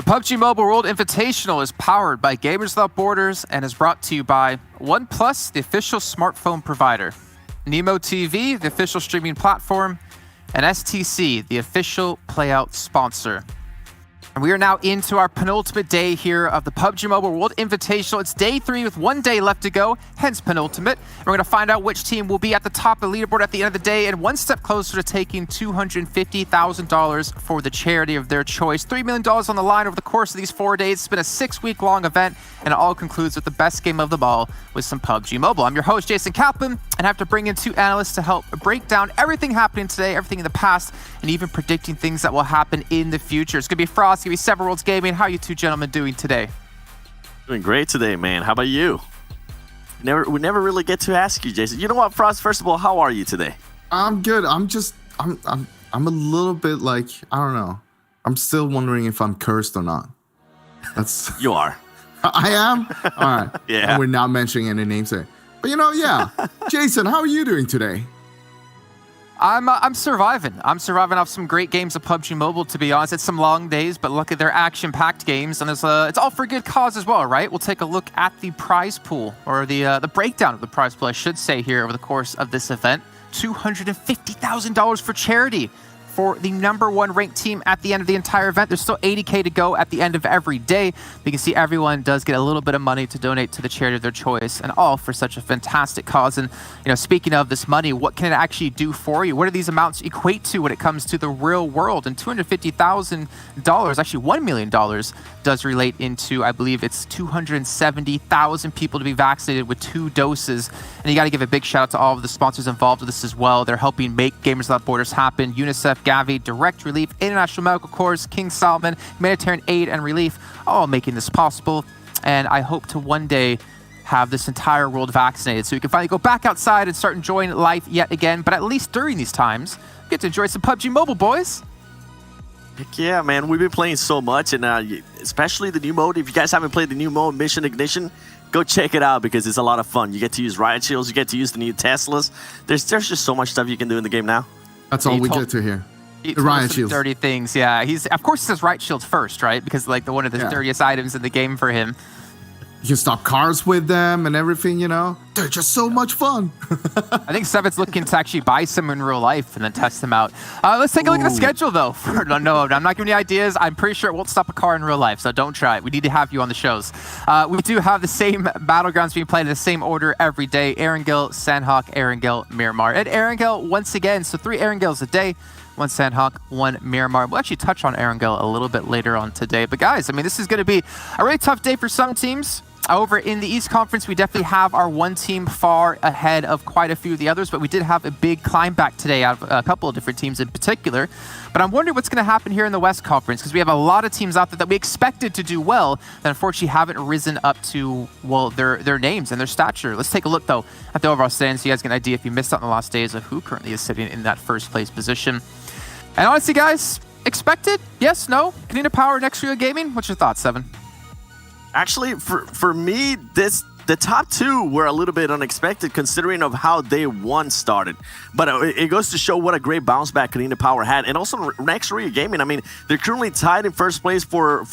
PUBG Mobile World Invitational is powered by Gamers Without Borders and is brought to you by OnePlus, the official smartphone provider, Nemo TV, the official streaming platform, and STC, the official playout sponsor. And we are now into our penultimate day here of the PUBG Mobile World Invitational. It's day 3 with 1 day left to go, hence penultimate. And we're going to find out which team will be at the top of the leaderboard at the end of the day and one step closer to taking $250,000 for the charity of their choice. $3 million on the line over the course of these 4 days. It's been a 6-week-long event, and it all concludes with the best game of them all with some PUBG Mobile. I'm your host, Jason Kaplan, and I have to bring in 2 analysts to help break down everything happening today, everything in the past, and even predicting things that will happen in the future. It's going to be Frost, going to be Several Worlds Gaming. How are you two gentlemen doing today? Doing great today, man. How about you? We never really get to ask you, Jason. You know what, Frost? First of all, how are you today? I'm good. I'm a little bit like, I don't know. I'm still wondering if I'm cursed or not. That's You are. I am? All right. Yeah. And we're not mentioning any names there. But yeah. Jason, how are you doing today? I'm surviving. I'm surviving off some great games of PUBG Mobile, to be honest. It's some long days, but look at their action-packed games, and it's all for a good cause as well, right? We'll take a look at the prize pool, or the breakdown of the prize pool, I should say, here over the course of this event. $250,000 for charity for the #1 ranked team at the end of the entire event. There's still $80K to go at the end of every day. You can see everyone does get a little bit of money to donate to the charity of their choice, and all for such a fantastic cause. And speaking of this money, what can it actually do for you? What do these amounts equate to when it comes to the real world? And $250,000, actually $1 million, does relate into, I believe it's 270,000 people to be vaccinated with 2 doses. And you got to give a big shout out to all of the sponsors involved with this as well. They're helping make Gamers Without Borders happen. UNICEF, Gavi, Direct Relief, International Medical Corps, King Solomon, Humanitarian Aid and Relief, all making this possible. And I hope to one day have this entire world vaccinated so we can finally go back outside and start enjoying life yet again. But at least during these times, we get to enjoy some PUBG Mobile, boys. Heck yeah, man. We've been playing so much, and especially the new mode. If you guys haven't played the new mode, Mission Ignition, go check it out because it's a lot of fun. You get to use riot shields. You get to use the new Teslas. There's just so much stuff you can do in the game now. That's all we get to hear. The riot shields. Dirty things, yeah. Of course, he says riot shields first, right? Because one of the dirtiest items in the game for him. You can stop cars with them and everything, They're just so much fun. I think Seven's looking to actually buy some in real life and then test them out. Let's take a look at the schedule, though. No, I'm not giving you ideas. I'm pretty sure it won't stop a car in real life, so don't try it. We need to have you on the shows. We do have the same battlegrounds being played in the same order every day. Erangel, Sandhawk, Erangel, Miramar. And Erangel, once again, so 3 Erangels a day. 1 Sandhawk, 1 Miramar. We'll actually touch on Erangel a little bit later on today. But guys, this is going to be a really tough day for some teams. Over in the East Conference, we definitely have our one team far ahead of quite a few of the others, but we did have a big climb back today out of a couple of different teams in particular. But I'm wondering what's going to happen here in the West Conference, because we have a lot of teams out there that we expected to do well that unfortunately haven't risen up to, well, their names and their stature. Let's take a look, though, at the overall standings so you guys get an idea if you missed out on the last days of who currently is sitting in that first place position. And honestly, guys, expected? Yes, no? Canina Power, Next Real Gaming? What's your thoughts, Seven? Actually, for me, the top 2 were a little bit unexpected considering of how day 1 started. But it goes to show what a great bounce back Canina Power had. And also Next Real Gaming, they're currently tied in first place for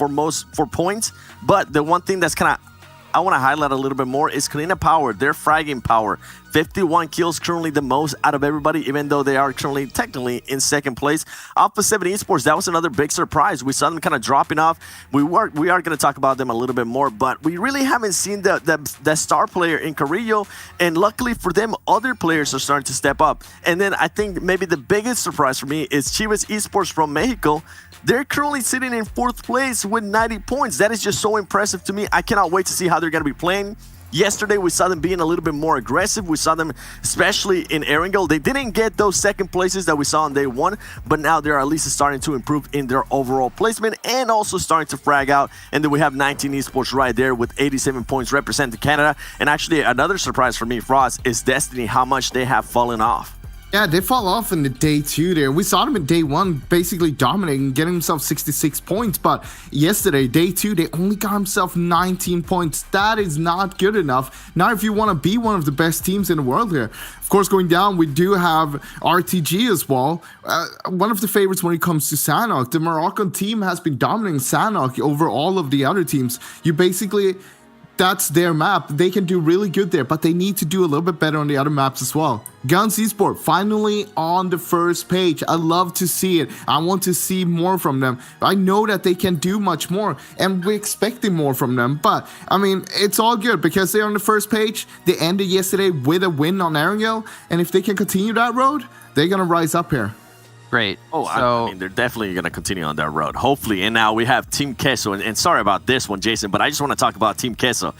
points. But the one thing that's I want to highlight a little bit more is Canina Power, their fragging power. 51 kills, currently the most out of everybody, even though they are currently technically in 2nd place. Alpha 7 Esports, that was another big surprise. We saw them kind of dropping off. We are going to talk about them a little bit more, but we really haven't seen the star player in Carrillo, and luckily for them, other players are starting to step up. And then I think maybe the biggest surprise for me is Chivas Esports from Mexico. They're currently sitting in 4th place with 90 points. That is just so impressive to me. I cannot wait to see how they're going to be playing. Yesterday, we saw them being a little bit more aggressive. We saw them, especially in Erangel. They didn't get those 2nd places that we saw on day 1, but now they're at least starting to improve in their overall placement and also starting to frag out. And then we have 19 Esports right there with 87 points representing Canada. And actually, another surprise for me, Frost, is Destiny, how much they have fallen off. Yeah, they fall off in the day 2 there. We saw them in day 1 basically dominating, getting themselves 66 points. But yesterday, day 2, they only got themselves 19 points. That is not good enough. Now, if you want to be one of the best teams in the world here. Of course, going down, we do have RTG as well. One of the favorites when it comes to Sanhok. The Moroccan team has been dominating Sanhok over all of the other teams. You basically... That's their map. They can do really good there, but they need to do a little bit better on the other maps as well. Guns Esports finally on the first page. I love to see it. I want to see more from them. I know that they can do much more, and we're expecting more from them. But, I mean, it's all good because they're on the first page. They ended yesterday with a win on Erangel, and if they can continue that road, they're going to rise up here. Great. Oh, I mean, they're definitely going to continue on that road, hopefully. And now we have Team Queso. And sorry about this one, Jason, but I just want to talk about Team Queso.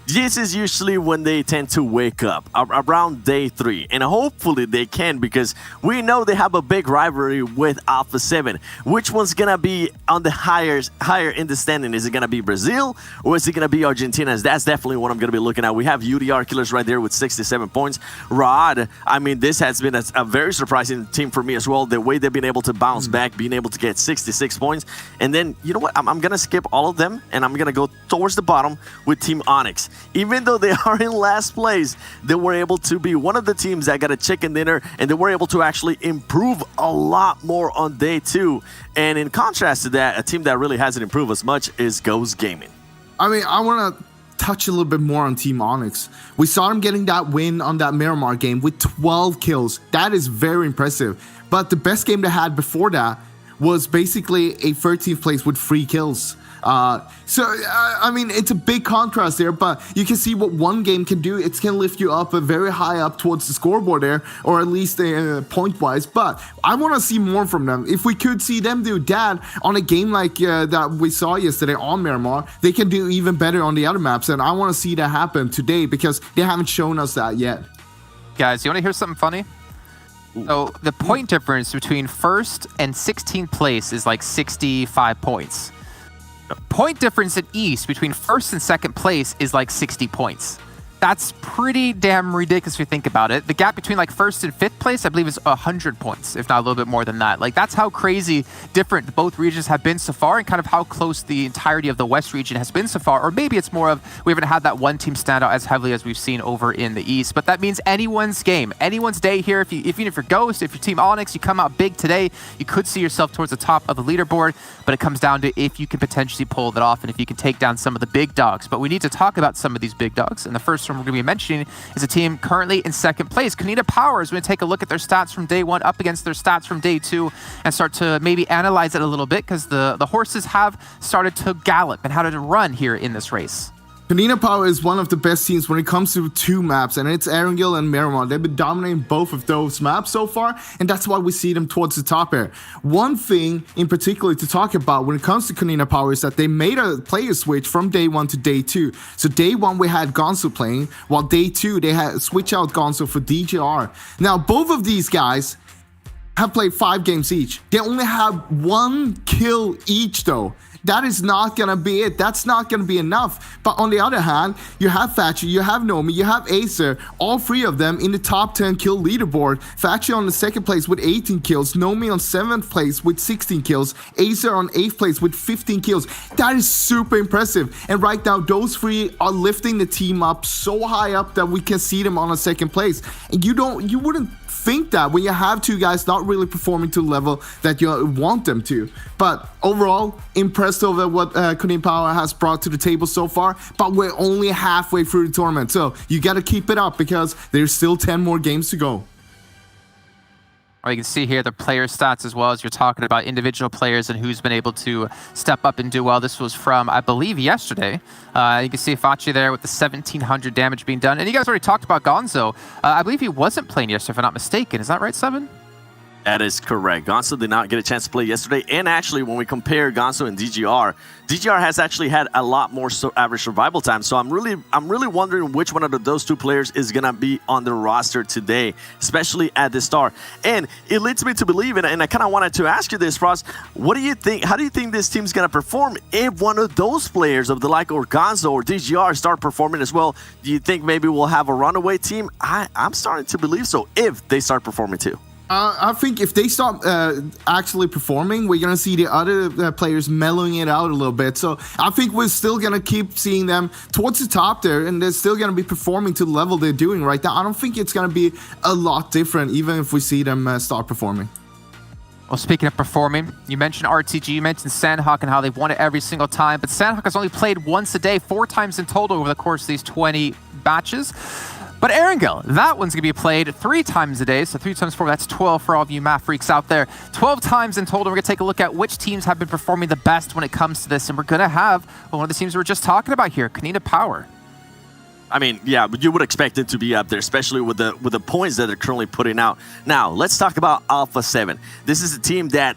This is usually when they tend to wake up, around day 3. And hopefully they can, because we know they have a big rivalry with Alpha 7. Which one's going to be on the higher in the standing? Is it going to be Brazil or is it going to be Argentina? That's definitely what I'm going to be looking at. We have UDR Killers right there with 67 points. Rod, I mean, this has been a very surprising team for me as well. The way they've been able to bounce back, being able to get 66 points. And then, you know what? I'm going to skip all of them and I'm going to go towards the bottom with Team Onyx. Even though they are in last place, they were able to be one of the teams that got a chicken dinner, and they were able to actually improve a lot more on day 2. And in contrast to that, a team that really hasn't improved as much is Ghost Gaming. I mean, I want to touch a little bit more on Team Onyx. We saw them getting that win on that Miramar game with 12 kills. That is very impressive. But the best game they had before that was basically a 13th place with 3 kills. I mean, it's a big contrast there, but you can see what one game can do. It can lift you up very high up towards the scoreboard there, or at least point-wise, but I want to see more from them. If we could see them do that on a game like that we saw yesterday on Miramar, they can do even better on the other maps, and I want to see that happen today because they haven't shown us that yet. Guys, you want to hear something funny? So the point difference between 1st and 16th place is like 65 points. Point difference in East between 1st and 2nd place is like 60 points. That's pretty damn ridiculous if you think about it. The gap between like 1st and 5th place, I believe, is 100 points, if not a little bit more than that. Like, that's how crazy different both regions have been so far and kind of how close the entirety of the West region has been so far. Or maybe it's more of we haven't had that one team stand out as heavily as we've seen over in the East. But that means anyone's game, anyone's day here. Even if you're Ghost, if you're Team Onyx, you come out big today, you could see yourself towards the top of the leaderboard. But it comes down to if you can potentially pull that off and if you can take down some of the big dogs. But we need to talk about some of these big dogs. And the first one we're going to be mentioning is a team currently in 2nd place. Kanina Powers. We're going to take a look at their stats from day 1 up against their stats from day 2 and start to maybe analyze it a little bit because the horses have started to gallop and how to run here in this race. Kanina Power is one of the best teams when it comes to 2 maps, and it's Erangel and Miramar. They've been dominating both of those maps so far, and that's why we see them towards the top here. One thing in particular to talk about when it comes to Kanina Power is that they made a player switch from day 1 to day 2. So day 1 we had Gonzo playing, while day 2 they had switch out Gonzo for DJR. Now both of these guys have played 5 games each. They only have 1 kill each though. That is not going to be it. That's not going to be enough. But on the other hand, you have Thatcher, you have Nomi, you have Acer, all 3 of them in the top 10 kill leaderboard. Thatcher on the 2nd place with 18 kills, Nomi on 7th place with 16 kills, Acer on 8th place with 15 kills. That is super impressive. And right now, those 3 are lifting the team up so high up that we can see them on a 2nd place. And you wouldn't think that when you have 2 guys not really performing to the level that you want them to. But overall, impressed over what Kanina Power has brought to the table so far, but we're only halfway through the tournament, so you got to keep it up because there's still 10 more games to go. You can see here the player stats as well as you're talking about individual players and who's been able to step up and do well. This was from, I believe, yesterday. You can see Fachi there with the 1,700 damage being done. And you guys already talked about Gonzo. I believe he wasn't playing yesterday, if I'm not mistaken. Is that right, Seven? That is correct. Gonzo did not get a chance to play yesterday. And actually, when we compare Gonzo and DGR, DGR has actually had a lot more average survival time. So I'm really wondering which one of those two players is going to be on the roster today, especially at the start. And it leads me to believe, and I kind of wanted to ask you this, Frost. What do you think? How do you think this team's going to perform if one of those players of the like or Gonzo or DGR start performing as well? Do you think maybe we'll have a runaway team? I'm starting to believe so if they start performing too. I think if they stop actually performing, we're going to see the other players mellowing it out a little bit. So I think we're still going to keep seeing them towards the top there, and they're still going to be performing to the level they're doing right now. I don't think it's going to be a lot different, even if we see them start performing. Well, speaking of performing, you mentioned RTG, you mentioned Sandhawk and how they've won it every single time, but Sandhawk has only played once a day, 4 times in total over the course of these 20 matches. But Erangel, that one's going to be played 3 times a day, so 3 times 4, that's 12 for all of you math freaks out there. 12 times in total. We're going to take a look at which teams have been performing the best when it comes to this, and we're going to have one of the teams we were just talking about here, Kanina Power. I mean, yeah, but you would expect it to be up there, especially with the points that they're currently putting out. Now, let's talk about Alpha 7. This is a team that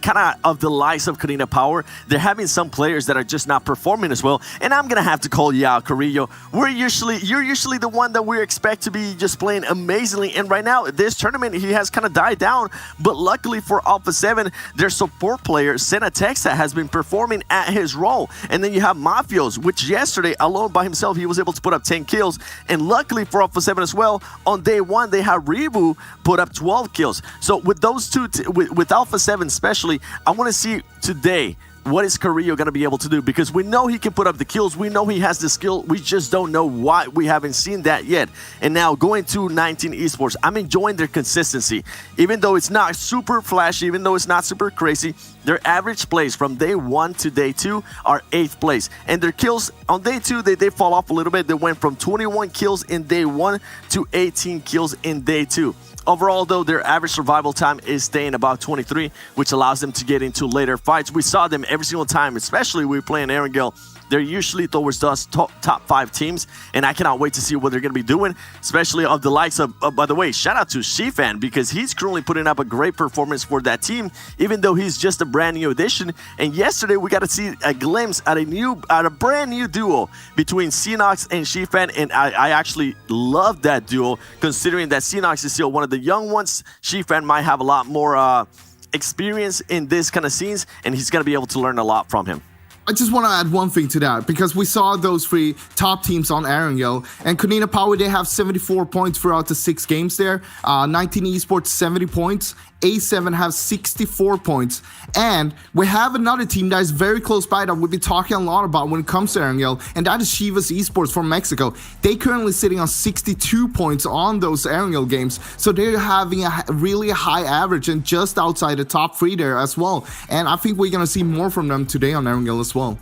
kind of the likes of Kanina Power, they're having some players that are just not performing as well. And I'm gonna have to call you out, Carrillo. You're usually the one that we expect to be just playing amazingly. And right now, this tournament, he has kind of died down. But luckily for Alpha 7, their support player, Sena Texa, has been performing at his role. And then you have Mafios, which yesterday, alone by himself, he was able to put up 10 kills. And luckily for Alpha 7 as well, on day 1, they have Rebu put up 12 kills. So with those two, with Alpha 7 especially, I want to see today what is Carrillo going to be able to do, because we know he can put up the kills. We know he has the skill. We just don't know why we haven't seen that yet. And now going to 19 Esports, I'm enjoying their consistency. Even though it's not super flashy, even though it's not super crazy, their average plays from day 1 to day 2 are 8th place. And their kills on day 2, they fall off a little bit. They went from 21 kills in day 1 to 18 kills in day 2. Overall, though, their average survival time is staying about 23, which allows them to get into later fights. We saw them every single time, especially when we play in Erangel. They're usually towards those top 5 teams, and I cannot wait to see what they're going to be doing, especially of the likes of, by the way, shout out to Shifan, because he's currently putting up a great performance for that team, even though he's just a brand new addition. And yesterday, we got to see a glimpse at a brand new duo between Xenox and Shifan, and I actually love that duo, considering that Xenox is still one of the young ones. Shifan might have a lot more experience in this kind of scenes, and he's going to be able to learn a lot from him. I just want to add one thing to that, because we saw those 3 top teams on Erangel, and Kanina Power, they have 74 points throughout the 6 games there. 19 Esports, 70 points. A7 has 64 points. And we have another team that is very close by that we've been talking a lot about when it comes to Erangel, and that is Chivas Esports from Mexico. They currently sitting on 62 points on those Erangel games, so they're having a really high average and just outside the top 3 there as well. And I think we're going to see more from them today on Erangel as well.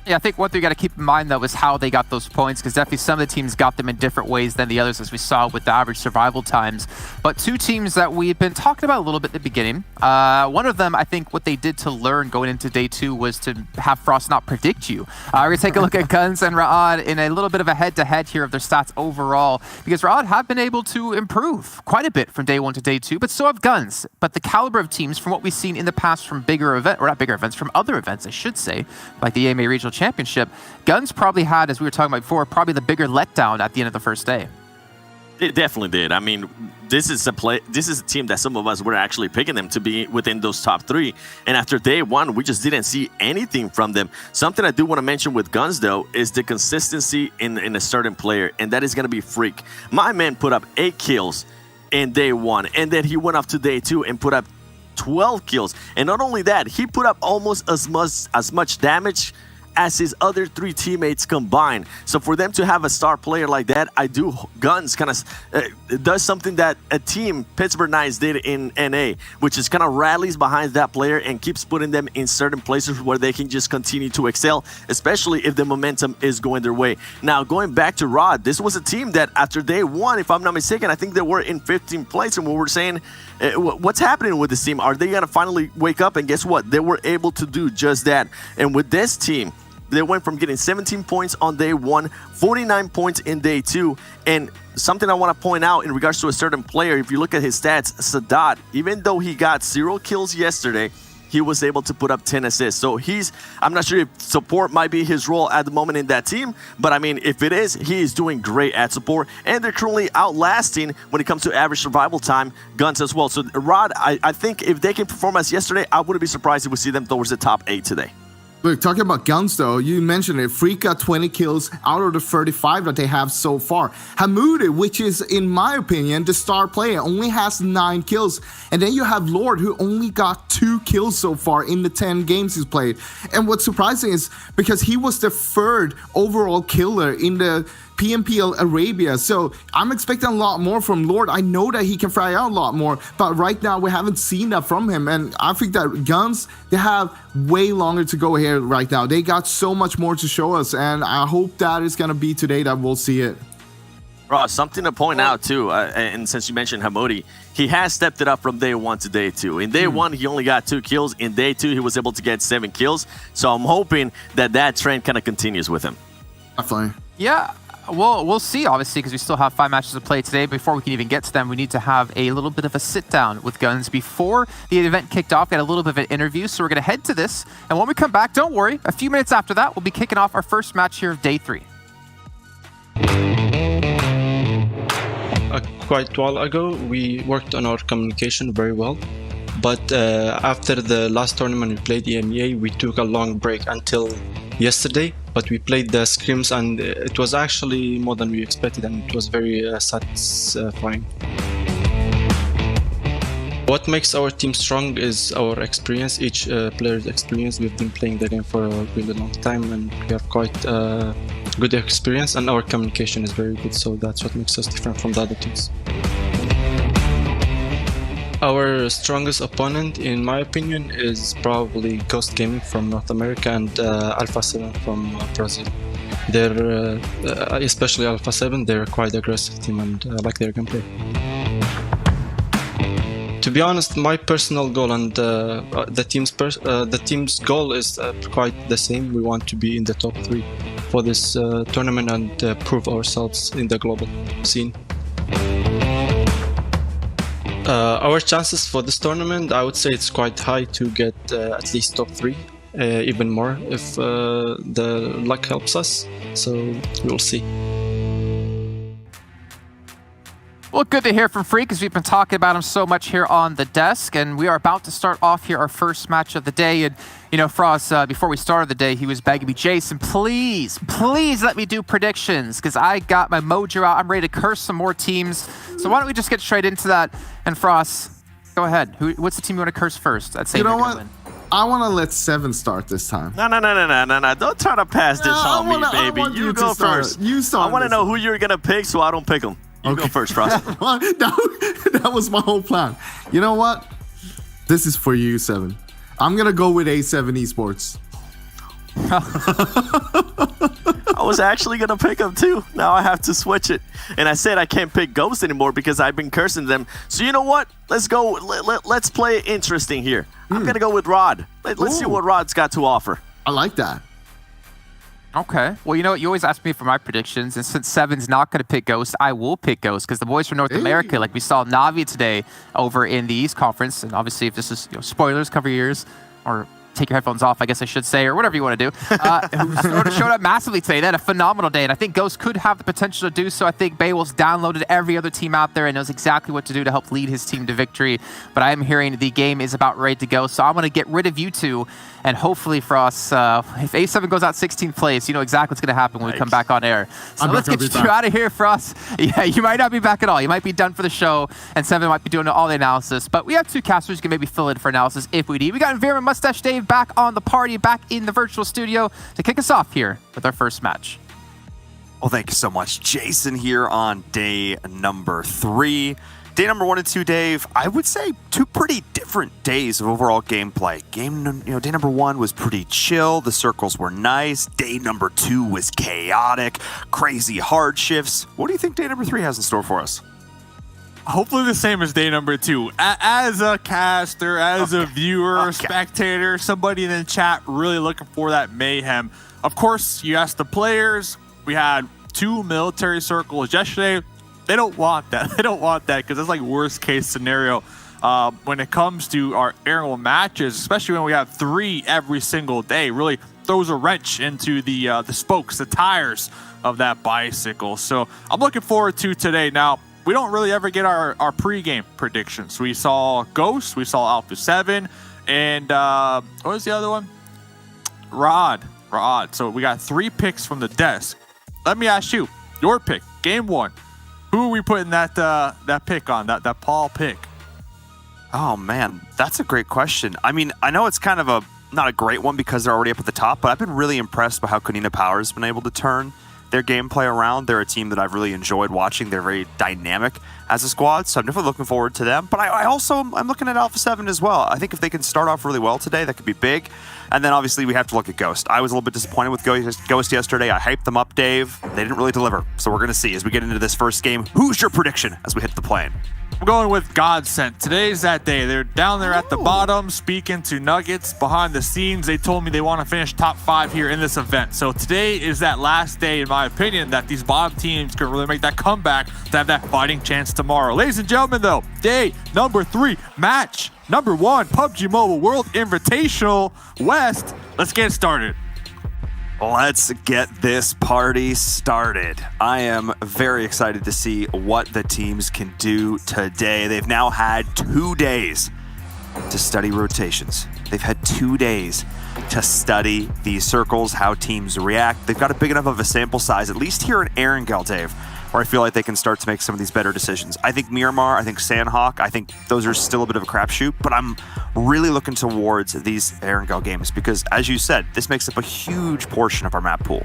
Yeah, I think what you got to keep in mind, though, is how they got those points, because definitely some of the teams got them in different ways than the others, as we saw with the average survival times. But 2 teams that we've been talking about a little bit at the beginning, one of them, I think what they did to learn going into day 2 was to have Frost not predict you. We're going to take a look at Guns and Ra'ad in a little bit of a head-to-head here of their stats overall, because Ra'ad have been able to improve quite a bit from day 1 to day 2, but so have Guns. But the caliber of teams, from what we've seen in the past from bigger events, or not bigger events, from other events, I should say, like the AMA Regional Championship, Guns probably had, as we were talking about before, probably the bigger letdown at the end of the first day. It definitely did. I mean, this is a team that some of us were actually picking them to be within those top 3. And after day 1, we just didn't see anything from them. Something I do want to mention with Guns, though, is the consistency in a certain player, and that is going to be Freak. My man put up 8 kills in day 1, and then he went up to day 2 and put up 12 kills. And not only that, he put up almost as much damage as his other 3 teammates combined. So for them to have a star player like that, Guns kind of does something that a team, Pittsburgh Knights, did in NA, which is kind of rallies behind that player and keeps putting them in certain places where they can just continue to excel, especially if the momentum is going their way. Now, going back to Rod, this was a team that after day 1, if I'm not mistaken, I think they were in 15th place, and we were saying, what's happening with this team? Are they going to finally wake up? And guess what? They were able to do just that. And with this team, They went from getting 17 points on day 1, 49 points in day 2. And something I want to point out in regards to a certain player, if you look at his stats, Sadat, even though he got 0 kills yesterday, he was able to put up 10 assists. So I'm not sure if support might be his role at the moment in that team, but I mean, if it is, he is doing great at support, and they're currently outlasting when it comes to average survival time, Guns as well. So Rod, I think if they can perform as yesterday, I wouldn't be surprised if we see them towards the top 8 today. Look, talking about guns though, you mentioned it. Freak got 20 kills out of the 35 that they have so far. Hamoudi, which is, in my opinion, the star player, only has 9 kills. And then you have Lord, who only got 2 kills so far in the 10 games he's played. And what's surprising is because he was the 3rd overall killer in the PMPL Arabia. So I'm expecting a lot more from Lord. I know that he can fry out a lot more, but right now we haven't seen that from him. And I think that Guns, they have way longer to go here right now. They got so much more to show us, and I hope that is going to be today that we'll see it. Ross, something to point out too, and since you mentioned Hamoudi, he has stepped it up from day 1 to day 2. In day 1, he only got 2 kills. In day 2, he was able to get 7 kills. So I'm hoping that that trend kind of continues with him. Definitely. Yeah. Well, we'll see, obviously, because we still have 5 matches to play today. Before we can even get to them, we need to have a little bit of a sit-down with Guns. Before the event kicked off, we had a little bit of an interview, so we're going to head to this. And when we come back, don't worry, a few minutes after that, we'll be kicking off our first match here of day 3. Quite a while ago, we worked on our communication very well. But after the last tournament we played EMEA, we took a long break until yesterday. But we played the scrims, and it was actually more than we expected, and it was very satisfying. What makes our team strong is our experience, each player's experience. We've been playing the game for a really long time, and we have quite good experience, and our communication is very good, so that's what makes us different from the other teams. Our strongest opponent, in my opinion, is probably Ghost Gaming from North America and Alpha 7 from Brazil. They're, especially Alpha 7, they're quite aggressive team, and I like their gameplay. To be honest, my personal goal and the team's goal is quite the same. We want to be in the top 3 for this tournament and prove ourselves in the global scene. Our chances for this tournament, I would say it's quite high to get at least top 3, even more if the luck helps us, so we'll see. Well, good to hear from Freak, because we've been talking about him so much here on the desk, and we are about to start off here our first match of the day. And you know, Frost, before we started the day, he was begging me, Jason, please let me do predictions, because I got my mojo out. I'm ready to curse some more teams. So why don't we just get straight into that? And Frost, go ahead. What's the team you want to curse first? I'd say you know what? I want to let 7 start this time. No. Don't try to pass this on me, baby. You go first. You start. I want to know who you're going to pick so I don't pick them. You go first, Frost. That was my whole plan. You know what? This is for you, 7. I'm going to go with A7 Esports. I was actually going to pick them too. Now I have to switch it. And I said I can't pick Ghost anymore because I've been cursing them. So you know what? Let's go. Let's play it interesting here. I'm going to go with Rod. Let's see what Rod's got to offer. I like that. Okay. Well, you know what? You always ask me for my predictions, and since 7's not going to pick Ghost, I will pick Ghost, because the boys from North America, like we saw Navi today over in the East Conference, and obviously if this is spoilers, cover your ears, or take your headphones off, I guess I should say, or whatever you want to do, who showed up massively today. They had a phenomenal day, and I think Ghost could have the potential to do so. I think Baywell's downloaded every other team out there and knows exactly what to do to help lead his team to victory, but I am hearing the game is about ready to go, so I'm going to get rid of you two, and hopefully for us, if A7 goes out 16th place, you know exactly what's going to happen when we come back on air. So let's get you out of here for us. Yeah, you might not be back at all. You might be done for the show, and 7 might be doing all the analysis, but we have 2 casters who can maybe fill in for analysis if we need. We got Environment Mustache Dave back on the party, back in the virtual studio to kick us off here with our first match. Well, thank you so much. Jason here on day number 3. Day number 1 and 2, Dave, I would say 2 pretty different days of overall gameplay. Day number 1 was pretty chill. The circles were nice. Day number 2 was chaotic, crazy hard shifts. What do you think day number 3 has in store for us? Hopefully the same as day number 2. As a caster, as a viewer, spectator, somebody in the chat really looking for that mayhem. of course, you ask the players. We had 2 military circles yesterday. They don't want that. They don't want that because it's like worst case scenario when it comes to our aerial matches, especially when we have 3 every single day. Really throws a wrench into the spokes, the tires of that bicycle. So I'm looking forward to today. Now, we don't really ever get our pregame predictions. We saw Ghost, we saw Alpha 7, and what was the other one? Rod. So we got 3 picks from the desk. Let me ask you, your pick, game 1. Who are we putting that pick on, that Paul pick? Oh, man, that's a great question. I mean, I know it's kind of not a great one because they're already up at the top, but I've been really impressed by how PUBGMOBILE has been able to turn their gameplay around. They're a team that I've really enjoyed watching. They're very dynamic as a squad, so I'm definitely looking forward to them. But I'm looking at Alpha 7 as well. I think if they can start off really well today, that could be big. And then obviously we have to look at Ghost. I was a little bit disappointed with Ghost yesterday. I hyped them up, Dave. They didn't really deliver. So we're going to see as we get into this first game. Who's your prediction as we hit the plane? I'm going with Godsent. Today's that day. They're down there at the bottom speaking to Nuggets behind the scenes. They told me they want to finish top 5 here in this event. So today is that last day, in my opinion, that these bottom teams can really make that comeback to have that fighting chance tomorrow. Ladies and gentlemen, though, day number 3, match number 1, PUBG Mobile World Invitational West. Let's get started. Let's get this party started. I am very excited to see what the teams can do today. They've now had 2 days to study rotations. They've had 2 days to study these circles, how teams react. They've got a big enough of a sample size, at least here in Erangel, Dave, where I feel like they can start to make some of these better decisions. I think Miramar, I think Sandhawk, I think those are still a bit of a crapshoot, but I'm really looking towards these Erangel games because, as you said, this makes up a huge portion of our map pool.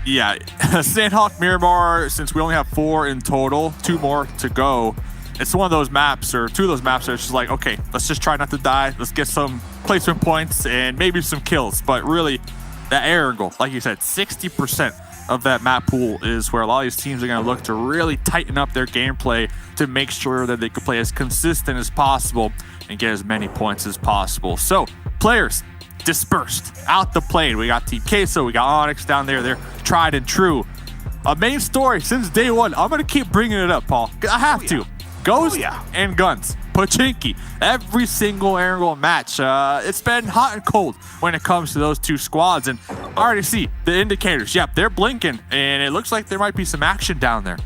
Yeah, Sandhawk, Miramar, since we only have 4 in total, 2 more to go, it's one of those maps, or 2 of those maps that are just like, okay, let's just try not to die. Let's get some placement points and maybe some kills. But really, that Erangel, like you said, 60% of that map pool is where a lot of these teams are going to look to really tighten up their gameplay to make sure that they can play as consistent as possible and get as many points as possible. So, players dispersed out the plane. We got Team Queso, we got Onyx down there. They're tried and true. A main story since day 1. I'm going to keep bringing it up, Paul. I have to. Ghost and guns. Pachinki. Every single Erangel match. It's been hot and cold when it comes to those 2 squads. And I already see the indicators. Yep, they're blinking. And it looks like there might be some action down there.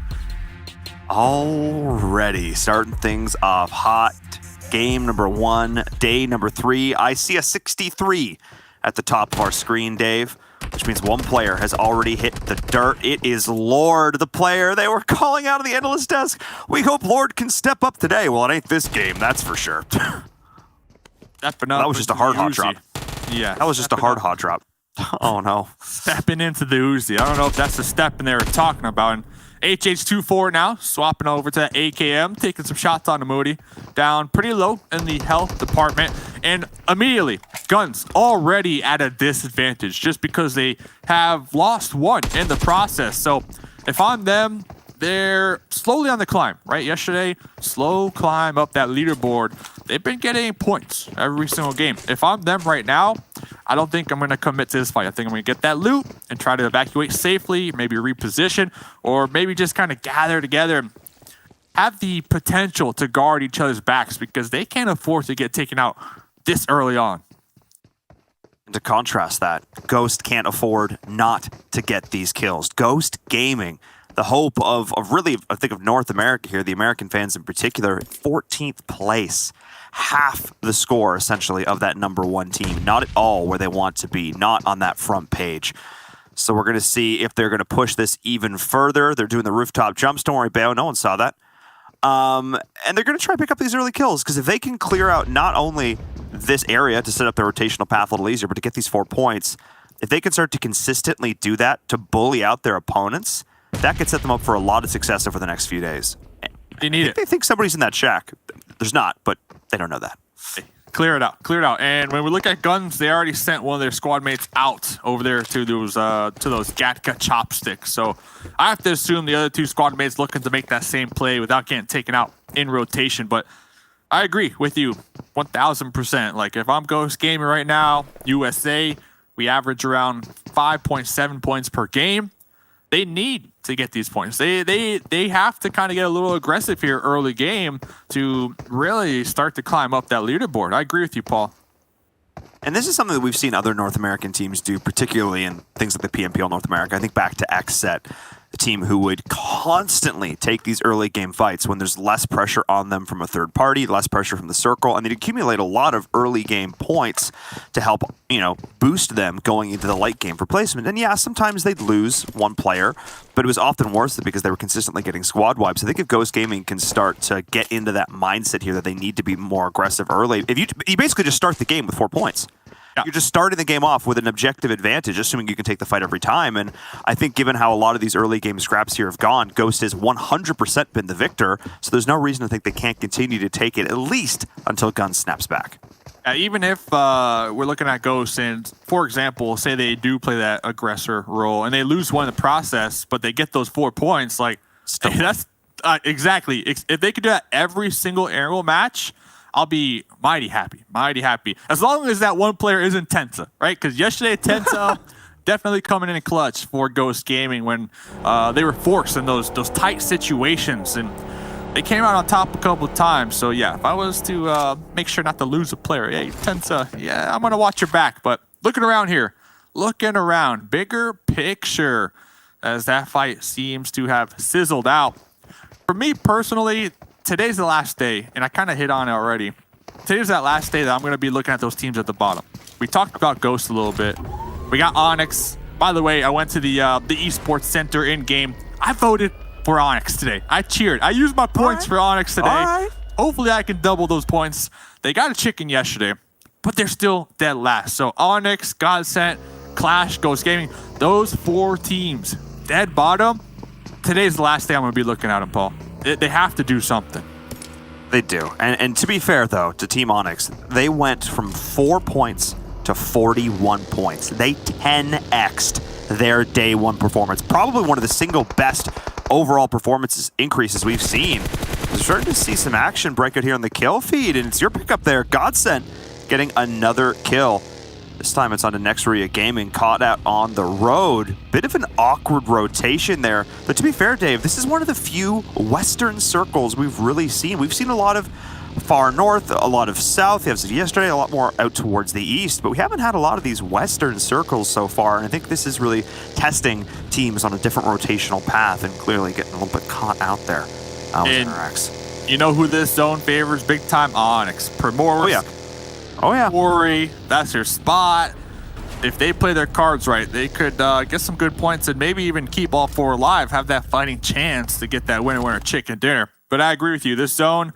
Already starting things off hot. Game number 1, day number 3. I see a 63 at the top of our screen, Dave, which means one player has already hit the dirt. It is Lord, the player they were calling out of the endless desk. We hope Lord can step up today. Well, it ain't this game, that's for sure. That was just a hard hot drop. Yeah. That was just a hard hot drop. Oh, no. Stepping into the Uzi. I don't know if that's the stepping they were talking about. And HH24 now, swapping over to AKM, taking some shots on the Moody. Down pretty low in the health department. And immediately, guns already at a disadvantage just because they have lost 1 in the process. So if I'm them, they're slowly on the climb, right? Yesterday, slow climb up that leaderboard. They've been getting points every single game. If I'm them right now, I don't think I'm going to commit to this fight. I think I'm going to get that loot and try to evacuate safely, maybe reposition, or maybe just kind of gather together and have the potential to guard each other's backs because they can't afford to get taken out this early on. And to contrast that, Ghost can't afford not to get these kills. Ghost Gaming, the hope of really, I think of North America here, the American fans in particular, 14th place. Half the score, essentially, of that number 1 team. Not at all where they want to be, not on that front page. So we're going to see if they're going to push this even further. They're doing the rooftop jumps. Don't worry, Bayo, no one saw that. And they're going to try to pick up these early kills, because if they can clear out not only this area to set up their rotational path a little easier, but to get these 4 points, if they can start to consistently do that to bully out their opponents, that could set them up for a lot of success over the next few days. They need it. They think somebody's in that shack. There's not, but they don't know that. Clear it out. Clear it out. And when we look at guns, they already sent one of their squad mates out over there to those Gatka chopsticks. So I have to assume the other 2 squad mates looking to make that same play without getting taken out in rotation. But I agree with you 1,000%. Like, if I'm Ghost Gaming right now, USA, We average around 5.7 points per game. They need to get these points. They have to kind of get a little aggressive here early game to really start to climb up that leaderboard. I agree with you, Paul. And this is something that we've seen other North American teams do, particularly in things like the PMPL North America. I think back to XSET, a team who would constantly take these early game fights when there's less pressure on them from a third party, less pressure from the circle, and they'd accumulate a lot of early game points to help, boost them going into the late game for placement. And yeah, sometimes they'd lose one player, but it was often worth it because they were consistently getting squad wipes. I think if Ghost Gaming can start to get into that mindset here that they need to be more aggressive early, if you basically just start the game with 4 points. You're just starting the game off with an objective advantage, assuming you can take the fight every time. And I think given how a lot of these early game scraps here have gone, Ghost has 100% been the victor, so there's no reason to think they can't continue to take it at least until Guns snaps back. Even if we're looking at Ghost and, for example, say they do play that aggressor role and they lose one in the process, but they get those 4 points, that's exactly. If they could do that every single aerial match, I'll be mighty happy. As long as that one player isn't Tensa, right? Because yesterday, Tensa definitely coming in a clutch for Ghost Gaming when they were forced in those tight situations. And they came out on top a couple of times. So, yeah, if I was to make sure not to lose a player, hey, Tensa, yeah, I'm going to watch your back. But looking around here, bigger picture as that fight seems to have sizzled out. For me personally, today's the last day, and I kind of hit on it already. Today's that last day that I'm going to be looking at those teams at the bottom. We talked about Ghost a little bit. We got Onyx. By the way, I went to the esports center in-game. I voted for Onyx today. I cheered. I used my points for Onyx today. Hopefully I can double those points. They got a chicken yesterday, but they're still dead last. So Onyx, Godsent, Clash, Ghost Gaming, those 4 teams, dead bottom. Today's the last day I'm going to be looking at them, Paul. They have to do something. They do. And to be fair, though, to Team Onyx, they went from 4 points to 41 points. They 10x'd their day one performance. Probably one of the single best overall performances increases we've seen. We're starting to see some action break out here on the kill feed, and it's your pickup there. Godsent getting another kill. This time it's on to Nexria Gaming, caught out on the road. Bit of an awkward rotation there. But to be fair, Dave, this is one of the few Western circles we've really seen. We've seen a lot of far north, a lot of south. As of yesterday, a lot more out towards the east. But we haven't had a lot of these Western circles so far. And I think this is really testing teams on a different rotational path and clearly getting a little bit caught out there. You know who this zone favors big time? Onyx. Primordial. Oh, yeah. Worry, that's their spot. If they play their cards right, they could get some good points and maybe even keep all 4 alive, have that fighting chance to get that winner chicken dinner. But I agree with you. This zone,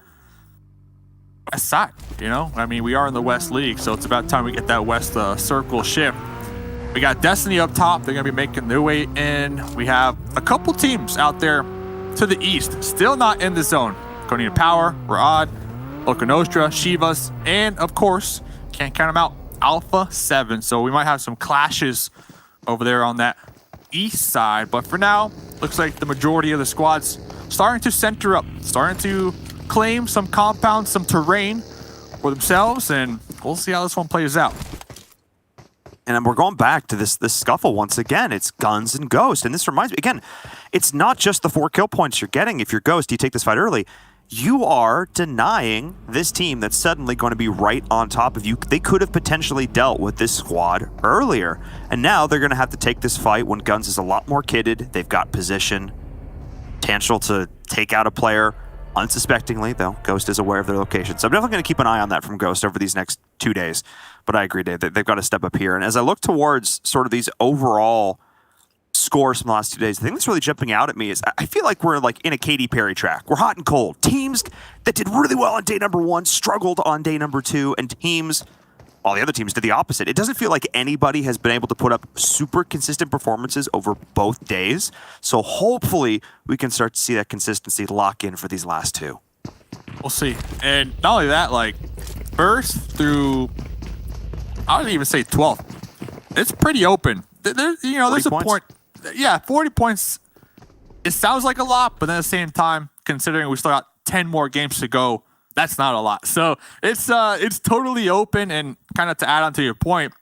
west side, I mean, we are in the West League, so it's about time we get that West circle shift. We got Destiny up top. They're going to be making their way in. We have a couple teams out there to the east, still not in the zone. Konina Power, Ra'ad, Loca Nostra, Shivas, and of course, can't count them out, Alpha 7. So we might have some clashes over there on that east side. But for now, looks like the majority of the squads starting to center up, starting to claim some compounds, some terrain for themselves, and we'll see how this one plays out. And we're going back to this scuffle once again. It's Guns and Ghost. And this reminds me, again, it's not just the 4 kill points you're getting. If you're Ghost, you take this fight early. You are denying this team that's suddenly going to be right on top of you. They could have potentially dealt with this squad earlier. And now they're going to have to take this fight when Guns is a lot more kitted. They've got position, potential to take out a player unsuspectingly, though Ghost is aware of their location. So I'm definitely going to keep an eye on that from Ghost over these next 2 days. But I agree, Dave, they've got to step up here. And as I look towards sort of these overall scores from the last 2 days, the thing that's really jumping out at me is I feel like we're like in a Katy Perry track. We're hot and cold. Teams that did really well on day number 1 struggled on day number 2, and all the other teams did the opposite. It doesn't feel like anybody has been able to put up super consistent performances over both days. So hopefully we can start to see that consistency lock in for these last 2. We'll see. And not only that, like first through, I would even say 12th, it's pretty open. There's a point. Yeah, 40 points. It sounds like a lot, but at the same time, considering we still got 10 more games to go, that's not a lot. So it's totally open. And kind of to add on to your point,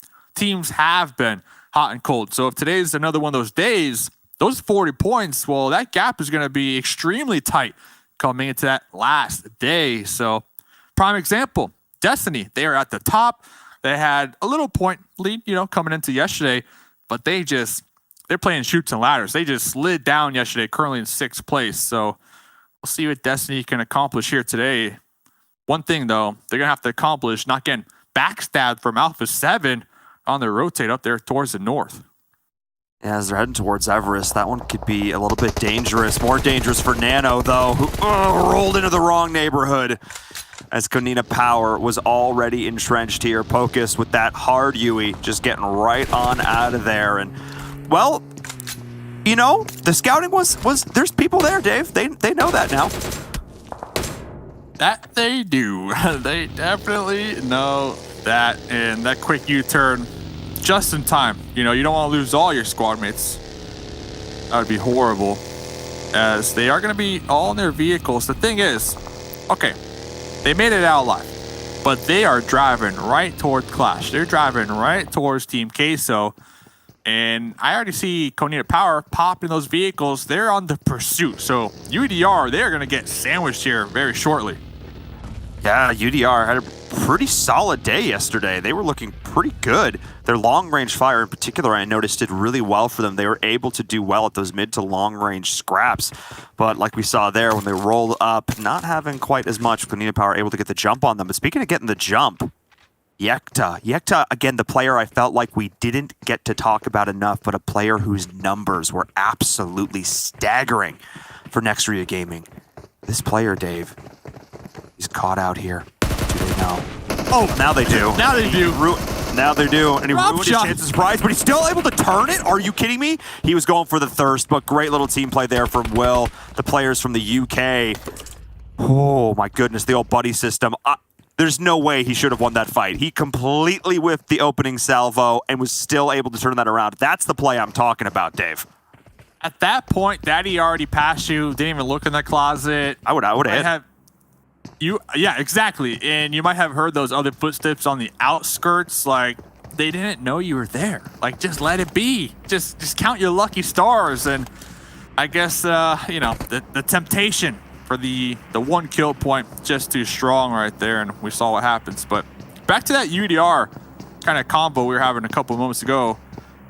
teams have been hot and cold. So if today's another one of those days, those 40 points, well, that gap is going to be extremely tight coming into that last day. So prime example, Destiny, they are at the top. They had a little point lead, coming into yesterday, but they're playing chutes and ladders. They just slid down yesterday, currently in 6th place. So we'll see what Destiny can accomplish here today. One thing, though, they're going to have to accomplish not getting backstabbed from Alpha 7 on their rotate up there towards the north. Yeah, as they're heading towards Everest, that one could be a little bit dangerous. More dangerous for Nano, though, who rolled into the wrong neighborhood as Konina Power was already entrenched here. Pocus with that hard Yui, just getting right on out of there. And, well, the scouting was there's people there, Dave. They know that now. That they do. They definitely know that. And that quick U-turn just in time. You don't want to lose all your squad mates. That would be horrible, as they are going to be all in their vehicles. The thing is, okay, they made it out alive, but they are driving right toward Clash. They're driving right towards Team Queso, and I already see Konina Power pop in those vehicles. They're on the pursuit, so UDR, they're going to get sandwiched here very shortly. Yeah, UDR had a pretty solid day yesterday. They were looking pretty good. Their long-range fire in particular, I noticed, did really well for them. They were able to do well at those mid to long-range scraps. But like we saw there, when they rolled up, not having quite as much, Konina Power able to get the jump on them. But speaking of getting the jump, Yekta, again, the player I felt like we didn't get to talk about enough, but a player whose numbers were absolutely staggering for Nextria Gaming. This player, Dave, he's caught out here. Do they know? Oh, now they do. Now they do. Now they do. And he Drop ruined shot. his chance of surprise, but he's still able to turn it? Are you kidding me? He was going for the thirst, but great little team play there from Will. The players from the UK. Oh, my goodness, the old buddy system. There's no way he should have won that fight. He completely whiffed the opening salvo and was still able to turn that around. That's the play I'm talking about, Dave. At that point, Daddy already passed you, didn't even look in the closet. I would have. Yeah, exactly. And you might have heard those other footsteps on the outskirts. Like, they didn't know you were there. Like, just let it be. Just count your lucky stars. And I guess, the temptation for the one kill point, just too strong right there. And we saw what happens. But back to that UDR kind of combo we were having a couple of moments ago.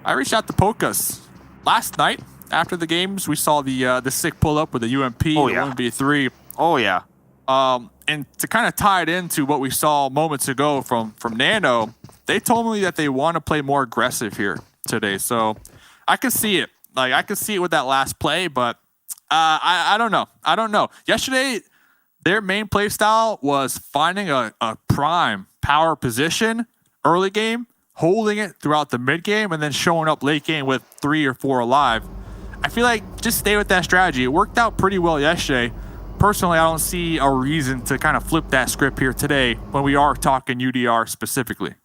I reached out to Pocus last night after the games. We saw the sick pull up with the UMP, the 1v3. Oh, yeah. And to kind of tie it into what we saw moments ago from Nano, they told me that they want to play more aggressive here today. So I can see it. Like, I can see it with that last play, but I don't know. I don't know. Yesterday, their main play style was finding a prime power position early game, holding it throughout the mid game, and then showing up late game with 3 or 4 alive. I feel like just stay with that strategy. It worked out pretty well yesterday. Personally, I don't see a reason to kind of flip that script here today when we are talking UDR specifically.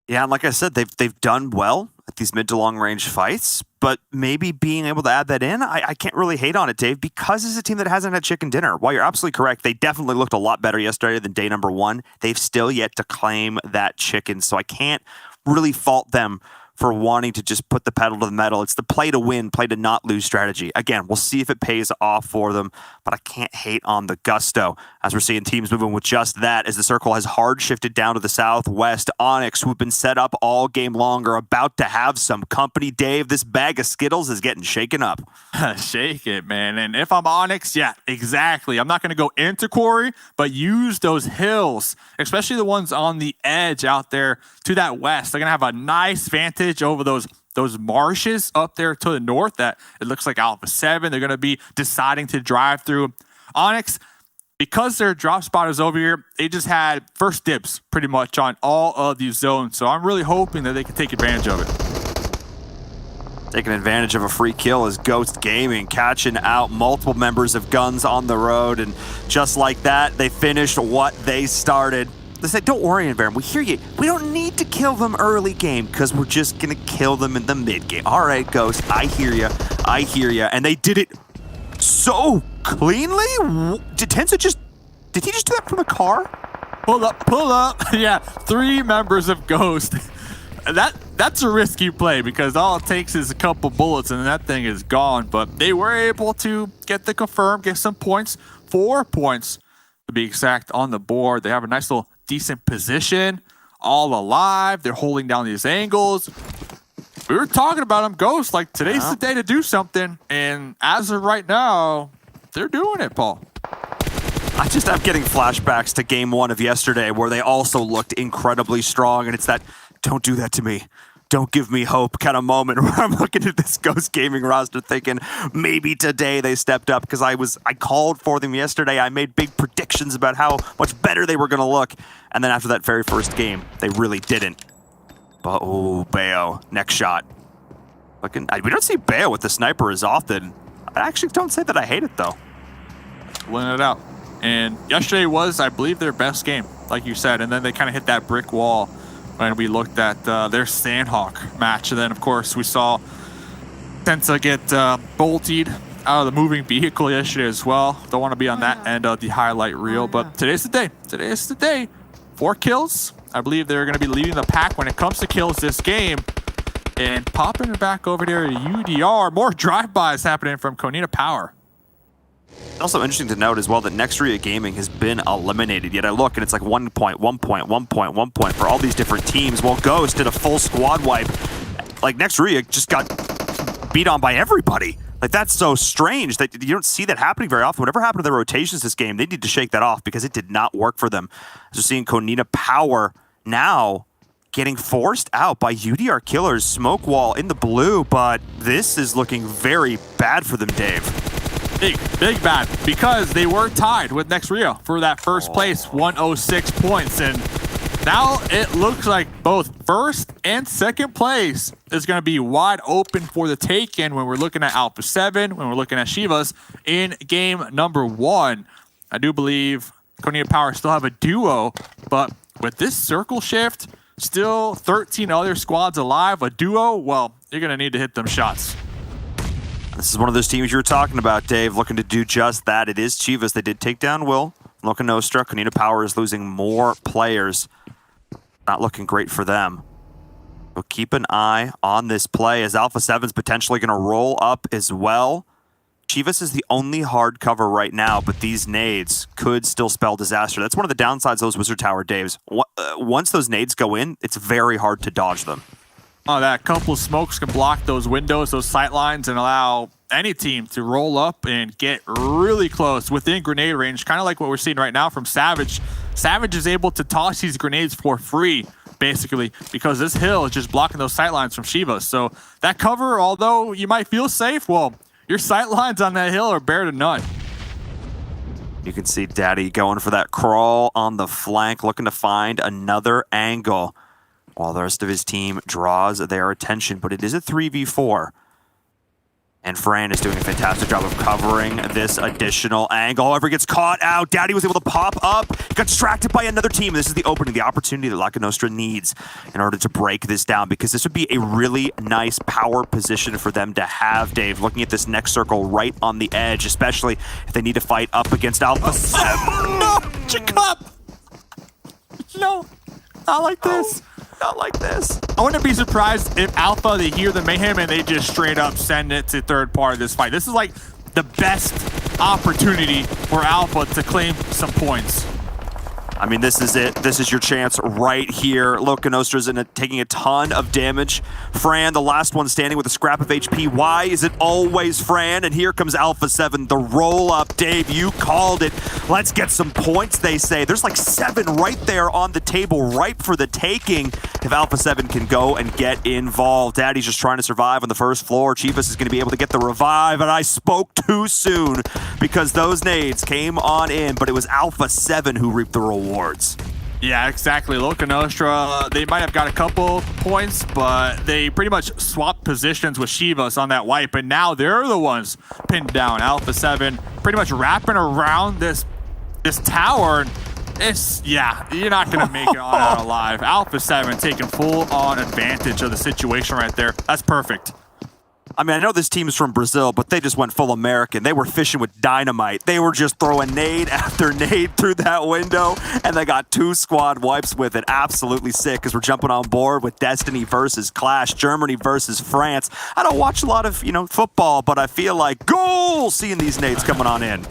Yeah, and like I said, they've done well at these mid to long range fights, but maybe being able to add that in, I can't really hate on it, Dave, because it's a team that hasn't had chicken dinner. While you're absolutely correct, they definitely looked a lot better yesterday than day number 1. They've still yet to claim that chicken, so I can't really fault them for wanting to just put the pedal to the metal. It's the play to win, play to not lose strategy. Again, we'll see if it pays off for them, but I can't hate on the gusto as we're seeing teams moving with just that as the circle has hard shifted down to the southwest. Onyx, who've been set up all game long, are about to have some company. Dave, this bag of Skittles is getting shaken up. Shake it, man. And if I'm Onyx, yeah, exactly. I'm not going to go into quarry, but use those hills, especially the ones on the edge out there to that west. They're going to have a nice vantage over those marshes up there to the north that it looks like Alpha 7. They're going to be deciding to drive through. Onyx, because their drop spot is over here, they just had first dibs pretty much on all of these zones. So I'm really hoping that they can take advantage of it. Taking advantage of a free kill is Ghost Gaming, catching out multiple members of Guns on the road. And just like that, they finished what they started. They said, don't worry, Enverum, we hear you. We don't need to kill them early game because we're just going to kill them in the mid game. All right, Ghost, I hear you. I hear you. And they did it so cleanly. Did Tensa did he just do that from the car? Pull up. Yeah, 3 members of Ghost. that's a risky play because all it takes is a couple bullets and that thing is gone. But they were able to get the confirm, get some points, 4 points to be exact on the board. They have a nice little decent position, all alive. They're holding down these angles. We were talking about them, Ghost, like today's the day to do something. And as of right now, they're doing it, Paul. I just am getting flashbacks to game 1 of yesterday where they also looked incredibly strong. And it's that, don't do that to me. Don't give me hope kind of moment where I'm looking at this Ghost Gaming roster thinking maybe today they stepped up because I called for them yesterday. I made big predictions about how much better they were going to look. And then after that very first game, they really didn't. But, oh, Bayo, next shot. We don't see Bayo with the sniper as often. I actually don't say that I hate it, though. Winning it out. And yesterday was, I believe, their best game, like you said. And then they kind of hit that brick wall when we looked at their Sandhawk match. And then, of course, we saw Tensa get bolted out of the moving vehicle yesterday as well. Don't want to be on that end of the highlight reel. But today's the day. Today's the day. 4 kills. I believe they're going to be leading the pack when it comes to kills this game. And popping it back over there to UDR. More drive-bys happening from Konina Power. Also interesting to note as well that Nextria Gaming has been eliminated. Yet I look and it's like 1 point, 1 point, 1 point, 1 point for all these different teams. While Ghost did a full squad wipe. Like Nextria just got beat on by everybody. Like that's so strange that you don't see that happening very often. Whatever happened to their rotations this game, they need to shake that off because it did not work for them. So seeing Konina Power now getting forced out by UDR Killers, smoke wall in the blue, but this is looking very bad for them, Dave. Big bad, because they were tied with Nextria for that first place, 106 points. And now it looks like both first and second place is going to be wide open for the taken when we're looking at Alpha 7, when we're looking at Shivas in game number 1. I do believe Konina Power still have a duo, but with this circle shift, still 13 other squads alive, a duo, well, you're going to need to hit them shots. This is one of those teams you were talking about, Dave, looking to do just that. It is Chivas. They did take down Will. Loca Nostra. Konina Power is losing more players. Not looking great for them. So keep an eye on this play as Alpha 7's potentially going to roll up as well. Chivas is the only hard cover right now, but these nades could still spell disaster. That's one of the downsides of those Wizard Tower Daves. Once those nades go in, it's very hard to dodge them. Oh, that couple of smokes can block those windows, those sight lines, and allow any team to roll up and get really close within grenade range, kind of like what we're seeing right now from Savage. Savage is able to toss these grenades for free, basically, because this hill is just blocking those sight lines from Shiva. So that cover, although you might feel safe, well, your sight lines on that hill are bare to none. You can see Daddy going for that crawl on the flank, looking to find another angle, while the rest of his team draws their attention. But it is a 3v4. And Fran is doing a fantastic job of covering this additional angle. However, gets caught out. Daddy was able to pop up. He got distracted by another team. This is the opening, the opportunity that Loca Nostra needs in order to break this down, because this would be a really nice power position for them to have, Dave. Looking at this next circle right on the edge, especially if they need to fight up against Alpha 7. No, Jacob! No, not like this. Not like this. I wouldn't be surprised if Alpha, they hear the mayhem and they just straight up send it to third part of this fight. This is like the best opportunity for Alpha to claim some points. I mean, this is it. This is your chance right here. Loca Nostra's taking a ton of damage. Fran, the last one standing with a scrap of HP. Why is it always Fran? And here comes Alpha 7, the roll-up. Dave, you called it. Let's get some points, they say. There's like 7 right there on the table, ripe for the taking. If Alpha 7 can go and get involved. Daddy's just trying to survive on the first floor. Chivas is going to be able to get the revive, and I spoke too soon because those nades came on in, but it was Alpha 7 who reaped the reward. Yeah, exactly. Loca Nostra, they might have got a couple points, but they pretty much swapped positions with Shivas on that wipe, and now they're the ones pinned down. Alpha 7 pretty much wrapping around this tower. It's, yeah, you're not going to make it on out alive. Alpha 7 taking full-on advantage of the situation right there. That's perfect. I mean, I know this team is from Brazil, but they just went full American. They were fishing with dynamite. They were just throwing nade after nade through that window, and they got 2 squad wipes with it. Absolutely sick, because we're jumping on board with Destiny versus Clash, Germany versus France. I don't watch a lot of, football, but I feel like goal seeing these nades coming on in.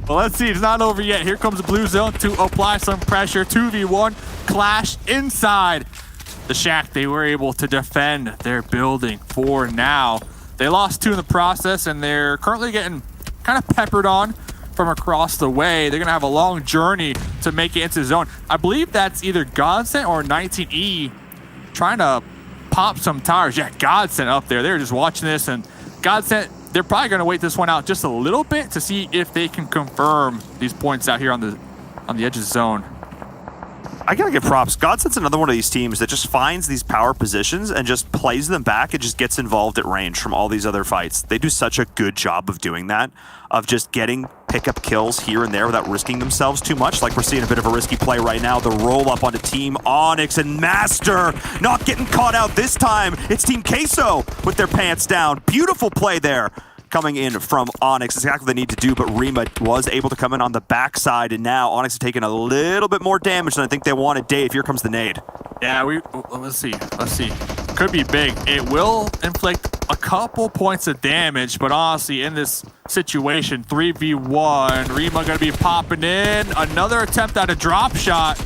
Well, let's see. It's not over yet. Here comes the blue zone to apply some pressure. 2v1 Clash inside the shack. They were able to defend their building for now. They lost 2 in the process, and they're currently getting kind of peppered on from across the way. They're going to have a long journey to make it into the zone. I believe that's either Godsent or 19E trying to pop some tires. Yeah, Godsent up there. They're just watching this, and Godsent, they're probably going to wait this one out just a little bit to see if they can confirm these points out here on the edge of the zone. I gotta give props. Godsent's another one of these teams that just finds these power positions and just plays them back and just gets involved at range from all these other fights. They do such a good job of doing that, of just getting pickup kills here and there without risking themselves too much. Like we're seeing a bit of a risky play right now. The roll up onto Team Onyx, and Master not getting caught out this time. It's Team Queso with their pants down. Beautiful play there coming in from Onyx. It's exactly what they need to do, but Rima was able to come in on the backside, and now Onyx is taking a little bit more damage than I think they wanted. Dave, here comes the nade. Yeah, let's see. Could be big. It will inflict a couple points of damage, but honestly, in this situation, 3v1, Rima gonna be popping in. Another attempt at a drop shot.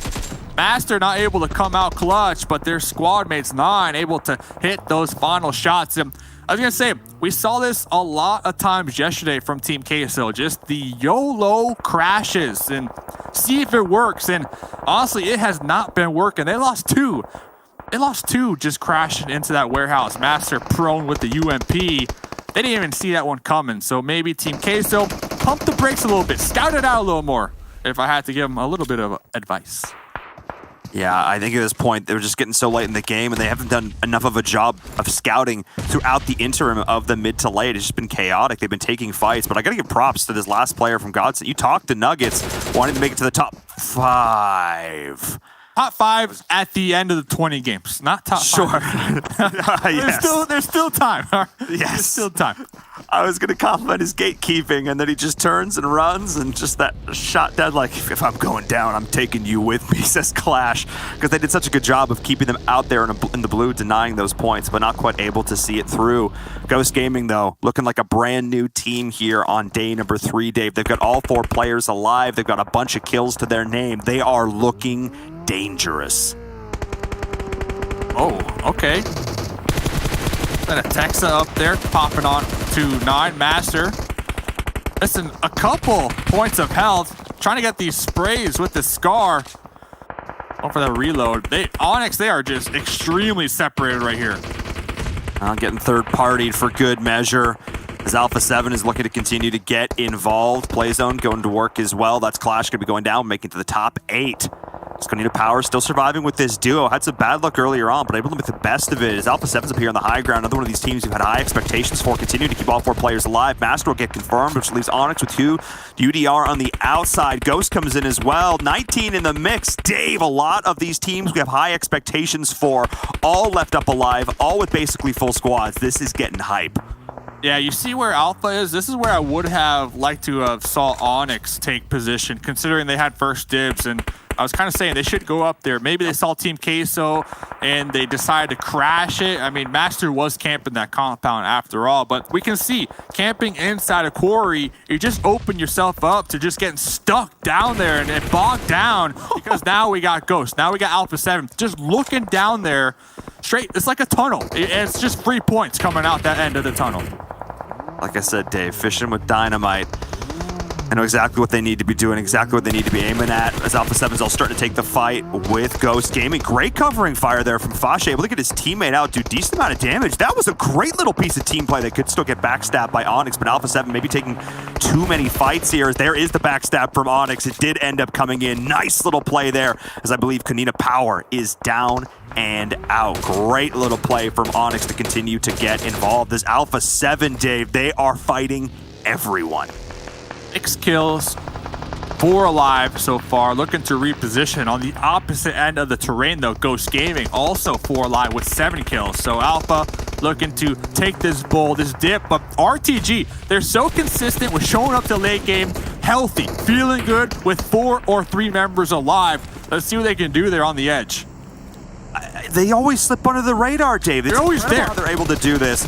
Master not able to come out clutch, but their squad mates 9 able to hit those final shots. And I was gonna say, we saw this a lot of times yesterday from Team Queso, just the YOLO crashes and see if it works. And honestly, it has not been working. They lost 2. They lost 2 just crashing into that warehouse. Master prone with the UMP. They didn't even see that one coming. So maybe Team Queso pump the brakes a little bit, scout it out a little more, if I had to give them a little bit of advice. Yeah, I think at this point, they're just getting so late in the game, and they haven't done enough of a job of scouting throughout the interim of the mid to late. It's just been chaotic. They've been taking fights, but I got to give props to this last player from Godsent. You talked to Nuggets wanting to make it to the top 5. Top 5 at the end of the 20 games, not top 5. Sure. There's still time. Yes. There's still time. I was going to compliment his gatekeeping, and then he just turns and runs, and just that shot dead, like, if I'm going down, I'm taking you with me, says Clash, because they did such a good job of keeping them out there in the blue, denying those points, but not quite able to see it through. Ghost Gaming, though, looking like a brand new team here on day number 3, Dave. They've got all 4 players alive. They've got a bunch of kills to their name. They are looking dangerous. Oh, okay. Then a Texa up there, popping on to 9. Master. Listen, a couple points of health. Trying to get these sprays with the Scar. Oh, for the reload. Onyx, they are just extremely separated right here. Getting third-partied for good measure. As Alpha 7 is looking to continue to get involved. Playzone going to work as well. That's Clash going to be going down, making it to the top 8. Power still surviving with this duo. Had some bad luck earlier on, but able to make the best of it as Alpha 7's up here on the high ground. Another one of these teams who had high expectations for, continuing to keep all 4 players alive. Master will get confirmed, which leaves Onyx with 2. UDR on the outside. Ghost comes in as well. 19 in the mix. Dave, a lot of these teams we have high expectations for, all left up alive, all with basically full squads. This is getting hype. Yeah, you see where Alpha is? This is where I would have liked to have saw Onyx take position, considering they had first dibs, and I was kind of saying they should go up there. Maybe they saw Team Queso and they decided to crash it. I mean, Master was camping that compound after all, but we can see camping inside a quarry, you just open yourself up to just getting stuck down there and bogged down because now we got Ghost. Now we got Alpha 7 just looking down there straight. It's like a tunnel. It's just 3 points coming out that end of the tunnel. Like I said, Dave, fishing with dynamite. I know exactly what they need to be doing, exactly what they need to be aiming at. As Alpha 7's all starting to take the fight with Ghost Gaming. Great covering fire there from Fashe. Able to get his teammate out, do decent amount of damage. That was a great little piece of team play that could still get backstabbed by Onyx, but Alpha 7 maybe taking too many fights here. There is the backstab from Onyx. It did end up coming in. Nice little play there, as I believe Kanina Power is down and out. Great little play from Onyx to continue to get involved. This Alpha 7, Dave, they are fighting everyone. 6 kills, 4 alive so far, looking to reposition. On the opposite end of the terrain though, Ghost Gaming also 4 alive with 7 kills. So Alpha looking to take this bull, this dip. But RTG, they're so consistent with showing up to late game, healthy, feeling good with 4 or 3 members alive. Let's see what they can do there on the edge. They always slip under the radar, Dave. They're always there. How they're able to do this.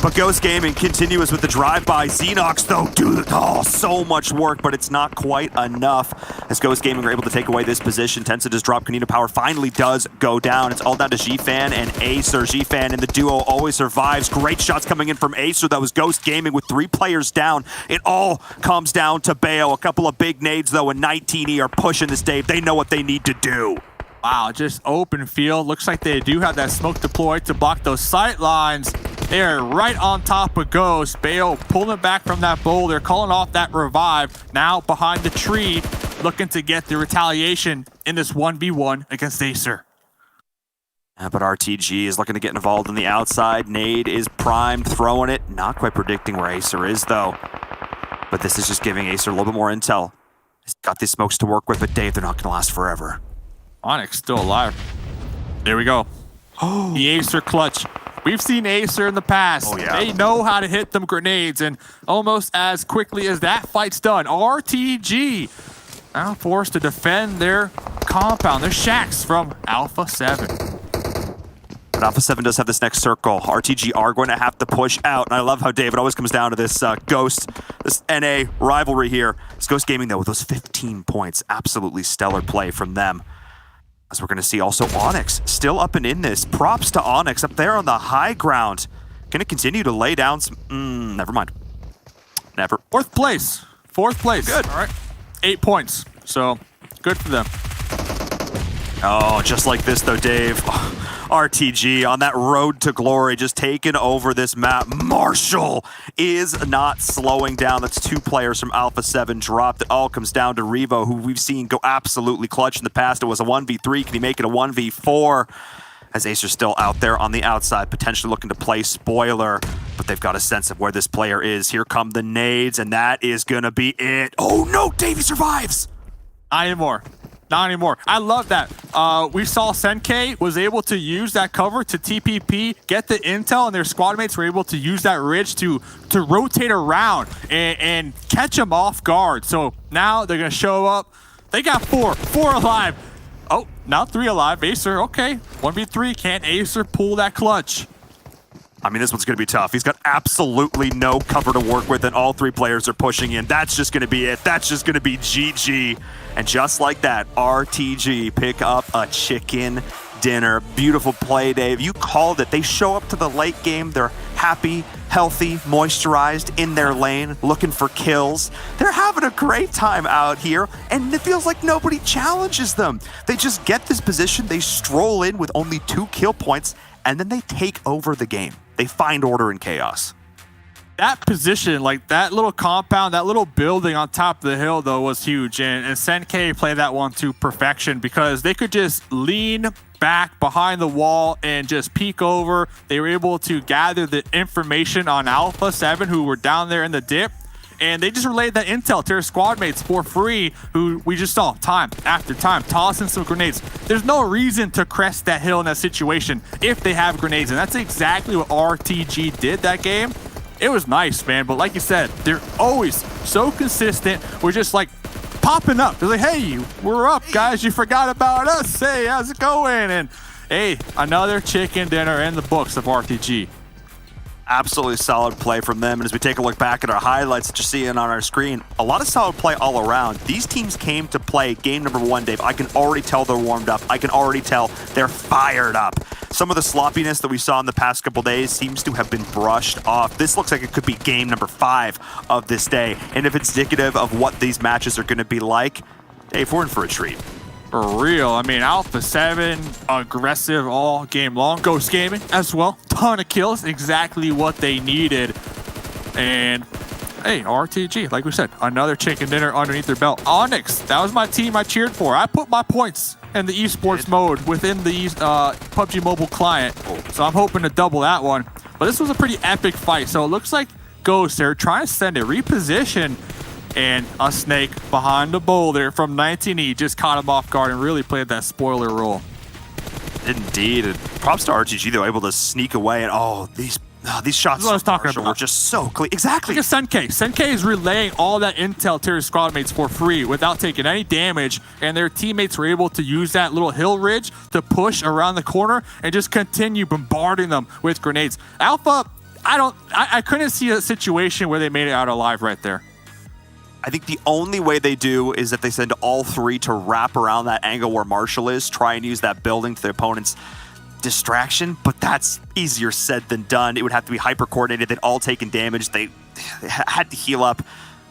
But Ghost Gaming continuous with the drive-by. Xenox, though, so much work, but it's not quite enough. As Ghost Gaming are able to take away this position, Tensa does drop. Kanina Power finally does go down. It's all down to G-Fan and Acer. G-Fan and the duo always survives. Great shots coming in from Acer. That was Ghost Gaming with 3 players down. It all comes down to Bayo. A couple of big nades, though, and 19E are pushing this, Dave. They know what they need to do. Wow, just open field. Looks like they do have that smoke deployed to block those sight lines. They're right on top of Ghost. Bayo pulling back from that boulder, calling off that revive. Now behind the tree, looking to get the retaliation in this 1v1 against Acer. But RTG is looking to get involved on the outside. Nade is primed, throwing it. Not quite predicting where Acer is, though. But this is just giving Acer a little bit more intel. He's got these smokes to work with, but Dave, they're not going to last forever. Onyx still alive. There we go. The Acer clutch. We've seen Acer in the past. Oh, yeah. They know how to hit them grenades, and almost as quickly as that fight's done, RTG now forced to defend their compound, their shacks from Alpha 7. But Alpha 7 does have this next circle. RTG are going to have to push out, and I love how David always comes down to this Ghost, this NA rivalry here. It's Ghost Gaming, though, with those 15 points. Absolutely stellar play from them. As we're going to see also Onyx still up and in this. Props to Onyx up there on the high ground. Going to continue to lay down some... never mind. Never. Fourth place. Good. All right. 8 points. So, good for them. Oh, just like this, though, Dave. RTG on that road to glory, just taking over this map. Marshall is not slowing down. That's 2 players from Alpha 7 dropped. It all comes down to Revo, who we've seen go absolutely clutch in the past. It was a 1v3. Can he make it a 1v4? As Acer's still out there on the outside, potentially looking to play spoiler, but they've got a sense of where this player is. Here come the nades, and that is going to be it. Oh, no, Davey survives. Not anymore. I love that. We saw Senke was able to use that cover to TPP, get the intel, and their squad mates were able to use that ridge to rotate around and catch them off guard. So now they're going to show up. They got 4 alive. Oh, now 3 alive. Acer, okay. 1v3. Can't Acer pull that clutch? I mean, this one's going to be tough. He's got absolutely no cover to work with, and all 3 players are pushing in. That's just going to be it. That's just going to be GG. And just like that, RTG pick up a chicken dinner. Beautiful play, Dave. You called it. They show up to the late game. They're happy, healthy, moisturized, in their lane, looking for kills. They're having a great time out here, and it feels like nobody challenges them. They just get this position. They stroll in with only 2 kill points, and then they take over the game. They find order in chaos. That position, like that little compound, that little building on top of the hill, though, was huge. And Senke played that one to perfection because they could just lean back behind the wall and just peek over. They were able to gather the information on Alpha 7, who were down there in the dip. And they just relayed that intel to their squad mates for free, who we just saw time after time tossing some grenades. There's no reason to crest that hill in that situation if they have grenades. And that's exactly what RTG did that game. It was nice, man. But like you said, they're always so consistent. We're just like popping up. They're like, hey, we're up, guys. You forgot about us. Hey, how's it going? And hey, another chicken dinner in the books of RTG. Absolutely solid play from them. And as we take a look back at our highlights that you're seeing on our screen, a lot of solid play all around. These teams came to play game number 1, Dave. I can already tell they're warmed up. I can already tell they're fired up. Some of the sloppiness that we saw in the past couple days seems to have been brushed off. This looks like it could be game number 5 of this day. And if it's indicative of what these matches are going to be like, Dave, we're in for a treat. For real. I mean, Alpha 7, aggressive all game long. Ghost Gaming as well. Ton of kills. Exactly what they needed. And, hey, RTG, like we said, another chicken dinner underneath their belt. Onyx, that was my team I cheered for. I put my points in the esports mode within the PUBG Mobile client. So I'm hoping to double that one. But this was a pretty epic fight. So it looks like Ghost, they're trying to send it, reposition. And a snake behind the boulder from 19E just caught him off guard and really played that spoiler role. Indeed. And props to RTG, though, able to sneak away. And these shots That's what I was talking Marshall about. were just so clean. Exactly. Look at Senkei. Senkei is relaying all that intel to his squad mates for free without taking any damage, and their teammates were able to use that little hill ridge to push around the corner and just continue bombarding them with grenades. Alpha, I couldn't see a situation where they made it out alive right there. I think the only way they do is that they send all three to wrap around that angle where Marshall is, try and use that building to the opponent's distraction, but that's easier said than done. It would have to be hyper coordinated. They'd all taken damage. They had to heal up.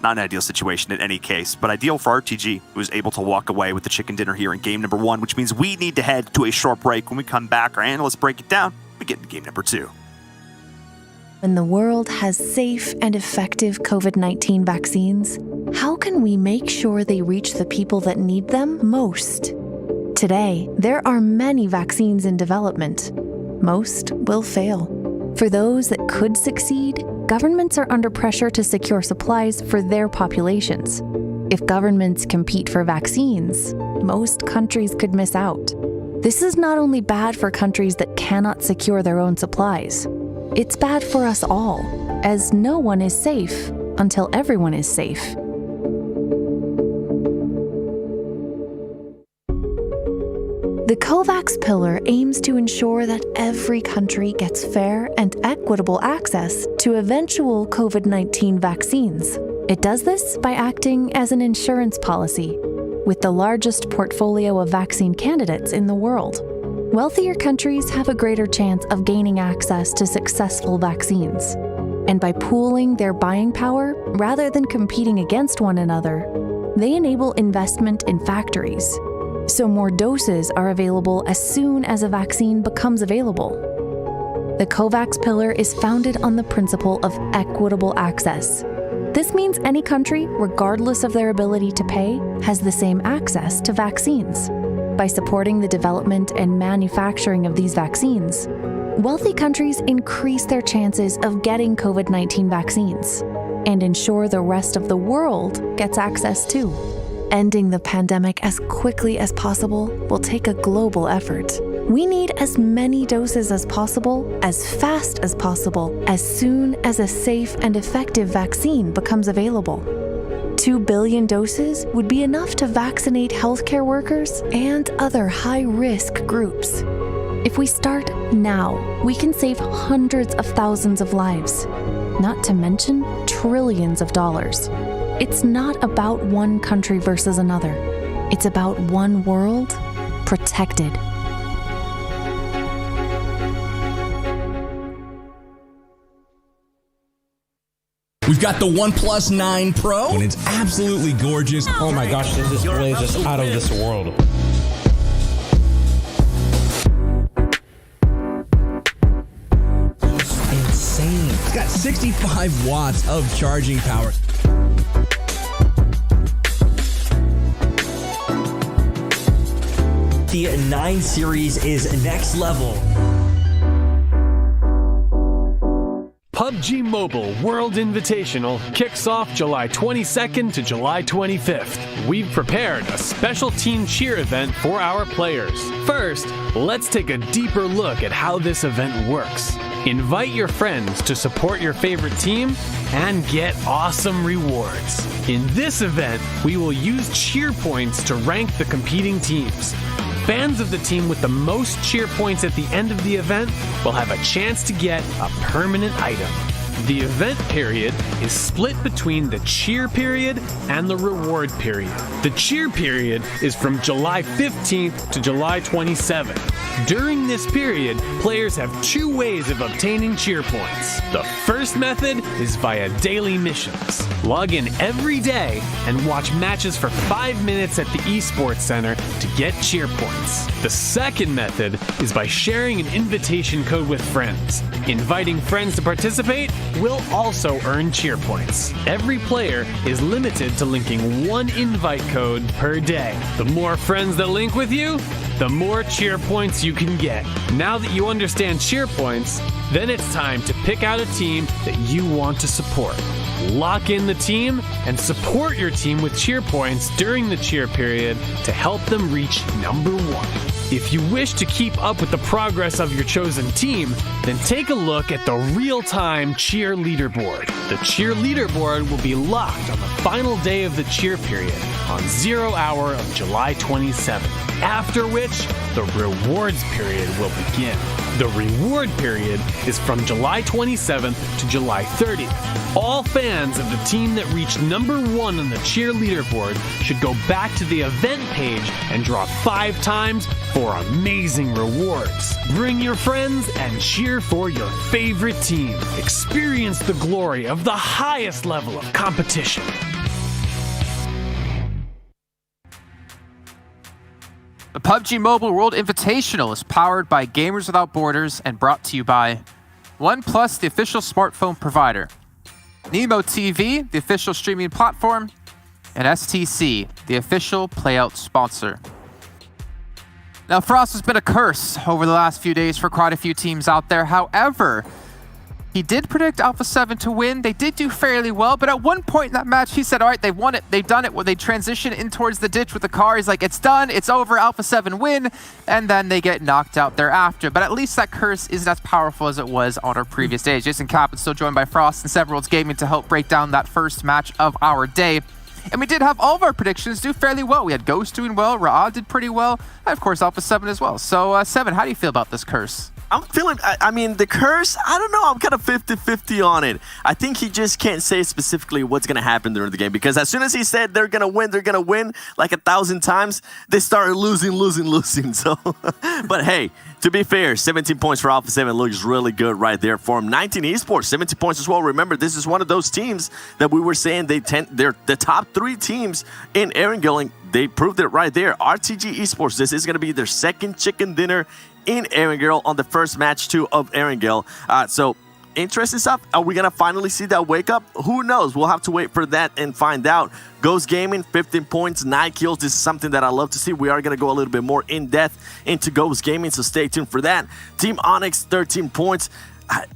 Not an ideal situation in any case, but ideal for RTG, who was able to walk away with the chicken dinner here in game number 1, which means we need to head to a short break. When we come back, our analysts break it down. We get into game number 2. When the world has safe and effective COVID-19 vaccines, how can we make sure they reach the people that need them most? Today, there are many vaccines in development. Most will fail. For those that could succeed, governments are under pressure to secure supplies for their populations. If governments compete for vaccines, most countries could miss out. This is not only bad for countries that cannot secure their own supplies, it's bad for us all, as no one is safe until everyone is safe. The COVAX pillar aims to ensure that every country gets fair and equitable access to eventual COVID-19 vaccines. It does this by acting as an insurance policy, with the largest portfolio of vaccine candidates in the world. Wealthier countries have a greater chance of gaining access to successful vaccines. And by pooling their buying power, rather than competing against one another, they enable investment in factories, so more doses are available as soon as a vaccine becomes available. The COVAX pillar is founded on the principle of equitable access. This means any country, regardless of their ability to pay, has the same access to vaccines. By supporting the development and manufacturing of these vaccines, wealthy countries increase their chances of getting COVID-19 vaccines and ensure the rest of the world gets access too. Ending the pandemic as quickly as possible will take a global effort. We need as many doses as possible, as fast as possible, as soon as a safe and effective vaccine becomes available. 2 billion doses would be enough to vaccinate healthcare workers and other high-risk groups. If we start now, we can save hundreds of thousands of lives, not to mention trillions of dollars. It's not about one country versus another. It's about one world protected. We've got the OnePlus 9 Pro, and it's absolutely gorgeous. Oh my gosh, this display is just out of this world. Insane. It's got 65 watts of charging power. The 9 series is next level. PUBG Mobile World Invitational kicks off July 22nd to July 25th. We've prepared a special team cheer event for our players. First, let's take a deeper look at how this event works. Invite your friends to support your favorite team and get awesome rewards. In this event, we will use cheer points to rank the competing teams. Fans of the team with the most cheer points at the end of the event will have a chance to get a permanent item. The event period is split between the cheer period and the reward period. The cheer period is from July 15th to July 27th. During this period, players have 2 ways of obtaining cheer points. The first method is via daily missions. Log in every day and watch matches for 5 minutes at the Esports Center to get cheer points. The second method is by sharing an invitation code with friends. Inviting friends to participate will also earn cheer points. Every player is limited to linking 1 invite code per day. The more friends that link with you, the more cheer points you can get. Now that you understand cheer points, then it's time to pick out a team that you want to support. Lock in the team and support your team with cheer points during the cheer period to help them reach number 1. If you wish to keep up with the progress of your chosen team, then take a look at the real-time cheer leaderboard. The cheer leaderboard will be locked on the final day of the cheer period on 0 hour of July 27th, after which the rewards period will begin. The reward period is from July 27th to July 30th. All fans of the team that reached number 1 on the cheer leaderboard should go back to the event page and draw 5 times for amazing rewards. Bring your friends and cheer for your favorite team. Experience the glory of the highest level of competition. The PUBG Mobile World Invitational is powered by Gamers Without Borders and brought to you by OnePlus, the official smartphone provider, Nemo TV, the official streaming platform, and STC, the official playout sponsor. Now, Frost has been a curse over the last few days for quite a few teams out there. However, he did predict Alpha 7 to win. They did do fairly well, but at one point in that match, he said, all right, they've won it. They've done it. When they transition in towards the ditch with the car, he's like, it's done. It's over. Alpha 7 win. And then they get knocked out thereafter. But at least that curse isn't as powerful as it was on our previous days. Jason Kapp is still joined by Frost and Severworlds Gaming to help break down that first match of our day. And we did have all of our predictions do fairly well. We had Ghost doing well, Ra'a did pretty well, and of course Alpha 7 as well. So, Seven, how do you feel about this curse? I'm feeling, I mean, the curse, I don't know, I'm kind of 50-50 on it. I think he just can't say specifically what's going to happen during the game, because as soon as he said they're going to win like 1,000 times, they started losing. So, but hey, to be fair, 17 points for Alpha 7 looks really good right there for him. 19 esports, 17 points as well. Remember, this is one of those teams that we were saying they're the top 3 teams in Erangel, and they proved it right there. RTG Esports, this is going to be their second chicken dinner in Erangel on the first match 2 of Erangel. So interesting stuff. Are we gonna finally see that wake up? Who knows? We'll have to wait for that and find out. Ghost Gaming, 15 points, 9 kills. This is something that I love to see. We are gonna go a little bit more in depth into Ghost Gaming, so stay tuned for that. Team Onyx, 13 points.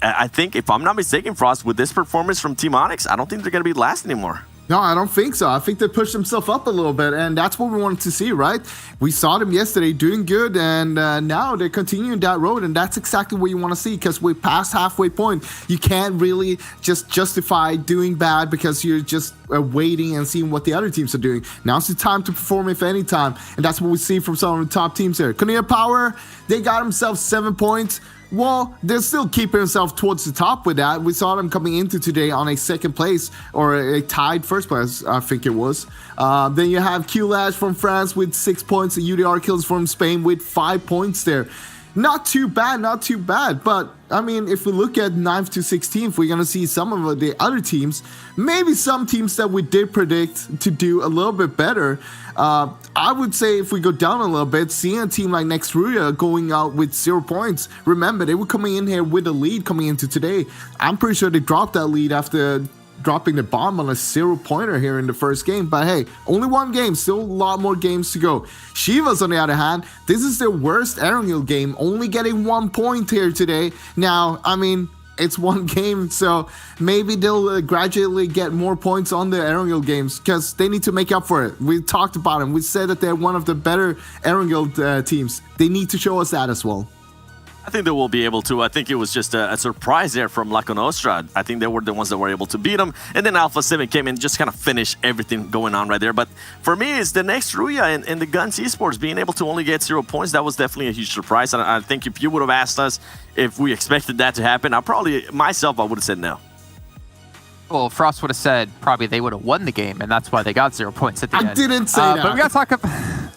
I think, if I'm not mistaken, Frost, with this performance from Team Onyx, I don't think they're gonna be last anymore. No, I don't think so. I think they pushed themselves up a little bit, and that's what we wanted to see, right? We saw them yesterday doing good, and now they're continuing that road, and that's exactly what you want to see, because we're past halfway point. You can't really just justify doing bad because you're just waiting and seeing what the other teams are doing. Now's the time to perform, if any time, and that's what we see from some of the top teams here. Korea Power, they got themselves 7 points. Well, they're still keeping themselves towards the top with that. We saw them coming into today on a second place, or a tied first place, I think it was. Then you have Q-Lash from France with 6 points, and UDR Kills from Spain with 5 points there. Not too bad, but I mean, if we look at 9th to 16th, we're going to see some of the other teams, maybe some teams that we did predict to do a little bit better. I would say if we go down a little bit, seeing a team like Nextruya going out with 0 points, remember, they were coming in here with a lead coming into today. I'm pretty sure they dropped that lead after dropping the bomb on a 0-pointer here in the first game. But hey, only 1 game, still a lot more games to go. Shivas, on the other hand, this is their worst Erangel game, only getting 1 point here today. Now, I mean, it's 1 game, so maybe they'll gradually get more points on the Erangel games, because they need to make up for it. We talked about them. We said that they're one of the better Erangel teams. They need to show us that as well. I think they will be able to. I think it was just a surprise there from La Nostra. I think they were the ones that were able to beat them. And then Alpha 7 came in and just kind of finished everything going on right there. But for me, it's the next Ruya and the Guns Esports being able to only get 0 points. That was definitely a huge surprise. And I think if you would have asked us if we expected that to happen, I would have said no. Well, Frost would have said probably they would have won the game, and that's why they got 0 points at the end. I didn't say that. But we got to talk about...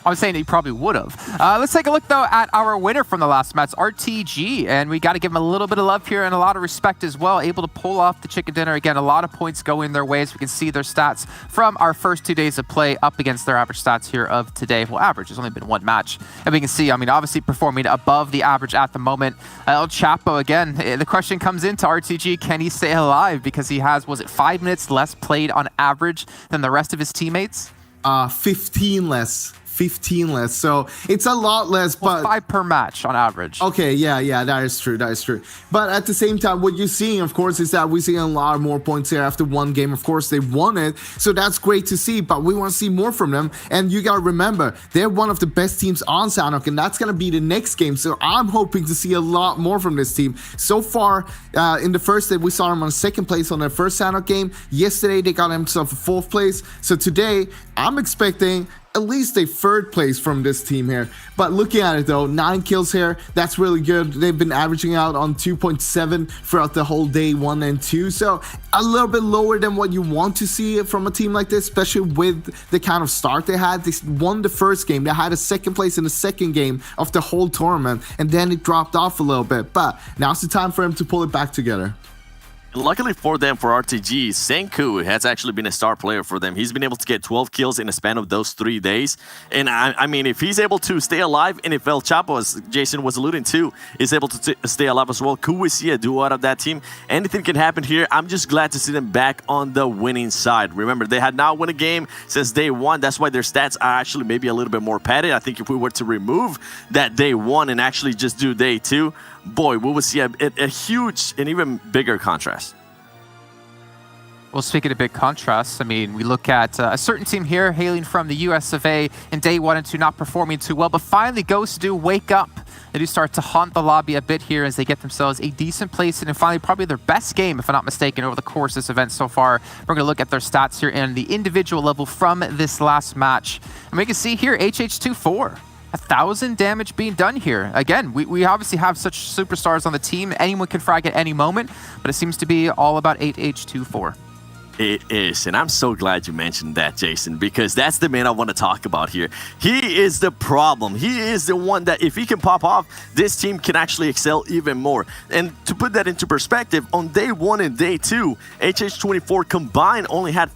I was saying he probably would have. Let's take a look, though, at our winner from the last match, RTG. And we got to give him a little bit of love here and a lot of respect as well. Able to pull off the chicken dinner. Again, a lot of points going their way, so we can see their stats from our first 2 days of play up against their average stats here of today. Well, average. There's only been 1 match. And we can see, I mean, obviously performing above the average at the moment. El Chapo, again, the question comes into RTG, can he stay alive? Because he has, was it 5 minutes less played on average than the rest of his teammates? 15 less. 15 less. So it's a lot less, but 5 per match on average. okay, yeah, that is true. But at the same time, what you're seeing, of course, is that we're seeing a lot more points here after one game. Of course, they won it, so that's great to see, but we want to see more from them. And you gotta remember, they're one of the best teams on Sanhok, and that's gonna be the next game. So I'm hoping to see a lot more from this team. So far, in the first day, we saw them on second place on their first Sanhok game. Yesterday, they got themselves a fourth place. So today, I'm expecting at least a third place from this team here. But looking at it though, 9 kills here, that's really good. They've been averaging out on 2.7 throughout the whole day 1 and 2. So a little bit lower than what you want to see from a team like this, especially with the kind of start they had. They won the first game. They had a second place in the second game of the whole tournament, and then it dropped off a little bit. But now's the time for them to pull it back together. Luckily for them, for RTG, Senku has actually been a star player for them. He's been able to get 12 kills in the span of those 3 days. And I mean, if he's able to stay alive, and if El Chapo, as Jason was alluding to, is able to stay alive as well, could we see a duo out of that team? Anything can happen here. I'm just glad to see them back on the winning side. Remember, they had not won a game since day 1. That's why their stats are actually maybe a little bit more padded. I think if we were to remove that day 1 and actually just do day 2, boy, we would see a huge and even bigger contrast. Well, speaking of big contrasts, I mean, we look at a certain team here hailing from the US of A in day 1 and 2, not performing too well, but finally Ghosts do wake up. They do start to haunt the lobby a bit here as they get themselves a decent place and finally probably their best game, if I'm not mistaken, over the course of this event so far. We're going to look at their stats here and the individual level from this last match. And we can see here HH24. 1,000 damage being done here. Again, we obviously have such superstars on the team. Anyone can frag at any moment, but it seems to be all about 8H24. It is, and I'm so glad you mentioned that, Jason, because that's the man I want to talk about here. He is the problem. He is the one that, if he can pop off, this team can actually excel even more. And to put that into perspective, on day 1 and day 2, HH24 combined only had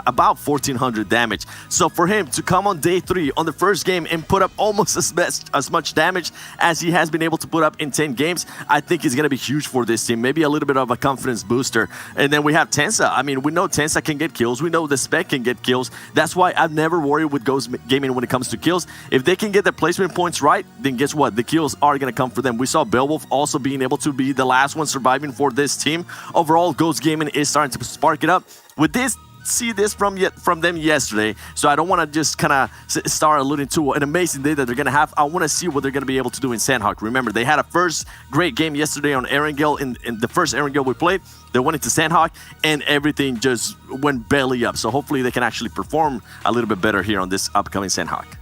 about 1,400 damage. So for him to come on day 3, on the first game, and put up almost as much damage as he has been able to put up in 10 games, I think is going to be huge for this team. Maybe a little bit of a confidence booster. And then we have Tensa. I mean, we know Tensa can get kills. We know the Spec can get kills. That's why I've never worried with Ghost Gaming when it comes to kills. If they can get the placement points right, then guess what? The kills are going to come for them. We saw Beowulf also being able to be the last one surviving for this team. Overall, Ghost Gaming is starting to spark it up. With this, see this from them yesterday, so I don't want to just kind of start alluding to an amazing day that they're going to have. I want to see what they're going to be able to do in Sanhok. Remember, they had a first great game yesterday on Erangel. In the first Erangel we played, they went into Sanhok, and everything just went belly up. So hopefully they can actually perform a little bit better here on this upcoming Sanhok.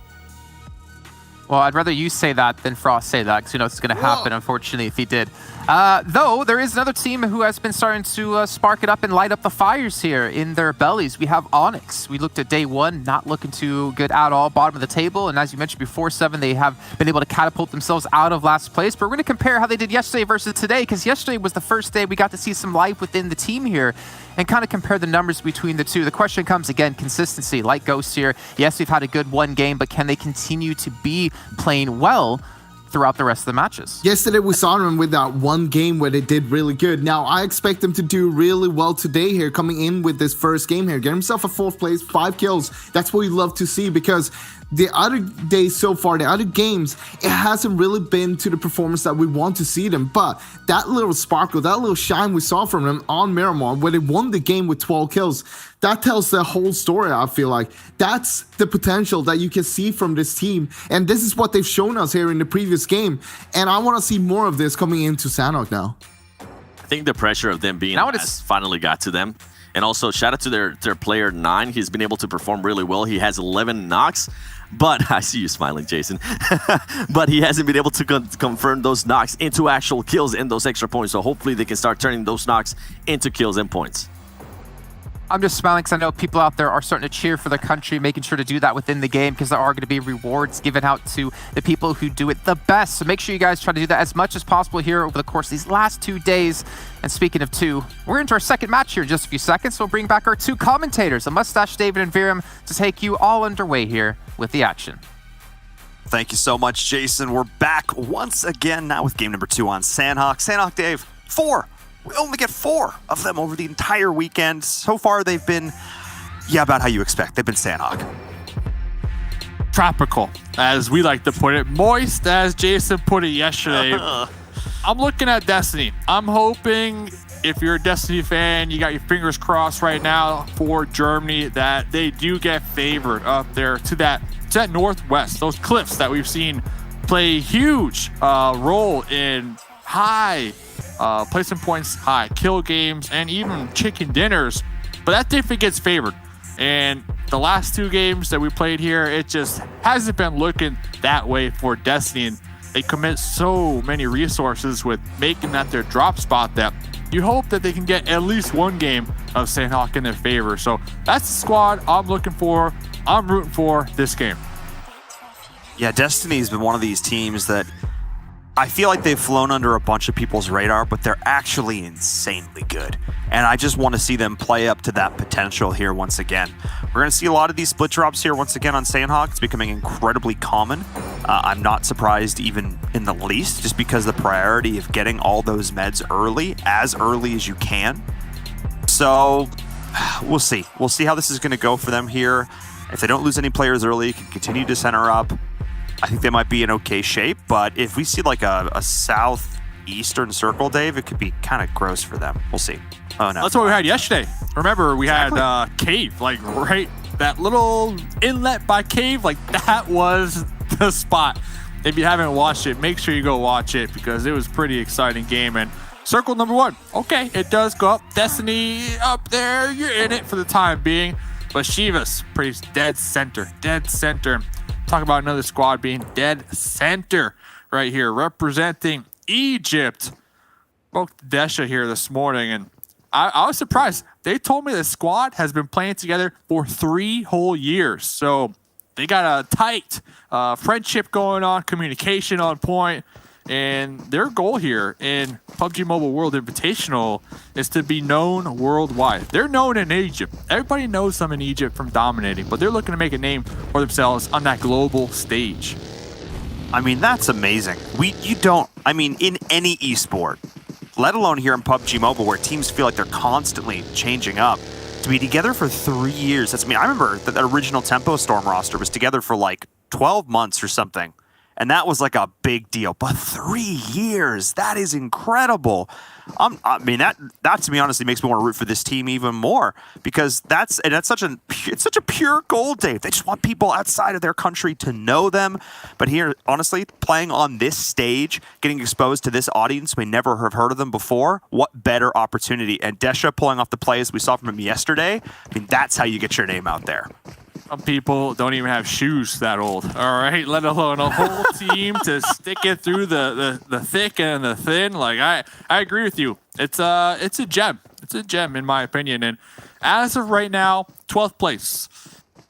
Well, I'd rather you say that than Frost say that, because you know it's going to happen, unfortunately, if he did. Though, there is another team who has been starting to spark it up and light up the fires here in their bellies. We have Onyx. We looked at day 1, not looking too good at all, bottom of the table. And as you mentioned before, 7, they have been able to catapult themselves out of last place. But we're going to compare how they did yesterday versus today, because yesterday was the first day we got to see some life within the team here and kind of compare the numbers between the two. The question comes again, consistency. Like Ghost here, yes, we've had a good 1 game, but can they continue to be playing well throughout the rest of the matches? Yesterday we saw them with that 1 game where they did really good. Now I expect them to do really well today here, coming in with this first game here. Get himself a 4th place, 5 kills. That's what we love to see, because the other days so far, the other games, it hasn't really been to the performance that we want to see them. But that little sparkle, that little shine we saw from them on Miramar, where they won the game with 12 kills, that tells the whole story, I feel like. That's the potential that you can see from this team. And this is what they've shown us here in the previous game. And I want to see more of this coming into Sanhok now. I think the pressure of them being last finally got to them. And also, shout out to their player 9. He's been able to perform really well. He has 11 knocks. But I see you smiling, Jason. But he hasn't been able to confirm those knocks into actual kills and those extra points. So hopefully they can start turning those knocks into kills and points. I'm just smiling because I know people out there are starting to cheer for their country, making sure to do that within the game, because there are going to be rewards given out to the people who do it the best. So make sure you guys try to do that as much as possible here over the course of these last 2 days. And speaking of 2, we're into our second match here in just a few seconds. So we'll bring back our 2 commentators, a Mustache David and Viram, to take you all underway here with the action. Thank you so much, Jason. We're back once again, now with game number 2 on Sanhok. Sanhok, Dave, 4. We only get 4 of them over the entire weekend. So far, they've been, about how you expect. They've been Sanhok. tropical, as we like to put it, moist, as Jason put it yesterday. I'm looking at Destiny. I'm hoping, if you're a Destiny fan, you got your fingers crossed right now for Germany that they do get favored up there to that northwest, those cliffs that we've seen play a huge role in high placement points, high kill games, and even chicken dinners. But that definitely gets favored. And the last 2 games that we played here, it just hasn't been looking that way for Destiny. And they commit so many resources with making that their drop spot that you hope that they can get at least 1 game of Sandhawk in their favor. So that's the squad I'm looking for. I'm rooting for this game. Yeah, Destiny's been one of these teams that I feel like they've flown under a bunch of people's radar, but they're actually insanely good. And I just want to see them play up to that potential here once again. We're going to see a lot of these split drops here once again on Sandhawk. It's becoming incredibly common. I'm not surprised even in the least, just because the priority of getting all those meds early as you can. So we'll see. We'll see how this is going to go for them here. If they don't lose any players early, can continue to center up. I think they might be in okay shape, but if we see like a southeastern circle, Dave, it could be kind of gross for them. We'll see. Oh no, that's what we had yesterday. Remember, we had Cave, like right, that little inlet by Cave, like that was the spot. If you haven't watched it, make sure you go watch it because it was a pretty exciting game. And circle number 1, okay, it does go up. Destiny up there, you're in it for the time being, but Shiva's pretty dead center. Talk about another squad being dead center right here, representing Egypt. Spoke to Desha here this morning, and I was surprised. They told me the squad has been playing together for 3 whole years. So they got a tight friendship going on, communication on point, and their goal here in PUBG Mobile World Invitational is to be known worldwide. They're known in Egypt. Everybody knows them in Egypt from dominating, but they're looking to make a name for themselves on that global stage. I mean, that's amazing. In any esport, let alone here in PUBG Mobile, where teams feel like they're constantly changing up, to be together for 3 years. I remember that the original Tempo Storm roster was together for like 12 months or something. And that was like a big deal. But 3 years, that is incredible. That to me honestly makes me want to root for this team even more, because it's such a pure goal, Dave. They just want people outside of their country to know them. But here, honestly, playing on this stage, getting exposed to this audience we never have heard of them before, what better opportunity? And Desha pulling off the plays we saw from him yesterday, that's how you get your name out there. Some people don't even have shoes that old, all right? Let alone a whole team to stick it through the thick and the thin. Like, I agree with you. It's a gem. It's a gem, in my opinion. And as of right now, 12th place.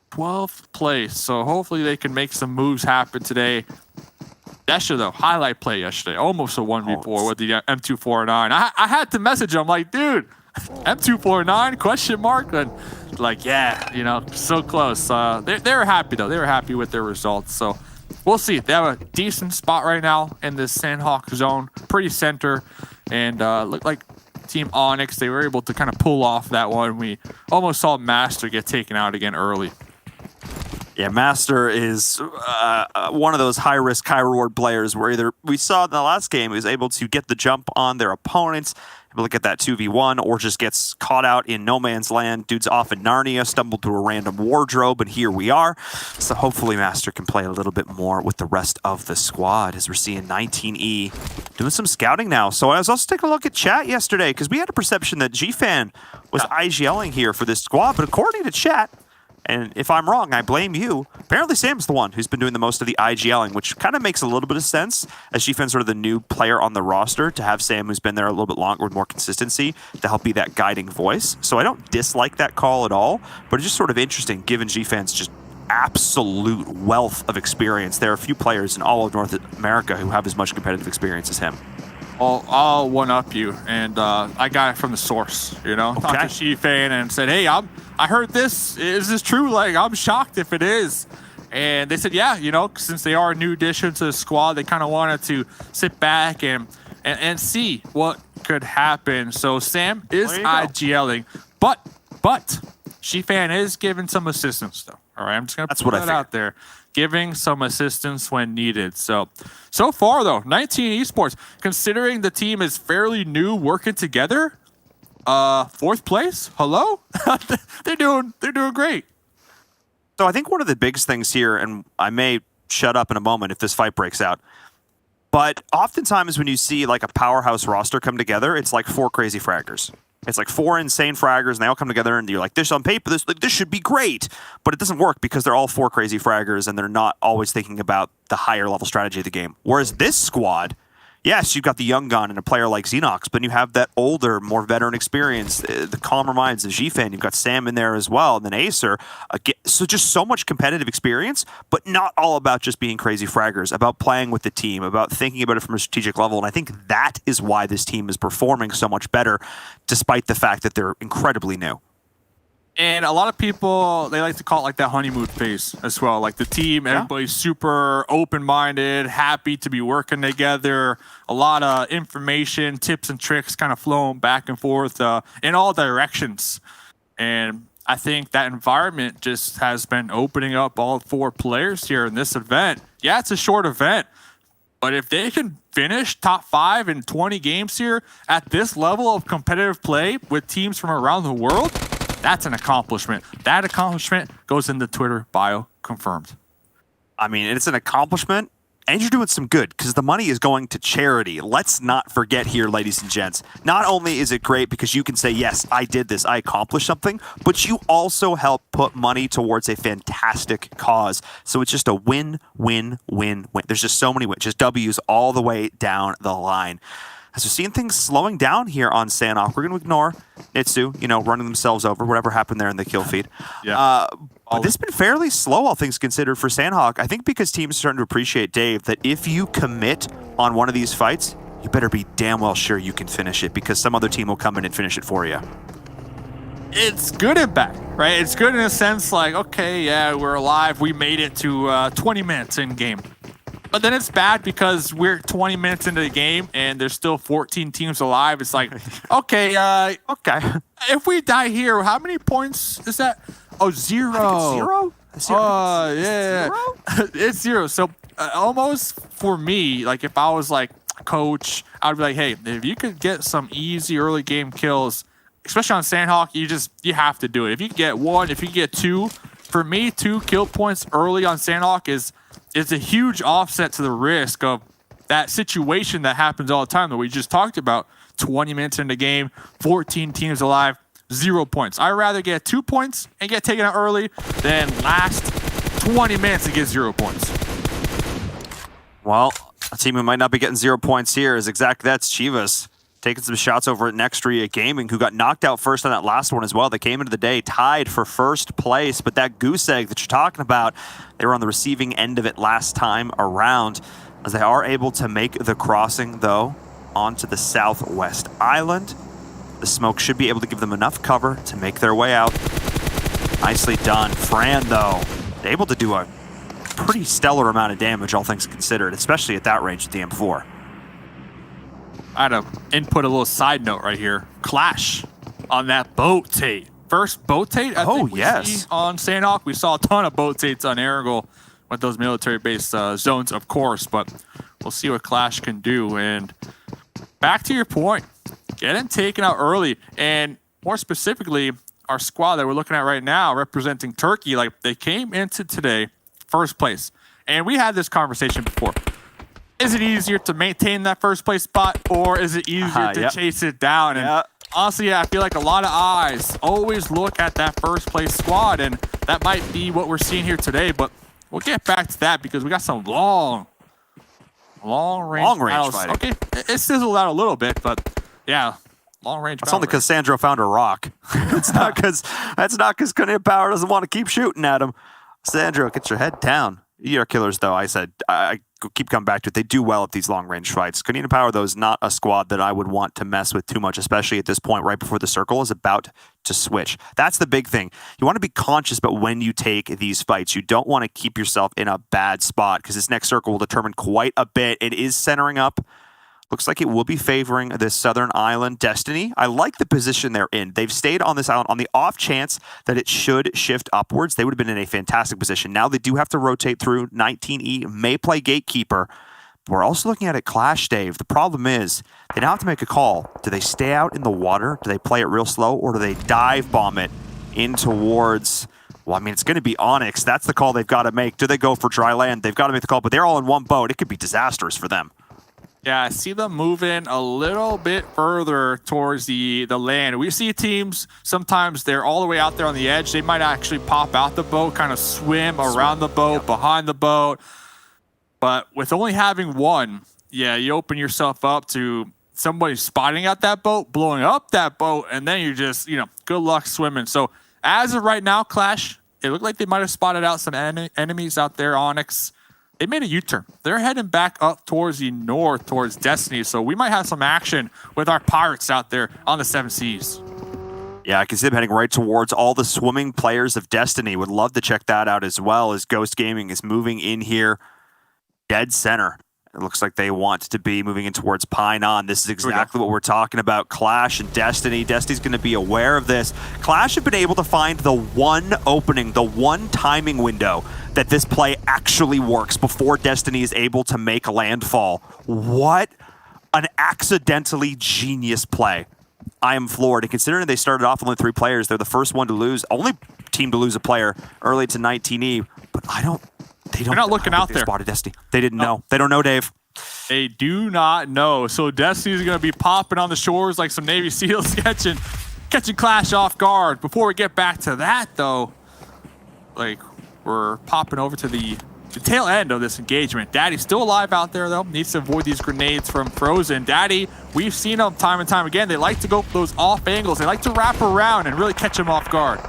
12th place. So hopefully they can make some moves happen today. Desha, though, highlight play yesterday. Almost a 1v4 with the M249. I had to message him, like, dude, M249, question mark? And like, yeah, so close. They were happy, though. They were happy with their results. So we'll see. They have a decent spot right now in this Sandhawk zone. Pretty center. And looked like Team Onyx, they were able to kind of pull off that one. We almost saw Master get taken out again early. Yeah, Master is one of those high-risk, high-reward players where either we saw in the last game, he was able to get the jump on their opponents, able to get that 2v1, or just gets caught out in no man's land. Dude's off in Narnia, stumbled through a random wardrobe, and here we are. So hopefully Master can play a little bit more with the rest of the squad, as we're seeing 19E doing some scouting now. So I was also taking a look at chat yesterday, because we had a perception that GFan was IGLing here for this squad, but according to chat, and if I'm wrong, I blame you, apparently Sam's the one who's been doing the most of the IGLing, which kind of makes a little bit of sense, as GFan's sort of the new player on the roster, to have Sam, who's been there a little bit longer with more consistency, to help be that guiding voice. So I don't dislike that call at all, but it's just sort of interesting, given GFan's just absolute wealth of experience. There are a few players in all of North America who have as much competitive experience as him. I'll one-up you, and I got it from the source, Okay. Talked to GFan and said, hey, I heard this. Is this true? Like, I'm shocked if it is. And they said, yeah, since they are a new addition to the squad, they kind of wanted to sit back and see what could happen. So Sam is IGLing, but GFan is giving some assistance, though. All right, I'm just going to That's put what I that figured. out there. Giving some assistance when needed. So far, though, 19 esports. Considering the team is fairly new working together, 4th place? Hello? They're doing great. So I think one of the biggest things here, and I may shut up in a moment if this fight breaks out, but oftentimes when you see like a powerhouse roster come together, it's like 4 crazy fraggers. It's like 4 insane fraggers, and they all come together, and you're like, this on paper, this should be great. But it doesn't work because they're all 4 crazy fraggers, and they're not always thinking about the higher level strategy of the game. Whereas this squad, yes, you've got the young gun and a player like Xenox, but you have that older, more veteran experience, the calmer minds of G-Fan. You've got Sam in there as well, and then Acer. So just so much competitive experience, but not all about just being crazy fraggers, about playing with the team, about thinking about it from a strategic level. And I think that is why this team is performing so much better, despite the fact that they're incredibly new. And a lot of people, they like to call it like that honeymoon phase as well. Like the team, everybody's super open-minded, happy to be working together. A lot of information, tips and tricks kind of flowing back and forth in all directions. And I think that environment just has been opening up all 4 players here in this event. Yeah, it's a short event, but if they can finish top 5 in 20 games here at this level of competitive play with teams from around the world, that's an accomplishment. That accomplishment goes in the Twitter bio, confirmed. I mean, it's an accomplishment, and you're doing some good because the money is going to charity. Let's not forget here, ladies and gents. Not only is it great because you can say, yes, I did this, I accomplished something, but you also help put money towards a fantastic cause. So it's just a win, win, win, win. There's just so many wins, just W's all the way down the line. As we're seeing things slowing down here on Sanhok, we're going to ignore Nitsu, running themselves over, whatever happened there in the kill feed. Yeah. But this has been fairly slow, all things considered, for Sanhok. I think because teams are starting to appreciate, Dave, that if you commit on one of these fights, you better be damn well sure you can finish it because some other team will come in and finish it for you. It's good and bad, right? It's good in a sense like, okay, yeah, we're alive. We made it to 20 minutes in game. But then it's bad because we're 20 minutes into the game and there's still 14 teams alive. It's like, okay, if we die here, how many points is that? Oh, 0. Zero? Yeah. It's 0. So almost for me, like if I was like coach, I'd be like, hey, if you could get some easy early game kills, especially on Sanhok, you have to do it. If you get 1, if you get 2, for me, 2 kill points early on Sanhok is a huge offset to the risk of that situation that happens all the time that we just talked about. 20 minutes in the game, 14 teams alive, 0 points. I'd rather get 2 points and get taken out early than last 20 minutes and get 0 points. Well, a team who might not be getting 0 points here is that's Chivas. Taking some shots over at Nextria Gaming, who got knocked out first on that last one as well. They came into the day tied for first place, but that goose egg that you're talking about, they were on the receiving end of it last time around, as they are able to make the crossing, though, onto the southwest island. The smoke should be able to give them enough cover to make their way out. Nicely done. Fran, though, able to do a pretty stellar amount of damage, all things considered, especially at that range with the M4. I had to input a little side note right here. Clash on that boat Tate. First boat Tate I think we see on Sanhok. We saw a ton of boat Tates on Erangel with those military-based zones, of course, but we'll see what Clash can do. And back to your point, getting taken out early, and more specifically, our squad that we're looking at right now representing Turkey, like they came into today first place. And we had this conversation before. Is it easier to maintain that first place spot, or is it easier to chase it down? And honestly, I feel like a lot of eyes always look at that first place squad, and that might be what we're seeing here today. But we'll get back to that because we got some long range fighting. Okay, it sizzled out a little bit, but yeah, long range. That's only because Sandro found a rock. That's not because Canadian Power doesn't want to keep shooting at him. Sandro, get your head down. ER killers, though, I keep coming back to it. They do well at these long-range fights. Canadian Power, though, is not a squad that I would want to mess with too much, especially at this point right before the circle is about to switch. That's the big thing. You want to be conscious about when you take these fights. You don't want to keep yourself in a bad spot because this next circle will determine quite a bit. It is centering up Looks like it will be favoring this southern island. Destiny, I like the position they're in. They've stayed on this island on the off chance that it should shift upwards. They would have been in a fantastic position. Now they do have to rotate through. 19E may play gatekeeper. But we're also looking at it Clash, Dave. The problem is they now have to make a call. Do they stay out in the water? Do they play it real slow? Or do they dive bomb it in towards... Well, I mean, it's going to be Onyx. That's the call they've got to make. Do they go for dry land? They've got to make the call, but they're all in one boat. It could be disastrous for them. Yeah, I see them moving a little bit further towards the land. We see teams, sometimes they're all the way out there on the edge. They might actually pop out the boat, kind of swim around the boat, behind the boat. But with only having one, yeah, you open yourself up to somebody spotting out that boat, blowing up that boat, and then you're just, good luck swimming. So as of right now, Clash, it looked like they might have spotted out some enemies out there, Onyx. They made a U-turn. They're heading back up towards the north, towards Destiny. So we might have some action with our pirates out there on the 7 Seas. Yeah, I can see them heading right towards all the swimming players of Destiny. Would love to check that out as well, as Ghost Gaming is moving in here dead center. It looks like they want to be moving in towards Painan. This is exactly what we're talking about. Clash and Destiny. Destiny's going to be aware of this. Clash have been able to find the one opening, the one timing window that this play actually works before Destiny is able to make landfall. What an accidentally genius play. I am floored. And considering they started off with only 3 players, they're the first one to lose, only team to lose a player early to 19E. But they're not looking out there. Spotted Destiny. They didn't know. They don't know, Dave. They do not know. So Destiny's going to be popping on the shores like some Navy SEALs catching Clash off guard. Before we get back to that, though, we're popping over to the tail end of this engagement. Daddy's still alive out there, though. Needs to avoid these grenades from Frozen. Daddy, we've seen them time and time again. They like to go for those off angles. They like to wrap around and really catch them off guard.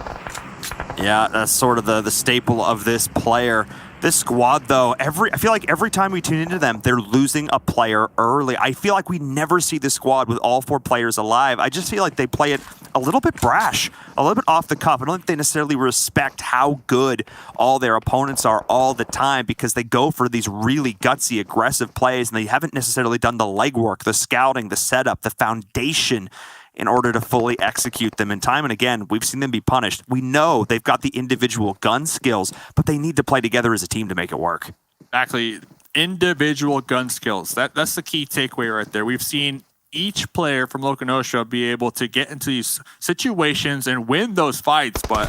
Yeah, that's sort of the staple of this player. This squad, though, I feel like every time we tune into them, they're losing a player early. I feel like we never see this squad with all 4 players alive. I just feel like they play it a little bit brash, a little bit off the cuff. I don't think they necessarily respect how good all their opponents are all the time, because they go for these really gutsy, aggressive plays, and they haven't necessarily done the legwork, the scouting, the setup, the foundation in order to fully execute them. And time and again, we've seen them be punished. We know they've got the individual gun skills, but they need to play together as a team to make it work. Exactly. Individual gun skills. That's the key takeaway right there. We've seen each player from Loconosha be able to get into these situations and win those fights, but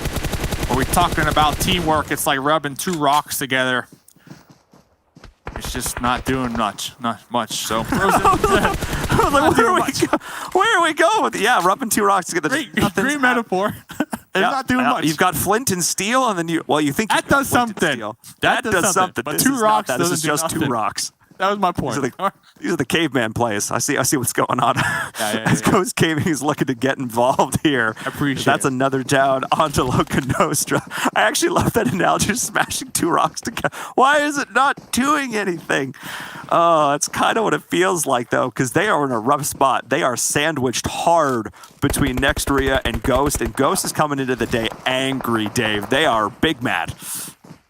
when we're talking about teamwork, it's like rubbing 2 rocks together. It's just not doing much. So where are we going with it? Yeah, rubbing 2 rocks together. Great metaphor. They're not doing much. You've got flint and steel, and then you think that does something. That does something. But 2 rocks doesn't do This is just nothing. 2 rocks. That was my point. These are the caveman plays. I see what's going on. Yeah, As Ghost Gaming is looking to get involved here. I appreciate That's it. another down onto Loconostra. I actually love that analogy of smashing 2 rocks together. Why is it not doing anything? Oh, that's kind of what it feels like, though, because they are in a rough spot. They are sandwiched hard between Nextria and Ghost is coming into the day angry, Dave. They are big mad.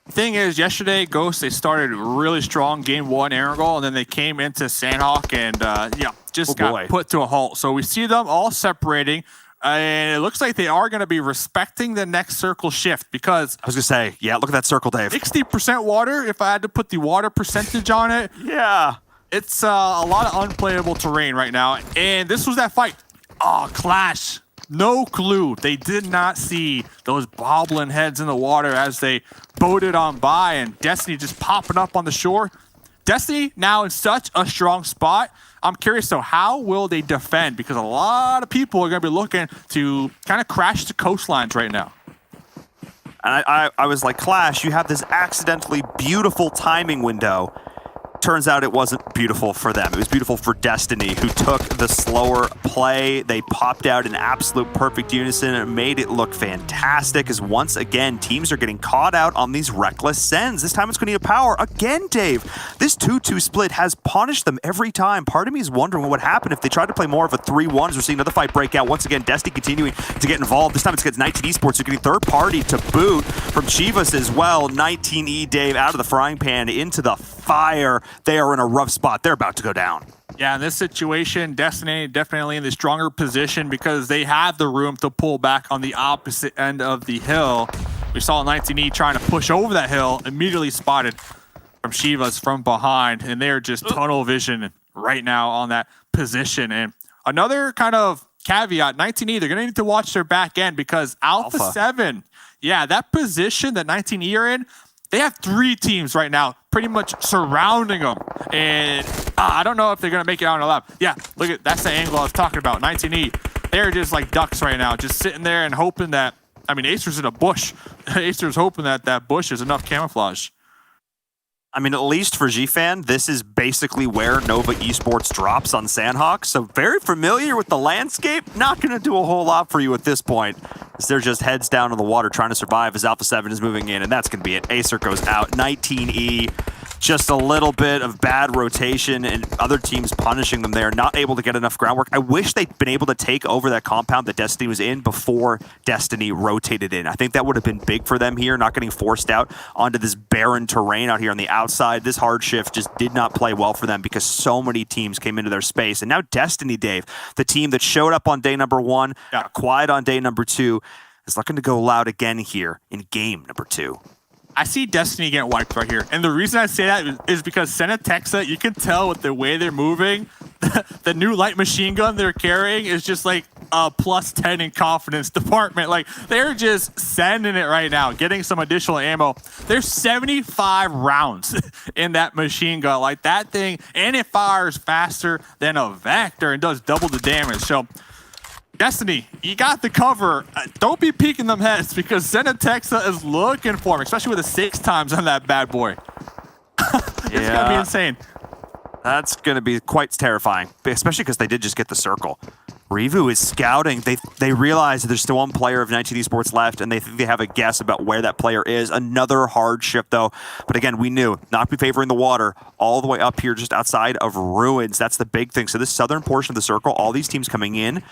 Thing is, yesterday, Ghost, they started really strong, game 1 Erangel, and then they came into Sandhawk and got put to a halt. So we see them all separating, and it looks like they are going to be respecting the next circle shift, because I was going to say, yeah, look at that circle, Dave. 60% water, if I had to put the water percentage on it. Yeah. It's a lot of unplayable terrain right now, and this was that fight. Oh, Clash. No clue. They did not see those bobbling heads in the water as they boated on by, and Destiny just popping up on the shore. Destiny now in such a strong spot. I'm curious, though, how will they defend? Because a lot of people are going to be looking to kind of crash the coastlines right now. And I was like, Clash, you have this accidentally beautiful timing window. Turns out it wasn't beautiful for them. It was beautiful for Destiny, who took the slower play. They popped out in absolute perfect unison and made it look fantastic, as once again, teams are getting caught out on these reckless sends. This time it's going to need power. Again, Dave, this 2-2 split has punished them every time. Part of me is wondering what would happen if they tried to play more of a 3-1, as we're seeing another fight break out. Once again, Destiny continuing to get involved. This time it's against 19 Esports, who are getting third party to boot from Chivas as well. 19E, Dave, out of the frying pan into the fire. They are in a rough spot. They're about to go down. Yeah, in this situation, Destiny definitely in the stronger position because they have the room to pull back on the opposite end of the hill. We saw 19E trying to push over that hill, immediately spotted from Shivas from behind, and they're just tunnel vision right now on that position. And another kind of caveat, 19E, they're going to need to watch their back end because Alpha 7, yeah, that position that 19E are in, they have 3 teams right now pretty much surrounding them. And I don't know if they're going to make it out in a lap. Yeah, look at that's the angle I was talking about. 19E, they're just like ducks right now, just sitting there and hoping that, I mean, Acer's in a bush. Acer's hoping that that bush is enough camouflage. I mean, at least for GFan, this is basically where Nova Esports drops on Sandhawk. So very familiar with the landscape. Not going to do a whole lot for you at this point, as they're just heads down in the water trying to survive as Alpha 7 is moving in, and that's going to be it. Acer goes out. 19E, just a little bit of bad rotation and other teams punishing them there, not able to get enough groundwork. I wish they'd been able to take over that compound that Destiny was in before Destiny rotated in. I think that would have been big for them here, not getting forced out onto this barren terrain out here on the outside. This hard shift just did not play well for them because so many teams came into their space. And now Destiny, Dave, the team that showed up on day number 1, got quiet on day number 2, is looking to go loud again here in game number 2. I see Destiny getting wiped right here. And the reason I say that is because Senatexa, you can tell with the way they're moving, the new light machine gun they're carrying is just like a +10 in confidence department. Like, they're just sending it right now, getting some additional ammo. There's 75 rounds in that machine gun. Like, that thing, and it fires faster than a Vector and does double the damage. So, Destiny, you got the cover. Don't be peeking them heads because Senatexa is looking for him, especially with the 6 times on that bad boy. It's going to be insane. That's going to be quite terrifying, especially because they did just get the circle. Revu is scouting. They realize there's still one player of 19 Esports left, and they think they have a guess about where that player is. Another hard shift, though. But again, we knew not be favoring the water all the way up here just outside of Ruins. That's the big thing. So this southern portion of the circle, all these teams coming in,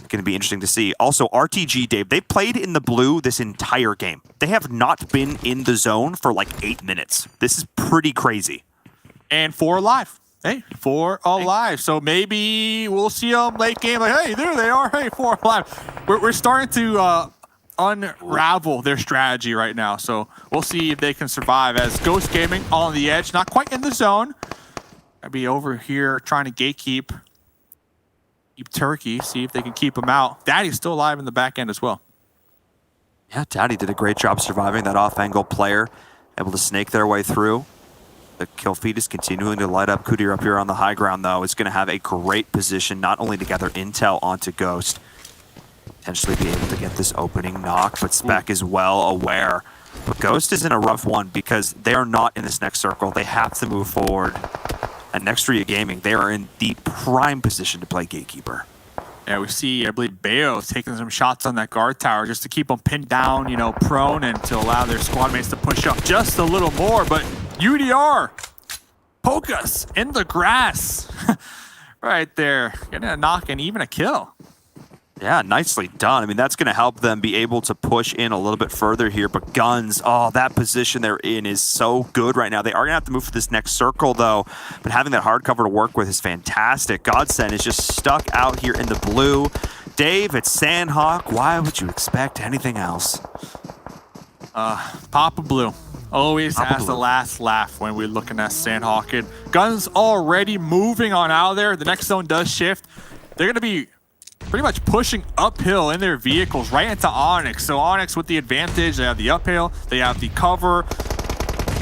going to be interesting to see. Also, RTG, Dave, they played in the blue this entire game. They have not been in the zone for like 8 minutes. This is pretty crazy. And 4 alive. Hey, 4 alive. So maybe we'll see them late game. Like, hey, there they are. Hey, 4 alive. We're starting to unravel their strategy right now. So we'll see if they can survive as Ghost Gaming on the edge, not quite in the zone. I'll be over here trying to gatekeep. Keep Turkey, see if they can keep him out. Daddy's still alive in the back end as well. Yeah, Daddy did a great job surviving that off-angle player, able to snake their way through. The kill feed is continuing to light up. Kudir up here on the high ground, though, is going to have a great position, not only to gather intel onto Ghost, potentially be able to get this opening knock, but Spec is well aware. But Ghost is in a rough one because they are not in this next circle. They have to move forward. At Nextria Gaming, they are in the prime position to play Gatekeeper. Yeah, we see, I believe, Bayo taking some shots on that guard tower just to keep them pinned down, you know, prone, and to allow their squad mates to push up just a little more. But UDR, Pokus in the grass. Right there, getting a knock and even a kill. Yeah, nicely done. I mean, that's going to help them be able to push in a little bit further here. But Guns, oh, that position they're in is so good right now. They are going to have to move for this next circle, though. But having that hard cover to work with is fantastic. Godsend is just stuck out here in the blue. Dave, it's Sandhawk. Why would you expect anything else? Papa Blue always has the last laugh when we're looking at Sandhawk. And Guns already moving on out of there. The next zone does shift. They're going to be pretty much pushing uphill in their vehicles right into Onyx. So Onyx with the advantage, they have the uphill, they have the cover,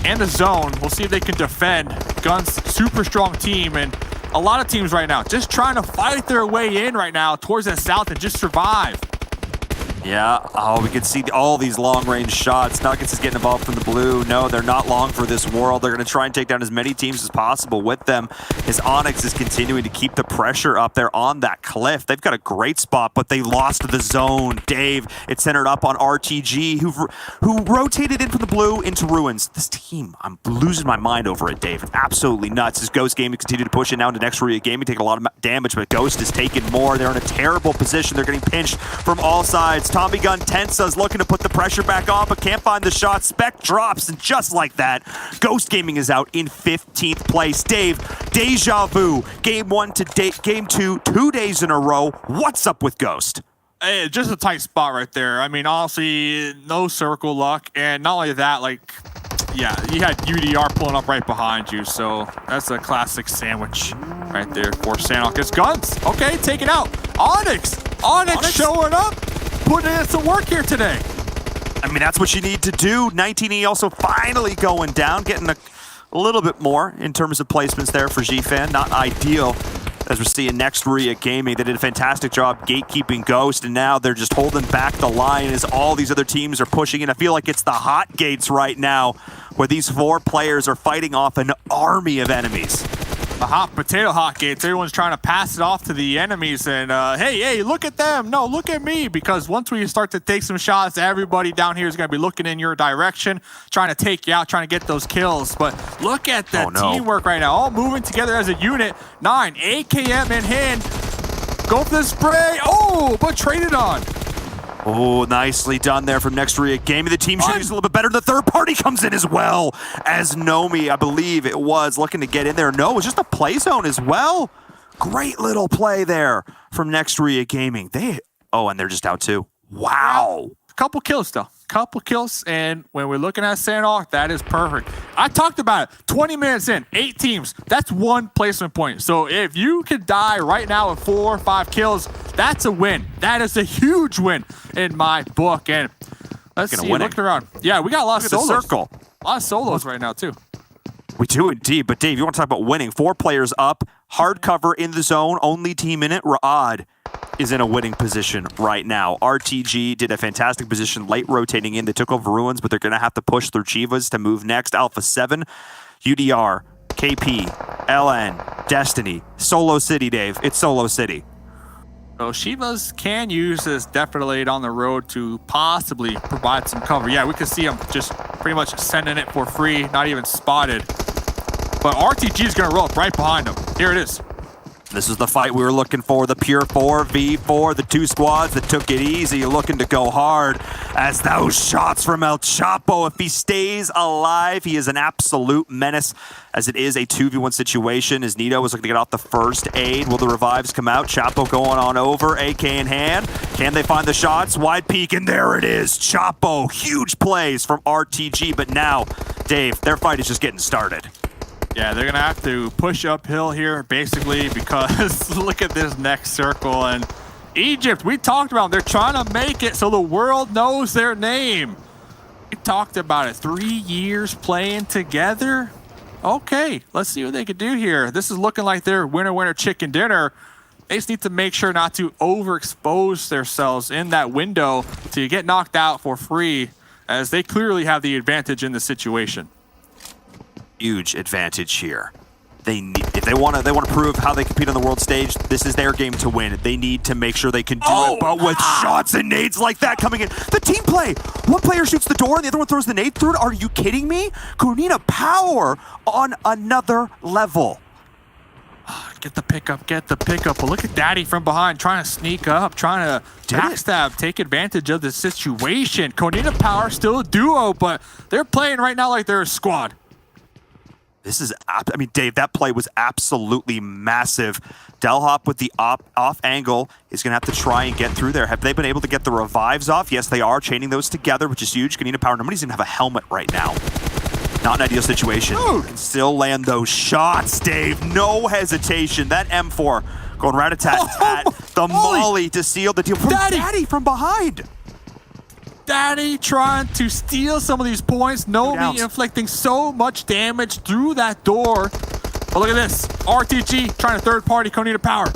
and the zone. We'll see if they can defend. Guns, super strong team, and a lot of teams right now just trying to fight their way in right now towards the south and just survive. Yeah, oh, we can see all these long-range shots. Nuggets is getting involved from the blue. No, they're not long for this world. They're going to try and take down as many teams as possible with them, as Onyx is continuing to keep the pressure up there on that cliff. They've got a great spot, but they lost the zone. Dave, it's centered up on RTG, who rotated in from the blue into Ruins. This team, I'm losing my mind over it, Dave. It's absolutely nuts. As Ghost Gaming continue to push it now into Nextria Gaming, taking a lot of damage, but Ghost is taking more. They're in a terrible position. They're getting pinched from all sides. Tommy gun. Tensa's looking to put the pressure back on, but can't find the shot. Spec drops, and just like that, Ghost Gaming is out in 15th place. Dave, deja vu. Game 1 to game 2, 2 days in a row. What's up with Ghost? Hey, just a tight spot right there. I mean, honestly, no circle luck. And not only that, like, yeah, you had UDR pulling up right behind you. So that's a classic sandwich right there for Sandhawk. It's guns. Okay, take it out. Onyx showing up, putting in some work here today. I mean, that's what you need to do. 19E also finally going down, getting a little bit more in terms of placements there for G-Fan. Not ideal. As we're seeing next Ria Gaming, they did a fantastic job gatekeeping Ghost, and now they're just holding back the line as all these other teams are pushing in. I feel like it's the hot gates right now, where these 4 players are fighting off an army of enemies. The hot potato hot gates. Everyone's trying to pass it off to the enemies, and hey, look at them. No, look at me, because once we start to take some shots, everybody down here is going to be looking in your direction, trying to take you out, trying to get those kills. But look at the teamwork right now, all moving together as a unit. 9 AKM in hand. Go for the spray. Oh, but traded on. Oh, nicely done there from Next Ria Gaming. The team shooting is a little bit better. The third party comes in as well as Nomi, I believe it was, looking to get in there. No, it was just a play zone as well. Great little play there from Next Ria Gaming. And they're just out too. Wow. Couple kills though. Couple kills, and when we're looking at Sandhawk, that is perfect. I talked about it. 20 minutes in, 8 teams. That's 1 placement point. So if you could die right now with 4 or 5 kills, that's a win. That is a huge win in my book. And let's see, looking around. Yeah, we got a lot of solos. Circle. A lot of solos right now too. We do indeed. But Dave, you want to talk about winning? 4 players up, hard cover in the zone, only team in it. Ra'ad is in a winning position right now. RTG did a fantastic position late rotating in. They took over Ruins, but they're going to have to push their Chivas to move next. Alpha 7, UDR, KP, LN, Destiny, Solo City, Dave. It's Solo City. So Shivas can use this Defilade on the road to possibly provide some cover. Yeah, we can see him just pretty much sending it for free, not even spotted. But RTG is going to roll up right behind him. Here it is. This is the fight we were looking for, the pure 4v4, the 2 squads that took it easy, looking to go hard as those shots from El Chapo. If he stays alive, he is an absolute menace, as it is a 2v1 situation, as Nito was looking to get off the first aid. Will the revives come out? Chapo going on over, AK in hand. Can they find the shots? Wide peek, and there it is. Chapo, huge plays from RTG, but now, Dave, their fight is just getting started. Yeah, they're going to have to push uphill here, basically, because look at this next circle. And Egypt, we talked about them. They're trying to make it so the world knows their name. We talked about it. 3 years playing together. Okay, let's see what they can do here. This is looking like their winner chicken dinner. They just need to make sure not to overexpose themselves in that window to get knocked out for free, as they clearly have the advantage in the situation. Huge advantage here. If they want to prove how they compete on the world stage, this is their game to win. They need to make sure they can do it. But with shots and nades like that coming in, the team play. One player shoots the door and the other one throws the nade through it. Are you kidding me? Cornina power on another level. Get the pickup. But look at Daddy from behind trying to sneak up, trying to backstab, take advantage of the situation. Cornina power still a duo, but they're playing right now like they're a squad. This is, I mean, Dave, that play was absolutely massive. Delhop with the off angle is going to have to try and get through there. Have they been able to get the revives off? Yes, they are, chaining those together, which is huge. Cornina power, nobody's going to have a helmet right now. Not an ideal situation. Can still land those shots, Dave. No hesitation. That M4 going rat-a-tat-tat. The molly to seal the deal from Daddy from behind. Daddy trying to steal some of these points. Nomi inflicting so much damage through that door. But look at this. RTG trying to third party Cornina power.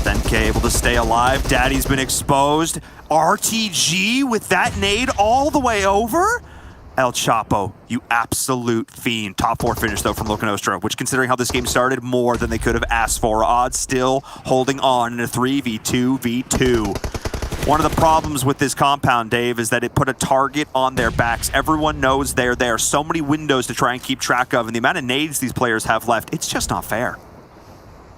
10K able to stay alive. Daddy's been exposed. RTG with that nade all the way over. El Chapo, you absolute fiend. Top 4 finish, though, from Loconostra, which, considering how this game started, more than they could have asked for. Odds still holding on in a 3v2v2. One of the problems with this compound, Dave, is that it put a target on their backs. Everyone knows they're there. So many windows to try and keep track of, and the amount of nades these players have left, it's just not fair.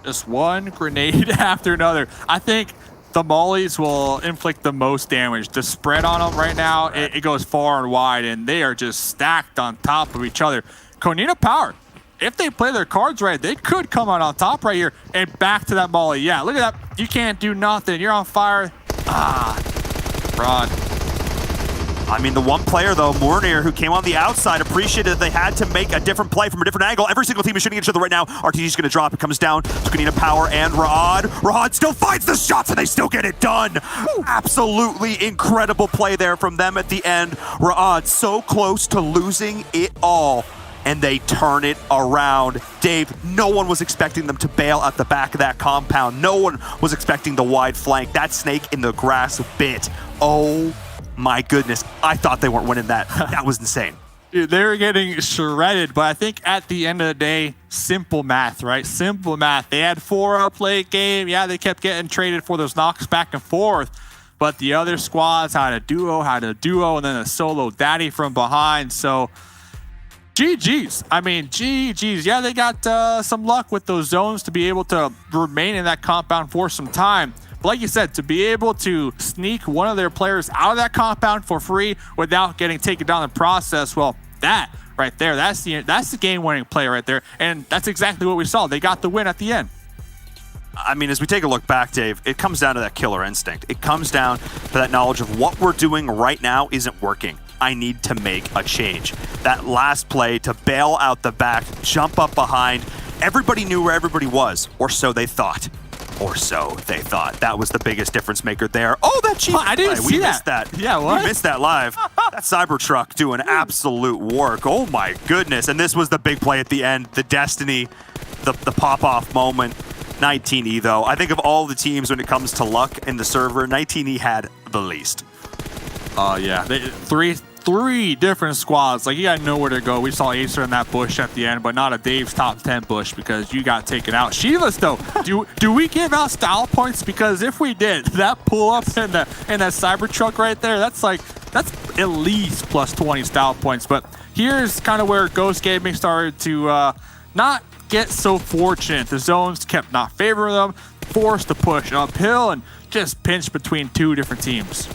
Just one grenade after another. I think the mollies will inflict the most damage. The spread on them right now, it goes far and wide, and they are just stacked on top of each other. Konina Power, if they play their cards right, they could come out on top right here and back to that molly. Yeah, look at that. You can't do nothing. You're on fire. Rod. I mean, the one player, though, Mornir, who came on the outside, appreciated that they had to make a different play from a different angle. Every single team is shooting each other right now. RTG's going to drop. It comes down to Konina Power and Rod. Rod still finds the shots, and they still get it done. Absolutely incredible play there from them at the end. Rod so close to losing it all, and they turn it around. Dave, no one was expecting them to bail at the back of that compound. No one was expecting the wide flank. That snake in the grass bit. Oh, my goodness, I thought they weren't winning that. That was insane. Dude, they were getting shredded, but I think at the end of the day, simple math, right? Simple math. They had 4 up late game. Yeah, they kept getting traded for those knocks back and forth, but the other squads had a duo, and then a solo daddy from behind. So GG's. I mean, GG's. Yeah, they got some luck with those zones to be able to remain in that compound for some time. But like you said, to be able to sneak one of their players out of that compound for free without getting taken down in the process, well, that right there, that's the game-winning play right there. And that's exactly what we saw. They got the win at the end. I mean, as we take a look back, Dave, it comes down to that killer instinct. It comes down to that knowledge of what we're doing right now isn't working. I need to make a change. That last play to bail out the back, jump up behind, everybody knew where everybody was, or so they thought. Or so they thought. That was the biggest difference maker there. Oh, that cheap I didn't play. see We missed that. Yeah, what? We missed that live. That Cybertruck doing absolute work. Oh my goodness. And this was the big play at the end. The Destiny, the pop-off moment. 19E though. I think of all the teams when it comes to luck in the server, 19E had the least. Yeah. Three different squads. Like, you gotta know where to go. We saw Acer in that bush at the end, but not a Dave's top 10 bush because you got taken out. Shivas though, do we give out style points? Because if we did, that pull up in that Cybertruck right there, that's at least plus 20 style points. But here's kind of where Ghost Gaming started to not get so fortunate. The zones kept not favoring them, forced to push uphill, and just pinched between 2 different teams.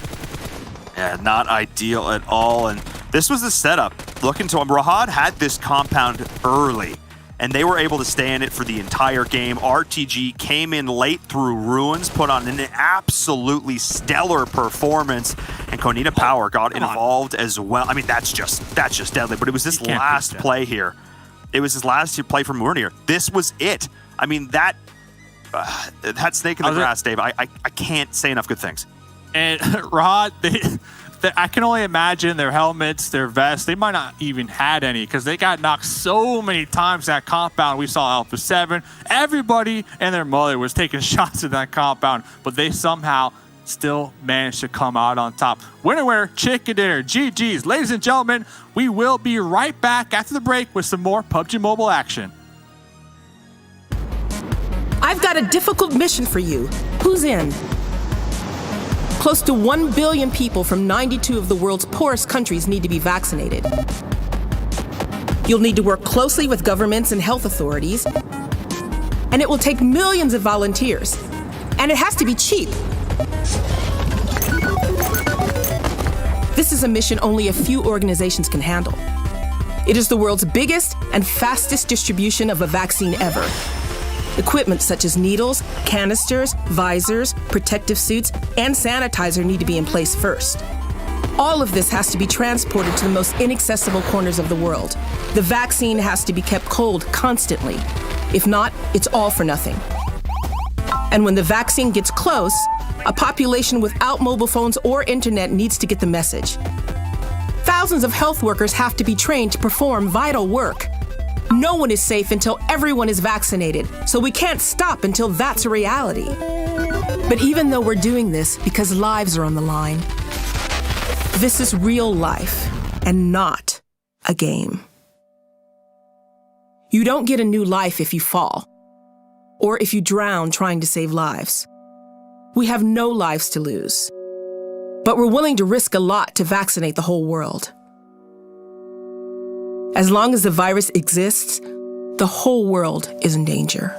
Yeah, not ideal at all. And this was the setup. Look into him. Rahad had this compound early, and they were able to stay in it for the entire game. RTG came in late through Ruins, put on an absolutely stellar performance, and Konina Power got involved as well. I mean, that's just deadly. But it was this last play here. It was his last play from Murnir. This was it. I mean, that snake in the grass, Dave, I can't say enough good things. And Rod, I can only imagine their helmets, their vests, they might not even had any because they got knocked so many times in that compound. We saw Alpha 7. Everybody and their mother was taking shots in that compound, but they somehow still managed to come out on top. Winner, chicken dinner, GG's. Ladies and gentlemen, we will be right back after the break with some more PUBG Mobile action. I've got a difficult mission for you. Who's in? Close to 1 billion people from 92 of the world's poorest countries need to be vaccinated. You'll need to work closely with governments and health authorities, and it will take millions of volunteers. And it has to be cheap. This is a mission only a few organizations can handle. It is the world's biggest and fastest distribution of a vaccine ever. Equipment such as needles, canisters, visors, protective suits, and sanitizer need to be in place first. All of this has to be transported to the most inaccessible corners of the world. The vaccine has to be kept cold constantly. If not, it's all for nothing. And when the vaccine gets close, a population without mobile phones or internet needs to get the message. Thousands of health workers have to be trained to perform vital work. No one is safe until everyone is vaccinated, so we can't stop until that's a reality. But even though we're doing this because lives are on the line, this is real life and not a game. You don't get a new life if you fall, or if you drown trying to save lives. We have no lives to lose, but we're willing to risk a lot to vaccinate the whole world. As long as the virus exists, the whole world is in danger.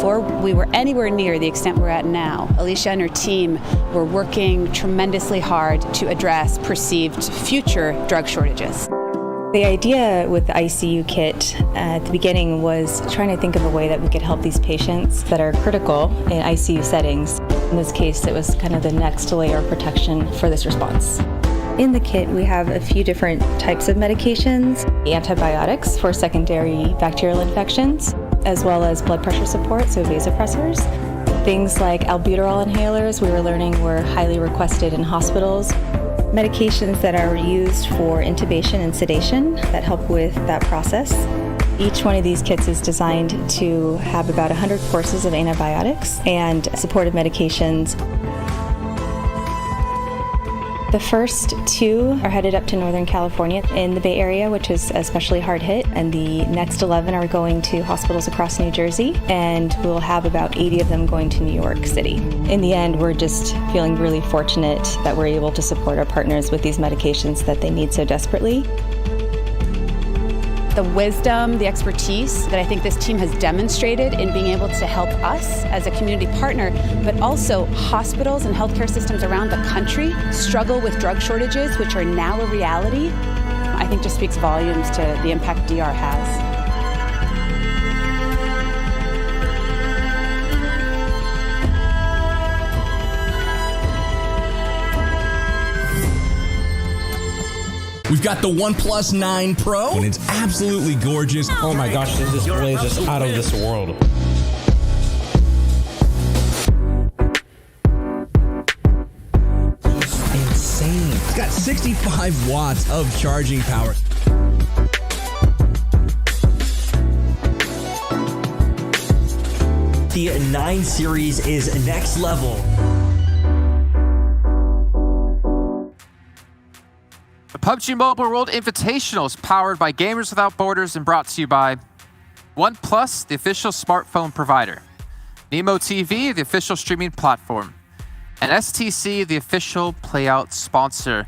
before we were anywhere near the extent we're at now, Alicia and her team were working tremendously hard to address perceived future drug shortages. The idea with the ICU kit at the beginning was trying to think of a way that we could help these patients that are critical in ICU settings. In this case, it was kind of the next layer of protection for this response. In the kit, we have a few different types of medications, antibiotics for secondary bacterial infections, as well as blood pressure support, so vasopressors. Things like albuterol inhalers, we were learning were highly requested in hospitals. Medications that are used for intubation and sedation that help with that process. Each one of these kits is designed to have about 100 courses of antibiotics and supportive medications. The first 2 are headed up to Northern California in the Bay Area, which is especially hard hit, and the next 11 are going to hospitals across New Jersey, and we'll have about 80 of them going to New York City. In the end, we're just feeling really fortunate that we're able to support our partners with these medications that they need so desperately. The wisdom, the expertise that I think this team has demonstrated in being able to help us as a community partner, but also hospitals and healthcare systems around the country struggle with drug shortages, which are now a reality, I think just speaks volumes to the impact DR has. We've got the OnePlus 9 Pro, and it's absolutely gorgeous. Oh my gosh, this display is just out of this world. Insane. It's got 65 watts of charging power. The 9 series is next level. The PUBG Mobile World Invitational is powered by Gamers Without Borders and brought to you by OnePlus, the official smartphone provider, Nemo TV, the official streaming platform, and STC, the official playout sponsor.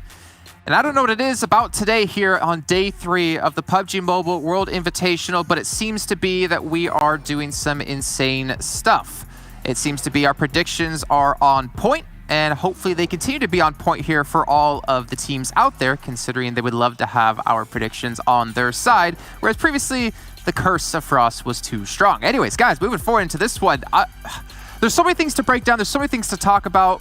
And I don't know what it is about today here on day 3 of the PUBG Mobile World Invitational, but it seems to be that we are doing some insane stuff. It seems to be our predictions are on point, and hopefully they continue to be on point here for all of the teams out there, considering they would love to have our predictions on their side, whereas previously the curse of Frost was too strong. Anyways, guys, moving forward into this one, there's so many things to break down. There's so many things to talk about.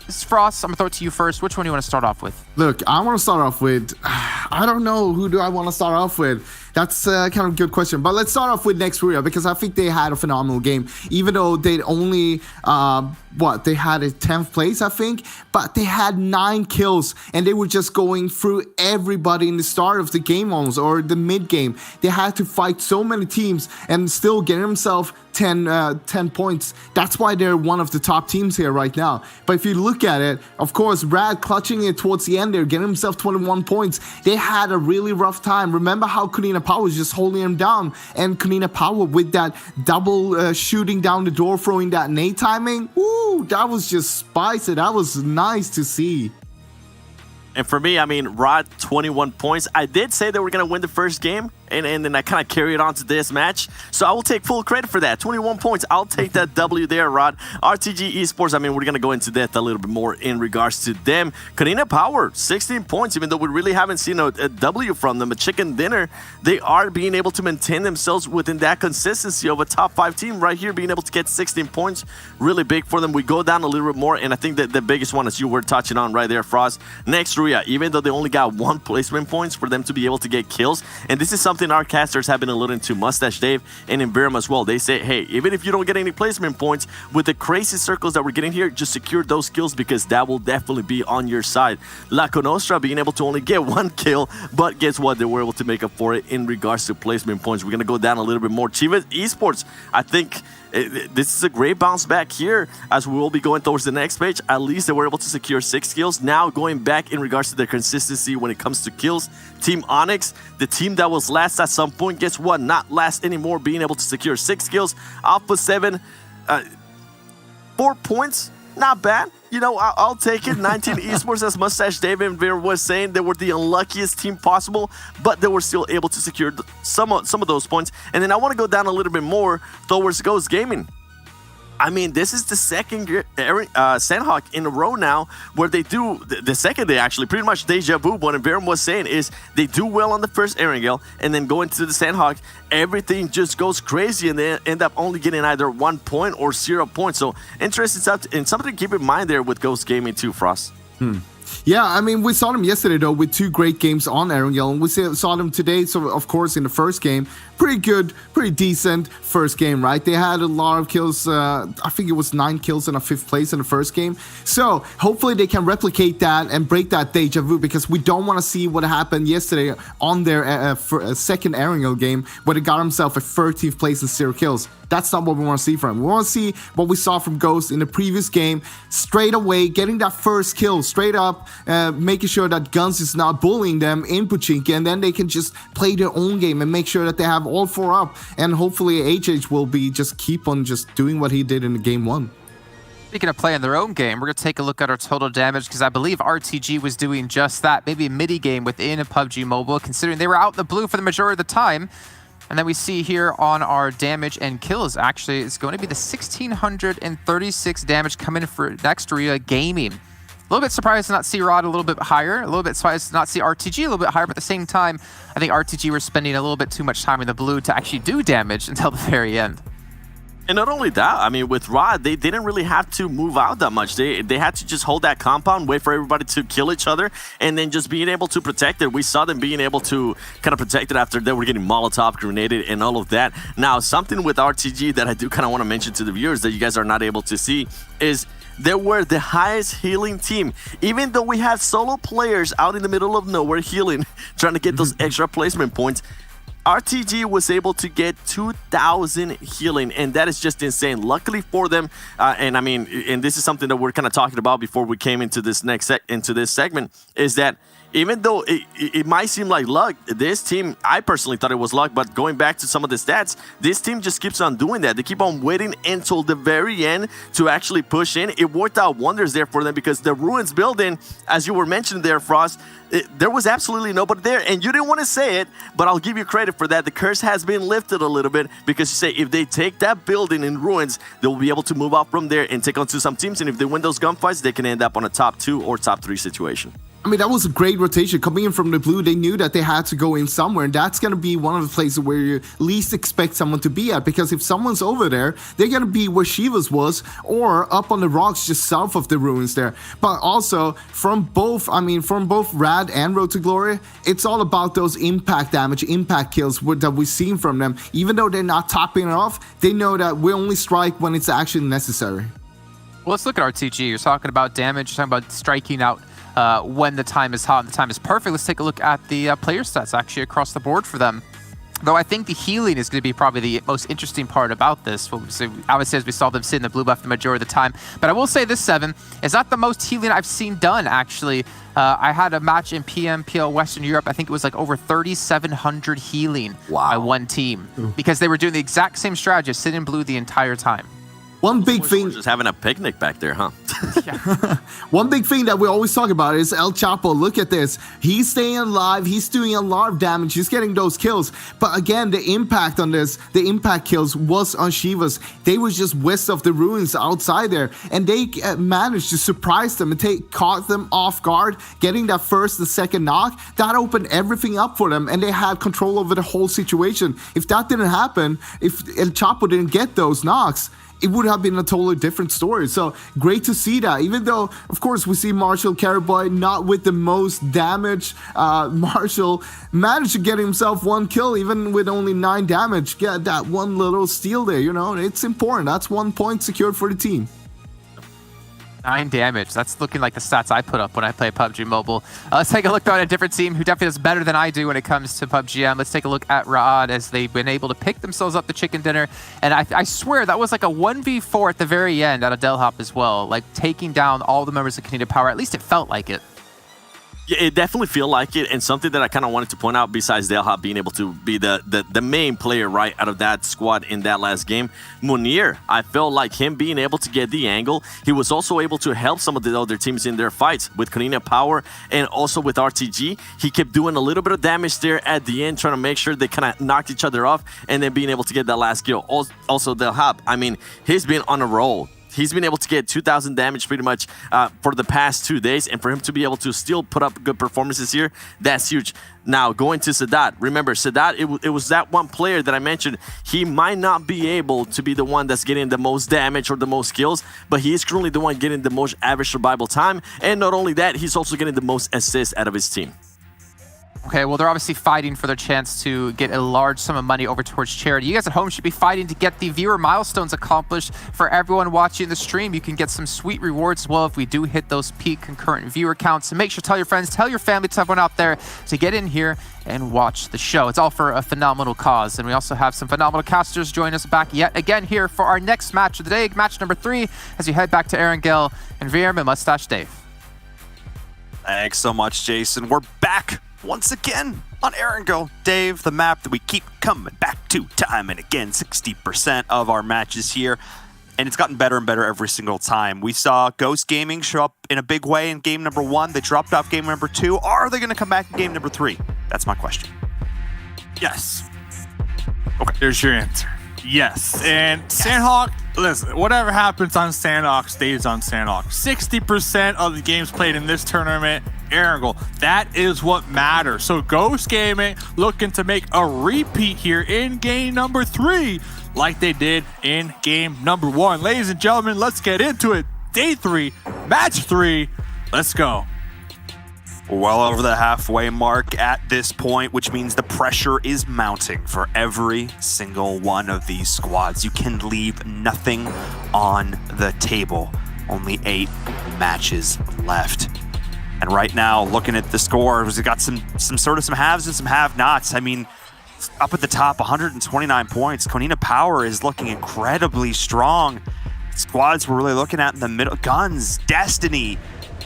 Frost, I'm going to throw it to you first. Which one do you want to start off with? Look, I want to start off with, I don't know, who do I want to start off with? That's kind of a good question. But let's start off with Next Korea, because I think they had a phenomenal game. Even though they only, they had a 10th place, I think. But they had 9 kills, and they were just going through everybody in the start of the game almost, or the mid game. They had to fight so many teams and still get themselves 10 points. That's why they're one of the top teams here right now. But if you look at it, of course, Rad clutching it towards the end there, getting himself 21 points. They had a really rough time. Remember how Kunina Power was just holding him down, and Kunina Power with that double shooting down the door, throwing that nade timing. Woo, that was just spicy. That was nice to see. And for me, I mean, Rod, 21 points. I did say they were going to win the first game, and then I kind of carried on to this match. So I will take full credit for that. 21 points. I'll take that W there, Rod. RTG Esports, I mean, we're going to go into that a little bit more in regards to them. Kunina Power, 16 points, even though we really haven't seen a W from them, a chicken dinner. They are being able to maintain themselves within that consistency of a top 5 team right here, being able to get 16 points. Really big for them. We go down a little bit more, and I think that the biggest one, as you were touching on right there, Frost, Next Ruya, even though they only got 1 placement points for them to be able to get kills, and this is something our casters have been alluding to, Mustache Dave and Imbirum as well. They say, hey, even if you don't get any placement points, with the crazy circles that we're getting here, just secure those kills, because that will definitely be on your side. La Conostra being able to only get 1 kill, but guess what? They were able to make up for it in regards to placement points. We're going to go down a little bit more. Chivas Esports, I think this is a great bounce back here, as we will be going towards the next page. At least they were able to secure 6 kills. Now going back in regards to their consistency when it comes to kills. Team Onyx, the team that was last at some point, guess what? Not last anymore, being able to secure 6 kills. Alpha 7, 4 points. Not bad. You know, I'll take it. 19 Esports, as Mustache Dave and Veer was saying, they were the unluckiest team possible, but they were still able to secure some of those points. And then I want to go down a little bit more towards Ghost Gaming. I mean, this is the second Sandhawk in a row now where they do, the second day actually, pretty much deja vu. What Baron was saying is they do well on the first Erangel, and then going to the Sandhawk, everything just goes crazy, and they end up only getting either 1 point or 0 points. So interesting stuff, and something to keep in mind there with Ghost Gaming too, Frost. Yeah, I mean, we saw them yesterday, though, with 2 great games on Erangel, and we saw them today, so of course, in the first game, pretty good, pretty decent first game, right? They had a lot of kills, I think it was 9 kills and a 5th place in the first game, so hopefully they can replicate that and break that deja vu, because we don't want to see what happened yesterday on their second Erangel game, where they got himself a 13th place and 0 kills. That's not what we want to see from him. We want to see what we saw from Ghost in the previous game, straight away, getting that first kill, straight up, making sure that Guns is not bullying them in Pochinki, and then they can just play their own game and make sure that they have all 4 up, and hopefully HH will be just keep on just doing what he did in the game 1. Speaking of playing their own game, we're going to take a look at our total damage, because I believe RTG was doing just that, maybe a midi game within a PUBG Mobile, considering they were out in the blue for the majority of the time. And then we see here on our damage and kills, actually, it's going to be the 1,636 damage coming for Nextria Gaming. A little bit surprised to not see Rod a little bit higher, a little bit surprised to not see RTG a little bit higher, but at the same time, I think RTG were spending a little bit too much time in the blue to actually do damage until the very end. And not only that, I mean, with Rod, they didn't really have to move out that much. They had to just hold that compound, wait for everybody to kill each other, and then just being able to protect it. We saw them being able to kind of protect it after they were getting Molotov grenaded and all of that. Now, something with RTG that I do kind of want to mention to the viewers that you guys are not able to see is they were the highest healing team. Even though we had solo players out in the middle of nowhere healing, trying to get those extra placement points, RTG was able to get 2,000 healing, and that is just insane. Luckily for them, and I mean, and this is something that we're kind of talking about before we came into this segment, is that even though it might seem like luck, this team, I personally thought it was luck, but going back to some of the stats, this team just keeps on doing that. They keep on waiting until the very end to actually push in. It worked out wonders there for them, because the Ruins building, as you were mentioning there, Frost, there was absolutely nobody there, and you didn't want to say it, but I'll give you credit for that. The curse has been lifted a little bit, because you say if they take that building in Ruins, they'll be able to move out from there and take on to some teams, and if they win those gunfights, they can end up on a top 2 or top 3 situation. I mean, that was a great rotation. Coming in from the blue, they knew that they had to go in somewhere, and that's going to be one of the places where you least expect someone to be at, because if someone's over there, they're going to be where Shivas was, or up on the rocks just south of the Ruins there. But also, from both Rad and Road to Glory, it's all about those impact damage, impact kills that we've seen from them. Even though they're not topping it off, they know that we only strike when it's actually necessary. Well, let's look at RTG. You're talking about damage, you're talking about striking out when the time is hot and the time is perfect. Let's take a look at the player stats actually across the board for them. Though I think the healing is going to be probably the most interesting part about this. Obviously, as we saw them sit in the blue buff the majority of the time. But I will say this, Seven, is not the most healing I've seen done, actually. I had a match in PMPL Western Europe. I think it was like over 3,700 healing by one team. Because they were doing the exact same strategy, sitting in blue the entire time. One big thing, just having a picnic back there, huh? One big thing that we always talk about is El Chapo. Look at this. He's staying alive. He's doing a lot of damage. He's getting those kills. But again, the impact on this, the impact kills was on Shivas. They was just west of the Ruins outside there. And they managed to surprise them and caught them off guard, getting that first, the second knock. That opened everything up for them, and they had control over the whole situation. If that didn't happen, if El Chapo didn't get those knocks, it would have been a totally different story. So great to see that. Even though, of course, we see Marshall Carryboy not with the most damage. Marshall managed to get himself 1 kill, even with only 9 damage. Get that one little steal there, you know, it's important. That's 1 point secured for the team. 9 damage. That's looking like the stats I put up when I play PUBG Mobile. Let's take a look at a different team who definitely does better than I do when it comes to PUBGM. Let's take a look at Raad, as they've been able to pick themselves up the chicken dinner. And I swear that was like a 1v4 at the very end out of Delhop as well. Like taking down all the members of Canadian Power. At least it felt like it. Yeah, it definitely feel like it, and something that I kind of wanted to point out, besides Delha being able to be the main player right out of that squad in that last game, Munir, I felt like him being able to get the angle. He was also able to help some of the other teams in their fights with Karina Power and also with RTG. He kept doing a little bit of damage there at the end, trying to make sure they kind of knocked each other off, and then being able to get that last kill. Also, Delha, I mean, he's been on a roll. He's been able to get 2,000 damage pretty much for the past 2 days, and for him to be able to still put up good performances here, that's huge. Now, going to Sadat, remember, Sadat, it was that one player that I mentioned. He might not be able to be the one that's getting the most damage or the most kills, but he is currently the one getting the most average survival time, and not only that, he's also getting the most assists out of his team. Okay, well, they're obviously fighting for their chance to get a large sum of money over towards charity. You guys at home should be fighting to get the viewer milestones accomplished. For everyone watching the stream, you can get some sweet rewards as well if we do hit those peak concurrent viewer counts. So make sure to tell your friends, tell your family, tell everyone out there to get in here and watch the show. It's all for a phenomenal cause. And we also have some phenomenal casters join us back yet again here for our next match of the day, match number 3, as we head back to Erangel and VM and Mustache Dave. Thanks so much, Jason. We're back once again on Erangel. Dave, the map that we keep coming back to time and again, 60% of our matches here, and it's gotten better and better every single time. We saw Ghost Gaming show up in a big way in game number 1. They dropped off game number 2. Are they going to come back in game number 3? That's my question. Yes. Okay, there's your answer. Yes. And Sandhawk, listen, whatever happens on Sandhawk stays on Sandhawk. 60% of the games played in this tournament, Erangel. That is what matters. So Ghost Gaming looking to make a repeat here in game number 3 like they did in game number 1. Ladies and gentlemen, let's get into it. Day 3, match 3. Let's go. Well over the halfway mark at this point, which means the pressure is mounting for every single one of these squads. You can leave nothing on the table. Only 8 matches left. And right now, looking at the scores, we've got some haves and some have-nots. I mean, up at the top, 129 points. Konina Power is looking incredibly strong. Squads we're really looking at in the middle, Guns, Destiny,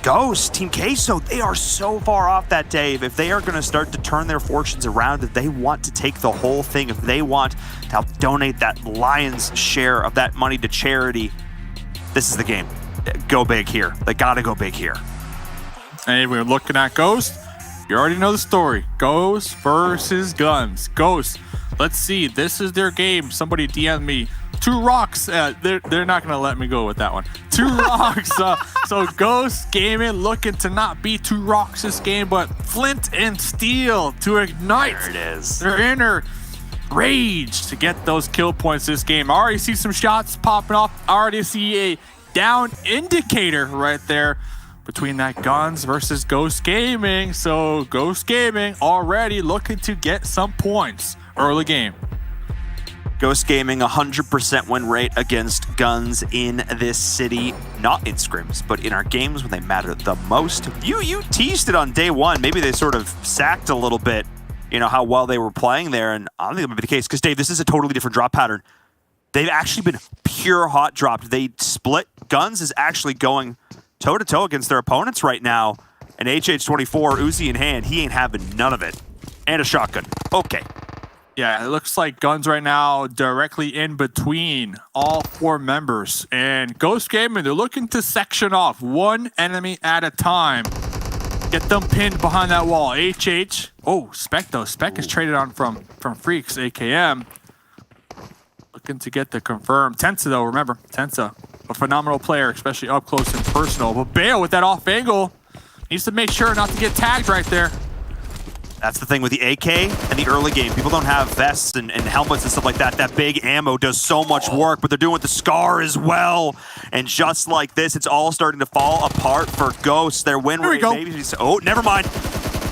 Ghost, Team Queso, they are so far off that, Dave. If they are going to start to turn their fortunes around, if they want to take the whole thing, if they want to help donate that lion's share of that money to charity, this is the game. Go big here. They got to go big here. And we're looking at Ghost. You already know the story. Ghost versus Guns. Ghost, let's see. This is their game. Somebody DM me. 2 rocks. They're not going to let me go with that one. 2 rocks. So Ghost Gaming looking to not be 2 rocks this game, but flint and steel to ignite there it is. Their inner rage to get those kill points this game. I already see some shots popping off. I already see a down indicator right there between that Guns versus Ghost Gaming. So Ghost Gaming already looking to get some points early game. Ghost Gaming, 100% win rate against Guns in this city. Not in scrims, but in our games when they matter the most. You teased it on day 1. Maybe they sort of sacked a little bit, you know, how well they were playing there. And I don't think that would be the case because, Dave, this is a totally different drop pattern. They've actually been pure hot dropped. They split. Guns is actually going toe-to-toe against their opponents right now. And HH24, Uzi in hand, he ain't having none of it. And a shotgun. Okay. Yeah, it looks like Guns right now directly in between all 4 members. And Ghost Gaming, they're looking to section off 1 enemy at a time. Get them pinned behind that wall. HH. Oh, Spec though. Spec is traded on from Freaks, AKM. Looking to get the confirm. Tensa though, remember. Tensa, a phenomenal player, especially up close and personal. But Bale with that off angle needs to make sure not to get tagged right there. That's the thing with the AK and the early game. People don't have vests and helmets and stuff like that. That big ammo does so much work, but they're doing with the SCAR as well. And just like this, it's all starting to fall apart for Ghosts. Their win rate maybe. Oh, never mind.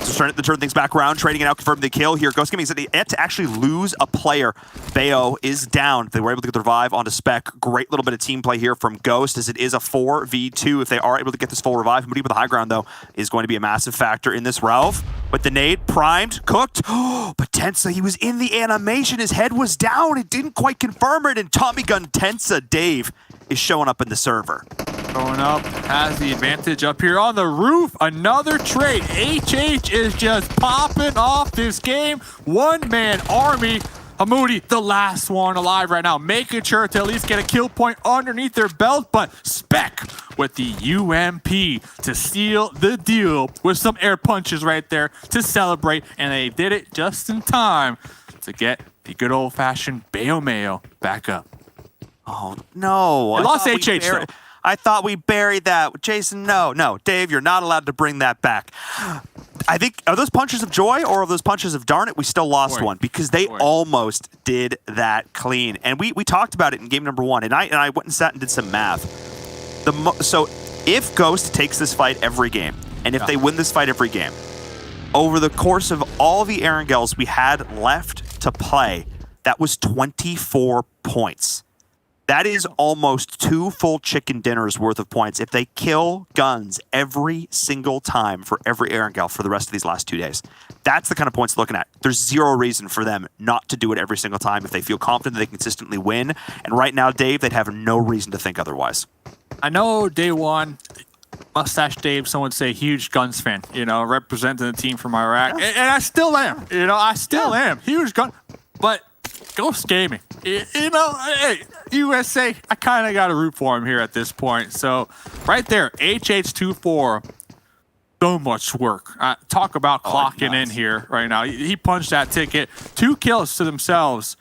So starting to turn things back around, trading it out, confirming the kill here. Ghost Gaming said they had to actually lose a player. Bayo is down. They were able to get the revive onto Spec. Great little bit of team play here from Ghost, as it is a 4v2. If they are able to get this full revive, moving with the high ground, though, is going to be a massive factor in this. Ralph with the nade, primed, cooked. But Tensa, he was in the animation. His head was down. It didn't quite confirm it. And Tommy Gun Tensa, Dave, is showing up in the server. Going up, has the advantage up here on the roof. Another trade. HH is just popping off this game. One-man army. Hamoudi, the last one alive right now, making sure to at least get a kill point underneath their belt, but Spec with the UMP to seal the deal with some air punches right there to celebrate, and they did it just in time to get the good old-fashioned Bayo Mayo back up. Oh, no. They lost HH, though. I thought we buried that. Jason, no. Dave, you're not allowed to bring that back. I think, are those punches of joy or are those punches of darn it, we still lost one? Because they almost did that clean. And we talked about it in game number 1, and I went and sat and did some math. So if Ghost takes this fight every game, and if they win this fight every game, over the course of all the Erangels we had left to play, that was 24 points. That is almost 2 full chicken dinners worth of points if they kill guns every single time for every Erangel for the rest of these last 2 days. That's the kind of points they're looking at. There's zero reason for them not to do it every single time if they feel confident that they consistently win. And right now, Dave, they'd have no reason to think otherwise. I know day one, Mustache Dave, some would say huge guns fan, representing the team from Iraq. And I still am, I still am. Huge gun, but Ghost Gaming, hey, USA, I kind of got to root for him here at this point. So right there, HH24, so much work. Talk about clocking in here right now. He punched that ticket, 2 kills to themselves.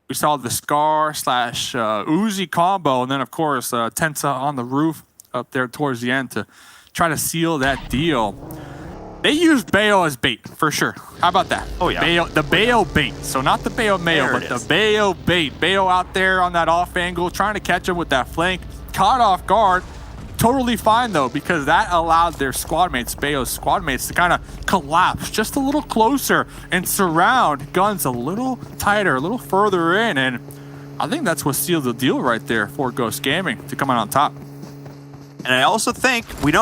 We saw the Scar / Uzi combo, and then of course Tensa on the roof up there towards the end to try to seal that deal. They used Bayo as bait, for sure. How about that? Oh, yeah. The Bayo bait. So not the Bayo Mayo, but the Bayo bait. Bayo out there on that off angle, trying to catch him with that flank. Caught off guard. Totally fine, though, because that allowed their squad mates, Bayo's squad mates, to kind of collapse just a little closer and surround guns a little tighter, a little further in. And I think that's what sealed the deal right there for Ghost Gaming to come out on top. And I also think we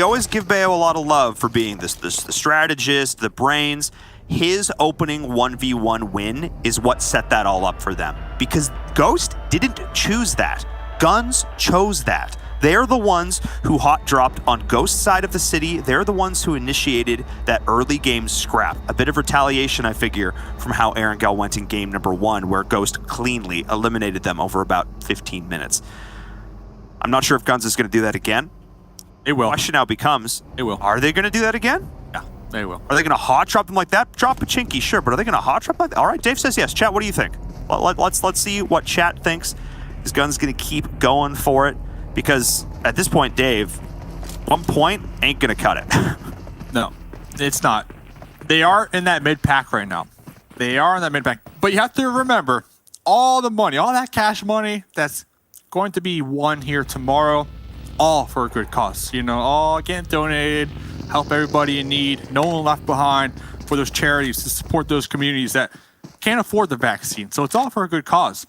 always give Bayo a lot of love for being the strategist, the brains. His opening 1v1 win is what set that all up for them. Because Ghost didn't choose that. Guns chose that. They're the ones who hot dropped on Ghost's side of the city. They're the ones who initiated that early game scrap. A bit of retaliation, I figure, from how Erangel went in game number 1, where Ghost cleanly eliminated them over about 15 minutes. I'm not sure if Guns is going to do that again. It will. The question now becomes, it will. Are they going to do that again? Yeah, they will. Are they going to hot drop them like that? Drop a chinky, sure, but are they going to hot drop like that? All right, Dave says yes. Chat, what do you think? Let's see what chat thinks. Is Guns going to keep going for it? Because at this point, Dave, 1 point ain't going to cut it. No, it's not. They are in that mid-pack right now. They are in that mid-pack. But you have to remember, all the money, all that cash money that's going to be won here tomorrow, all for a good cause. All getting donated, help everybody in need, no one left behind, for those charities to support those communities that can't afford the vaccine. So it's all for a good cause.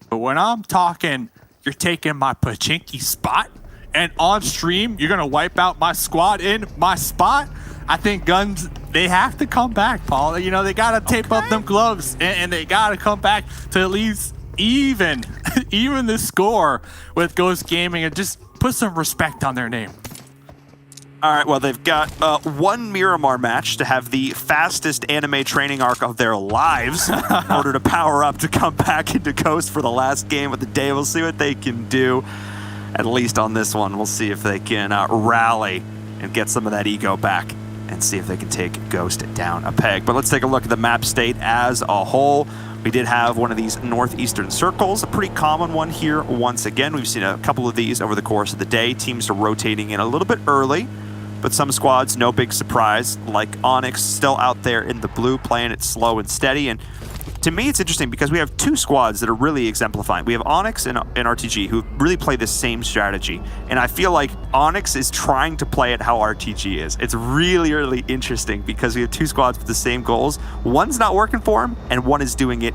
But when I'm talking, you're taking my pachinki spot, and on stream, you're going to wipe out my squad in my spot, I think Guns, they have to come back, Paul. They got to tape up them gloves, and they got to come back to at least even the score with Ghost Gaming and just put some respect on their name. All right, well, they've got one Miramar match to have the fastest anime training arc of their lives in order to power up to come back into Ghost for the last game of the day. We'll see what they can do, at least on this one. We'll see if they can rally and get some of that ego back and see if they can take Ghost down a peg. But let's take a look at the map state as a whole. We did have one of these northeastern circles, a pretty common one here once again. We've seen a couple of these over the course of the day. Teams are rotating in a little bit early, but some squads, no big surprise, like Onyx still out there in the blue, playing it slow and steady. And to me, it's interesting because we have 2 squads that are really exemplifying. We have Onyx and RTG who really play the same strategy. And I feel like Onyx is trying to play it how RTG is. It's really, really interesting because we have 2 squads with the same goals. One's not working for him, and one is doing it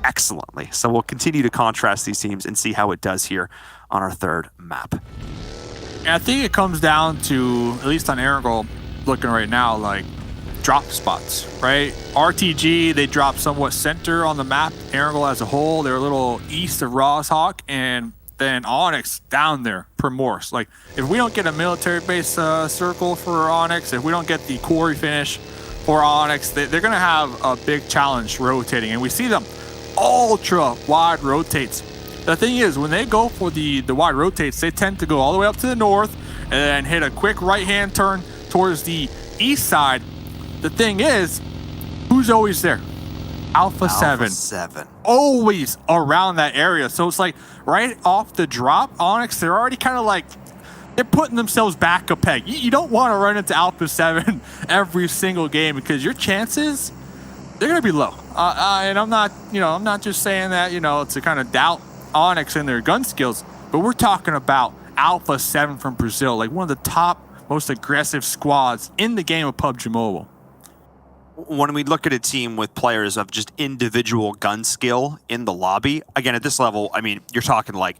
excellently. So we'll continue to contrast these teams and see how it does here on our 3rd map. And I think it comes down to, at least on Erangel, looking right now, like drop spots, right? RTG, they drop somewhat center on the map. Erangel as a whole, they're a little east of Roshawk, and then Onyx down there per Morse. Like, if we don't get a military base circle for Onyx, if we don't get the quarry finish for Onyx, they're going to have a big challenge rotating. And we see them ultra wide rotates. The thing is, when they go for the wide rotates, they tend to go all the way up to the north and then hit a quick right-hand turn towards the east side. The thing is, who's always there? Alpha 7. Always around that area. So it's like right off the drop, Onyx, they're already kind of like, they're putting themselves back a peg. You don't want to run into Alpha 7 every single game because your chances, they're going to be low. And I'm not just saying that, to kind of doubt Onyx and their gun skills, but we're talking about Alpha 7 from Brazil, like one of the top, most aggressive squads in the game of PUBG Mobile. When we look at a team with players of just individual gun skill in the lobby, again, at this level, I mean, you're talking like,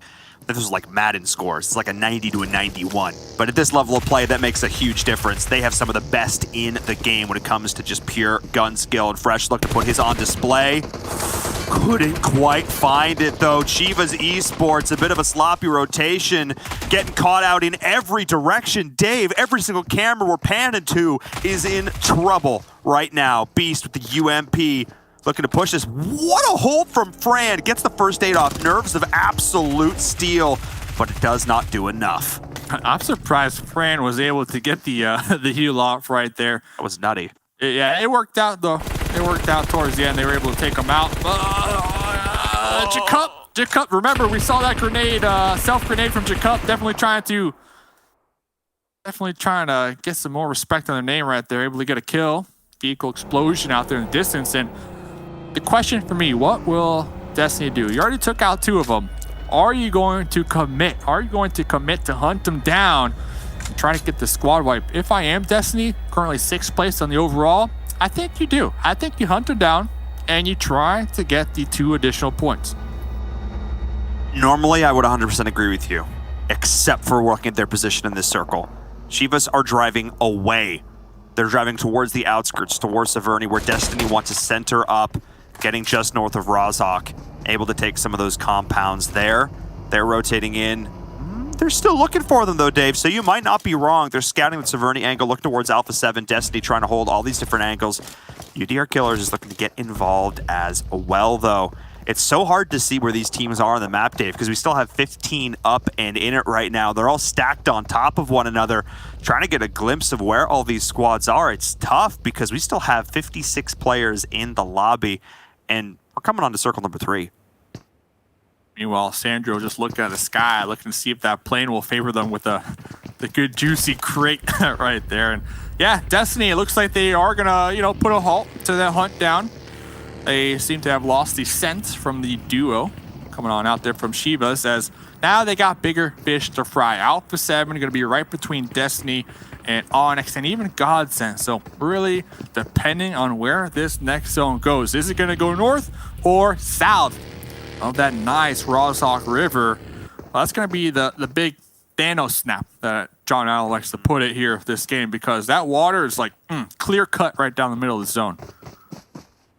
this is like Madden scores. It's like a 90 to a 91. But at this level of play, that makes a huge difference. They have some of the best in the game when it comes to just pure gun skill. And Fresh look to put his on display. Couldn't quite find it, though. Chivas Esports, a bit of a sloppy rotation, getting caught out in every direction. Dave, every single camera we're panning to is in trouble right now. Beast with the UMP. Looking to push this. What a hold from Fran. Gets the first aid off. Nerves of absolute steel, but it does not do enough. I'm surprised Fran was able to get the heal off right there. That was nutty. Yeah, it worked out, though. It worked out towards the end. They were able to take him out. Jacup, remember, we saw that grenade, self-grenade from Jacup. Definitely trying to get some more respect on their name right there. Able to get a kill. Vehicle explosion out there in the distance. And the question for me, what will Destiny do? You already took out 2 of them. Are you going to commit? Are you going to commit to hunt them down and try to get the squad wipe? If I am Destiny, currently 6th place on the overall, I think you do. I think you hunt them down and you try to get the 2 additional points. Normally, I would 100% agree with you, except for looking at their position in this circle. Chivas are driving away. They're driving towards the outskirts, towards Severny, where Destiny wants to center up, getting just north of Rozhok, able to take some of those compounds there. They're rotating in. They're still looking for them, though, Dave, so you might not be wrong. They're scouting the Severny angle, looking towards Alpha 7, Destiny trying to hold all these different angles. UDR Killers is looking to get involved as well, though. It's so hard to see where these teams are on the map, Dave, because we still have 15 up and in it right now. They're all stacked on top of one another, trying to get a glimpse of where all these squads are. It's tough because we still have 56 players in the lobby, and we're coming on to circle number 3. Meanwhile, Sandro just looking at the sky, looking to see if that plane will favor them with the good juicy crate right there. And yeah, Destiny, it looks like they are gonna, put a halt to that hunt down. They seem to have lost the scent from the duo coming on out there from Chivas, as now they got bigger fish to fry. Alpha 7 going to be right between Destiny and Onyx and even Godsend. So really, depending on where this next zone goes, is it going to go north or south of that nice Rozhok River? Well, that's going to be the big Thanos snap that John Allen likes to put it here this game, because that water is like clear cut right down the middle of the zone.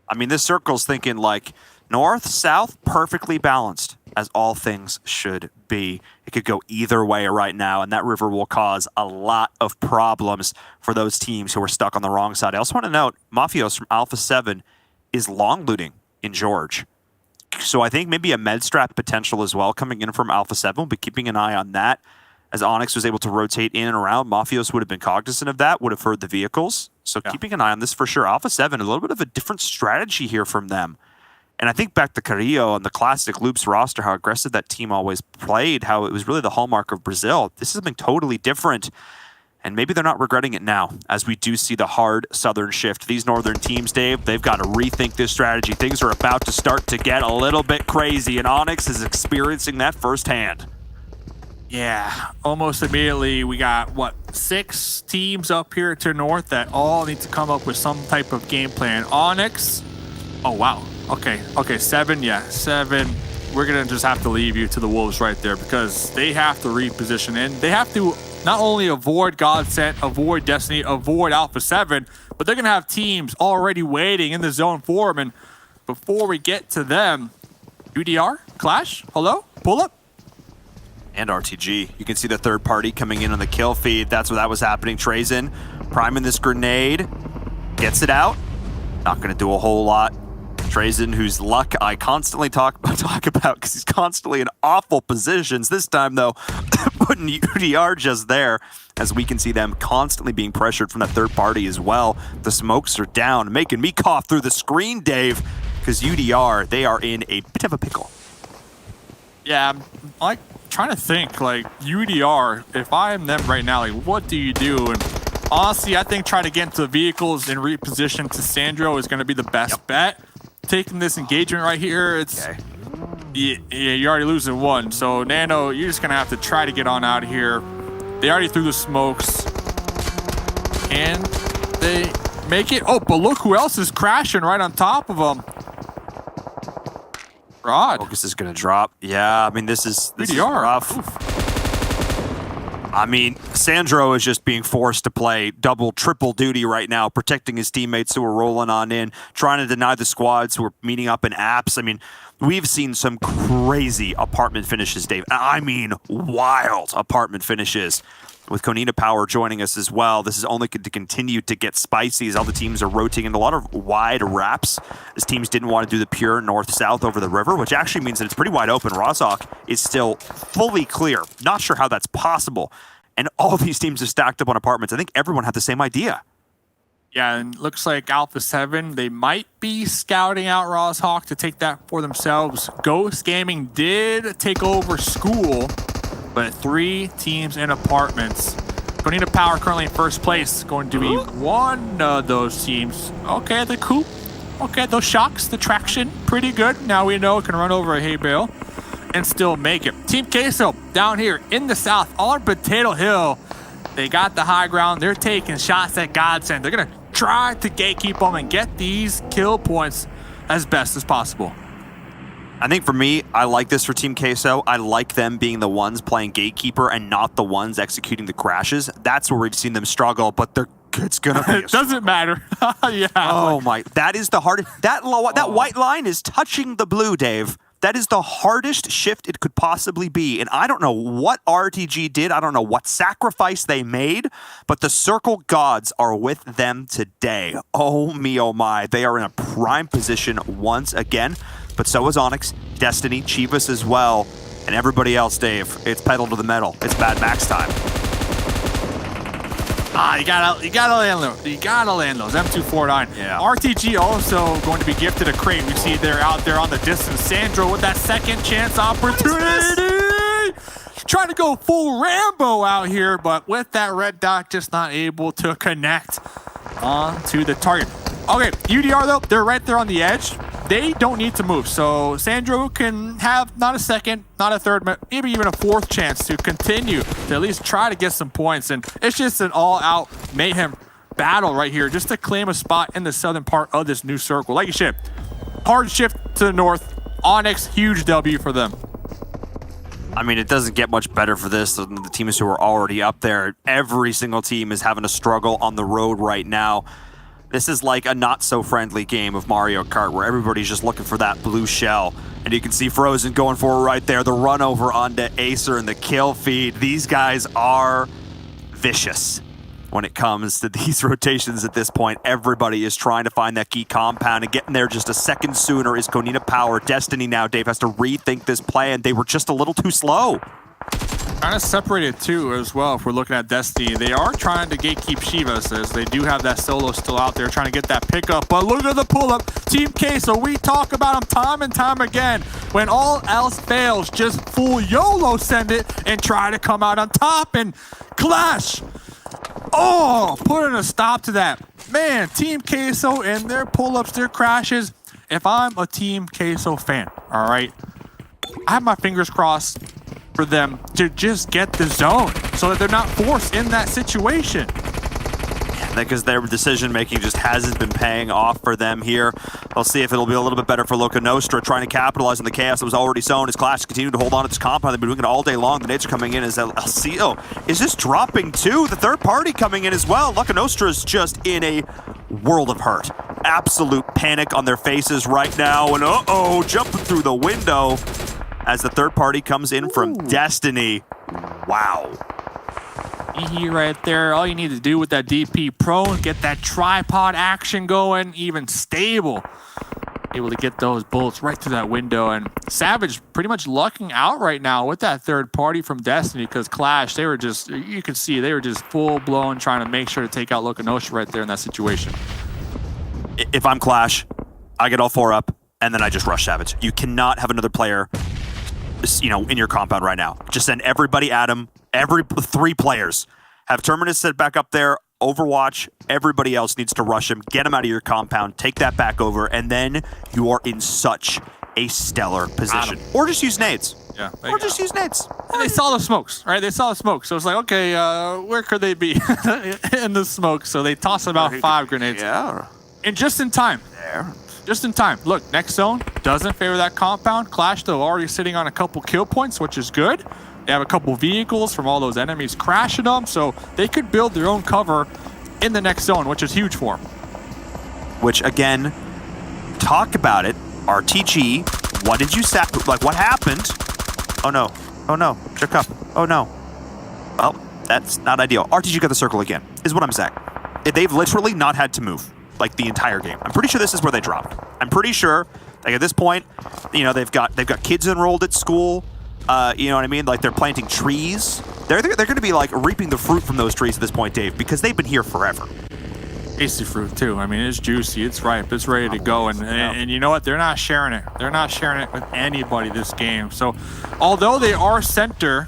I mean, this circle's thinking like north, south, perfectly balanced, as all things should be. It could go either way right now, and that river will cause a lot of problems for those teams who are stuck on the wrong side. I also want to note, Mafios from Alpha 7 is long looting in George. So I think maybe a med strap potential as well coming in from Alpha 7. We'll be keeping an eye on that. As Onyx was able to rotate in and around, Mafios would have been cognizant of that, would have heard the vehicles. So keeping an eye on this for sure. Alpha 7, a little bit of a different strategy here from them. And I think back to Carrillo and the classic Loops roster, how aggressive that team always played, how it was really the hallmark of Brazil. This is something totally different. And maybe they're not regretting it now, as we do see the hard southern shift. These northern teams, Dave, they've got to rethink this strategy. Things are about to start to get a little bit crazy, and Onyx is experiencing that firsthand. Yeah, almost immediately we got, 6 teams up here to north that all need to come up with some type of game plan. Onyx, oh wow, okay, 7, yeah, 7. We're going to just have to leave you to the Wolves right there, because they have to reposition, and they have to not only avoid Godsend, avoid Destiny, avoid Alpha 7, but they're going to have teams already waiting in the zone for them. And before we get to them, UDR, Clash, hello, pull up. And RTG. You can see the third party coming in on the kill feed. That's what that was happening. Trazen priming this grenade. Gets it out. Not going to do a whole lot. Trazen, whose luck I constantly talk about because he's constantly in awful positions. This time, though, putting UDR just there, as we can see them constantly being pressured from that third party as well. The smokes are down, making me cough through the screen, Dave, because UDR, they are in a bit of a pickle. Yeah, I'm like trying to think, like UDR, if I am them right now, like what do you do? And honestly, I think trying to get into the vehicles and reposition to Sandro is going to be the best bet. Taking this engagement right here, it's yeah, you're already losing one. So Nano, you're just gonna have to try to get on out of here. They already threw the smokes. Can they make it? Oh, but look who else is crashing right on top of them. Rod. Focus is gonna drop. Yeah, I mean this is rough. Oof. I mean, Sandro is just being forced to play double, triple duty right now, protecting his teammates who are rolling on in, trying to deny the squads who are meeting up in apps. I mean, we've seen some crazy apartment finishes, Dave. I mean, wild apartment finishes. With Konina Power joining us as well, this is only going to continue to get spicy as all the teams are rotating in a lot of wide wraps, as teams didn't want to do the pure north-south over the river, which actually means that it's pretty wide open. Rozhok is still fully clear. Not sure how that's possible. And all these teams are stacked up on apartments. I think everyone had the same idea. Yeah, and looks like Alpha 7, they might be scouting out Rozhok to take that for themselves. Ghost Gaming did take over school, but 3 teams in apartments. Konina Power currently in first place, going to be one of those teams. Okay, the coupe. Okay, those shocks, the traction, pretty good. Now we know it can run over a hay bale and still make it. Team Queso down here in the south on Potato Hill. They got the high ground. They're taking shots at Godsend. They're going to try to gatekeep them and get these kill points as best as possible. I think for me, I like this for Team Queso. I like them being the ones playing gatekeeper and not the ones executing the crashes. That's where we've seen them struggle, but it's gonna be. It doesn't matter. Yeah. Oh my! That is the hardest. That white line is touching the blue, Dave. That is the hardest shift it could possibly be. And I don't know what RTG did. I don't know what sacrifice they made, but the circle gods are with them today. Oh me, oh my! They are in a prime position once again. But so is Onyx, Destiny, Chivas as well, and everybody else, Dave. It's pedal to the metal. It's Mad Max time. You gotta land those. You gotta land those. M249. Yeah. RTG also going to be gifted a crate. We see they're out there on the distance. Sandro with that second chance opportunity. Trying to go full Rambo out here, but with that red dot, just not able to connect onto the target. Okay, UDR though, they're right there on the edge. They don't need to move, so Sandro can have not a second, not a third, maybe even a fourth chance to continue to at least try to get some points. And it's just an all-out mayhem battle right here just to claim a spot in the southern part of this new circle. Like you said, hard shift to the north. Onyx, huge W for them. I mean, it doesn't get much better for this than the teams who are already up there. Every single team is having a struggle on the road right now. This is like a not-so-friendly game of Mario Kart where everybody's just looking for that blue shell. And you can see Frozen going for it right there. The run over onto Acer and the kill feed. These guys are vicious when it comes to these rotations at this point. Everybody is trying to find that key compound, and getting there just a second sooner is Konina Power. Destiny now, Dave, has to rethink this plan. They were just a little too slow. Kind of separated too as well if we're looking at Destiny. They are trying to gatekeep Chivas as they do have that solo still out there trying to get that pickup. But look at the pull-up. Team Queso, we talk about them time and time again. When all else fails, just full YOLO send it and try to come out on top and clash. Oh, putting a stop to that. Man, Team Queso and their pull-ups, their crashes. If I'm a Team Queso fan, all right, I have my fingers crossed for them to just get the zone so that they're not forced in that situation. Because their decision-making just hasn't been paying off for them here. We'll see if it'll be a little bit better for Loca Nostra, trying to capitalize on the chaos that was already sown as Clash continued to hold on to this compound. They've been doing it all day long. The nades are coming in as LCO is just dropping too. The third party coming in as well. Loca Nostra is just in a world of hurt. Absolute panic on their faces right now. And uh-oh, jumping through the window. as the third party comes in from Destiny. Wow. EE right there. All you need to do with that DP prone, get that tripod action going, even stable. Able to get those bullets right through that window. And Savage pretty much lucking out right now with that third party from Destiny, because Clash, they were just, you could see, they were just full blown trying to make sure to take out Loconosha right there in that situation. If I'm Clash, I get all 4 up, and then I just rush Savage. You cannot have another player, you know, in your compound right now. Just send everybody at him. Every 3 players. Have Terminus set back up there, Overwatch, everybody else needs to rush him, get him out of your compound, take that back over, and then you are in such a stellar position. Or just use nades. Yeah. Or just use nades. And they saw the smokes, right? They saw the smoke. So it's like, okay, where could they be in the smoke? So they toss about 5 grenades. Yeah. And just in time. There. Just in time. Look, next zone doesn't favor that compound. Clash, though, already sitting on a couple kill points, which is good. They have a couple vehicles from all those enemies crashing them, so they could build their own cover in the next zone, which is huge for them. Which, again, talk about it. RTG, what did you say? Like, what happened? Oh, no. Oh, no. Check up. Oh, no. Well, that's not ideal. RTG got the circle again, is what I'm saying. They've literally not had to move, like, the entire game. I'm pretty sure this is where they dropped. I'm pretty sure, like, at this point, you know, they've got kids enrolled at school. You know what I mean? Like, they're planting trees. They're going to be, like, reaping the fruit from those trees at this point, Dave, because they've been here forever. Tasty fruit, too. I mean, it's juicy. It's ripe. It's ready to go. And you know what? They're not sharing it. They're not sharing it with anybody this game. So, although they are center,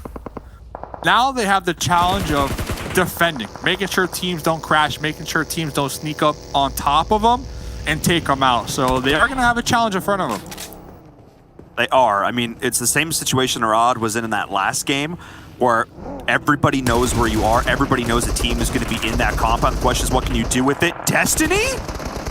now they have the challenge of defending, making sure teams don't crash, making sure teams don't sneak up on top of them and take them out. So, they are going to have a challenge in front of them. They are. I mean, it's the same situation Arad was in that last game, where everybody knows where you are. Everybody knows the team is going to be in that compound. The question is, what can you do with it? Destiny?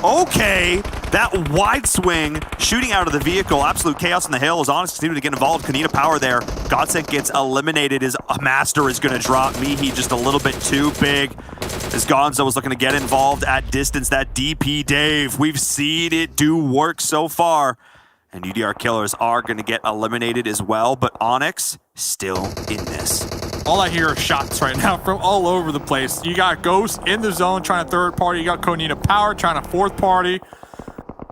Okay. That wide swing, shooting out of the vehicle, absolute chaos in the hill. As Onyx continuing to get involved. Kanina Power there. Godsent gets eliminated. His Master is going to drop. Mihi just a little bit too big. As Gonzo was looking to get involved at distance. That DP Dave. We've seen it do work so far. And UDR Killers are going to get eliminated as well, but Onyx still in this. All I hear are shots right now from all over the place. You got Ghost in the zone trying to third party. You got Konina Power trying to fourth party.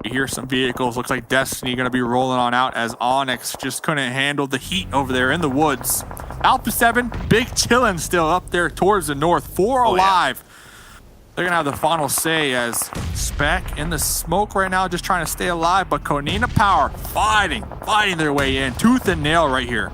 You hear some vehicles. Looks like Destiny going to be rolling on out as Onyx just couldn't handle the heat over there in the woods. Alpha 7, big chillin' still up there towards the north. 4 alive. Yeah. They're going to have the final say as Spec in the smoke right now, just trying to stay alive. But Konina Power fighting their way in. Tooth and nail right here.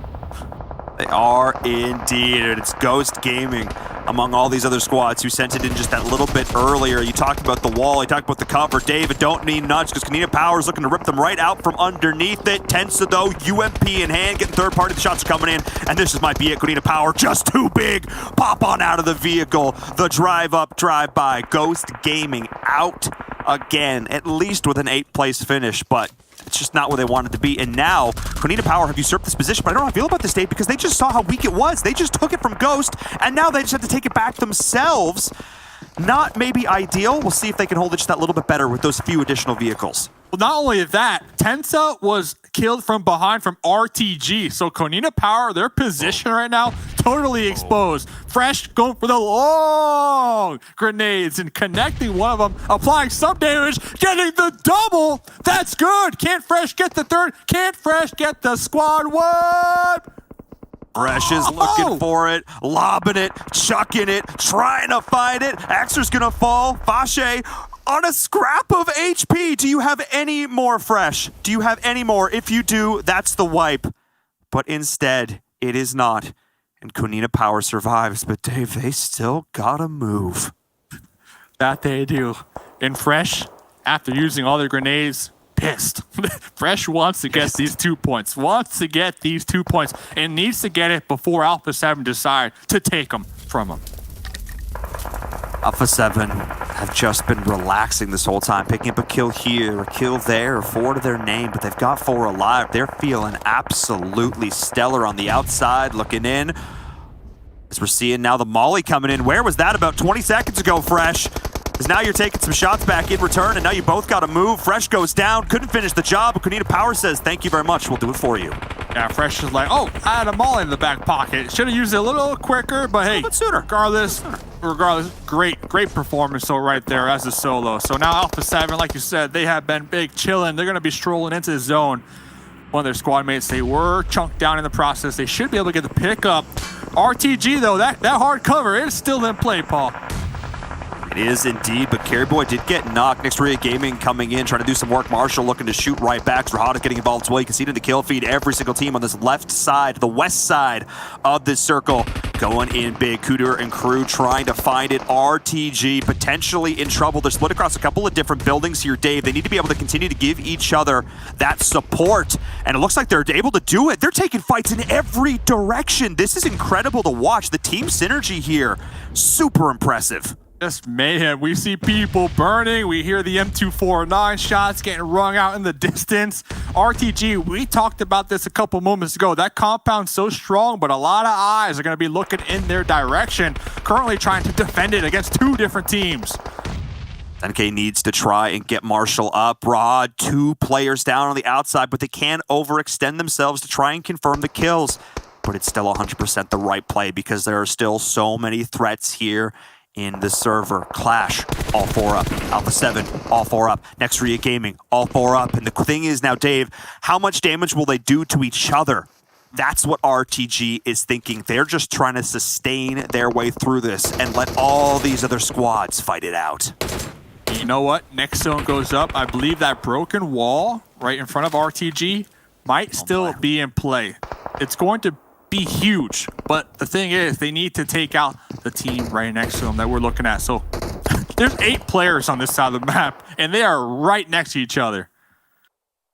They are indeed. And it's Ghost Gaming among all these other squads who sent it in just that little bit earlier. You talked about the wall. You talked about the cover. David, don't need nudge because Konina Power is looking to rip them right out from underneath it. Tensa, though, UMP in hand, getting third party. The shots are coming in. And this might be it. Konina Power just too big. Pop on out of the vehicle. The drive up, drive by. Ghost Gaming out again, at least with an 8th place finish. But it's just not where they wanted to be. And now, Konina Power have usurped this position, but I don't know how I feel about this, Dave, because they just saw how weak it was. They just took it from Ghost, and now they just have to take it back themselves. Not maybe ideal. We'll see if they can hold it just that little bit better with those few additional vehicles. Well, not only that, Tensa was killed from behind from RTG. So Konina Power, their position right now, totally exposed. Fresh going for the long grenades and connecting one of them, applying some damage, getting the double. That's good. Can't Fresh get the third? Can't Fresh get the squad one? Fresh is looking for it, lobbing it, chucking it, trying to find it. Axer's gonna fall. Fache on a scrap of HP. Do you have any more, Fresh? Do you have any more? If you do, that's the wipe. But instead, it is not. And Konina Power survives, but Dave, they still gotta move. That they do. And Fresh, after using all their grenades, pissed. Fresh wants to get these 2 points. Wants to get these 2 points. And needs to get it before Alpha 7 decide to take them from him. Alpha 7 have just been relaxing this whole time, picking up a kill here, a kill there, 4 to their name, but they've got 4 alive. They're feeling absolutely stellar on the outside, looking in. As we're seeing now the Molly coming in. Where was that about 20 seconds ago, Fresh? Because now you're taking some shots back in return, and now you both got to move. Fresh goes down, couldn't finish the job, but Konina Power says, thank you very much, we'll do it for you. Yeah, Fresh is like, oh, I had a molly in the back pocket. Should have used it a little quicker, but hey, sooner. regardless, great performance so right there as a solo. So now Alpha 7, like you said, they have been big chilling. They're going to be strolling into the zone. One of their squad mates, they were chunked down in the process. They should be able to get the pickup. RTG, though, that hard cover is still in play, Paul. It is indeed, but Carry Boy did get knocked. Nextria Gaming coming in, trying to do some work. Marshall looking to shoot right back. Strahada getting involved as well. You can see it in the kill feed. Every single team on this left side, the west side of this circle, going in big. Cooter and crew trying to find it. RTG potentially in trouble. They're split across a couple of different buildings here, Dave. They need to be able to continue to give each other that support, and it looks like they're able to do it. They're taking fights in every direction. This is incredible to watch. The team synergy here, super impressive. Just mayhem. We see people burning. We hear the M249 shots getting rung out in the distance. RTG, we talked about this a couple moments ago. That compound's so strong, but a lot of eyes are going to be looking in their direction, currently trying to defend it against two different teams. NK needs to try and get Marshall up. Rod, 2 players down on the outside, but they can't overextend themselves to try and confirm the kills. But it's still 100% the right play because there are still so many threats here in the server. Clash, all 4 up. Alpha 7, all 4 up. Nextria Gaming, all 4 up. And the thing is now, Dave, how much damage will they do to each other? That's what RTG is thinking. They're just trying to sustain their way through this and let all these other squads fight it out. You know what? Next zone goes up. I believe that broken wall right in front of RTG might still be in play. It's going to be huge, but the thing is, they need to take out the team right next to them that we're looking at. So there's 8 players on this side of the map, and they are right next to each other.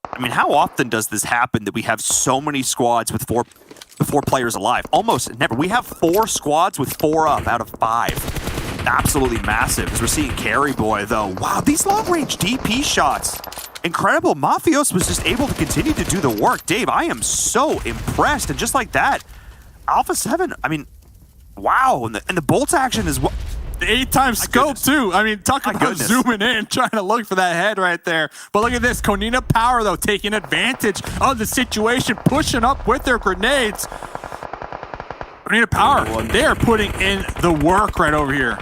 I mean, how often does this happen that we have so many squads with four players alive? Almost never. We have 4 squads with 4 up out of 5. Absolutely massive, as we're seeing Carry Boy, though. Wow, these long-range DP shots. Incredible. Mafios was just able to continue to do the work. Dave, I am so impressed. And just like that, Alpha 7, I mean, wow. And the bolt action is what? The 8-time scope, too. I mean, talk about zooming in, trying to look for that head right there. But look at this. Konina Power, though, taking advantage of the situation, pushing up with their grenades. Konina Power, they are putting in the work right over here.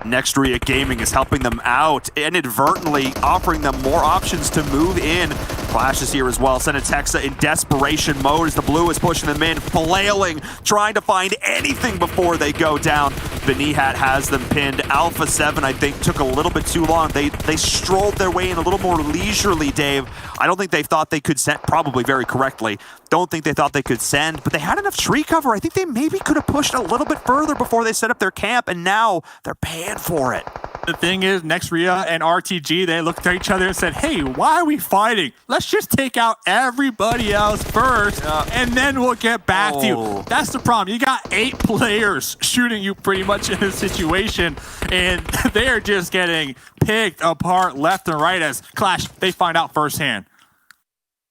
Nextria Gaming is helping them out, inadvertently offering them more options to move in. Clash is here as well. Senatexa in desperation mode as the blue is pushing them in, flailing, trying to find anything before they go down. Benihat has them pinned. Alpha 7, I think, took a little bit too long. They strolled their way in a little more leisurely, Dave. I don't think they thought they could send, probably very correctly, don't think they thought they could send, but they had enough tree cover. I think they maybe could have pushed a little bit further before they set up their camp, and now they're paying for it. The thing is, Nextria and RTG, they looked at each other and said, hey, why are we fighting? Let's just take out everybody else first, and then we'll get back to you. That's the problem. You got 8 players shooting you pretty much in this situation, and they are just getting picked apart left and right as Clash, they find out firsthand.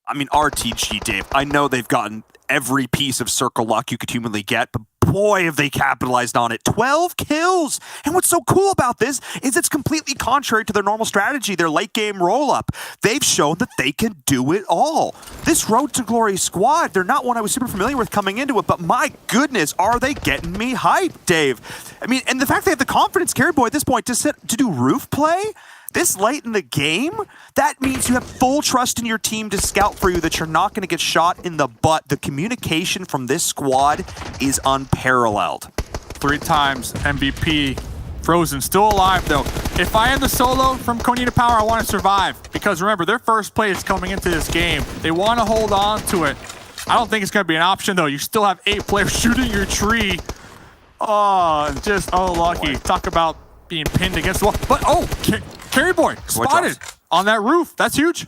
I mean, RTG, Dave, I know they've gotten every piece of circle luck you could humanly get, but boy, have they capitalized on it. 12 kills! And what's so cool about this is it's completely contrary to their normal strategy, their late game roll-up. They've shown that they can do it all. This Road to Glory squad, they're not one I was super familiar with coming into it, but my goodness, are they getting me hyped, Dave? I mean, and the fact they have the confidence, Carry Boy, at this point, to do roof play this late in the game, that means you have full trust in your team to scout for you, that you're not going to get shot in the butt. The communication from this squad is unparalleled. 3 times MVP. Frozen still alive, though. If I am the solo from Konina Power, I want to survive. Because remember, their first place coming into this game. They want to hold on to it. I don't think it's going to be an option, though. You still have 8 players shooting your tree. Oh, just unlucky. Talk about being pinned against the wall. But, oh, Carry Boy spotted on that roof. That's huge.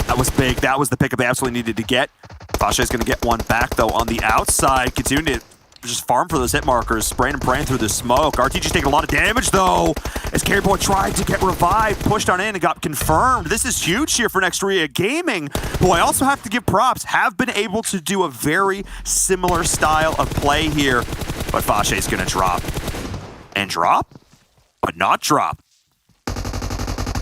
That was big. That was the pickup they absolutely needed to get. Fasha's going to get one back, though, on the outside. Continue to just farm for those hit markers, spraying and praying through the smoke. RTG's taking a lot of damage, though, as Carry Boy tried to get revived, pushed on in and got confirmed. This is huge here for Nextria Gaming, who I also have to give props, have been able to do a very similar style of play here. But Fasha's going to drop. And drop, but not drop.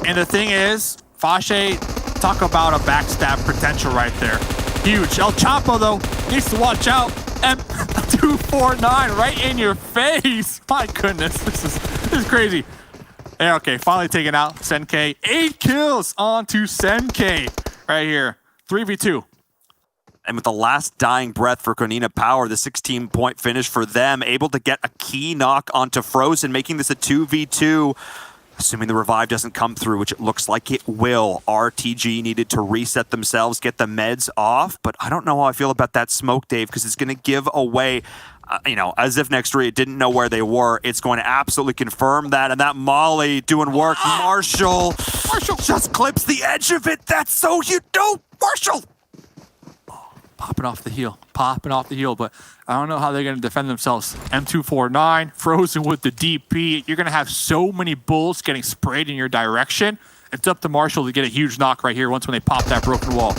And the thing is, Fashe, talk about a backstab potential right there. Huge. El Chapo, though, needs to watch out. M249 right in your face. My goodness, this is crazy. Yeah, okay, finally taken out. Senke, 8 kills onto Senke right here. 3v2. And with the last dying breath for Konina Power, the 16-point finish for them, able to get a key knock onto Frozen, making this a 2v2. Assuming the revive doesn't come through, which it looks like it will. RTG needed to reset themselves, get the meds off, but I don't know how I feel about that smoke, Dave, because it's going to give away, as if Next 3 didn't know where they were. It's going to absolutely confirm that, and that Molly doing work. Marshall just clips the edge of it. That's so you don't, Marshall. Popping off the heel, but I don't know how they're going to defend themselves. M249, Frozen with the DP. You're going to have so many bullets getting sprayed in your direction. It's up to Marshall to get a huge knock right here once when they pop that broken wall.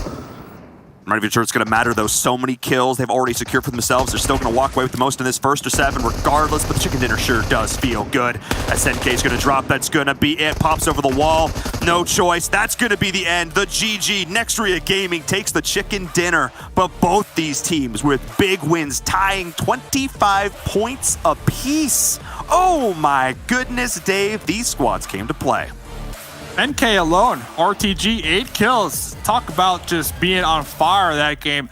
I'm not even sure it's going to matter, though. So many kills they've already secured for themselves. They're still going to walk away with the most in this first or 7 regardless, but the chicken dinner sure does feel good. SNK's going to drop. That's going to be it. Pops over the wall. No choice. That's going to be the end. The GG. Nextria Gaming takes the chicken dinner, but both these teams with big wins, tying 25 points apiece. Oh my goodness, Dave. These squads came to play. NK alone, RTG, 8 kills. Talk about just being on fire that game.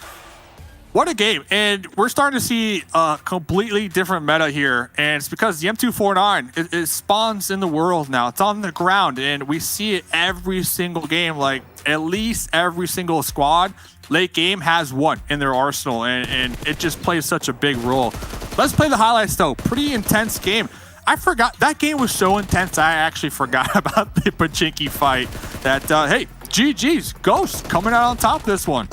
What a game. And we're starting to see a completely different meta here. And it's because the M249, it spawns in the world now. It's on the ground. And we see it every single game. Like, at least every single squad, late game, has one in their arsenal. And it just plays such a big role. Let's play the highlights, though. Pretty intense game. I forgot, that game was so intense, I actually forgot about the Pachinki fight. That, hey, GG's, Ghost coming out on top of this one.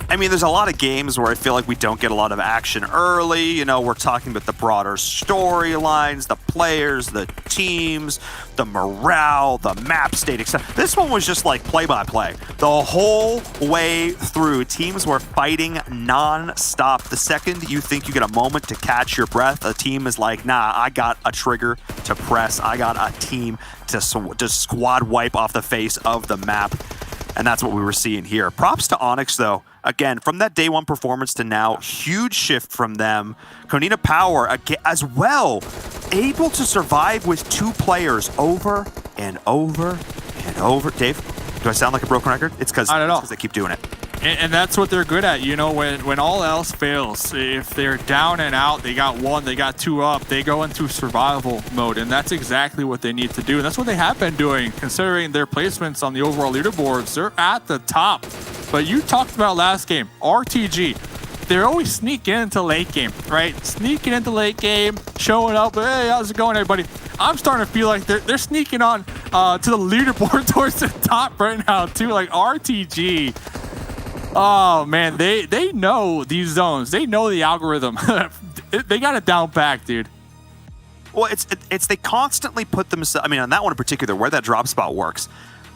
I mean, there's a lot of games where I feel like we don't get a lot of action early. You know, we're talking about the broader storylines, the players, the teams, the morale, the map state, etc. This one was just like play-by-play. The whole way through, teams were fighting non-stop. The second you think you get a moment to catch your breath, a team is like, nah, I got a trigger to press. I got a team to squad wipe off the face of the map. And that's what we were seeing here. Props to Onyx, though. Again, from that day one performance to now, huge shift from them. Konina Power, again, as well, able to survive with 2 players over and over and over. Dave, do I sound like a broken record? It's because they keep doing it. And that's what they're good at, you know, when all else fails. If they're down and out, they got 1, they got 2 up, they go into survival mode, and that's exactly what they need to do. And that's what they have been doing, considering their placements on the overall leaderboards. They're at the top. But you talked about last game, RTG. They're always sneaking into late game, right? Sneaking into late game, showing up, hey, how's it going, everybody? I'm starting to feel like they're sneaking on to the leaderboard towards the top right now, too. Like, RTG. Oh, man, they know these zones. They know the algorithm. They got it down back, dude. Well, it's they constantly put themselves, I mean, on that one in particular, where that drop spot works,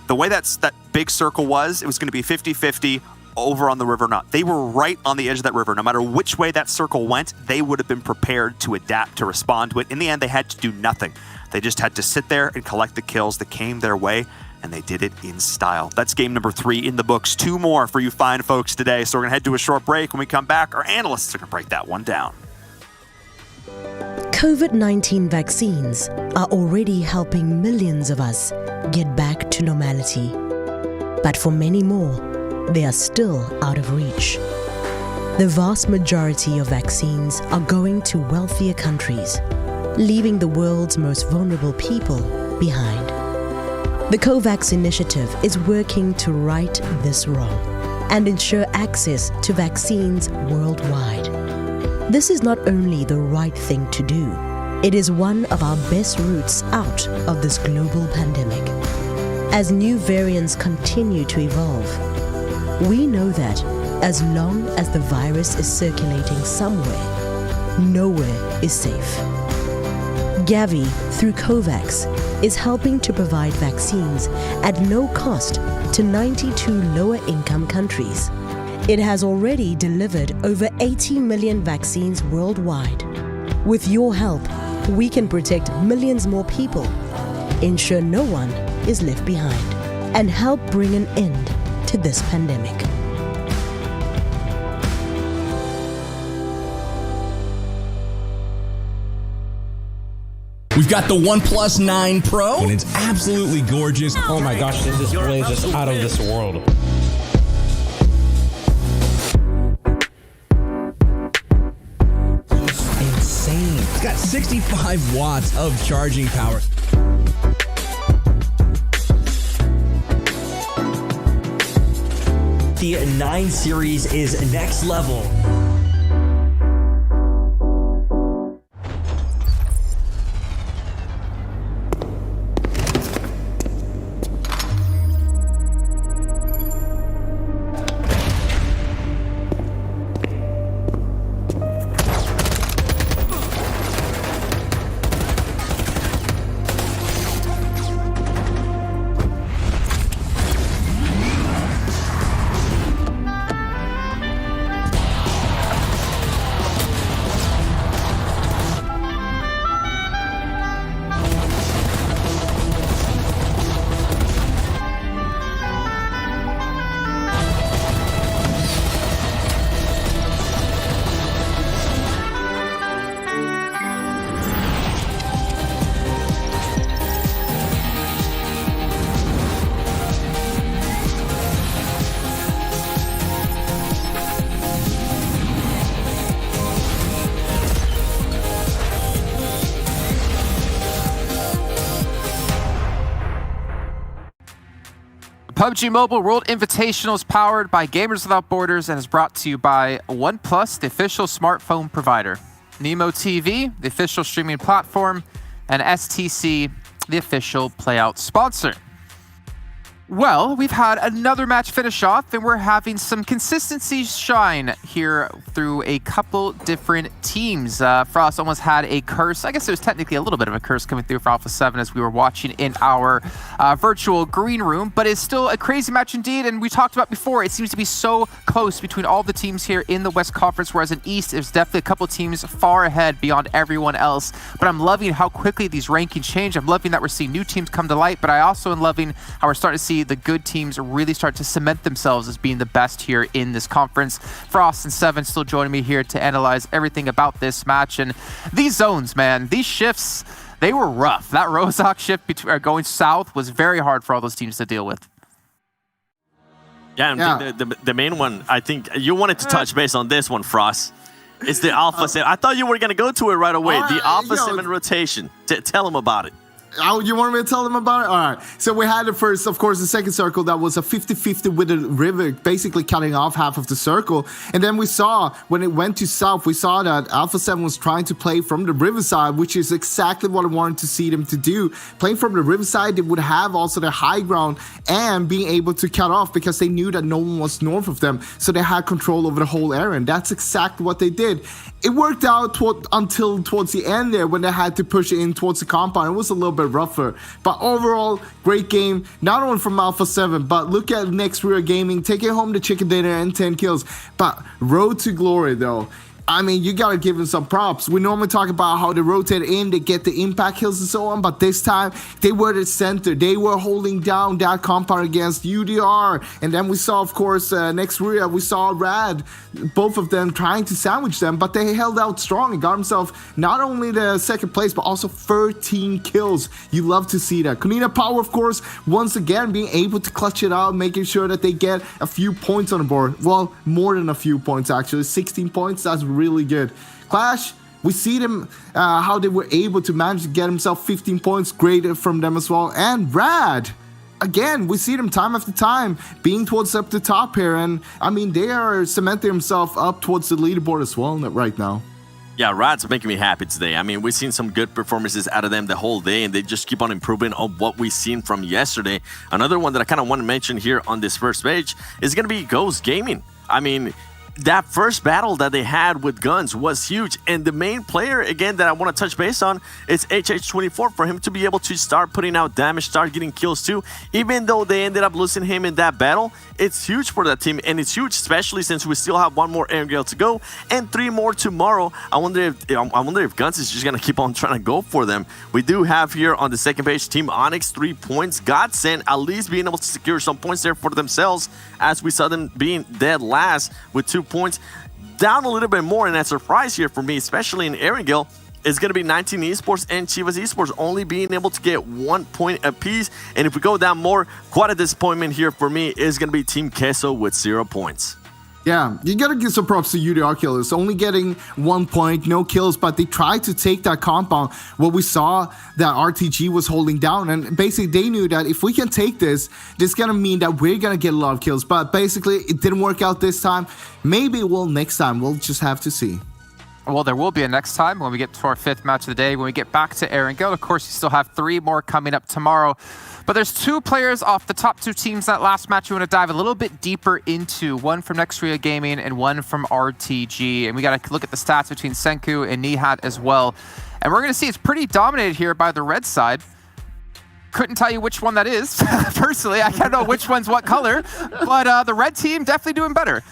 the way that big circle was, it was going to be 50-50 over on the river or not. They were right on the edge of that river. No matter which way that circle went, they would have been prepared to adapt, to respond to it. In the end, they had to do nothing. They just had to sit there and collect the kills that came their way, and they did it in style. That's game number 3 in the books. 2 more for you fine folks today. So we're going to head to a short break. When we come back, our analysts are going to break that one down. COVID-19 vaccines are already helping millions of us get back to normality. But for many more, they are still out of reach. The vast majority of vaccines are going to wealthier countries, leaving the world's most vulnerable people behind. The COVAX initiative is working to right this wrong and ensure access to vaccines worldwide. This is not only the right thing to do, it is one of our best routes out of this global pandemic. As new variants continue to evolve, we know that as long as the virus is circulating somewhere, nowhere is safe. Gavi, through COVAX, is helping to provide vaccines at no cost to 92 lower-income countries. It has already delivered over 80 million vaccines worldwide. With your help, we can protect millions more people, ensure no one is left behind and help bring an end to this pandemic. We've got the OnePlus 9 Pro, and it's absolutely gorgeous. Oh my gosh, this display is just out of this world. Insane. It's got 65 watts of charging power. The 9 series is next level. PUBG Mobile World Invitational is powered by Gamers Without Borders and is brought to you by OnePlus, the official smartphone provider, Nemo TV, the official streaming platform, and STC, the official playout sponsor. Well, we've had another match finish off, and we're having some consistency shine here through a couple different teams. Frost almost had a curse. I guess it was technically a little bit of a curse coming through for Alpha 7 as we were watching in our virtual green room, but it's still a crazy match indeed, and we talked about before, it seems to be so close between all the teams here in the West Conference, whereas in East, there's definitely a couple teams far ahead beyond everyone else. But I'm loving how quickly these rankings change. I'm loving that we're seeing new teams come to light, but I also am loving how we're starting to see the good teams really start to cement themselves as being the best here in this conference. Frost and Seven still joining me here to analyze everything about this match. And these zones, man, these shifts, they were rough. That Rozak shift going south was very hard for all those teams to deal with. Yeah, and the main one, I think you wanted to touch base on this one, Frost. It's the Alpha 7. I thought you were going to go to it right away. The Alpha 7 rotation. Tell them about it. Oh, you want me to tell them about it? All right. So we had the first, of course, the second circle that was a 50-50 with the river, basically cutting off half of the circle. And then we saw, when it went to south, we saw that Alpha 7 was trying to play from the riverside, which is exactly what I wanted to see them to do. Playing from the riverside, they would have also the high ground and being able to cut off because they knew that no one was north of them. So they had control over the whole area. And that's exactly what they did. It worked out until towards the end there when they had to push it in towards the compound. It was a little bit rougher, but overall great game, not only from Alpha 7, but look at Next Rear Gaming taking home the chicken dinner and 10 kills. But road to glory though, I mean, you gotta give them some props. We normally talk about how they rotate in, they get the impact kills and so on, but this time they were the center. They were holding down that compound against UDR. And then we saw, of course, next rear, we saw Rad, both of them trying to sandwich them, but they held out strong and got himself not only the second place, but also 13 kills. You love to see that. Kunina Power, of course, once again being able to clutch it out, making sure that they get a few points on the board. Well, more than a few points actually, 16 points. That's really good. Clash, we see them how they were able to manage to get himself 15 points, great from them as well. And Rad, again, we see them time after time being towards up the top here, and I mean they are cementing themselves up towards the leaderboard as well right now. Yeah, Rad's making me happy today. I mean, we've seen some good performances out of them the whole day, and they just keep on improving on what we've seen from yesterday. Another one that I kind of want to mention here on this first page is going to be Ghost Gaming. I mean, that first battle that they had with guns was huge. And the main player, again, that I want to touch base on is HH24. For him to be able to start putting out damage, start getting kills too, even though they ended up losing him in that battle, it's huge for that team. And it's huge, especially since we still have one more Erangel to go and 3 more tomorrow. I wonder if Guns is just going to keep on trying to go for them. We do have here on the second page, Team Onyx, 3 points. Godsend at least being able to secure some points there for themselves, as we saw them being dead last with 2 points. Down a little bit more, and a surprise here for me, especially in Erangel, is going to be 19 Esports and Chivas Esports only being able to get 1 point apiece. And if we go down more, quite a disappointment here for me is going to be Team Queso with 0 points. Yeah, you gotta give some props to UDR Killers. Only getting 1 point, no kills, but they tried to take that compound. What we saw that RTG was holding down, and basically they knew that if we can take this is gonna mean that we're gonna get a lot of kills. But basically, it didn't work out this time. Maybe it will next time. We'll just have to see. Well, there will be a next time when we get to our 5th match of the day. When we get back to Erangel, of course, you still have 3 more coming up tomorrow. But there's 2 players off the top 2 teams that last match we want to dive a little bit deeper into. One from Nextria Gaming and one from RTG. And we got to look at the stats between Senku and Nihat as well. And we're going to see it's pretty dominated here by the red side. Couldn't tell you which one that is. Personally, I can't know which one's what color. But the red team definitely doing better.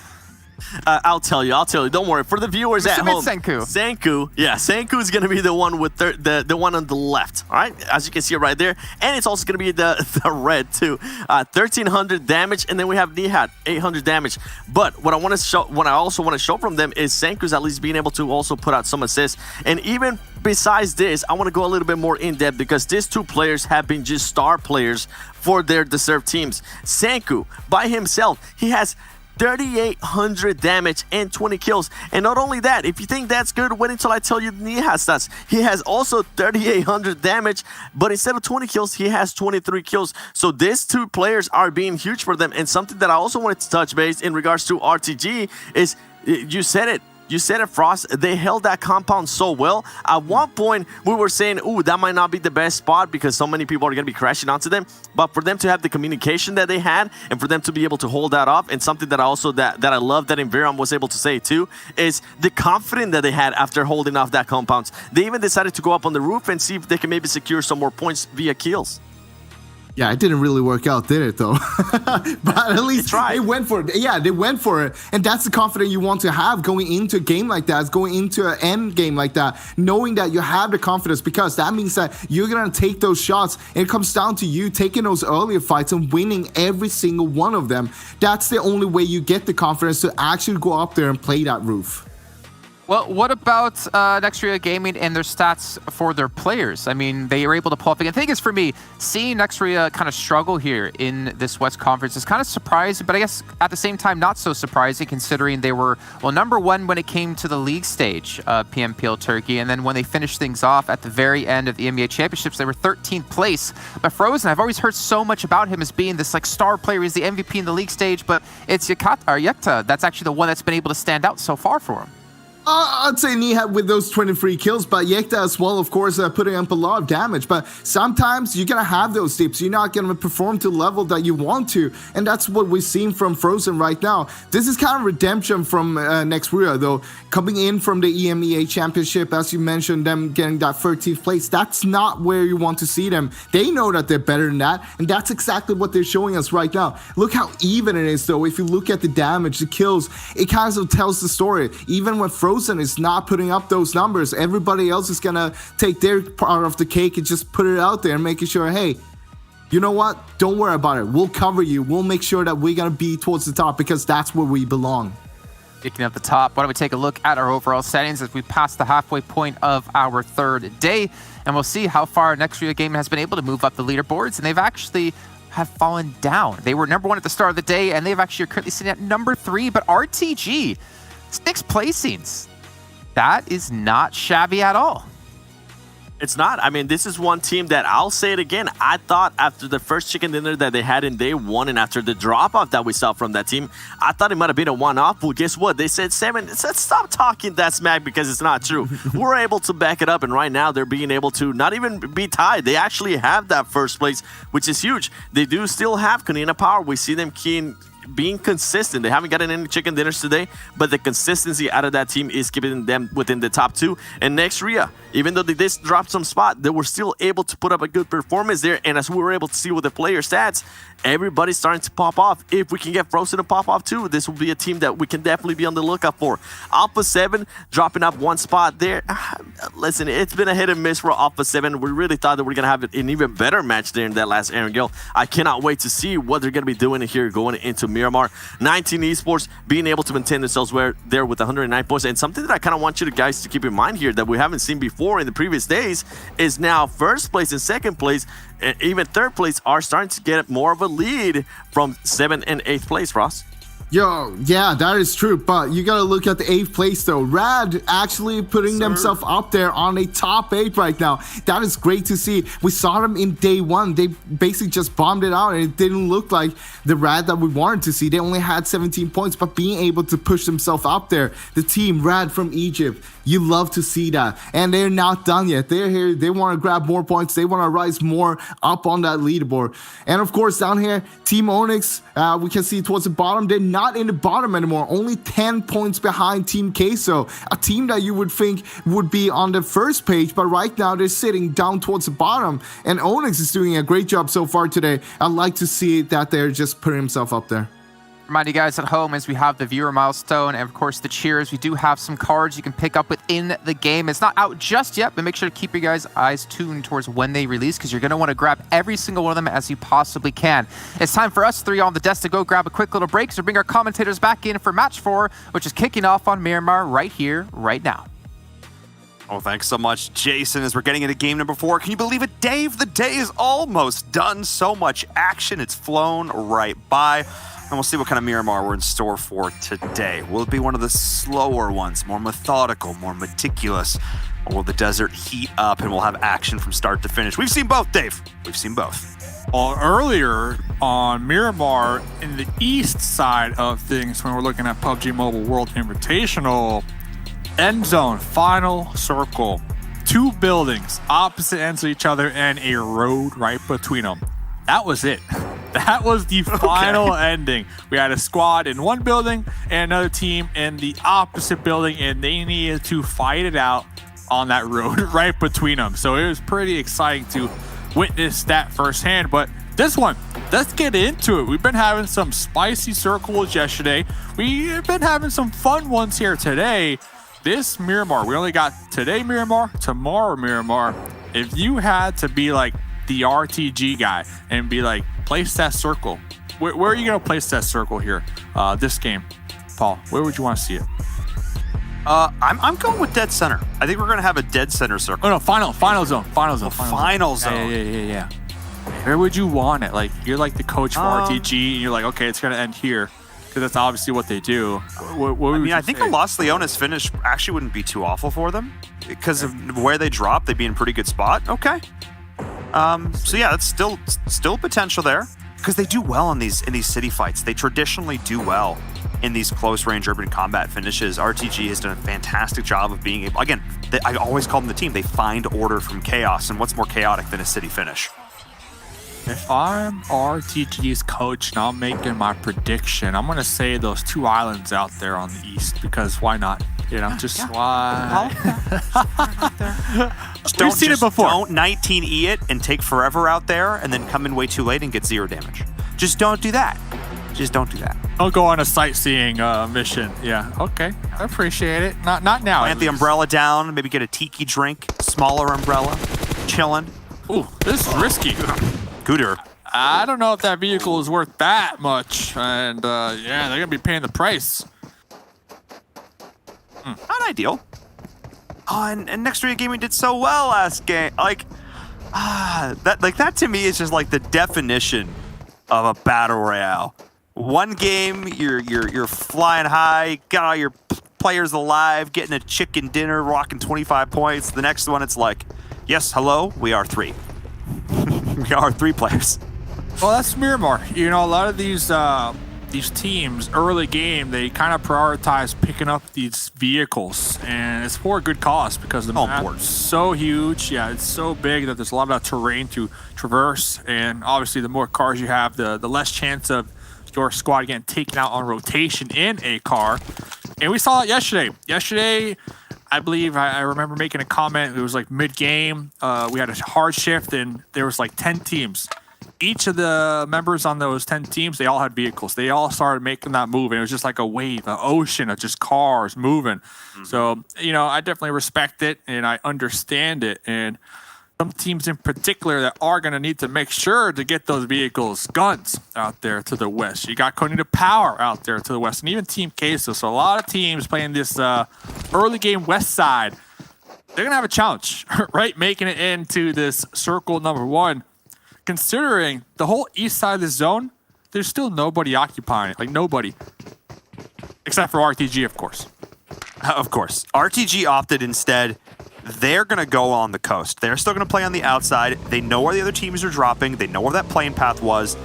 I'll tell you. Don't worry. For the viewers at home, Senku is going to be the one with the one on the left. All right, as you can see right there, and it's also going to be the red too. 1,300 damage, and then we have Nihat 800 damage. But what I also want to show from them is Senku's at least being able to also put out some assists. And even besides this, I want to go a little bit more in depth because these 2 players have been just star players for their deserved teams. Senku by himself, he has 3,800 damage and 20 kills. And not only that, if you think that's good, wait until I tell you Nihat's stats. He has also 3,800 damage, but instead of 20 kills, he has 23 kills. So these 2 players are being huge for them. And something that I also wanted to touch base in regards to RTG is, you said it, Frost. They held that compound so well. At one point, we were saying, ooh, that might not be the best spot because so many people are going to be crashing onto them. But for them to have the communication that they had and for them to be able to hold that off, and something that I also that I love that Inveram was able to say too, is the confidence that they had after holding off that compound. They even decided to go up on the roof and see if they can maybe secure some more points via kills. Yeah, it didn't really work out, did it, though? But at least they went for it. Yeah, they went for it. And that's the confidence you want to have going into a game like that, going into an end game like that, knowing that you have the confidence, because that means that you're going to take those shots. And it comes down to you taking those earlier fights and winning every single one of them. That's the only way you get the confidence to actually go up there and play that roof. Well, what about Nextria Gaming and their stats for their players? I mean, they were able to pull up again. The thing is, for me, seeing Nextria kind of struggle here in this West Conference is kind of surprising, but I guess at the same time, not so surprising considering they were, well, #1 when it came to the league stage, PMPL Turkey, and then when they finished things off at the very end of the EMEA Championships, they were 13th place. But Frozen, I've always heard so much about him as being this like star player. He's the MVP in the league stage, but it's Yekta that's actually the one that's been able to stand out so far for him. I'd say Nihat with those 23 kills, but Yekta as well, of course, putting up a lot of damage. But sometimes you're going to have those dips. You're not going to perform to the level that you want to. And that's what we've seen from Frozen right now. This is kind of redemption from Nextria, though. Coming in from the EMEA Championship, as you mentioned, them getting that 13th place, that's not where you want to see them. They know that they're better than that. And that's exactly what they're showing us right now. Look how even it is, though. If you look at the damage, the kills, it kind of tells the story. Even when Frozen is not putting up those numbers, everybody else is gonna take their part of the cake and just put it out there and making sure, hey, you know what, don't worry about it, we'll cover you, we'll make sure that we're gonna be towards the top because that's where we belong. Speaking of the top, why don't we take a look at our overall settings as we pass the halfway point of our 3rd day, and we'll see how far Nextria Gaming has been able to move up the leaderboards, and they've actually have fallen down. They were #1 at the start of the day, and they've actually currently sitting at #3, but RTG, 6 placings. That is not shabby at all. It's not. I mean, this is one team that, I'll say it again, I thought after the first chicken dinner that they had in day 1 and after the drop-off that we saw from that team, I thought it might have been a one-off. Well, guess what? They said 7. Said, stop talking that smack because it's not true. We're able to back it up, and right now they're being able to not even be tied. They actually have that first place, which is huge. They do still have Kanina Power. We see them keying being consistent. They haven't gotten any chicken dinners today, but the consistency out of that team is keeping them within the top 2. And next Ria, even though they did drop some spot, they were still able to put up a good performance there. And as we were able to see with the player stats, everybody's starting to pop off. If we can get Frozen to pop off too, this will be a team that we can definitely be on the lookout for. Alpha 7 dropping up 1 spot there. Listen, it's been a hit and miss for Alpha 7. We really thought that we were going to have an even better match there in that last Erangel. I cannot wait to see what they're going to be doing here going into Miramar. 19 Esports being able to maintain themselves there with 109 points. And something that I kind of want you guys to keep in mind here that we haven't seen before in the previous days is now first place and second place, and even third place are starting to get more of a lead from 7th and 8th place, Ross. Yo, yeah, that is true, but you gotta look at the 8th place though. Rad actually putting themselves up there on a top 8 right now. That is great to see. We saw them in day 1. They basically just bombed it out, and it didn't look like the Rad that we wanted to see. They only had 17 points, but being able to push themselves up there, the team Rad from Egypt, you love to see that. And they're not done yet. They're here. They want to grab more points. They want to rise more up on that leaderboard. And of course, down here, Team Onyx, we can see towards the bottom, they're not in the bottom anymore. Only 10 points behind Team Queso, a team that you would think would be on the first page, but right now they're sitting down towards the bottom. And Onyx is doing a great job so far today. I like to see that they're just putting himself up there. Remind you guys at home, as we have the viewer milestone and of course the cheers, we do have some cards you can pick up within the game. It's not out just yet, but make sure to keep your guys' eyes tuned towards when they release, because you're going to want to grab every single one of them as you possibly can. It's time for us 3 on the desk to go grab a quick little break, so bring our commentators back in for match 4, which is kicking off on Miramar right here, right now. Oh, thanks so much, Jason, as we're getting into game number 4. Can you believe it, Dave? The day is almost done. So much action. It's flown right by. And we'll see what kind of Miramar we're in store for today. Will it be one of the slower ones, more methodical, more meticulous? Or will the desert heat up and we'll have action from start to finish? We've seen both, Dave. We've seen both. Well, earlier on Miramar, in the east side of things, when we're looking at PUBG Mobile World Invitational, end zone, final circle, 2 buildings, opposite ends of each other, and a road right between them. That was it. That was the final ending. We had a squad in one building and another team in the opposite building, and they needed to fight it out on that road right between them. So it was pretty exciting to witness that firsthand. But this one, let's get into it. We've been having some spicy circles yesterday. We've been having some fun ones here today. This Miramar, we only got today Miramar, tomorrow Miramar. If you had to be like the RTG guy and be like, place that circle, where are you going to place that circle here this game? Paul, where would you want to see it? I'm going with dead center. I think we're going to have a dead center circle. Oh no, final zone. Final zone. Yeah. Where would you want it? Like, you're like the coach for RTG, and you're like, okay, it's going to end here, because that's obviously what they do. I think the Los Leones finish actually wouldn't be too awful for them, because of where they drop, they'd be in a pretty good spot. Okay. So yeah, that's still potential there, because they do well in these city fights. They traditionally do well in these close range urban combat finishes. RTG has done a fantastic job of being able, again, I always call them the team. They find order from chaos, and what's more chaotic than a city finish? If I'm RTG's coach and I'm making my prediction, I'm going to say those 2 islands out there on the east, because why not? You know, why? We've seen it before. Don't 19E it and take forever out there and then come in way too late and get 0 damage. Just don't do that. Don't go on a sightseeing mission. Yeah, okay. I appreciate it. Not now. Plant the umbrella down, maybe get a tiki drink, smaller umbrella, chilling. Ooh, this is risky. Gooder. I don't know if that vehicle is worth that much. And yeah, they're going to be paying the price. Not ideal. Oh, and Next Area Gaming did so well last game. That to me is just like the definition of a battle royale. One game, you're flying high, got all your players alive, getting a chicken dinner, rocking 25 points. The next one, it's like, yes, hello, we are 3. We are 3 players. Well, that's Miramar. You know, a lot of these teams early game, they kind of prioritize picking up these vehicles, and it's for a good cause, because the map is so huge. Yeah, it's so big that there's a lot of terrain to traverse, and obviously the more cars you have, the less chance of your squad getting taken out on rotation in a car. And we saw it yesterday. Yesterday, I believe I remember making a comment. It was like mid-game. We had a hard shift, and there was like 10 teams. Each of the members on those 10 teams, they all had vehicles. They all started making that move, and it was just like a wave, an ocean of just cars moving. So, you know, I definitely respect it, and I understand it. And some teams in particular that are going to need to make sure to get those vehicles, guns out there to the west. You got Conita Power out there to the west, and even Team Queso. So a lot of teams playing this early game west side, they're going to have a challenge, right? Making it into this circle number 1. Considering the whole east side of the zone, there's still nobody occupying it. Like, nobody. Except for RTG, of course. Of course. RTG opted instead. They're going to go on the coast. They're still going to play on the outside. They know where the other teams are dropping. They know where that plane path was.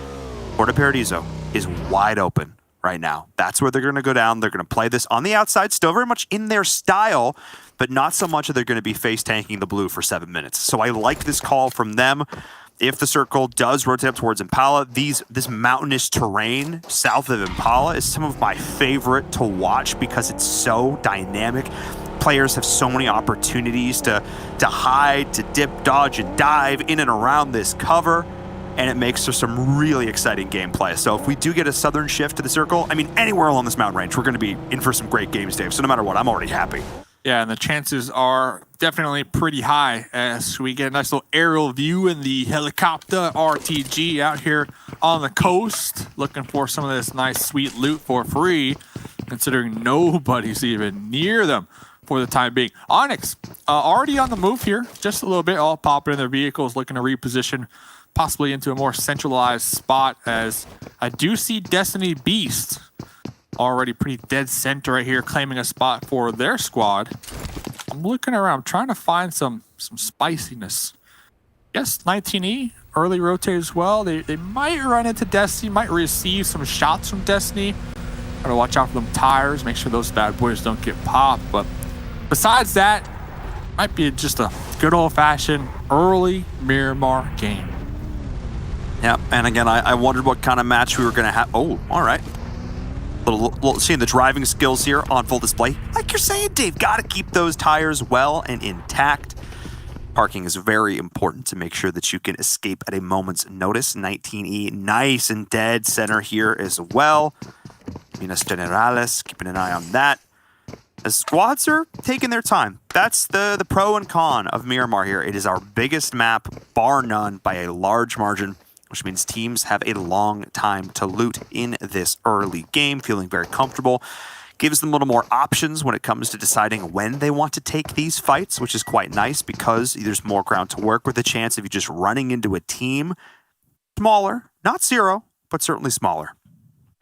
Puerto Paradiso is wide open right now. That's where they're going to go down. They're going to play this on the outside, still very much in their style, but not so much that they're going to be face tanking the blue for 7 minutes. So I like this call from them. If the circle does rotate up towards Impala, this mountainous terrain south of Impala is some of my favorite to watch because it's so dynamic. Players have so many opportunities to hide, to dip, dodge, and dive in and around this cover, and it makes for some really exciting gameplay. So if we do get a southern shift to the circle, I mean, anywhere along this mountain range, we're going to be in for some great games, Dave. So no matter what, I'm already happy. Yeah, and the chances are definitely pretty high as we get a nice little aerial view in the helicopter RTG out here on the coast, looking for some of this nice, sweet loot for free, considering nobody's even near them for the time being. Onyx, already on the move here, just a little bit, all popping in their vehicles, looking to reposition possibly into a more centralized spot, as I do see Destiny Beast already pretty dead center right here, claiming a spot for their squad. I'm looking around, trying to find some spiciness. Yes, 19E, early rotate as well. They might run into Destiny, might receive some shots from Destiny. Gotta watch out for them tires, make sure those bad boys don't get popped. But besides that, might be just a good old-fashioned early Miramar game. Yeah, and again, I wondered what kind of match we were going to have. Oh, all right. Seeing the driving skills here on full display. Like you're saying, Dave, got to keep those tires well and intact. Parking is very important to make sure that you can escape at a moment's notice. 19E, nice and dead center here as well. Minas Generales, keeping an eye on that. The squads are taking their time. That's the pro and con of Miramar here. It is our biggest map, bar none, by a large margin, which means teams have a long time to loot in this early game, feeling very comfortable. Gives them a little more options when it comes to deciding when they want to take these fights, which is quite nice because there's more ground to work with. The chance of you just running into a team, smaller, not zero, but certainly smaller.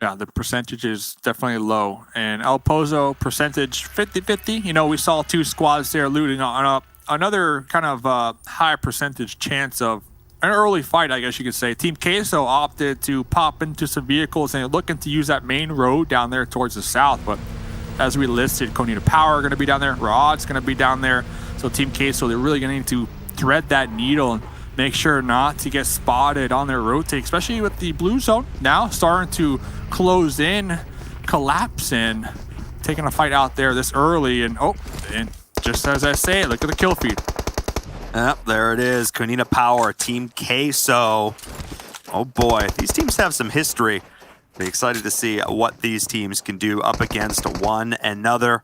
Yeah, the percentage is definitely low. And El Pozo percentage 50-50. You know, we saw 2 squads there looting on another kind of high percentage chance of an early fight, I guess you could say. Team Queso opted to pop into some vehicles and looking to use that main road down there towards the south. But as we listed, Conita Power going to be down there. Rod's going to be down there. So Team Queso, they're really going to need to thread that needle and make sure not to get spotted on their rotate, especially with the blue zone now starting to close in, collapse in, taking a fight out there this early. And just as I say, look at the kill feed. Yep, there it is. Conita Power, Team Queso. Oh boy, these teams have some history. Be excited to see what these teams can do up against one another.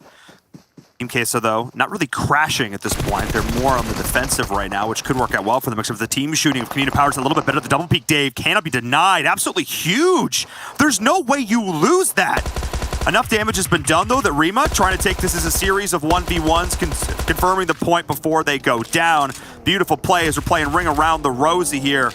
Team Queso, though, not really crashing at this point. They're more on the defensive right now, which could work out well for them, except for the team shooting of Conita Power is a little bit better. The double peak, Dave, cannot be denied. Absolutely huge. There's no way you lose that. Enough damage has been done, though, that Rima trying to take this as a series of 1v1s, confirming the point before they go down. Beautiful play as we're playing Ring Around the Rosie here.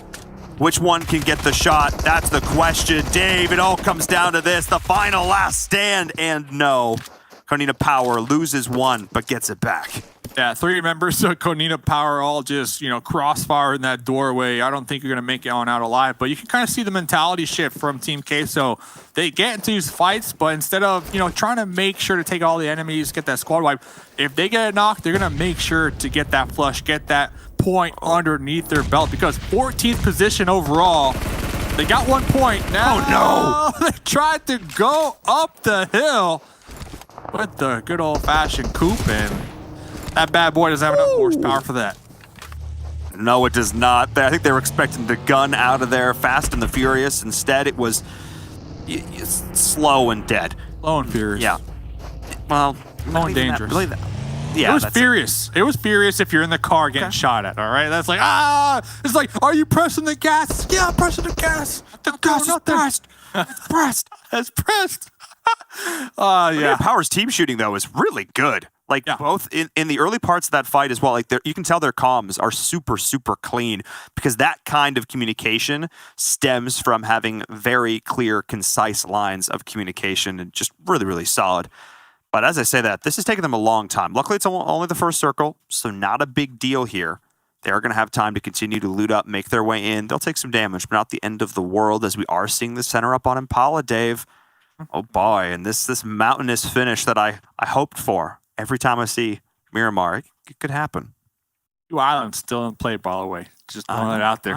Which one can get the shot? That's the question. Dave, it all comes down to this. The final last stand, and no. Conita Power loses one, but gets it back. Yeah, 3 members of Conita Power all just, crossfire in that doorway. I don't think you're going to make it on out alive, but you can kind of see the mentality shift from Team Queso. They get into these fights, but instead of, trying to make sure to take all the enemies, get that squad wipe, if they get knocked, they're going to make sure to get that flush, get that point underneath their belt, because 14th position overall, They got 1 point. Now, Oh, no! They tried to go up the hill with the good old-fashioned coupe, and that bad boy doesn't have enough horsepower for that. No, it does not. I think they were expecting to gun out of there fast and the furious. Instead, it was slow and dead. Slow and furious. Yeah. Well, slow and dangerous. Really yeah, it was furious. It was furious if you're in the car getting shot at, all right? That's like, it's like, are you pressing the gas? Yeah, I'm pressing the gas. The gas is pressed. It's pressed. It's pressed. Yeah. Power's team shooting, though, is really good. Like, both in the early parts of that fight as well, like, you can tell their comms are super, super clean because that kind of communication stems from having very clear, concise lines of communication and just really, really solid. But as I say that, this has taken them a long time. Luckily, it's only the first circle, so not a big deal here. They're going to have time to continue to loot up, make their way in. They'll take some damage, but not the end of the world as we are seeing the center up on Impala, Dave. Oh boy, and this mountainous finish that I hoped for. Every time I see Miramar, it could happen. Two Islands still in play, by the way. Just throwing it out there.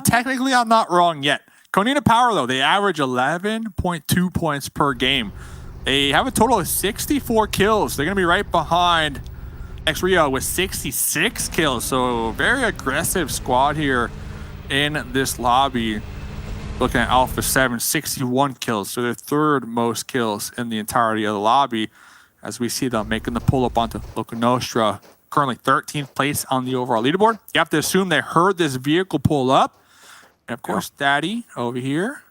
Technically, I'm not wrong yet. Konina Power, though, they average 11.2 points per game. They have a total of 64 kills. They're going to be right behind X Rio with 66 kills. So very aggressive squad here in this lobby. Looking at Alpha 7, 61 kills. So their third most kills in the entirety of the lobby. As we see them making the pull up onto Loca Nostra. Currently 13th place on the overall leaderboard. You have to assume they heard this vehicle pull up. And of course, Daddy over here.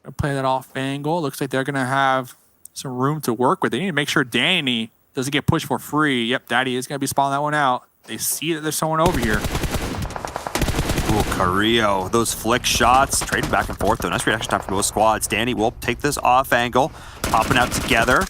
Gonna play that off angle. Looks like they're going to have some room to work with. They need to make sure Danny doesn't get pushed for free. Yep, Daddy is going to be spawning that one out. They see that there's someone over here. Ooh, Carrillo, those flick shots, trading back and forth though. Nice reaction time from both squads. Danny will take this off angle, popping out together.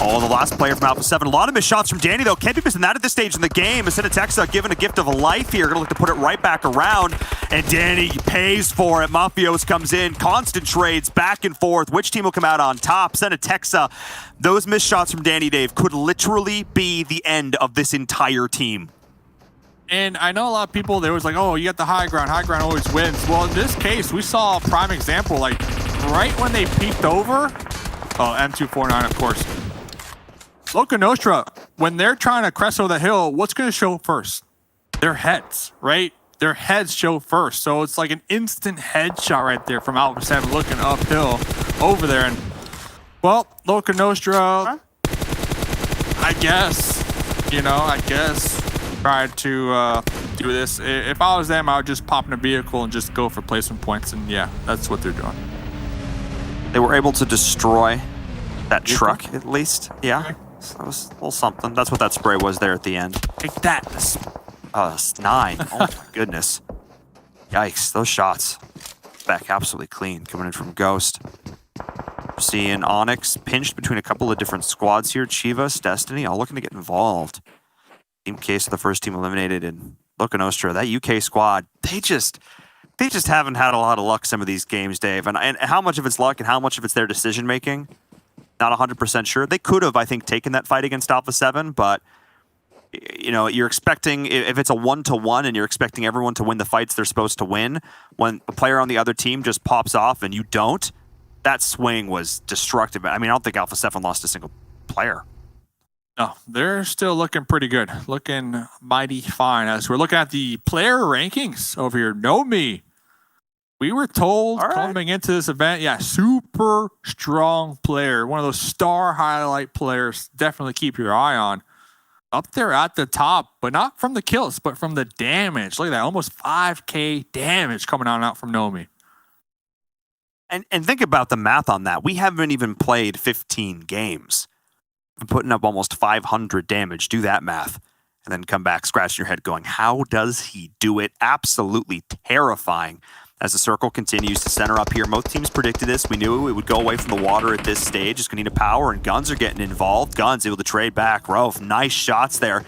Oh, the last player from Alpha 7. A lot of missed shots from Danny, though. Can't be missing that at this stage in the game. Texa given a gift of a life here. Gonna look to put it right back around. And Danny pays for it. Mafios comes in. Constant trades back and forth. Which team will come out on top? Texa. Those missed shots from Danny, Dave, could literally be the end of this entire team. And I know a lot of people, they was like, oh, you got the high ground. High ground always wins. Well, in this case, we saw a prime example. Like, right when they peeked over. Oh, M249, of course. Loca Nostra, when they're trying to crest over the hill, what's going to show first? Their heads, right? Their heads show first. So it's like an instant headshot right there from Alpha 7 looking uphill over there. And, well, Loca Nostra, I guess, tried to do this. If I was them, I would just pop in a vehicle and just go for placement points. And, yeah, that's what they're doing. They were able to destroy that truck, at least. Yeah. Okay. So that was a little something. That's what that spray was there at the end. Take that. 9. Oh my goodness. Yikes. Those shots. Back absolutely clean coming in from Ghost. Seeing Onyx pinched between a couple of different squads here. Chivas, Destiny, all looking to get involved. Team Case of the first team eliminated in Loca Nostra. That UK squad, they just haven't had a lot of luck some of these games, Dave. And how much of it's luck and how much of it's their decision making? Not 100% sure. They could have, I think, taken that fight against Alpha 7, but you're expecting, if it's a 1-to-1 and you're expecting everyone to win the fights they're supposed to win, when a player on the other team just pops off and you don't, that swing was destructive. I mean, I don't think Alpha 7 lost a single player. No, they're still looking pretty good. Looking mighty fine. As we're looking at the player rankings over here, Nomi. We were told coming into this event, super strong player. One of those star highlight players. Definitely keep your eye on. Up there at the top, but not from the kills, but from the damage. Look at that, almost 5K damage coming on out from Nomi. And think about the math on that. We haven't even played 15 games. We're putting up almost 500 damage. Do that math. And then come back, scratching your head going, how does he do it? Absolutely terrifying. As the circle continues to center up here, most teams predicted this. We knew it would go away from the water at this stage. It's going to need a power, and Guns are getting involved. Guns able to trade back. Rove, nice shots there.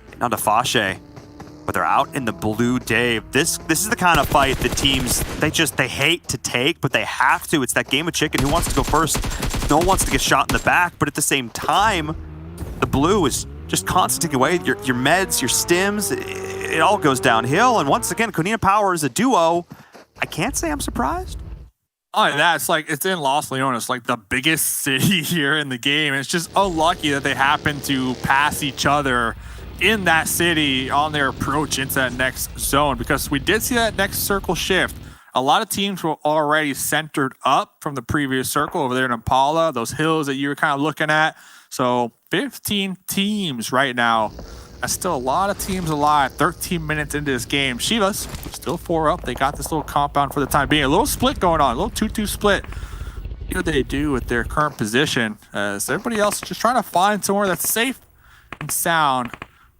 Getting onto Fashe, but they're out in the blue, Dave. This is the kind of fight that teams, they hate to take, but they have to. It's that game of chicken. Who wants to go first? No one wants to get shot in the back, but at the same time, the blue is just constantly taking away your meds, your stims. It all goes downhill, and once again, Konina Power is a duo. I can't say I'm surprised. Oh, that's like, it's in Los Leones, like the biggest city here in the game. It's just unlucky that they happen to pass each other in that city on their approach into that next zone, because we did see that next circle shift. A lot of teams were already centered up from the previous circle over there in Impala, those hills that you were kind of looking at. So 15 teams right now. That's still a lot of teams alive. 13 minutes into this game. Chivas still 4 up. They got this little compound for the time being. A little split going on, a little 2-2 split. What do they do with their current position? As everybody else is just trying to find somewhere that's safe and sound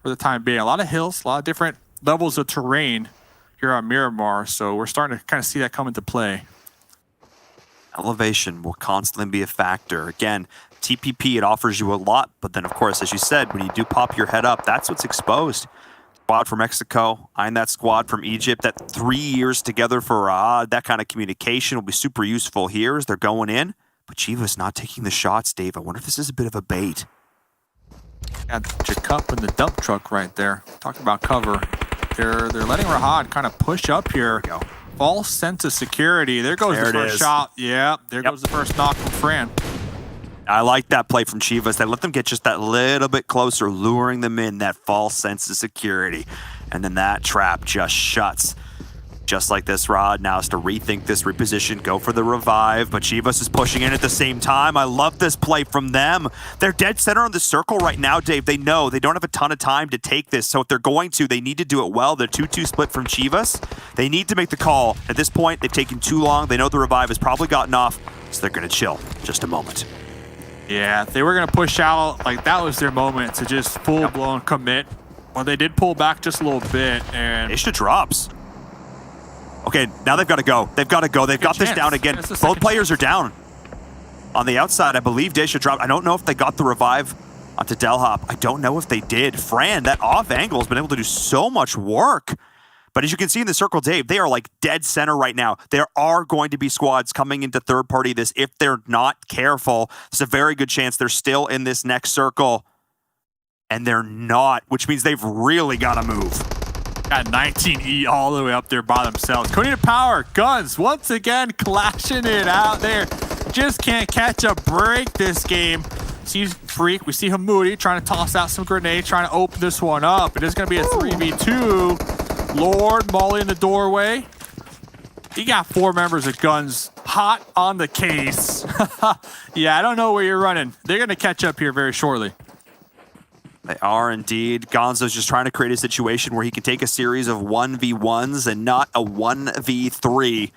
for the time being. A lot of hills, a lot of different levels of terrain here on Miramar. So we're starting to kind of see that come into play. Elevation will constantly be a factor. Again, TPP, it offers you a lot, but then, of course, as you said, when you do pop your head up, that's what's exposed. Squad from Mexico, and that squad from Egypt, that 3 years together for that kind of communication will be super useful here as they're going in. But Chivas not taking the shots, Dave. I wonder if this is a bit of a bait. Got Jacup in the dump truck right there. Talking about cover. They're letting Rahad kind of push up here. There we go. False sense of security. There goes the first shot. Yeah, there goes the first knock from Fran. I like that play from Chivas. They let them get just that little bit closer, luring them in, that false sense of security. And then that trap just shuts. Just like this, Rod now has to rethink this reposition, go for the revive, but Chivas is pushing in at the same time. I love this play from them. They're dead center on the circle right now, Dave. They know they don't have a ton of time to take this, so if they're going to, they need to do it well. They're 2-2 split from Chivas. They need to make the call. At this point, they've taken too long. They know the revive has probably gotten off, so they're going to chill just a moment. Yeah, if they were going to push out, like that was their moment to just full-blown commit. Well, they did pull back just a little bit, and Isha drops. Okay, now they've got to go. They've got to go. They've got this down again. Both players are down. On the outside, I believe Desha dropped. I don't know if they got the revive onto Delhop. I don't know if they did. Fran, that off angle, has been able to do so much work. But as you can see in the circle, Dave, they are like dead center right now. There are going to be squads coming into third party this if they're not careful. There's a very good chance they're still in this next circle. And they're not, which means they've really got to move. Got 19E all the way up there by themselves. Konita Power, guns, once again, clashing it out there. Just can't catch a break this game. See Freak, we see Hammoudi trying to toss out some grenades, trying to open this one up. It is going to be a 3v2. Lord, Molly in the doorway. He got 4 members of guns hot on the case. Yeah, I don't know where you're running. They're going to catch up here very shortly. They are indeed. Gonzo's just trying to create a situation where he can take a series of 1v1s and not a 1v3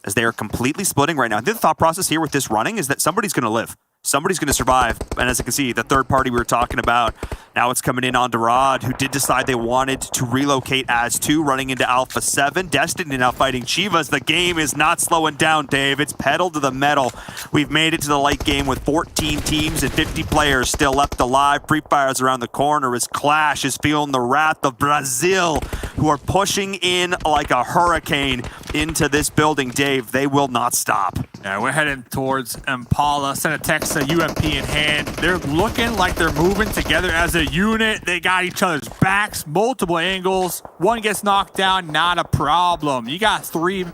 as they are completely splitting right now. I think the thought process here with this running is that somebody's going to live. Somebody's going to survive. And as you can see, the third party we were talking about, now it's coming in on Dorad, who did decide they wanted to relocate as 2, running into Alpha 7. Destiny now fighting Chivas. The game is not slowing down, Dave. It's pedal to the metal. We've made it to the late game with 14 teams and 50 players still left alive. Free Fire's around the corner as Clash is feeling the wrath of Brazil, who are pushing in like a hurricane into this building, Dave. They will not stop. Yeah, we're heading towards Impala. Sent a text to UMP in hand. They're looking like they're moving together as a unit. They got each other's backs, multiple angles. One gets knocked down, not a problem. You got three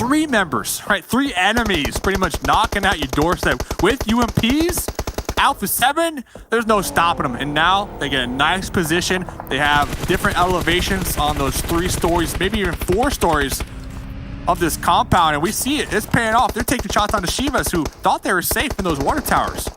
members, right? 3 enemies pretty much knocking at your doorstep. With UMPs, Alpha 7, there's no stopping them. And now they get a nice position. They have different elevations on those 3 stories, maybe even 4 stories of this compound, and we see it. It's paying off. They're taking shots on the Chivas, who thought they were safe in those water towers.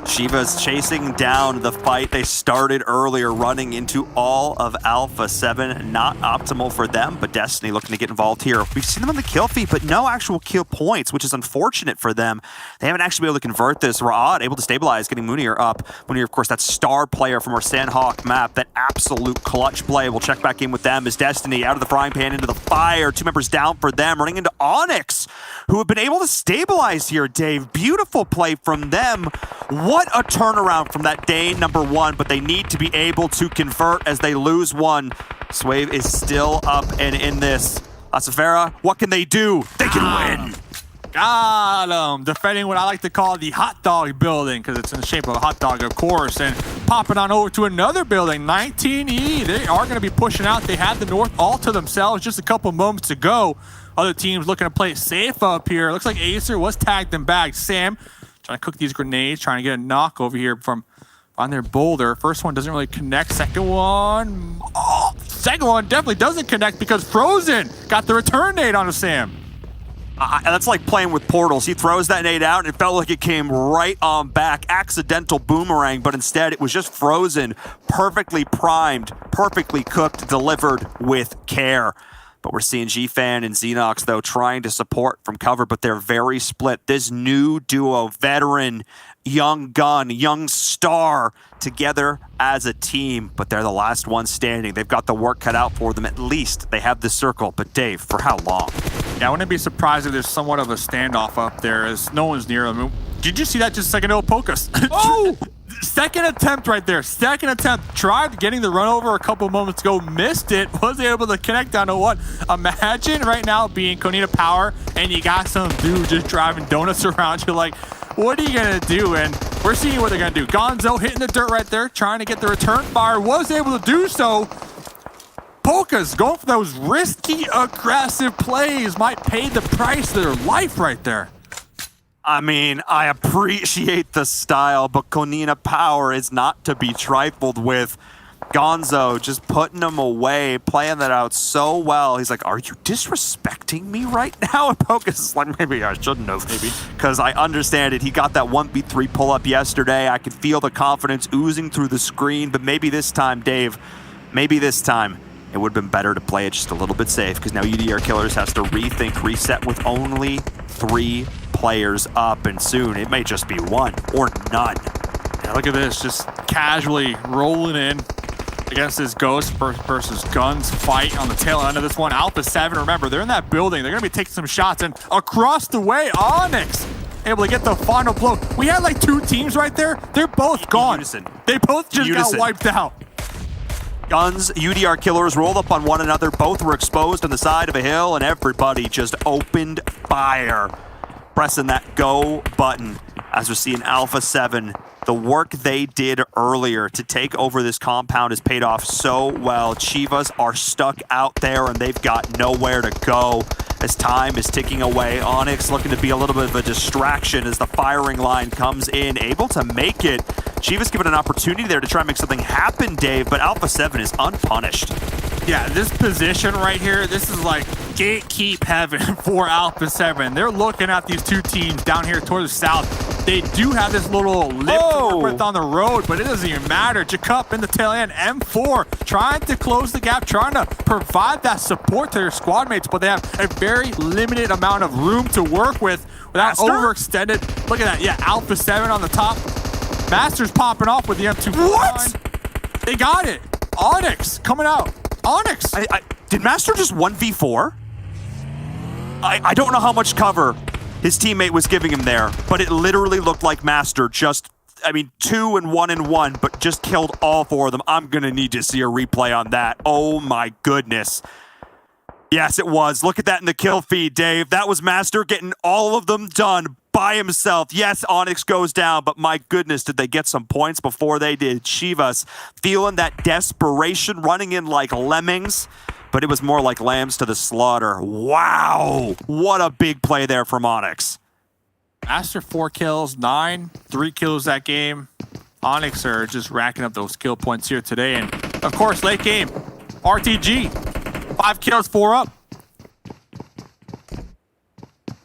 Chivas chasing down the fight they started earlier, running into all of Alpha 7. Not optimal for them, but Destiny looking to get involved here. We've seen them on the kill feed, but no actual kill points, which is unfortunate for them. They haven't actually been able to convert this. Ra'ad able to stabilize, getting Munir up. Munir, of course, that star player from our Sandhawk map, that absolute clutch play. We'll check back in with them as Destiny out of the frying pan into the fire. 2 members down for them, running into Onyx, who have been able to stabilize here, Dave. Beautiful play from them. What a turnaround from that day number 1, but they need to be able to convert as they lose 1. Swave is still up and in this. Asafera, what can they do? They can win. Got him. Defending what I like to call the hot dog building, because it's in the shape of a hot dog, of course. And popping on over to another building, 19E. They are going to be pushing out. They had the north all to themselves just a couple moments ago. Other teams looking to play it safe up here. Looks like Acer was tagged and bagged. Sam trying to cook these grenades, trying to get a knock over here from on their boulder. First one doesn't really connect. Second one, second one definitely doesn't connect because Frozen got the return nade onto Sam. That's like playing with portals. He throws that nade out and it felt like it came right on back. Accidental boomerang, but instead it was just Frozen, perfectly primed, perfectly cooked, delivered with care. But we're seeing GFan and Xenox, though, trying to support from cover, but they're very split. This new duo, veteran, young gun, young star, together as a team, but they're the last one standing. They've got the work cut out for them. At least they have the circle. But Dave, for how long? Yeah, I wouldn't be surprised if there's somewhat of a standoff up there as no one's near them. Did you see that just a second ago? Pocus. Oh! Second attempt right there. Second attempt. Tried getting the run over a couple moments ago. Missed it. Was able to connect down to what? Imagine right now being Konina Power and you got some dude just driving donuts around you. Like, what are you going to do? And we're seeing what they're going to do. Gonzo hitting the dirt right there. Trying to get the return fire. Was able to do so. Polka's going for those risky, aggressive plays. Might pay the price of their life right there. I mean, I appreciate the style, but Konina Power is not to be trifled with. Gonzo just putting him away, playing that out so well. He's like, are you disrespecting me right now? And Pocus is like, maybe I shouldn't have. Maybe. Because I understand it. He got that 1v3 pull-up yesterday. I could feel the confidence oozing through the screen, but maybe this time, Dave, maybe this time, it would have been better to play it just a little bit safe, because now UDR Killers has to rethink, reset with only 3 players up, and soon it may just be 1 or none. Yeah, look at this, just casually rolling in against this Ghost versus Guns fight on the tail end of this one. Alpha 7, remember, they're in that building. They're going to be taking some shots, and across the way, Onyx able to get the final blow. We had like 2 teams right there. They're both gone. They both just got wiped out. Guns, UDR Killers rolled up on one another. Both were exposed on the side of a hill, and everybody just opened fire, pressing that go button. As we're seeing Alpha 7, the work they did earlier to take over this compound has paid off so well. Chivas are stuck out there, and they've got nowhere to go as time is ticking away. Onyx looking to be a little bit of a distraction as the firing line comes in, able to make it. Chivas given an opportunity there to try and make something happen, Dave, but Alpha 7 is unpunished. Yeah, this position right here, this is like gatekeep heaven for Alpha 7. They're looking at these 2 teams down here towards the south. They do have this little lip to work with on the road, but it doesn't even matter. Jacup in the tail end, M4 trying to close the gap, trying to provide that support to their squad mates, but they have a very limited amount of room to work with without overextended. Look at that. Yeah, Alpha 7 on the top. Master's popping off with the M2. What? They got it. Onyx coming out. Onyx. Did Master just 1v4? I don't know how much cover his teammate was giving him there, but it literally looked like Master just, I mean, 2 and 1 and 1, but just killed all 4 of them. I'm going to need to see a replay on that. Oh my goodness. Yes, it was. Look at that in the kill feed, Dave. That was Master getting all of them done by himself. Yes, Onyx goes down, but my goodness, did they get some points before they did. Chivas feeling that desperation, running in like lemmings, but it was more like lambs to the slaughter. Wow, what a big play there from Onyx. Master 4 kills, 9, 3 kills that game. Onyx are just racking up those kill points here today. And of course, late game, RTG, 5 kills, 4 up.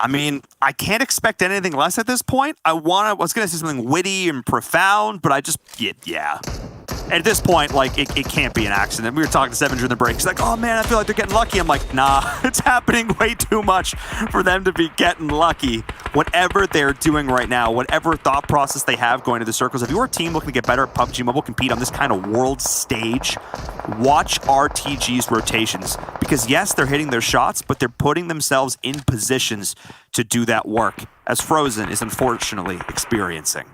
I mean, I can't expect anything less at this point. I was going to say something witty and profound, but I just, yeah. At this point, like, it can't be an accident. We were talking to Seven during the break. He's like, oh man, I feel like they're getting lucky. I'm like, nah, it's happening way too much for them to be getting lucky. Whatever they're doing right now, whatever thought process they have going to the circles, if you're a team looking to get better at PUBG Mobile, compete on this kind of world stage, watch RTG's rotations. Because yes, they're hitting their shots, but they're putting themselves in positions to do that work, as Frozen is unfortunately experiencing.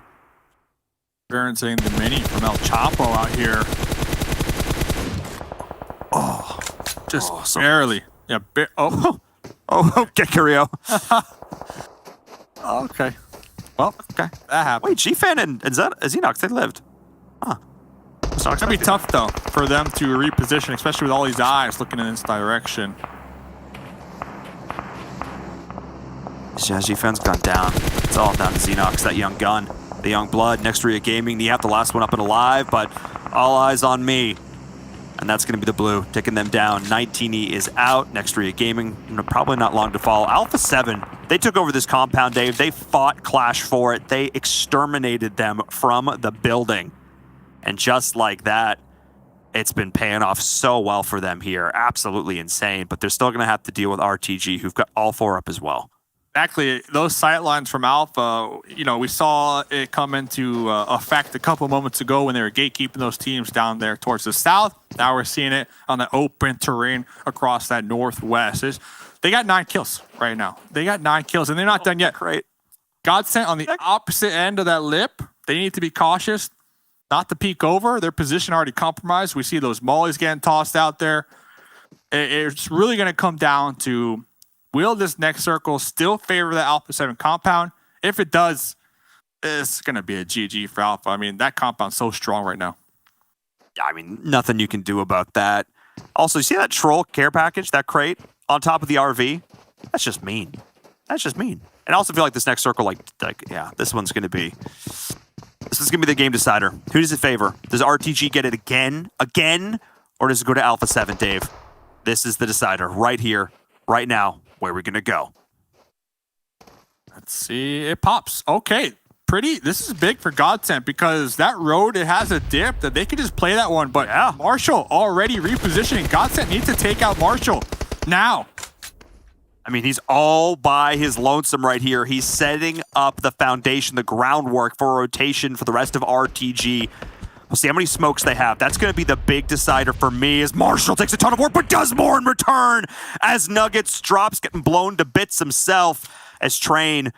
Experiencing the mini from El Chapo out here. Oh, just barely. Yeah, okay, Curio. Okay. Well, okay. That happened. Wait, GFan and Xenox, they lived. Huh. It's going to be tough, though, for them to reposition, especially with all these eyes looking in this direction. Fan's gone down. It's all down to Xenox, that young gun. The young blood, Nextria Gaming, the last one up and alive, but all eyes on me. And that's going to be the blue, taking them down. 19E is out. Nextria Gaming, probably not long to follow. Alpha 7, they took over this compound, Dave. They fought Clash for it. They exterminated them from the building. And just like that, it's been paying off so well for them here. Absolutely insane. But they're still going to have to deal with RTG, who've got all 4 up as well. Exactly. Those sight lines from Alpha, we saw it come into effect a couple moments ago when they were gatekeeping those teams down there towards the south. Now we're seeing it on the open terrain across that northwest. They got 9 kills right now. They got 9 kills, and they're not done yet. Great. Godsent on the opposite end of that lip. They need to be cautious not to peek over. Their position already compromised. We see those mollies getting tossed out there. It's really going to come down to, will this next circle still favor the Alpha 7 compound? If it does, it's going to be a GG for Alpha. I mean, that compound's so strong right now. Yeah, I mean, nothing you can do about that. Also, you see that troll care package, that crate on top of the RV? That's just mean. That's just mean. And I also feel like this next circle, yeah, this one's going to be... This is going to be the game decider. Who does it favor? Does RTG get it again? Or does it go to Alpha 7, Dave? This is the decider right here, right now. Where are we going to go? Let's see. It pops. Okay. This is big for Godsent because that road, it has a dip that they could just play that one. But yeah, Marshall already repositioning. Godsent needs to take out Marshall now. I mean, he's all by his lonesome right here. He's setting up the foundation, the groundwork for a rotation for the rest of RTG. We'll see how many smokes they have. That's going to be the big decider for me as Marshall takes a ton of work, but does more in return as Nuggets drops, getting blown to bits himself as Train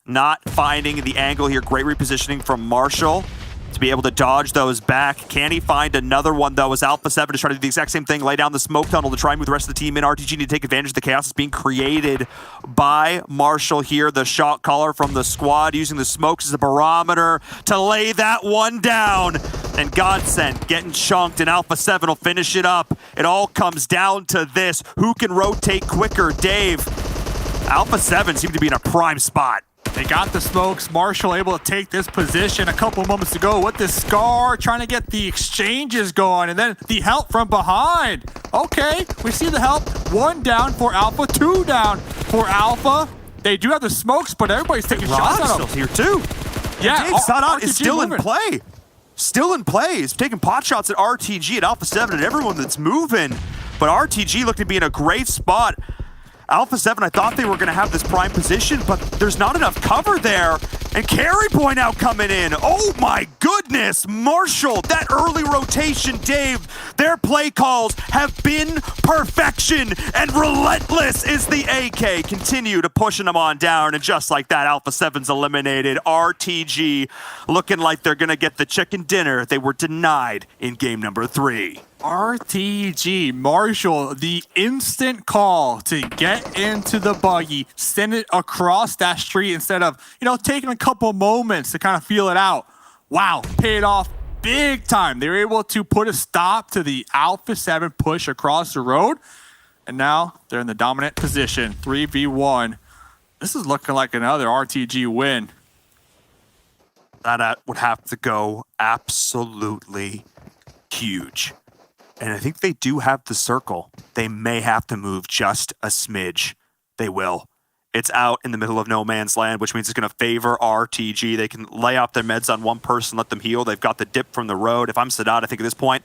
not finding the angle here. Great repositioning from Marshall to be able to dodge those back. Can he find another one, though, as Alpha 7 is trying to do the exact same thing, lay down the smoke tunnel to try and move the rest of the team in. RTG need to take advantage of the chaos that's being created by Marshall here. The shot caller from the squad using the smokes as a barometer to lay that one down. And Godsent getting chunked, and Alpha 7 will finish it up. It all comes down to this. Who can rotate quicker? Dave. Alpha 7 seem to be in a prime spot. They got the smokes. Marshall able to take this position a couple moments ago with the Scar, trying to get the exchanges going, and then the help from behind. Okay, we see the help. 1 down for Alpha, 2 down for Alpha. They do have the smokes, but everybody's taking shots at them. Still here too. Yeah, Dave Sadat is still moving. in play. Still in play. He's taking pot shots at RTG, at Alpha 7, and everyone that's moving. But RTG looked to be in a great spot. Alpha 7, I thought they were going to have this prime position, but there's not enough cover there. And carry point out coming in. Oh my goodness, Marshall, that early rotation, Dave, their play calls have been perfection, and relentless is the AK. Continue to pushing them on down, and just like that, Alpha 7's eliminated. RTG looking like they're going to get the chicken dinner they were denied in game number 3. RTG, Marshall, the instant call to get into the buggy, send it across that street instead of, taking a couple moments to kind of feel it out. Wow, paid off big time. They were able to put a stop to the Alpha 7 push across the road, and now they're in the dominant position, 3v1. This is looking like another RTG win. That would have to go absolutely huge. And I think they do have the circle. They may have to move just a smidge. They will. It's out in the middle of no man's land, which means it's going to favor RTG. They can lay off their meds on one person, let them heal. They've got the dip from the road. If I'm Sadat, I think at this point,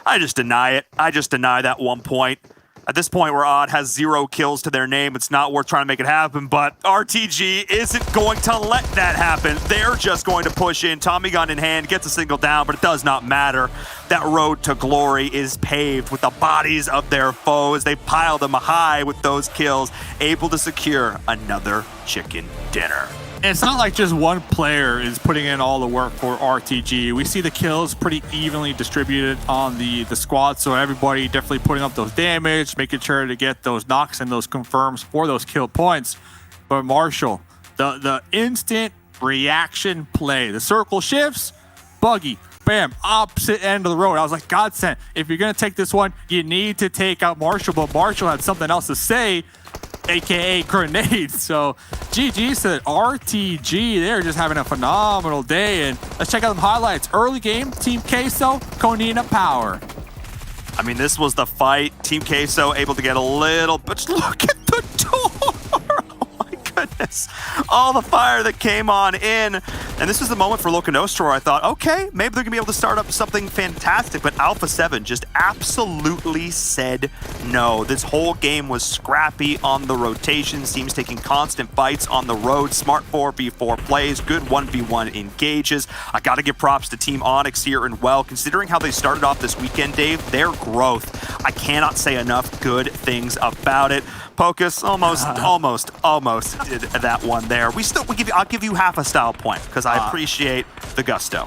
I just deny it. I just deny that 1 point. At this point where Odd has 0 kills to their name, it's not worth trying to make it happen, but RTG isn't going to let that happen. They're just going to push in. Tommy gun in hand, gets a single down, but it does not matter. That road to glory is paved with the bodies of their foes. They pile them high with those kills, able to secure another chicken dinner. And it's not like just one player is putting in all the work for RTG. We see the kills pretty evenly distributed on the squad, so everybody definitely putting up those damage, making sure to get those knocks and those confirms for those kill points. But Marshall, the instant reaction play, the circle shifts, buggy, bam, opposite end of the road. I was like, Godsent, if you're going to take this one, you need to take out Marshall. But Marshall had something else to say. aka grenades. So GG said RTG, they're just having a phenomenal day. And let's check out some highlights. Early game, Team Queso, Konina Power. I mean, this was the fight. Team Queso able to get a little, but look at the door. Oh my goodness. All the fire that came on in. And this was the moment for Loconostra where I thought, okay, maybe they're gonna be able to start up something fantastic, but Alpha 7 just absolutely said no. This whole game was scrappy on the rotations, teams taking constant fights on the road, smart 4v4 plays, good 1v1 engages. I gotta give props to Team Onyx here and well, considering how they started off this weekend, Dave, their growth. I cannot say enough good things about it. Pocus almost did that one there. I'll give you half a style point because I appreciate the gusto.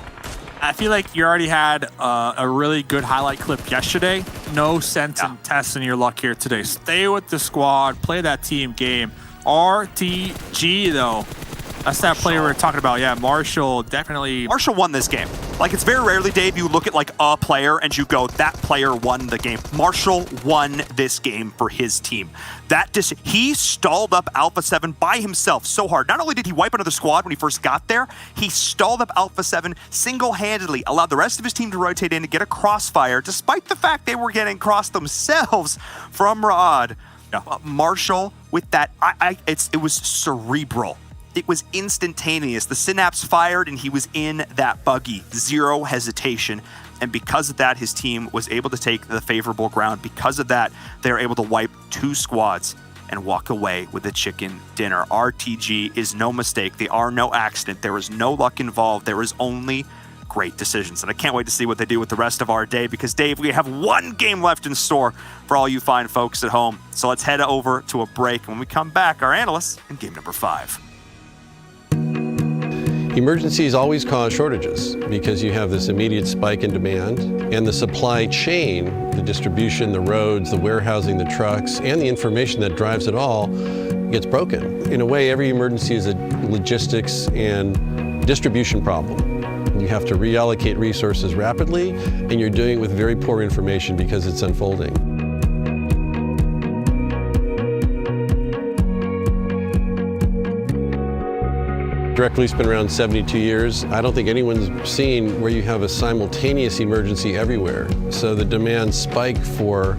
I feel like you already had a really good highlight clip yesterday. No sense in testing your luck here today. Stay with the squad, play that team game. RTG though. That's that player we were talking about. Yeah, Marshall definitely. Marshall won this game. Like, it's very rarely, Dave, you look at like a player and you go, that player won the game. Marshall won this game for his team. He stalled up Alpha 7 by himself so hard. Not only did he wipe another squad when he first got there, he stalled up Alpha 7 single-handedly, allowed the rest of his team to rotate in and get a crossfire, despite the fact they were getting crossed themselves from Raad. Marshall with that, it was cerebral. It was instantaneous. The synapse fired and he was in that buggy. Zero hesitation. And because of that, his team was able to take the favorable ground. Because of that, they were able to wipe 2 squads and walk away with a chicken dinner. RTG is no mistake. They are no accident. There is no luck involved. There is only great decisions. And I can't wait to see what they do with the rest of our day because, Dave, we have one game left in store for all you fine folks at home. So let's head over to a break. When we come back, our analysts in game number 5. Emergencies always cause shortages because you have this immediate spike in demand and the supply chain, the distribution, the roads, the warehousing, the trucks, and the information that drives it all gets broken. In a way, every emergency is a logistics and distribution problem. You have to reallocate resources rapidly, and you're doing it with very poor information because it's unfolding. Direct Relief's been around 72 years. I don't think anyone's seen where you have a simultaneous emergency everywhere. So the demand spike for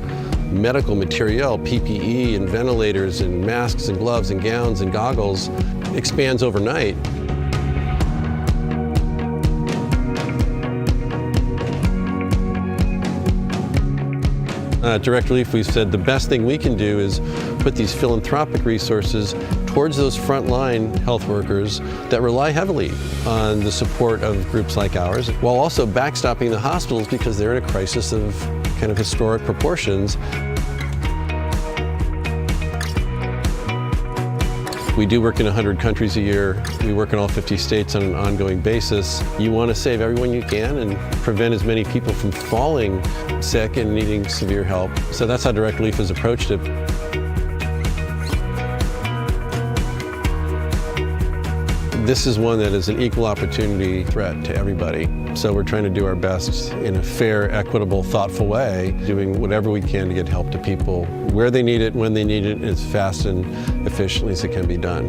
medical material, PPE and ventilators and masks and gloves and gowns and goggles expands overnight. At Direct Relief, we've said the best thing we can do is put these philanthropic resources towards those frontline health workers that rely heavily on the support of groups like ours, while also backstopping the hospitals because they're in a crisis of kind of historic proportions. We do work in 100 countries a year. We work in all 50 states on an ongoing basis. You want to save everyone you can and prevent as many people from falling sick and needing severe help. So that's how Direct Relief has approached it. This is one that is an equal opportunity threat to everybody. So we're trying to do our best in a fair, equitable, thoughtful way, doing whatever we can to get help to people where they need it, when they need it, as fast and efficiently as it can be done.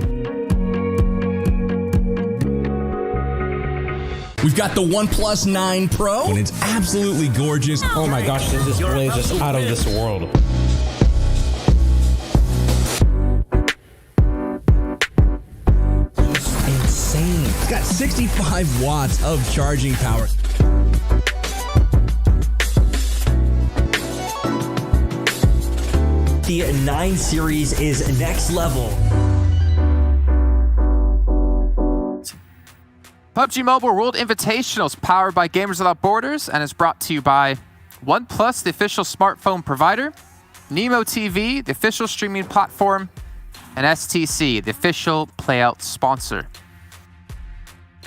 We've got the OnePlus 9 Pro, and it's absolutely gorgeous. Oh my gosh, this display is just out of this world. It's got 65 watts of charging power. The 9 series is next level. PUBG Mobile World Invitational is powered by Gamers Without Borders and is brought to you by OnePlus, the official smartphone provider, Nemo TV, the official streaming platform, and STC, the official playout sponsor.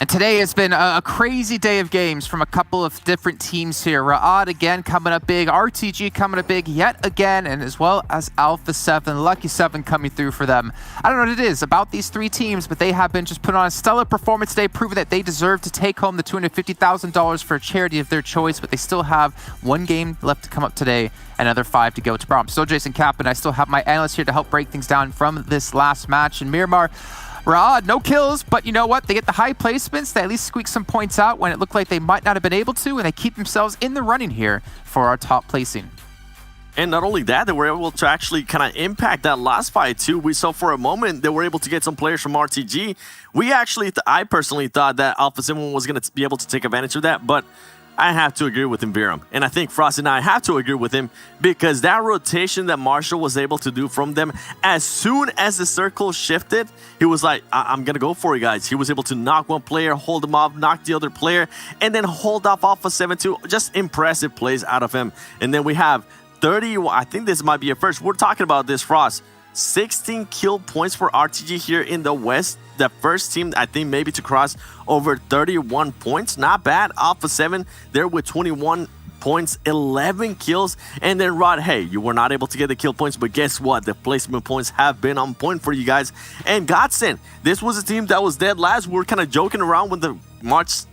And Today has been a crazy day of games from a couple of different teams here. Ra'ad again coming up big, RTG coming up big yet again, and as well as Alpha 7, Lucky 7 coming through for them. I don't know what it is about these three teams, but they have been just putting on a stellar performance today, proving that they deserve to take home the $250,000 for a charity of their choice, but they still have one game left to come up today, another 5 to go to prom. So Jason Kapp, and I still have my analyst here to help break things down from this last match. And Miramar, Ra'ad, no kills, but you know what? They get the high placements. They at least squeak some points out when it looked like they might not have been able to, and they keep themselves in the running here for our top placing. And not only that, they were able to actually kind of impact that last fight too. We saw for a moment they were able to get some players from RTG. I personally thought that Alpha 7 was going to be able to take advantage of that, but I have to agree with him, Viram. And I think Frost and I have to agree with him because that rotation that Marshall was able to do from them, as soon as the circle shifted, he was like, I'm going to go for it, guys. He was able to knock one player, hold him off, knock the other player, and then hold off Alpha 7 too. Just impressive plays out of him. And then we have 30, I think this might be a first. We're talking about this, Frost. 16 kill points for RTG here in the West. The first team, I think, maybe to cross over 31 points. Not bad. Alpha 7 there with 21 points, 11 kills. And then Rod, hey, you were not able to get the kill points, but guess what? The placement points have been on point for you guys. And Godsend, this was a team that was dead last. We were kind of joking around when the match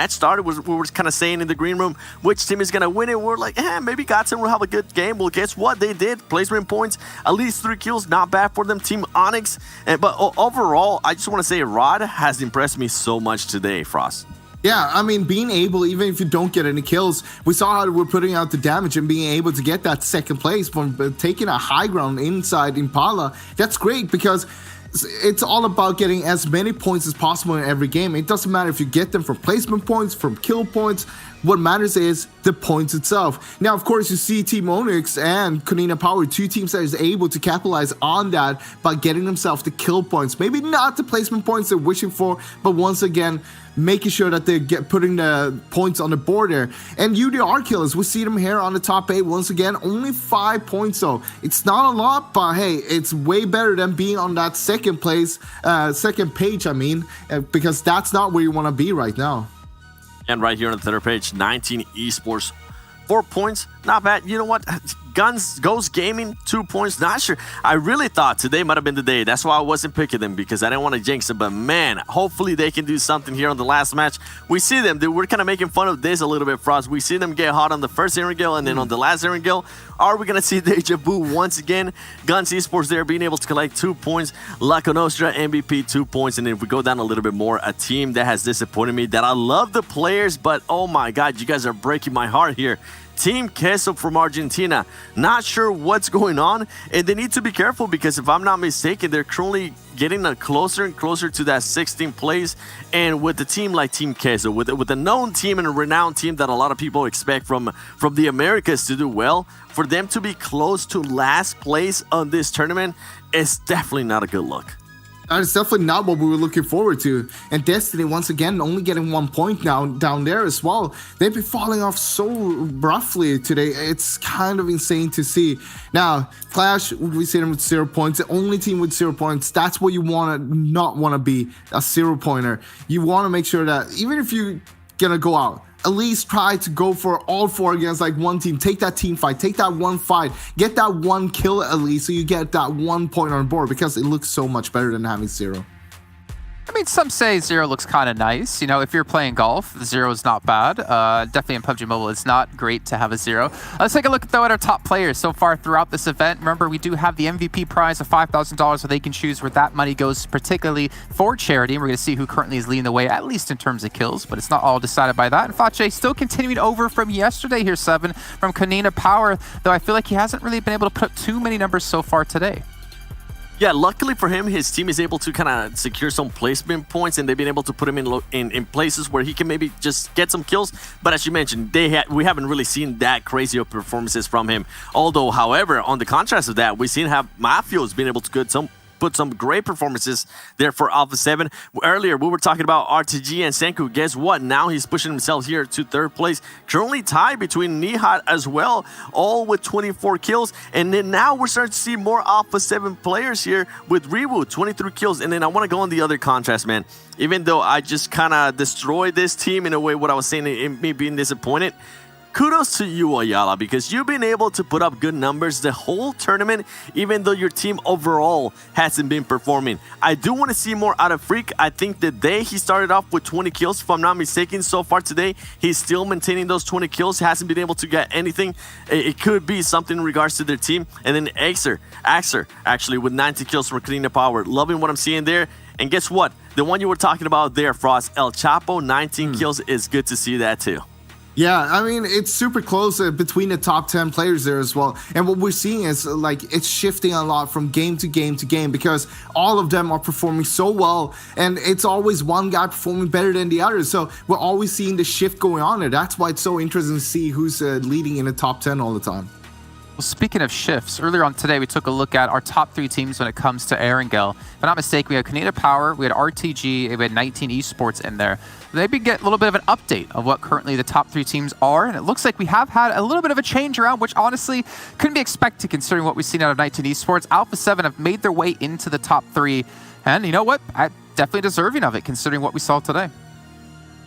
started. We were kind of saying in the green room which team is going to win it. We're like, maybe Godsend will have a good game. Well, guess what? They did. Placement points, at least 3 kills. Not bad for them. Team Onyx. But overall, I just want to say Rod has impressed me so much today, Frost. Yeah, I mean, being able, even if you don't get any kills, we saw how we're putting out the damage and being able to get that second place from taking a high ground inside Impala. That's great because it's all about getting as many points as possible in every game. It doesn't matter if you get them from placement points, from kill points. What matters is the points itself. Now, of course, you see Team Onyx and Konina Power, two teams that is able to capitalize on that by getting themselves the kill points. Maybe not the placement points they're wishing for, but once again, making sure that they get putting the points on the board there. And UDR killers, we see them here on the top 8 once again, only 5 points though. It's not a lot, but hey, it's way better than being on that second page, because that's not where you want to be right now. And right here on the third page, 19 esports, 4 points, not bad. You know what? Ghost Gaming, 2 points, not sure. I really thought today might have been the day. That's why I wasn't picking them, because I didn't want to jinx it. But man, hopefully they can do something here on the last match. We see them. We're kind of making fun of this a little bit, Frost. We see them get hot on the first Erangel and then on the last Erangel. Are we going to see Deja Vu once again? Guns Esports there being able to collect 2 points. La Conostra MVP, 2 points. And if we go down a little bit more, a team that has disappointed me, that I love the players, but oh my God, you guys are breaking my heart here. Team Queso from Argentina. Not sure what's going on, and they need to be careful because if I'm not mistaken, they're currently getting closer and closer to that 16th place. And with a team like Team Queso, with a known team and a renowned team that a lot of people expect from the Americas to do well, for them to be close to last place on this tournament is definitely not a good look. It's definitely not what we were looking forward to. And Destiny, once again, only getting 1 point now down there as well. They've been falling off so roughly today. It's kind of insane to see. Now, Clash, we see them with 0 points. The only team with 0 points, that's what you not want to be, a 0-pointer. You want to make sure that even if you're going to go out, at least try to go for all 4 against like one team. Take that team fight. Take that one fight. Get that 1 kill at least so you get that 1 point on board because it looks so much better than having 0. I mean, some say 0 looks kind of nice. You know, if you're playing golf, 0 is not bad. Definitely in PUBG Mobile, it's not great to have a 0. Let's take a look, though, at our top players so far throughout this event. Remember, we do have the MVP prize of $5,000, so they can choose where that money goes, particularly for charity. And we're going to see who currently is leading the way, at least in terms of kills, but it's not all decided by that. And Fache still continuing over from yesterday here, 7, from Konina Power, though I feel like he hasn't really been able to put up too many numbers so far today. Yeah, luckily for him, his team is able to kind of secure some placement points, and they've been able to put him in places where he can maybe just get some kills. But as you mentioned, we haven't really seen that crazy of performances from him. Although, however, on the contrast of that, we've seen how Mafios been able to put put some great performances there for Alpha 7. Earlier, we were talking about RTG and Senku. Guess what? Now he's pushing himself here to third place. Currently tied between Nihat as well, all with 24 kills. And then now we're starting to see more Alpha 7 players here with Rewu, 23 kills. And then I want to go on the other contrast, man. Even though I just kind of destroyed this team in a way, what I was saying, in me being disappointed. Kudos to you, Ayala, because you've been able to put up good numbers the whole tournament, even though your team overall hasn't been performing. I do want to see more out of Freak. I think the day he started off with 20 kills, if I'm not mistaken, so far today, he's still maintaining those 20 kills, hasn't been able to get anything. It could be something in regards to their team. And then Axer, actually, with 90 kills from Karina Power. Loving what I'm seeing there. And guess what? The one you were talking about there, Frost, El Chapo, 19 kills, is good to see that too. Yeah, I mean, it's super close between the top 10 players there as well. And what we're seeing is, like, it's shifting a lot from game to game to game because all of them are performing so well. And it's always one guy performing better than the other. So we're always seeing the shift going on. And that's why it's so interesting to see who's leading in the top 10 all the time. Well, speaking of shifts, earlier on today, we took a look at our top 3 teams when it comes to Erangel. If I'm not mistaken, we had Canada Power, we had RTG, and we had 19 Esports in there. Maybe get a little bit of an update of what currently the top 3 teams are. And it looks like we have had a little bit of a change around, which honestly couldn't be expected considering what we've seen out of 19 Esports. Alpha 7 have made their way into the top 3. And you know what? Definitely deserving of it considering what we saw today.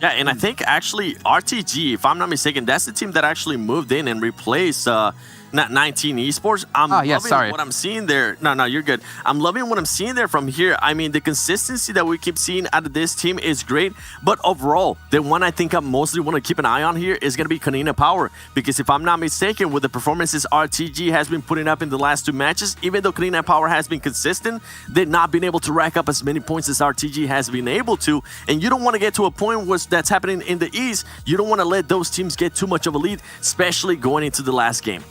Yeah, and I think actually RTG, if I'm not mistaken, that's the team that actually moved in and replaced 19 Esports. I'm loving what I'm seeing there. No, you're good. I'm loving what I'm seeing there from here. I mean, the consistency that we keep seeing out of this team is great. But overall, the one I think I mostly want to keep an eye on here is going to be Kanina Power. Because if I'm not mistaken, with the performances RTG has been putting up in the last 2 matches, even though Kanina Power has been consistent, they've not been able to rack up as many points as RTG has been able to. And you don't want to get to a point where that's happening in the East. You don't want to let those teams get too much of a lead, especially going into the last game.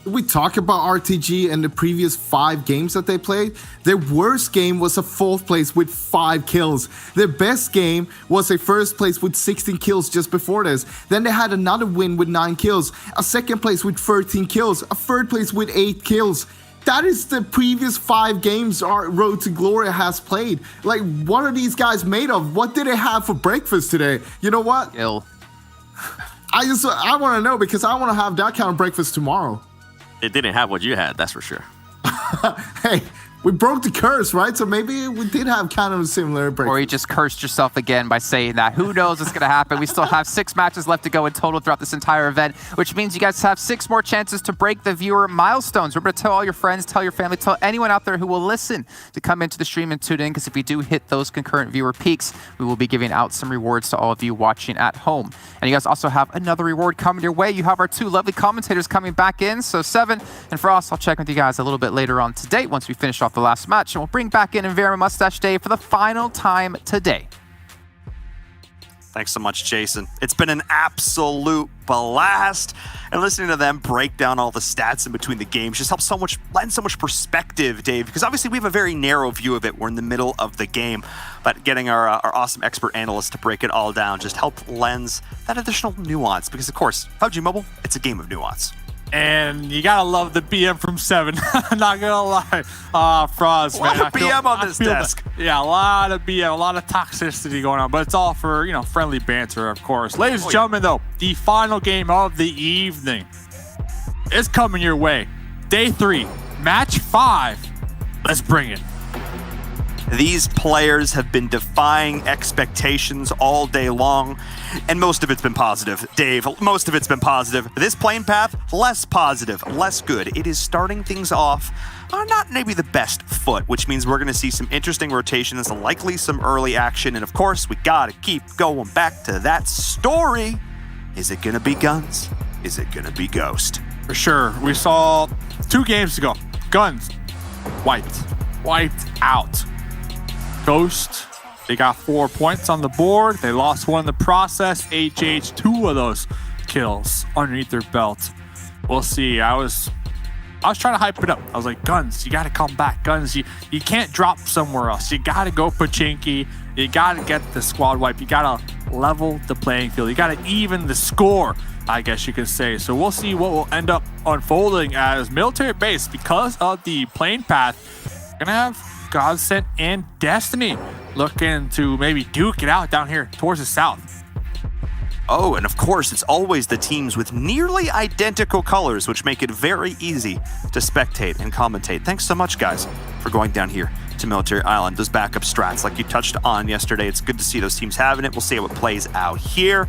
We talk about RTG and the previous 5 games that they played. Their worst game was a 4th place with 5 kills. Their best game was a 1st place with 16 kills just before this. Then they had another win with 9 kills, a 2nd place with 13 kills, a 3rd place with 8 kills. That is the previous 5 games our Road to Glory has played. Like, what are these guys made of? What did they have for breakfast today? You know what? Ill. I want to know because I want to have that kind of breakfast tomorrow. It didn't have what you had, that's for sure. Hey, we broke the curse, right? So maybe we did have kind of a similar break. Or you just cursed yourself again by saying that. Who knows what's going to happen? We still have 6 matches left to go in total throughout this entire event, which means you guys have 6 more chances to break the viewer milestones. Remember to tell all your friends, tell your family, tell anyone out there who will listen to come into the stream and tune in, because if we do hit those concurrent viewer peaks, we will be giving out some rewards to all of you watching at home. And you guys also have another reward coming your way. You have our 2 lovely commentators coming back in. So 7 and Frost, I'll check with you guys a little bit later on today once we finish off the last match. And we'll bring back in Environment Mustache Dave for the final time today. Thanks so much, Jason. It's been an absolute blast. And listening to them break down all the stats in between the games just helps so much, lend so much perspective, Dave, because obviously we have a very narrow view of it. We're in the middle of the game, but getting our awesome expert analysts to break it all down just helped lens that additional nuance, because of course, PUBG Mobile, it's a game of nuance. And you gotta love the BM from 7. Not gonna lie. Frost, man. A lot of BM on this desk. Yeah, a lot of BM, a lot of toxicity going on, but it's all for, you know, friendly banter, of course. Ladies and gentlemen, though, the final game of the evening is coming your way. Day 3, match 5. Let's bring it. These players have been defying expectations all day long, and most of it's been positive. Dave, most of it's been positive. This playing path, less positive, less good. It is starting things off not maybe the best foot, which means we're going to see some interesting rotations, likely some early action, and of course, we got to keep going back to that story. Is it going to be Guns? Is it going to be Ghost? For sure. We saw 2 games ago. Guns, wiped out. Ghost, they got 4 points on the board. They lost 1 in the process. HH, 2 of those kills underneath their belt. We'll see. I was trying to hype it up. I was like, Guns, you got to come back. Guns, you can't drop somewhere else. You got to go Pachinki. You got to get the squad wipe. You got to level the playing field. You got to even the score, I guess you could say. So we'll see what will end up unfolding as military base, because of the playing path. Gonna have Godsent and Destiny looking to maybe duke it out down here towards the south. Oh, and of course, it's always the teams with nearly identical colors, which make it very easy to spectate and commentate. Thanks so much, guys, for going down here to Military Island. Those backup strats, like you touched on yesterday, it's good to see those teams having it. We'll see how it plays out here.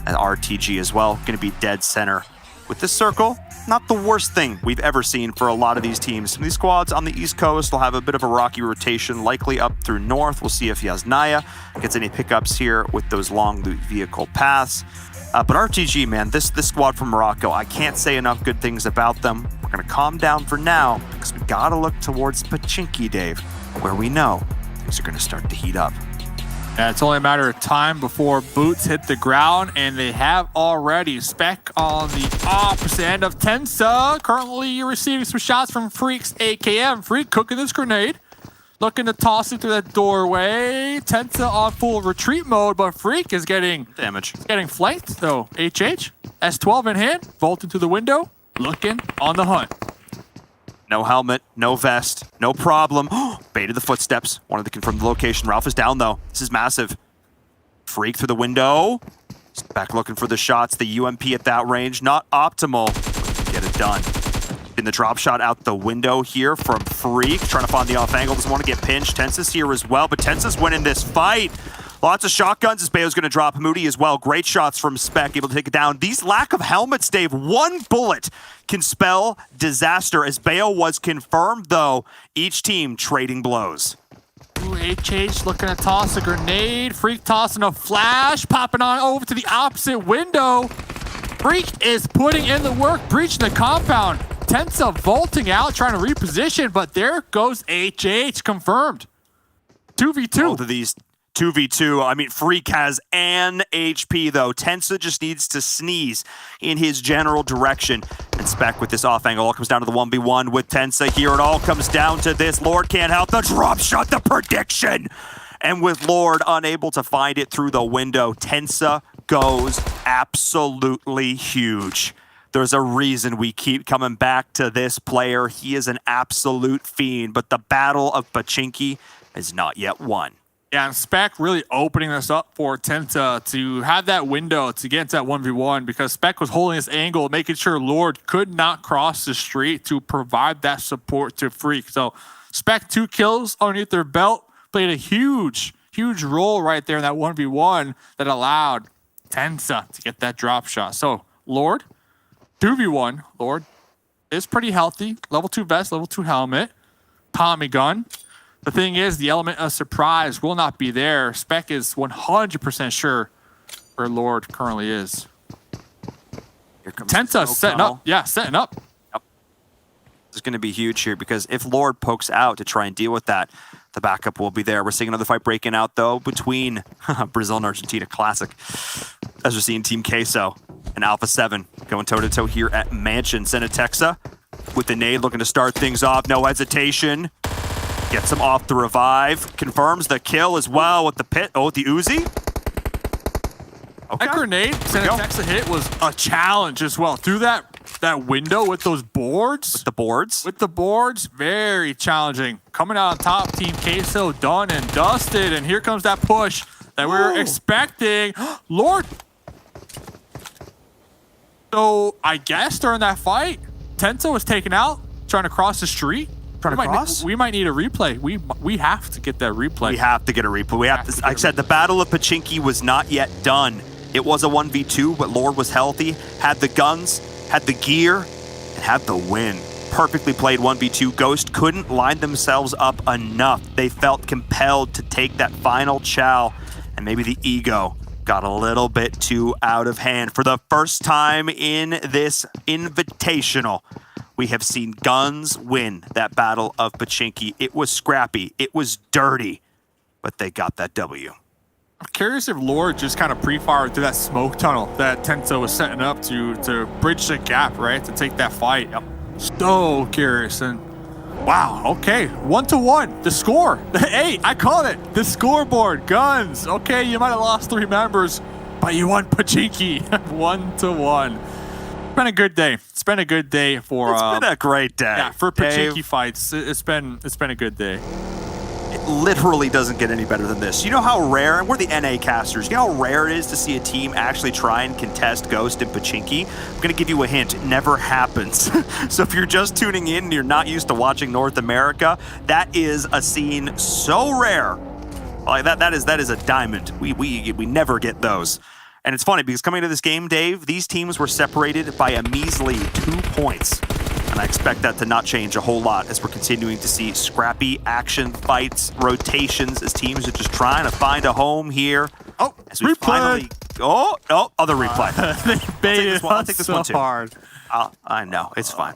And RTG as well, going to be dead center with this circle. Not the worst thing we've ever seen for a lot of these teams. Some of these squads on the East Coast will have a bit of a rocky rotation, likely up through North. We'll see if Yasnaya gets any pickups here with those long loot vehicle paths. But RTG, man, this squad from Morocco, I can't say enough good things about them. We're going to calm down for now because we got to look towards Pachinki, Dave, where we know things are going to start to heat up. Yeah, it's only a matter of time before boots hit the ground, and they have already. Spec on the opposite end of Tensa. Currently receiving some shots from Freak's AKM. Freak cooking this grenade. Looking to toss it through that doorway. Tensa on full retreat mode, but Freak is getting damage. Getting flanked, though. HH, S12 in hand, vaulting through the window, looking on the hunt. No helmet, no vest, no problem. Baited the footsteps. Wanted to confirm the location. Ralph is down, though. This is massive. Freak through the window. Back looking for the shots. The UMP at that range, not optimal. Get it done. In the drop shot out the window here from Freak. Trying to find the off angle. Doesn't want to get pinched. Tensa's here as well, but Tensa's winning this fight. Lots of shotguns as Bayo's going to drop Moody as well. Great shots from Spec, able to take it down. These lack of helmets, Dave. One bullet can spell disaster. As Bayo was confirmed, though, each team trading blows. Ooh, HH looking to toss a grenade. Freak tossing a flash, popping on over to the opposite window. Freak is putting in the work, breaching the compound. Tensa vaulting out, trying to reposition, but there goes HH, confirmed. 2v2. Both of these 2v2. I mean, Freak has an HP, though. Tensa just needs to sneeze in his general direction. And Spec with this off angle all comes down to the 1v1 with Tensa here. It all comes down to this. Lord can't help the drop shot, the prediction. And with Lord unable to find it through the window, Tensa goes absolutely huge. There's a reason we keep coming back to this player. He is an absolute fiend, but the battle of Pachinki is not yet won. Yeah, and Spec really opening this up for Tensa to have that window to get into that 1v1 because Spec was holding this angle, making sure Lord could not cross the street to provide that support to Freak. So Spec 2 kills underneath their belt, played a huge role right there in that 1v1 that allowed Tensa to get that drop shot. So Lord, 2v1, Lord is pretty healthy. Level 2 vest, level 2 helmet, Tommy gun. The thing is, the element of surprise will not be there. Spec is 100% sure where Lord currently is. Here comes Tensa setting up. Yeah, setting up. Yep. This is going to be huge here because if Lord pokes out to try and deal with that, the backup will be there. We're seeing another fight breaking out, though, between Brazil and Argentina. Classic. As we're seeing Team Queso and Alpha 7 going toe-to-toe here at Mansion. Senatexa with the nade looking to start things off. No hesitation. Gets him off the revive. Confirms the kill as well with the pit. Oh, with the Uzi. Okay. That grenade Senatexa hit was a challenge as well. Through that window with those boards. With the boards? With the boards. Very challenging. Coming out on top, Team Queso done and dusted. And here comes that push that we were expecting. Lord. So I guess during that fight, Tensa was taken out, trying to cross the street. We might need a replay. We have to get that replay. We have to get a replay. We have to. Like I said, the Battle of Pachinki was not yet done. It was a 1v2, but Lord was healthy, had the guns, had the gear, and had the win. Perfectly played 1v2. Ghost couldn't line themselves up enough. They felt compelled to take that final chow, and maybe the ego got a little bit too out of hand. For the first time in this invitational, we have seen guns win that Battle of Pachinki. It was scrappy. It was dirty, but they got that W. I'm curious if Lord just kind of pre-fired through that smoke tunnel that Tensa was setting up to bridge the gap, right? To take that fight. Yep. So curious. And wow, okay. 1-1. The score. Hey, I called it. The scoreboard. Guns. Okay, you might have lost 3 members, but you won Pachinki. 1-1. It's been a good day. It's been a good day for. It's been a great day. Yeah, for Pachinki fights. It's been a good day. literally doesn't get any better than this. You know how rare, and we're the NA casters, you know how rare it is to see a team actually try and contest Ghost and Pachinki? I'm going to give you a hint. It never happens. So if you're just tuning in and you're not used to watching North America, that is a scene so rare. Like that is a diamond. We never get those. And it's funny because coming into this game, Dave, these teams were separated by a measly 2 points. And I expect that to not change a whole lot as we're continuing to see scrappy action, fights, rotations, as teams are just trying to find a home here. Oh, as we finally... Oh, other replay. They baited I'll take this one too. hard. I know, it's fine.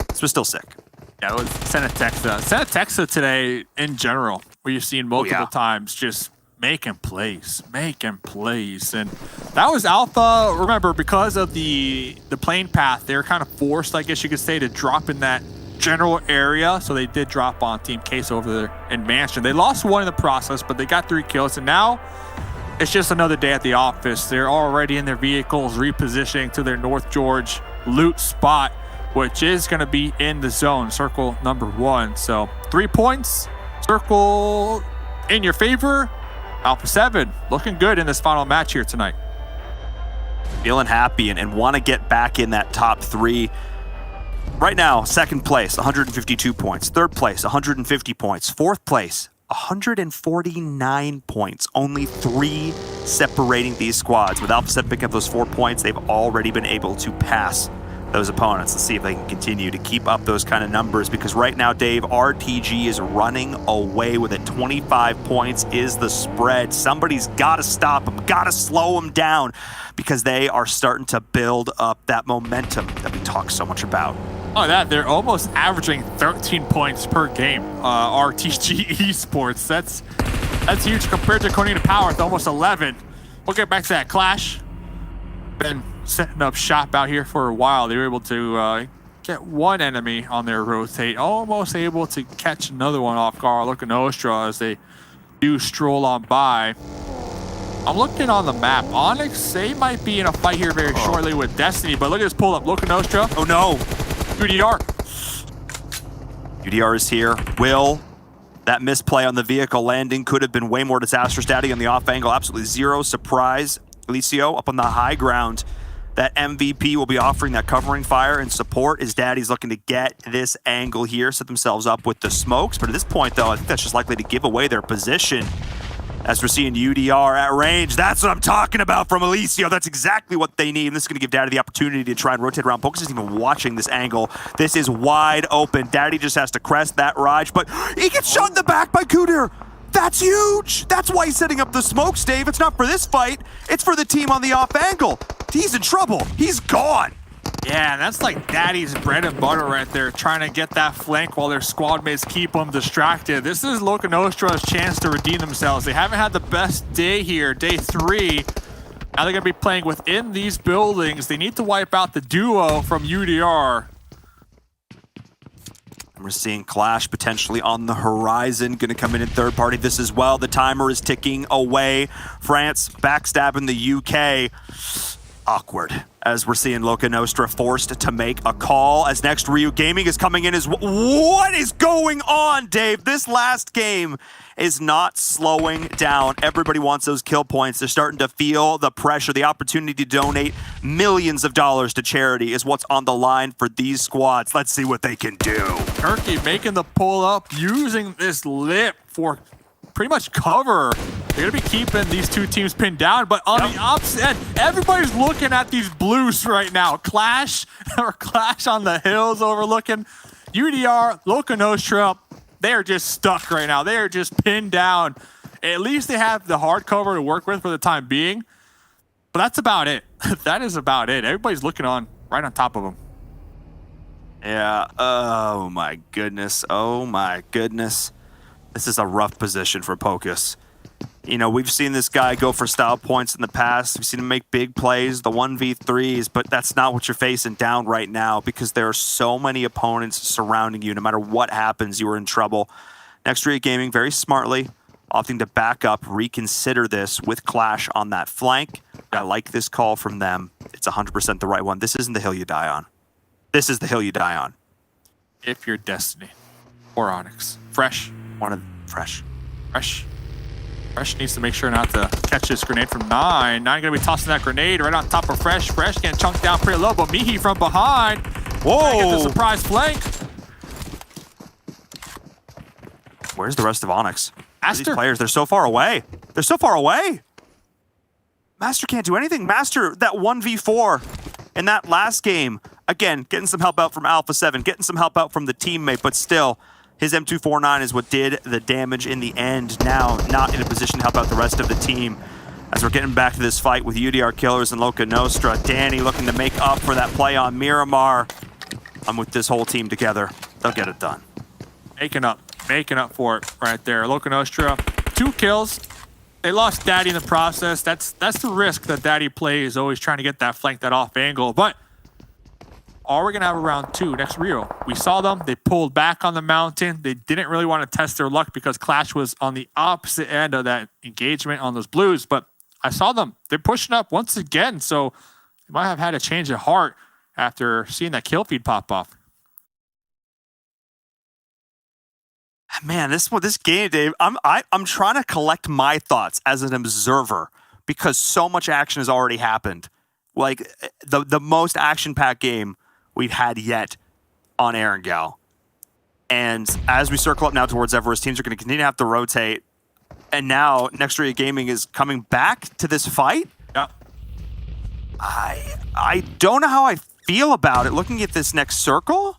This was still sick. Yeah, it was Senetexa today in general, where you've seen multiple times just making plays. And that was Alpha, remember, because of the plane path, they were kind of forced, I guess you could say, to drop in that general area. So they did drop on Team Case over there in Mansion. They lost one in the process, but they got 3 kills. And now it's just another day at the office. They're already in their vehicles, repositioning to their North George loot spot, which is going to be in the zone, circle number 1. So 3 points, circle in your favor. Alpha 7 looking good in this final match here tonight. Feeling happy and want to get back in that top 3. Right now, 2nd place, 152 points. 3rd place, 150 points. 4th place, 149 points. Only 3 separating these squads. With Alpha 7 picking up those 4 points, they've already been able to pass those opponents. Let's see if they can continue to keep up those kind of numbers, because right now, Dave, RTG is running away with it. 25 points is the spread. Somebody's got to stop them, got to slow them down, because they are starting to build up that momentum that we talk so much about. Oh, they're almost averaging 13 points per game. RTG Esports, that's huge compared to Konina Power with almost 11. We'll get back to that clash. Been setting up shop out here for a while. They were able to get one enemy on their rotate, almost able to catch another one off guard. Look at Nostra as they do stroll on by. I'm looking on the map. Onyx, they might be in a fight here very shortly with Destiny, but look at this pull up. Look at Nostra. Oh no. UDR. UDR is here. Will that misplay on the vehicle landing could have been way more disastrous. Daddy on the off angle, absolutely zero surprise. Alicio up on the high ground. That MVP will be offering that covering fire and support as Daddy's looking to get this angle here, set themselves up with the smokes. But at this point, though, I think that's just likely to give away their position as we're seeing UDR at range. That's what I'm talking about from Alicio. That's exactly what they need. And this is going to give Daddy the opportunity to try and rotate around. Pocus isn't even watching this angle. This is wide open. Daddy just has to crest that Raj, but he gets shot in the back by Kudir. That's huge. That's why he's setting up the smokes, Dave. It's not for this fight. It's for the team on the off angle. He's in trouble. He's gone. Yeah, and that's like Daddy's bread and butter right there, trying to get that flank while their squad mates keep them distracted. This is Loca Nostra's chance to redeem themselves. They haven't had the best day here, day 3. Now they're going to be playing within these buildings. They need to wipe out the duo from UDR. We're seeing Clash potentially on the horizon, going to come in 3rd party this as well. The timer is ticking away. France backstabbing the UK. Awkward, as we're seeing Loca Nostra forced to make a call as next Ryu Gaming is coming in as what is going on, Dave? This last game is not slowing down. Everybody wants those kill points. They're starting to feel the pressure. The opportunity to donate millions of dollars to charity is what's on the line for these squads. Let's see what they can do. Turkey making the pull up, using this lip for pretty much cover. They're going to be keeping these 2 teams pinned down, but on the opposite end, everybody's looking at these blues right now. Clash on the hills overlooking UDR, Loca Nostra. They are just stuck right now. They are just pinned down. At least they have the hard cover to work with for the time being, but that's about it. That is about it. Everybody's looking right on top of them. Yeah. Oh my goodness. Oh my goodness. This is a rough position for Pocus. You know, we've seen this guy go for style points in the past. We've seen him make big plays, the 1v3s, but that's not what you're facing down right now, because there are so many opponents surrounding you. No matter what happens, you are in trouble. Next Ryu Gaming, very smartly, opting to back up, reconsider this with Clash on that flank. I like this call from them. It's 100% the right one. This isn't the hill you die on. This is the hill you die on. If you're Destiny or Onyx. Fresh, Fresh. Fresh needs to make sure not to catch this grenade from 9. 9 gonna be tossing that grenade right on top of Fresh. Fresh getting chunked down pretty low, but Mihi from behind. Whoa! Get the surprise flank. Where's the rest of Onyx? Master. These players, they're so far away. Master can't do anything. Master, that 1v4 in that last game, again, getting some help out from Alpha 7, getting some help out from the teammate, but still, his M249 is what did the damage in the end. Now, not in a position to help out the rest of the team. As we're getting back to this fight with UDR Killers and Loca Nostra, Danny looking to make up for that play on Miramar. I'm with this whole team together. They'll get it done. Making up for it right there. Loca Nostra, 2 kills. They lost Daddy in the process. That's the risk that Daddy plays, always trying to get that flank, that off angle. But are we going to have a round 2 next Rio? We saw them. They pulled back on the mountain. They didn't really want to test their luck because Clash was on the opposite end of that engagement on those blues. But I saw them. They're pushing up once again. So they might have had a change of heart after seeing that kill feed pop off. Man, this game, Dave, I'm trying to collect my thoughts as an observer because so much action has already happened. Like the most action-packed game we've had yet on Erangel. And as we circle up now towards Everest, teams are going to continue to have to rotate. And now Next Area Gaming is coming back to this fight. Yeah. I don't know how I feel about it. Looking at this next circle,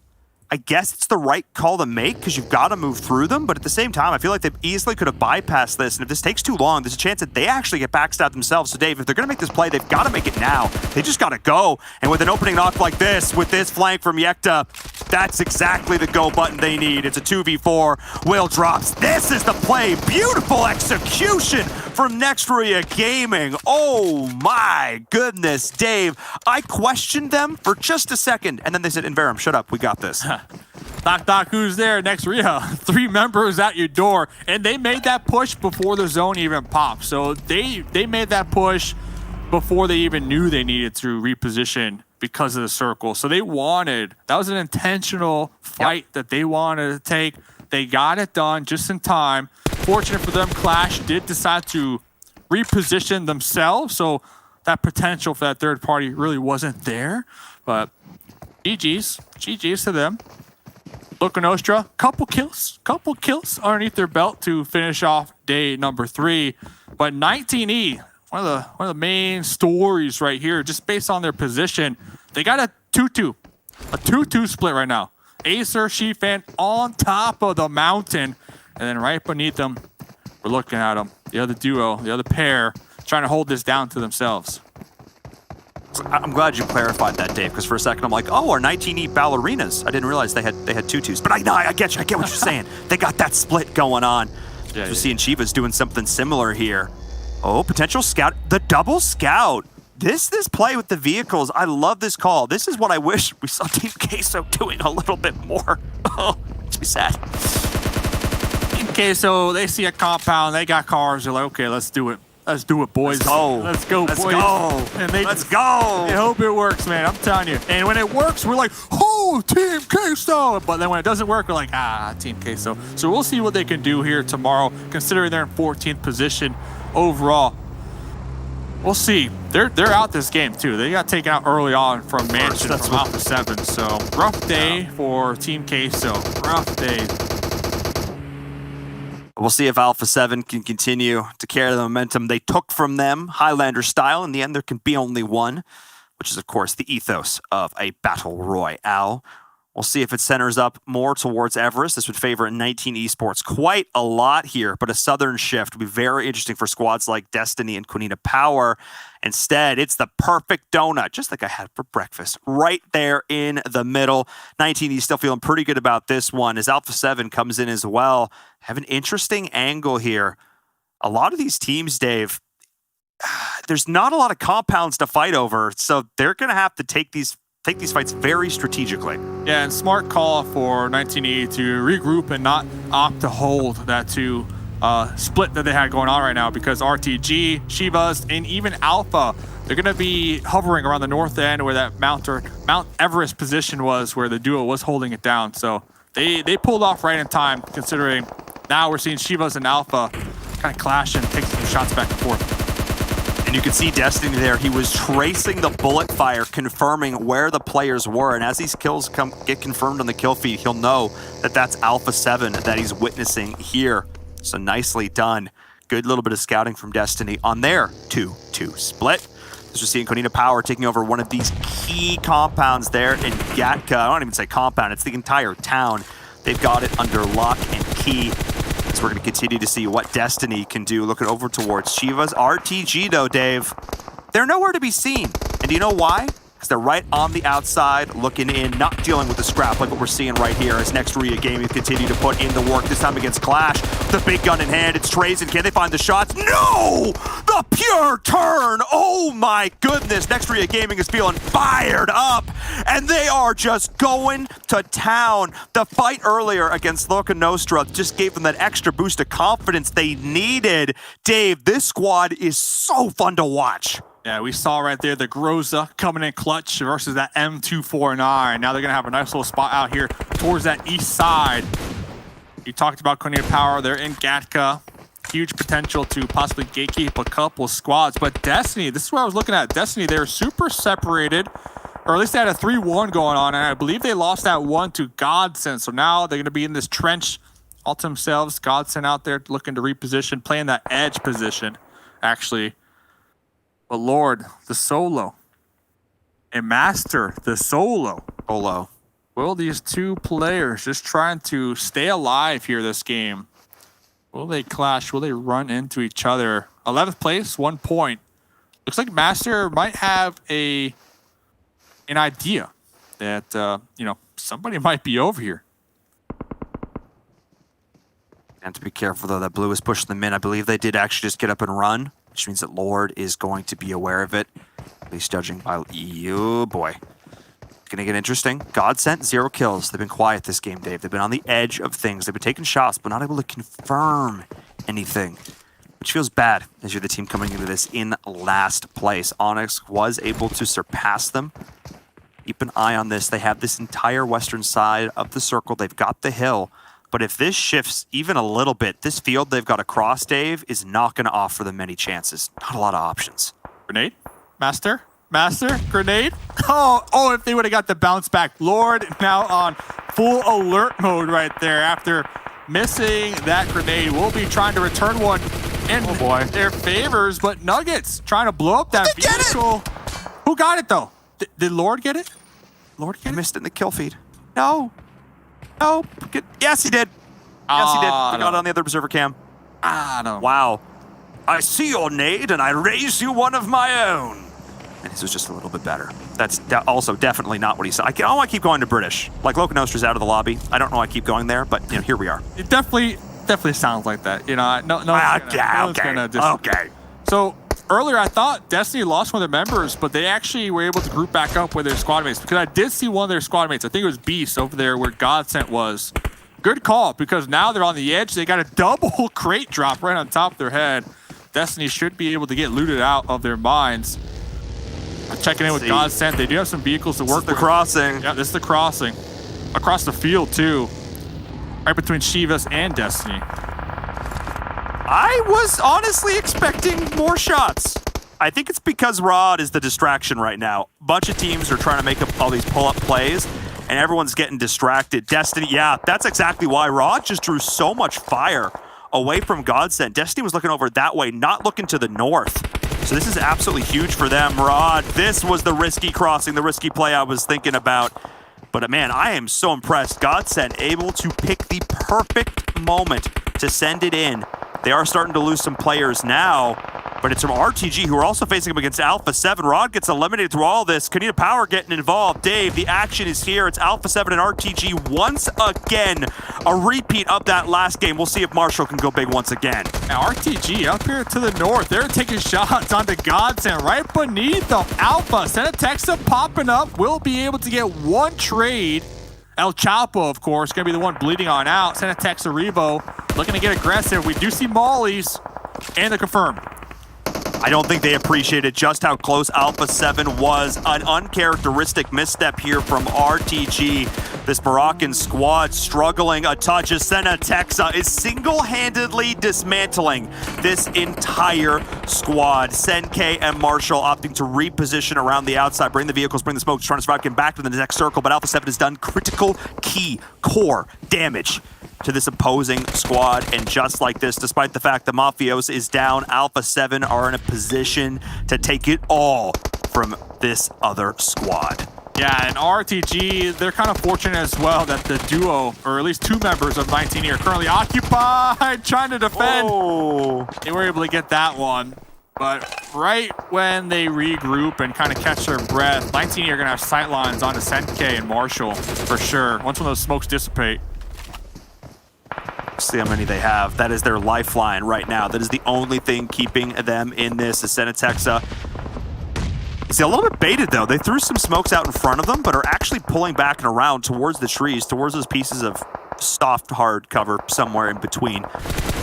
I guess it's the right call to make because you've got to move through them. But at the same time, I feel like they easily could have bypassed this. And if this takes too long, there's a chance that they actually get backstabbed themselves. So, Dave, if they're going to make this play, they've got to make it now. They just got to go. And with an opening knock like this, with this flank from Yekta, that's exactly the go button they need. It's a 2v4. Will drops. This is the play. Beautiful execution from Nextria Gaming. Oh, my goodness, Dave. I questioned them for just a second. And then they said, Inverum, shut up. We got this. Doc, who's there? Next Rio. 3 members at your door. And they made that push before the zone even popped. So they made that push before they even knew they needed to reposition because of the circle. So that was an intentional fight that they wanted to take. They got it done just in time. Fortunate for them, Clash did decide to reposition themselves. So that potential for that third party really wasn't there. But GG's to them. Loca Nostra, couple kills underneath their belt to finish off day number 3. But 19E, one of the main stories right here, just based on their position, they got a 2-2 split right now. Acer, Shifan on top of the mountain, and then right beneath them, we're looking at them, the other duo, the other pair, trying to hold this down to themselves. I'm glad you clarified that, Dave, because for a second I'm like, oh, our 19E ballerinas. I didn't realize they had 2-2s. But I get you. I get what you're saying. They got that split going on. We're seeing Chivas doing something similar here. Oh, potential scout. The double scout. This play with the vehicles, I love this call. This is what I wish we saw Team Queso doing a little bit more. Oh, makes me sad. Team Queso, they see a compound, they got cars, they're like, okay, let's do it. Let's do it, boys. Let's go, boys. And let's go. They hope it works, man. I'm telling you. And when it works, we're like, oh, Team Queso. But then when it doesn't work, we're like, Team Queso. So we'll see what they can do here tomorrow, considering they're in 14th position overall. We'll see. They're out this game, too. They got taken out early on from Mansion, from Alpha 7. So rough day for Team Queso. Rough day. We'll see if Alpha 7 can continue to carry the momentum they took from them, Highlander style. In the end, there can be only one, which is, of course, the ethos of a battle royale. We'll see if it centers up more towards Everest. This would favor 19 Esports quite a lot here, but a southern shift would be very interesting for squads like Destiny and Quinina Power. Instead, it's the perfect donut, just like I had for breakfast, right there in the middle. 19E still feeling pretty good about this one as Alpha 7 comes in as well. Have an interesting angle here. A lot of these teams, Dave, there's not a lot of compounds to fight over, so they're going to have to take these fights very strategically. Yeah, and smart call for 19E to regroup and not opt to hold that 2 split that they had going on right now, because RTG, Shivas, and even Alpha, they're going to be hovering around the north end where that Mount Everest position was, where the duo was holding it down. So they pulled off right in time, considering Now we're seeing Shivas and Alpha kind of clash and take some shots back and forth. And you can see Destiny there. He was tracing the bullet fire, confirming where the players were. And as these kills get confirmed on the kill feed, he'll know that that's Alpha 7 that he's witnessing here. So nicely done. Good little bit of scouting from Destiny on their 2-2 split. As we're seeing Konina Power taking over one of these key compounds there in Gatka. I don't even say compound, it's the entire town. They've got it under lock and key. So we're going to continue to see what Destiny can do. Looking over towards Chivas. RTG though, Dave, they're nowhere to be seen. And do you know why? Because they're right on the outside, looking in, not dealing with the scrap like what we're seeing right here as Next Ria Gaming continue to put in the work, this time against Clash. The big gun in hand, it's Trazen. Can they find the shots? No! The pure turn! Oh my goodness! Next Ria Gaming is feeling fired up, and they are just going to town. The fight earlier against Loca Nostra just gave them that extra boost of confidence they needed. Dave, this squad is so fun to watch. Yeah, we saw right there the Groza coming in clutch versus that M249. Now they're going to have a nice little spot out here towards that east side. You talked about Konina Power. They're in Gatka. Huge potential to possibly gatekeep a couple squads. But Destiny, this is what I was looking at. Destiny, they were super separated, or at least they had a 3-1 going on. And I believe they lost that one to Godsend. So now they're going to be in this trench all to themselves. Godsend out there looking to reposition, playing that edge position, actually. But Lord, the solo. And Master, the solo. Will these two players just trying to stay alive here this game? Will they clash? Will they run into each other? 11th place, 1 point. Looks like Master might have an idea that, somebody might be over here. And to be careful, though, that blue is pushing them in. I believe they did actually just get up and run, which means that Lord is going to be aware of it. At least judging by EU. Boy. It's going to get interesting. Godsend, 0 kills. They've been quiet this game, Dave. They've been on the edge of things. They've been taking shots, but not able to confirm anything, which feels bad as you're the team coming into this in last place. Onyx was able to surpass them. Keep an eye on this. They have this entire western side of the circle. They've got the hill. But if this shifts even a little bit, this field they've got across, Dave, is not going to offer them many chances. Not a lot of options. Grenade? Master? Grenade? Oh, if they would have got the bounce back. Lord now on full alert mode right there after missing that grenade. We'll be trying to return one in their favors, but Nuggets trying to blow up that vehicle. Who got it, though? Did Lord get it? Lord get it? Missed it in the kill feed. No. Yes, he did. Yes, he did. We got it on the other observer cam. No. Wow. I see your nade, and I raise you one of my own. And his was just a little bit better. That's also definitely not what he said. I don't want to keep going to British. Like, Loca Nostra's out of the lobby. I don't know why I keep going there, but, here we are. It definitely sounds like that. Okay. So, earlier I thought Destiny lost one of their members, but they actually were able to group back up with their squad mates. Because I did see one of their squad mates. I think it was Beast over there where Godsend was. Good call, because now they're on the edge. They got a double crate drop right on top of their head. Destiny should be able to get looted out of their mines. I'm checking in with Godsend. They do have some vehicles to work with. This is the crossing. Yeah, this is the crossing. Across the field, too. Right between Shivas and Destiny. I was honestly expecting more shots. I think it's because Rod is the distraction right now. A bunch of teams are trying to make up all these pull-up plays, and everyone's getting distracted. Destiny, yeah, that's exactly why Rod just drew so much fire away from Godsend. Destiny was looking over that way, not looking to the north. So this is absolutely huge for them. Rod, this was the risky crossing, the risky play I was thinking about. But man, I am so impressed. Godsend able to pick the perfect moment to send it in. They are starting to lose some players now, but it's from RTG, who are also facing him against Alpha 7. Rod gets eliminated through all this. Konina Power getting involved. Dave, the action is here. It's Alpha 7 and RTG once again. A repeat of that last game. We'll see if Marshall can go big once again. Now RTG up here to the north. They're taking shots onto Godsend right beneath them. Alpha, Senatexa popping up. Will be able to get one trade. El Chapo, of course, going to be the one bleeding on out. Senatexa Revo looking to get aggressive. We do see mollies, and the confirm. I don't think they appreciated just how close Alpha 7 was. An uncharacteristic misstep here from RTG. This Moroccan squad struggling a touch as Texa is single-handedly dismantling this entire squad. Senke and Marshall opting to reposition around the outside, bring the vehicles, bring the smokes, trying to survive, getting back to the next circle, but Alpha 7 has done critical key core damage to this opposing squad. And just like this, despite the fact that Mafios is down, Alpha 7 are in a position to take it all from this other squad. Yeah, and RTG, they're kind of fortunate as well that the duo, or at least two members of 19E are currently occupied, trying to defend. Oh. They were able to get that one. But right when they regroup and kind of catch their breath, 19E are going to have sightlines onto Senke and Marshall for sure, once when those smokes dissipate. See how many they have. That is their lifeline right now. That is the only thing keeping them in this. Is Texa. See, a little bit baited though. They threw some smokes out in front of them, but are actually pulling back and around towards the trees, towards those pieces of soft, hard cover somewhere in between,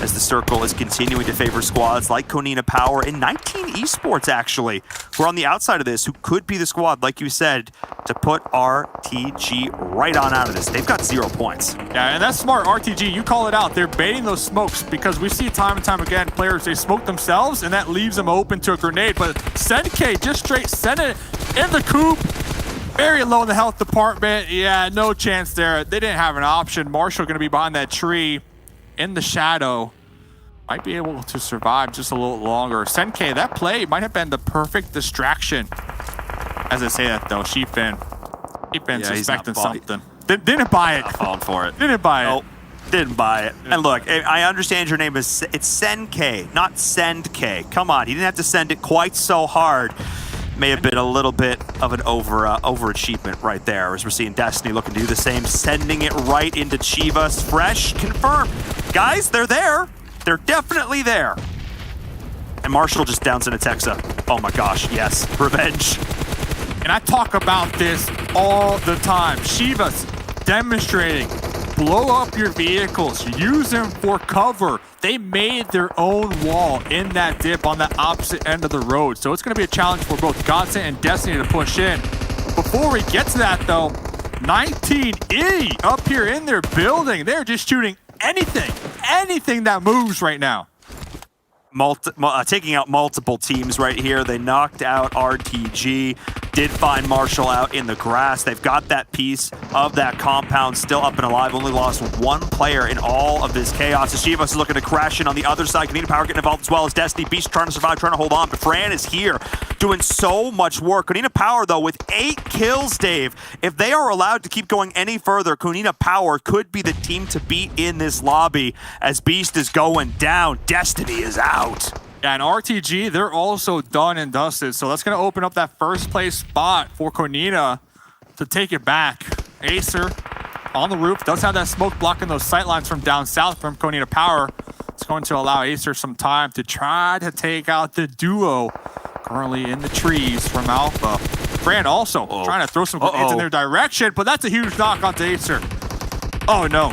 as the circle is continuing to favor squads like Konina Power and 19 Esports, actually, who are on the outside of this, who could be the squad, like you said, to put RTG right on out of this. They've got 0 points. Yeah, and that's smart, RTG. You call it out. They're baiting those smokes because we see time and time again players, they smoke themselves, and that leaves them open to a grenade. But Senke just straight sent it in the coop. Very low in the health department. Yeah, no chance there. They didn't have an option. Marshall going to be behind that tree in the shadow. Might be able to survive just a little longer. Senke, that play might have been the perfect distraction. As I say that though, Shifin suspecting something. Didn't buy it. Not falling for it. Didn't buy it. Nope. Didn't buy it. And look, I understand your name is, it's Senke, not Sendk. Come on, he didn't have to send it quite so hard. May have been a little bit of an overachievement right there, as we're seeing Destiny looking to do the same, sending it right into Chivas. Fresh, confirmed. Guys, they're there. They're definitely there. And Marshall just downs into Texa. Oh my gosh, yes, revenge. And I talk about this all the time. Chivas demonstrating, blow up your vehicles, use them for cover. They made their own wall in that dip on the opposite end of the road. So it's going to be a challenge for both Godsent and Destiny to push in. Before we get to that though, 19E up here in their building. They're just shooting anything that moves right now. Taking out multiple teams right here. They knocked out RTG, did find Marshall out in the grass. They've got that piece of that compound still up and alive. Only lost one player in all of this chaos. Chivas is looking to crash in on the other side. Konina Power getting involved as well as Destiny Beast trying to survive, trying to hold on. But Fran is here doing so much work. Konina Power, though, with 8 kills, Dave. If they are allowed to keep going any further, Konina Power could be the team to beat in this lobby as Beast is going down. Destiny is out. Yeah, and RTG, they're also done and dusted. So that's going to open up that first place spot for Konina to take it back. Acer on the roof does have that smoke blocking those sightlines from down south from Konina Power. It's going to allow Acer some time to try to take out the duo currently in the trees from Alpha. Brand also trying to throw some grenades in their direction, but that's a huge knock onto Acer. Oh no.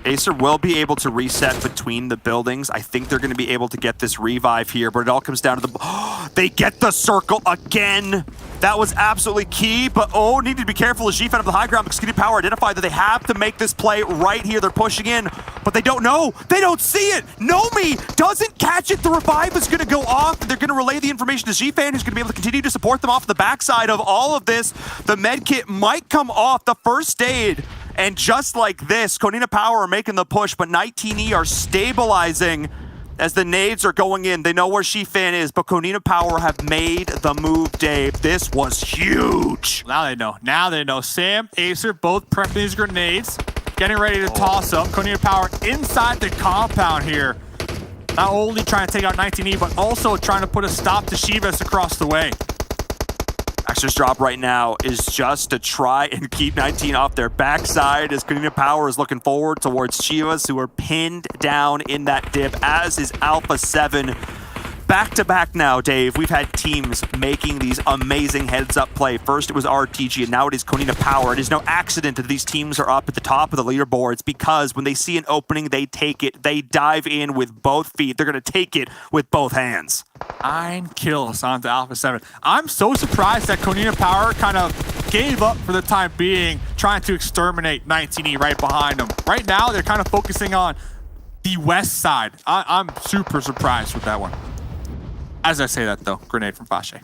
Acer will be able to reset between the buildings. I think they're going to be able to get this revive here, but it all comes down to the... they get the circle again. That was absolutely key, but need to be careful as G-Fan of the high ground because Konina Power identified that they have to make this play right here. They're pushing in, but they don't know. They don't see it. Nomi doesn't catch it. The revive is going to go off. They're going to relay the information to G-Fan, who's going to be able to continue to support them off the backside of all of this. The med kit might come off the first aid. And just like this, Konina Power are making the push, but 19E are stabilizing as the nades are going in. They know where Shifan is, but Konina Power have made the move, Dave. This was huge. Now they know. Now they know. Sam, Acer, both prepping these grenades, getting ready to toss up. Konina Power inside the compound here. Not only trying to take out 19E, but also trying to put a stop to Chivas across the way. Axter's drop right now is just to try and keep 19 off their backside as Konina Power is looking forward towards Chivas, who are pinned down in that dip, as is Alpha 7. Back-to-back now, Dave, we've had teams making these amazing heads-up play. First it was RTG, and now it is Konina Power. It is no accident that these teams are up at the top of the leaderboards because when they see an opening, they take it. They dive in with both feet. They're going to take it with both hands. 9 kills onto Alpha 7. I'm so surprised that Konina Power kind of gave up for the time being, trying to exterminate 19E right behind them. Right now, they're kind of focusing on the west side. I'm super surprised with that one. As I say that, though, grenade from Fashe.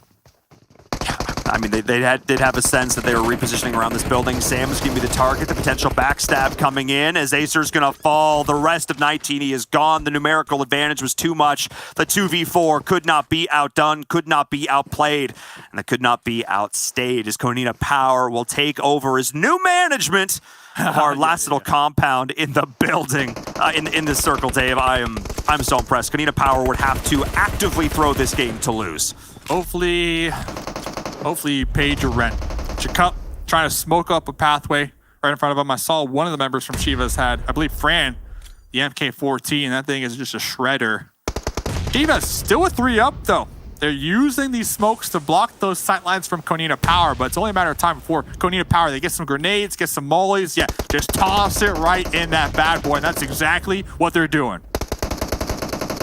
I mean, they did have a sense that they were repositioning around this building. Sam's going to be the target, the potential backstab coming in as Acer's going to fall. The rest of 19E is gone. The numerical advantage was too much. The 2v4 could not be outdone, could not be outplayed, and it could not be outstayed as Konina Power will take over as new management of our last little compound in the building, in this circle, Dave. I'm so impressed. Konina Power would have to actively throw this game to lose. Hopefully you paid your rent. Jacup trying to smoke up a pathway right in front of him. I saw one of the members from Shiva's had, I believe, Fran, the MK14. That thing is just a shredder. Shiva's still a 3-up, though. They're using these smokes to block those sight lines from Konina Power, but it's only a matter of time before Konina Power, they get some grenades, get some mollies. Yeah, just toss it right in that bad boy, and that's exactly what they're doing.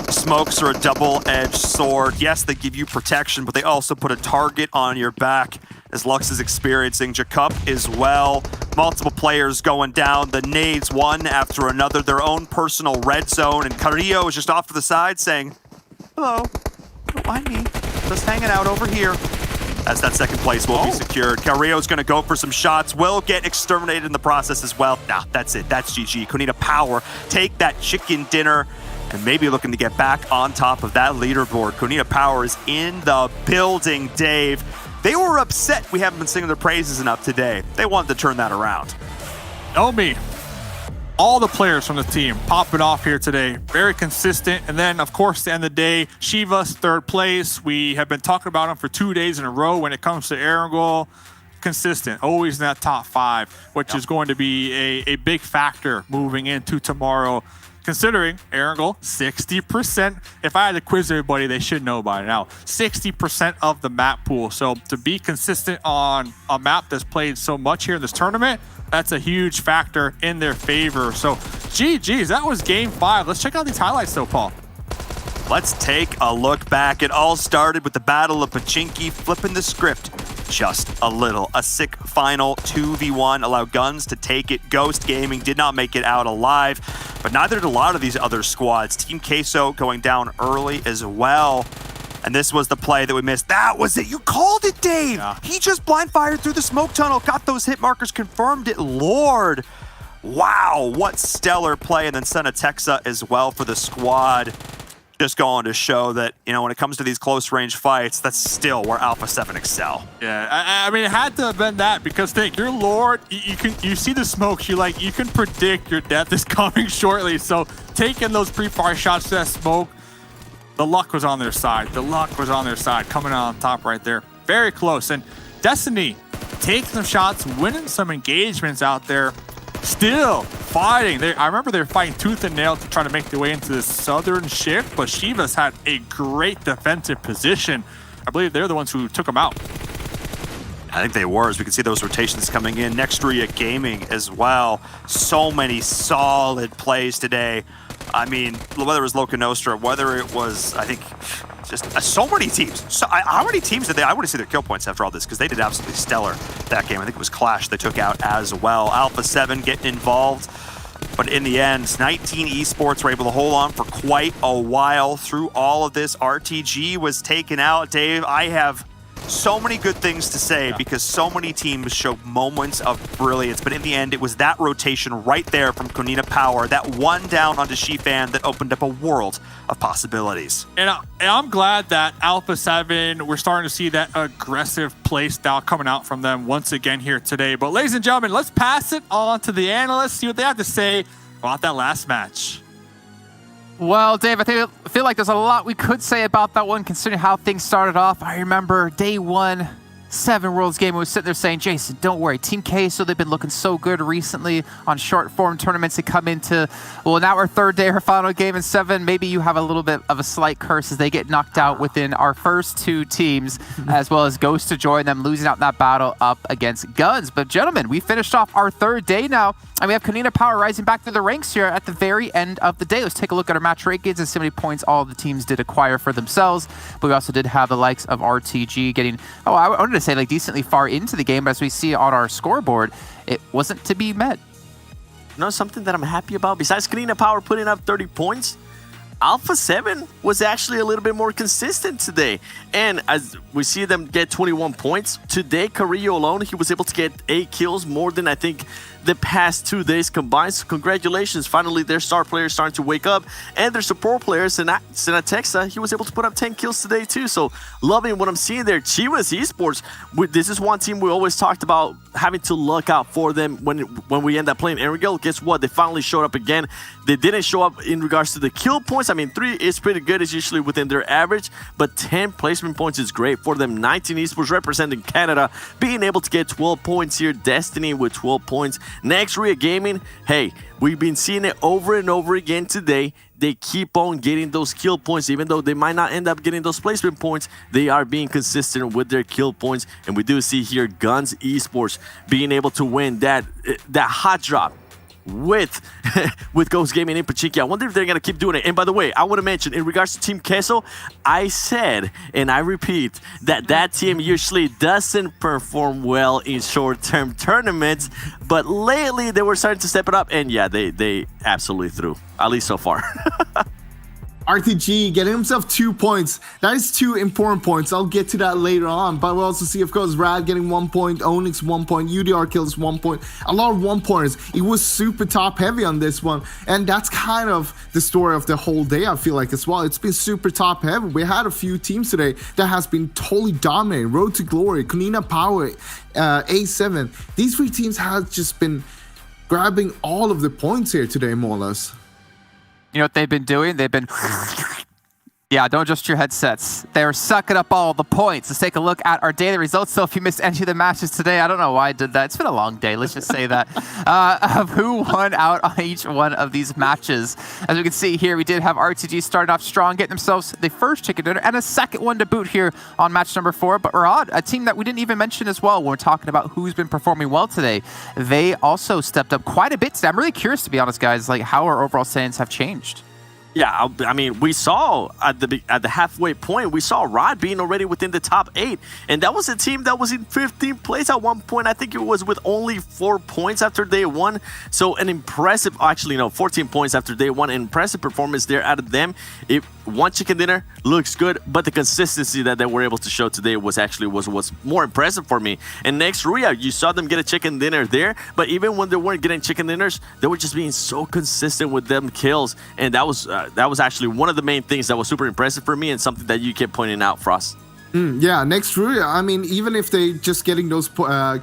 Smokes are a double-edged sword. Yes, they give you protection, but they also put a target on your back, as Lux is experiencing. Jacup as well. Multiple players going down. The nades, one after another. Their own personal red zone, and Carrillo is just off to the side saying, hello, don't mind me. Just hanging out over here. As that second place will be secured. Carrillo's going to go for some shots. Will get exterminated in the process as well. Nah, that's it. That's GG. Konina Power take that chicken dinner and maybe looking to get back on top of that leaderboard. Konina Power is in the building, Dave. They were upset we haven't been singing their praises enough today. They wanted to turn that around. Know me. All the players from the team popping off here today. Very consistent. And then, of course, at the end of the day, Shiva's third place. We have been talking about him for 2 days in a row when it comes to Erangel. Consistent, always in that top 5, which is going to be a big factor moving into tomorrow. Considering Erangel, 60%. If I had to quiz everybody, they should know by now. 60% of the map pool. So to be consistent on a map that's played so much here in this tournament, that's a huge factor in their favor. So GG's, that was game 5. Let's check out these highlights though, Paul. Let's take a look back. It all started with the Battle of Pachinki, flipping the script just a little. A sick final 2v1 allowed Guns to take it. Ghost Gaming did not make it out alive, but neither did a lot of these other squads. Team Queso going down early as well. And this was the play that we missed. That was it. You called it, Dave. Yeah. He just blind fired through the smoke tunnel, got those hit markers, confirmed it. Lord. Wow, what stellar play. And then sent a Texa as well for the squad. Just going to show that, you know, when it comes to these close range fights, that's still where Alpha 7 excel. Yeah, I mean, it had to have been that because think, your Lord, you see the smokes, you can predict your death is coming shortly. So taking those pre-fire shots to that smoke, the luck was on their side. The luck was on their side, coming out on top right there. Very close. And Destiny taking some shots, winning some engagements out there. Still fighting. I remember they were fighting tooth and nail to try to make their way into the southern shift, but Shiva's had a great defensive position. I believe they're the ones who took them out. I think they were, as we can see those rotations coming in. Nextria Gaming as well. So many solid plays today. I mean, whether it was Loca Nostra, whether it was, I think, just so many teams. So, how many teams did they? I want to see their kill points after all this because they did absolutely stellar that game. I think it was Clash they took out as well. Alpha 7 getting involved. But in the end, 19 esports were able to hold on for quite a while through all of this. RTG was taken out. Dave, I have so many good things to say because so many teams showed moments of brilliance, but in the end, it was that rotation right there from Konina Power, that one down onto Shifan that opened up a world of possibilities. And I'm glad that Alpha 7, we're starting to see that aggressive play style coming out from them once again here today. But ladies and gentlemen, let's pass it on to the analysts, see what they have to say about that last match. Well, Dave, I feel like there's a lot we could say about that one, considering how things started off. I remember day one, Seven Worlds Gamer was sitting there saying, Jason, don't worry, Team Queso, they've been looking so good recently on short form tournaments to come into, well, now our third day, our final game in 7. Maybe you have a little bit of a slight curse as they get knocked out within our first 2 teams, as well as Ghost to join them, losing out in that battle up against Guns. But gentlemen, we finished off our third day now, and we have Kanina Power rising back through the ranks here at the very end of the day. Let's take a look at our match rankings and see how many points all of the teams did acquire for themselves. But we also did have the likes of RTG getting, I wanted to say like decently far into the game, but as we see on our scoreboard, it wasn't to be met. You know something that I'm happy about? Besides Kanina Power putting up 30 points, Alpha 7 was actually a little bit more consistent today. And as we see them get 21 points, today Carrillo alone, he was able to get 8 kills, more than I think the past 2 days combined. So congratulations, finally their star players starting to wake up, and their support players, Senatexa, he was able to put up 10 kills today too. So loving what I'm seeing there. Chivas Esports, this is one team we always talked about having to look out for them when we end up playing Erangel. Guess what? They finally showed up again. They didn't show up in regards to the kill points. I mean, 3 is pretty good. It's usually within their average, but 10 placement points is great for them. 19 Esports representing Canada, being able to get 12 points here. Destiny with 12 points. Next, Ria Gaming, hey, we've been seeing it over and over again today. They keep on getting those kill points, even though they might not end up getting those placement points. They are being consistent with their kill points, and we do see here Guns Esports being able to win that hot drop with Ghost Gaming in particular. I wonder if they're going to keep doing it. And by the way, I want to mention, in regards to Team Queso, I said, and I repeat, that team usually doesn't perform well in short-term tournaments, but lately they were starting to step it up, and yeah, they absolutely threw, at least so far. RTG getting himself 2 points. That is 2 important points. I'll get to that later on. But we also see, of course, Rad getting 1 point, Onyx 1 point, UDR kills 1 point. A lot of 1-pointers. It was super top heavy on this one. And that's kind of the story of the whole day, I feel like, as well. It's been super top heavy. We had a few teams today that has been totally dominating. Road to Glory, Kanina Power, A7. These 3 teams have just been grabbing all of the points here today, more or less. You know what they've been doing? They've been... Yeah, don't adjust your headsets. They're sucking up all the points. Let's take a look at our daily results. So if you missed any of the matches today, I don't know why I did that. It's been a long day, let's just say that. Of who won out on each one of these matches. As we can see here, we did have RTG starting off strong, getting themselves the first chicken dinner and a second one to boot here on match number 4. But Rod, a team that we didn't even mention as well when we're talking about who's been performing well today, they also stepped up quite a bit today. I'm really curious, to be honest, guys, like how our overall standings have changed. Yeah, I mean, we saw at the halfway point, we saw Rod being already within the top 8, and that was a team that was in 15th place at one point. I think it was with only 4 points after day 1. So an impressive, actually no, 14 points after day 1. An impressive performance there out of them. One chicken dinner looks good, but the consistency that they were able to show today was what's more impressive for me. And next, Ria, you saw them get a chicken dinner there, but even when they weren't getting chicken dinners, they were just being so consistent with them kills, and that was actually one of the main things that was super impressive for me, and something that you kept pointing out, Frost. Yeah, next Ria, I mean, even if they just getting those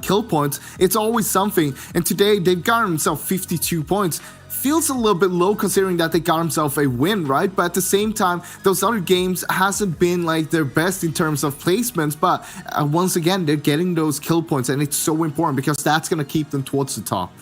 kill points, it's always something. And today they've got themselves 52 points. Feels a little bit low considering that they got themselves a win, right? But at the same time, those other games hasn't been like their best in terms of placements. But once again, they're getting those kill points, and it's so important because that's going to keep them towards the top.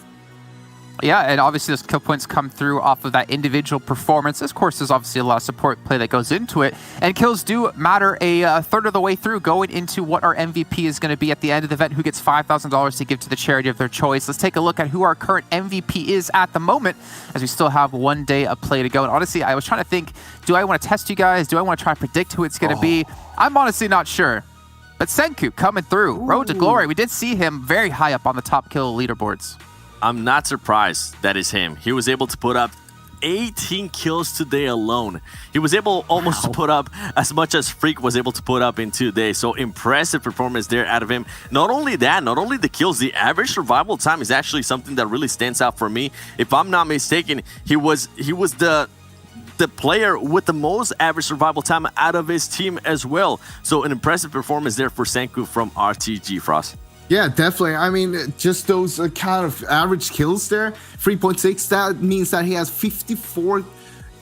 Yeah, and obviously those kill points come through off of that individual performance. Of course, there's obviously a lot of support play that goes into it, and kills do matter a third of the way through, going into what our MVP is going to be at the end of the event, who gets $5,000 to give to the charity of their choice. Let's take a look at who our current MVP is at the moment, as we still have 1 day of play to go. And honestly, I was trying to think, do I want to test you guys? Do I want to try and predict who it's going to be? I'm honestly not sure. But Senku coming through. Road to Glory. We did see him very high up on the top kill leaderboards. I'm not surprised that is him. He was able to put up 18 kills today alone. He was able almost to put up as much as Freak was able to put up in 2 days. So impressive performance there out of him. Not only that, not only the kills, the average survival time is actually something that really stands out for me. If I'm not mistaken, he was the player with the most average survival time out of his team as well. So an impressive performance there for Senku from RTG, Frost. Yeah, definitely. I mean, just those kind of average kills there, 3.6, that means that he has 54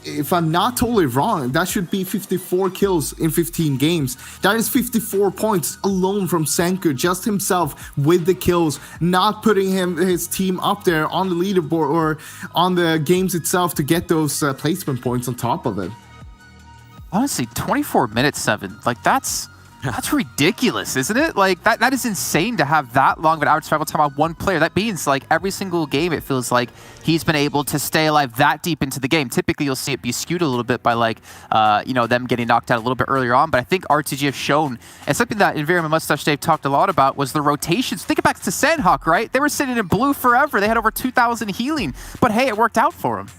if I'm not totally wrong, that should be 54 kills in 15 games. That is 54 points alone from Senku, just himself with the kills, not putting his team up there on the leaderboard or on the games itself to get those placement points on top of it. Honestly, 24 minutes, 7. Like, that's ridiculous, isn't it? Like, that is insane to have that long of an average survival time on one player. That means, like, every single game, it feels like he's been able to stay alive that deep into the game. Typically, you'll see it be skewed a little bit by, like, them getting knocked out a little bit earlier on. But I think RTG have shown, and something that Environment Mustache Dave talked a lot about was the rotations. Think back to Sandhawk, right? They were sitting in blue forever. They had over 2,000 healing. But hey, it worked out for them.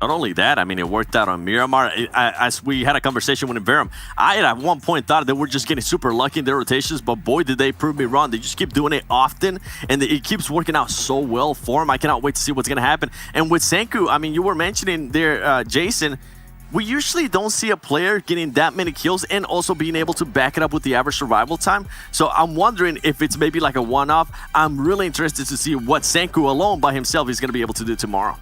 Not only that, I mean, it worked out on Miramar. As we had a conversation with Enverum, I at one point thought they were just getting super lucky in their rotations, but boy, did they prove me wrong. They just keep doing it often, and it keeps working out so well for them. I cannot wait to see what's going to happen. And with Senku, I mean, you were mentioning there, Jason, we usually don't see a player getting that many kills and also being able to back it up with the average survival time. So I'm wondering if it's maybe like a one-off. I'm really interested to see what Senku alone by himself is going to be able to do tomorrow.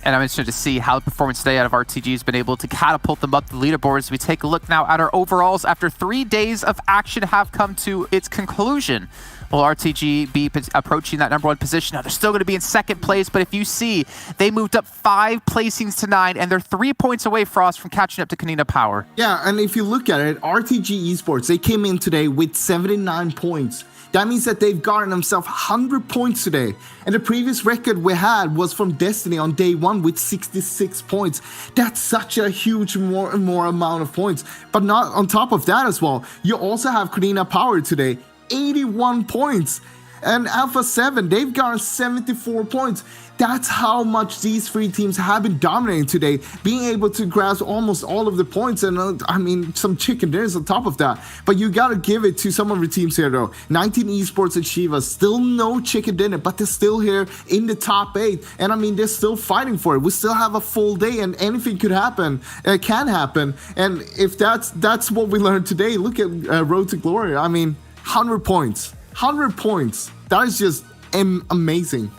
And I'm interested to see how the performance today out of RTG has been able to catapult them up the leaderboards. We take a look now at our overalls after 3 days of action have come to its conclusion. Will RTG be approaching that #1 position? Now, they're still going to be in second place, but if you see, they moved up 5 placings to 9, and they're 3 points away, Frost, from catching up to Kanina Power. Yeah, and if you look at it, RTG Esports, they came in today with 79 points. That means that they've gotten themselves 100 points today. And the previous record we had was from Destiny on day 1 with 66 points. That's such a huge more amount of points. But not on top of that as well, you also have Kanina Power today, 81 points. And Alpha 7, they've gotten 74 points. That's how much these 3 teams have been dominating today, being able to grasp almost all of the points, and I mean, some chicken dinners on top of that. But you gotta give it to some of the teams here though. 19 Esports and Shiva, still no chicken dinner, but they're still here in the top 8. And I mean, they're still fighting for it. We still have a full day and anything could happen, can happen. And if that's what we learned today, look at Road to Glory. I mean, 100 points. 100 points. That is just amazing.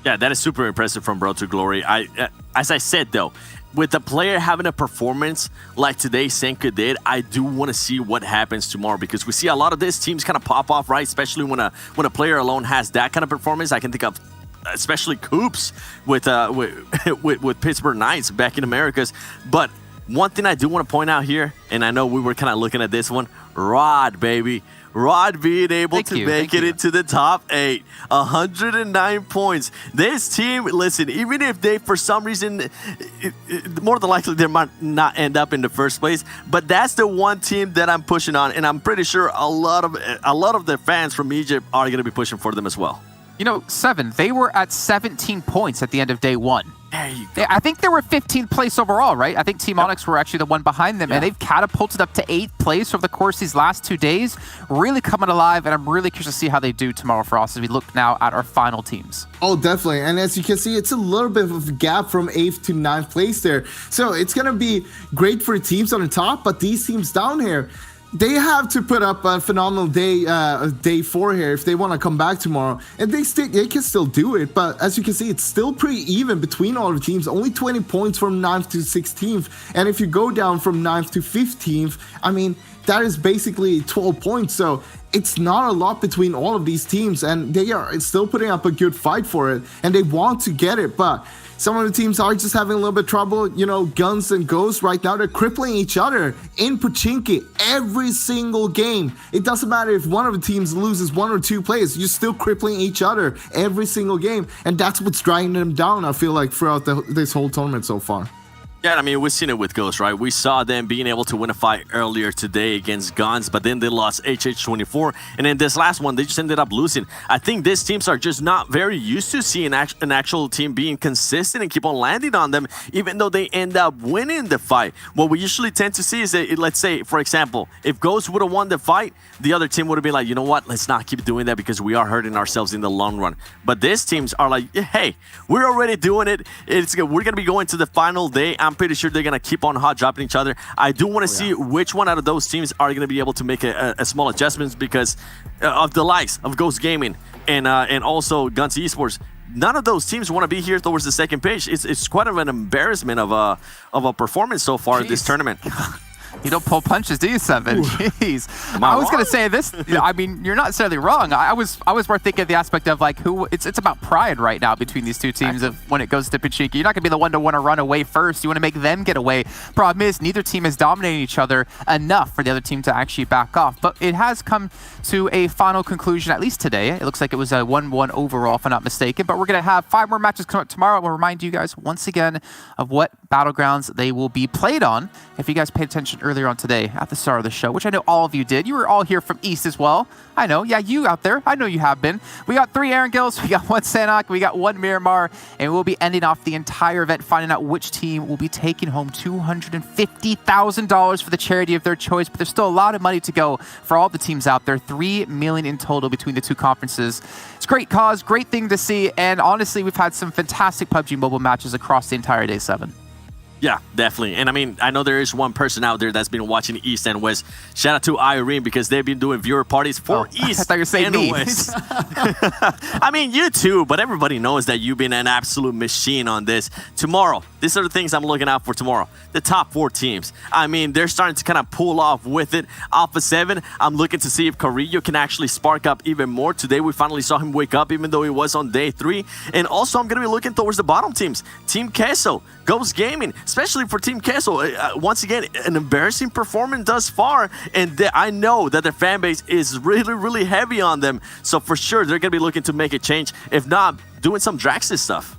Yeah, that is super impressive from Road to Glory. As I said, though, with the player having a performance like today Senka did, I do want to see what happens tomorrow, because we see a lot of these teams kind of pop off, right? Especially when a player alone has that kind of performance. I can think of especially Coops with Pittsburgh Knights back in Americas. But one thing I do want to point out here, and I know we were kind of looking at this one, Rod, baby. Rod being able to make it into the top 8, 109 points. This team, listen, even if they, for some reason, more than likely they might not end up in the first place, but that's the one team that I'm pushing on, and I'm pretty sure a lot of the fans from Egypt are going to be pushing for them as well. You know, 7, they were at 17 points at the end of day 1. There you go. I think they were 15th place overall, right? I think Team Onyx were actually the one behind them, and they've catapulted up to 8th place over the course of these last 2 days. Really coming alive, and I'm really curious to see how they do tomorrow for us as we look now at our final teams. Oh, definitely. And as you can see, it's a little bit of a gap from 8th to 9th place there. So it's going to be great for the teams on the top, but these teams down here, they have to put up a phenomenal day 4 here if they want to come back tomorrow, and they can still do it. But as you can see, it's still pretty even between all the teams. Only 20 points from 9th to 16th, and if you go down from 9th to 15th, I mean, that is basically 12 points. So it's not a lot between all of these teams, and they are still putting up a good fight for it, and they want to get it. But some of the teams are just having a little bit of trouble. You know, Guns and Ghosts right now, they're crippling each other in Pochinki every single game. It doesn't matter if one of the teams loses 1 or 2 players, you're still crippling each other every single game. And that's what's dragging them down, I feel like, throughout this whole tournament so far. Yeah, I mean, we've seen it with Ghost, right? We saw them being able to win a fight earlier today against Guns, but then they lost HH24, and then this last one, they just ended up losing. I think these teams are just not very used to seeing an actual team being consistent and keep on landing on them, even though they end up winning the fight. What we usually tend to see is that, let's say, for example, if Ghost would have won the fight, the other team would have been like, you know what, let's not keep doing that because we are hurting ourselves in the long run. But these teams are like, hey, we're already doing it. We're going to be going to the final day. I'm pretty sure they're going to keep on hot dropping each other. I do want to see which one out of those teams are going to be able to make a small adjustments, because of the likes of Ghost Gaming and also Guns Esports. none of those teams want to be here towards the second page. It's quite of an embarrassment of a performance so far in this tournament. You don't pull punches, do you, Seven? Jeez. I was going to say this. I mean, you're not necessarily wrong. I was more thinking of the aspect of like who. It's about pride right now between these two teams. Of when it goes to Pachiki, you're not going to be the one to want to run away first. You want to make them get away. Problem is, neither team is dominating each other enough for the other team to actually back off. But it has come to a final conclusion, at least today. It looks like it was a 1-1 overall, if I'm not mistaken. But we're going to have 5 more matches come up tomorrow. We'll remind you guys once again of what battlegrounds they will be played on. If you guys paid attention earlier on today at the start of the show, which I know all of you did. You were all here from East as well. I know. Yeah, you out there. I know you have been. We got 3 Erangels, we got 1 Sanhok, we got 1 Miramar, and we'll be ending off the entire event finding out which team will be taking home $250,000 for the charity of their choice. But there's still a lot of money to go for all the teams out there. $3 million in total between the 2 conferences. It's a great cause, great thing to see, and honestly, we've had some fantastic PUBG Mobile matches across the entire day 7. Yeah, definitely. And I mean, I know there is one person out there that's been watching East and West. Shout out to Irene because they've been doing viewer parties for East I thought you were saying and me. West. I mean, you too, but everybody knows that you've been an absolute machine on this. Tomorrow, these are the things I'm looking out for tomorrow. The top 4 teams. I mean, they're starting to kind of pull off with it. Alpha 7, I'm looking to see if Carrillo can actually spark up even more. Today, we finally saw him wake up, even though he was on day 3. And also, I'm going to be looking towards the bottom teams. Team Queso, Ghost Gaming, especially for Team Queso. Once again, an embarrassing performance thus far. And I know that their fan base is really, really heavy on them. So for sure, they're going to be looking to make a change. If not, doing some Draxis stuff.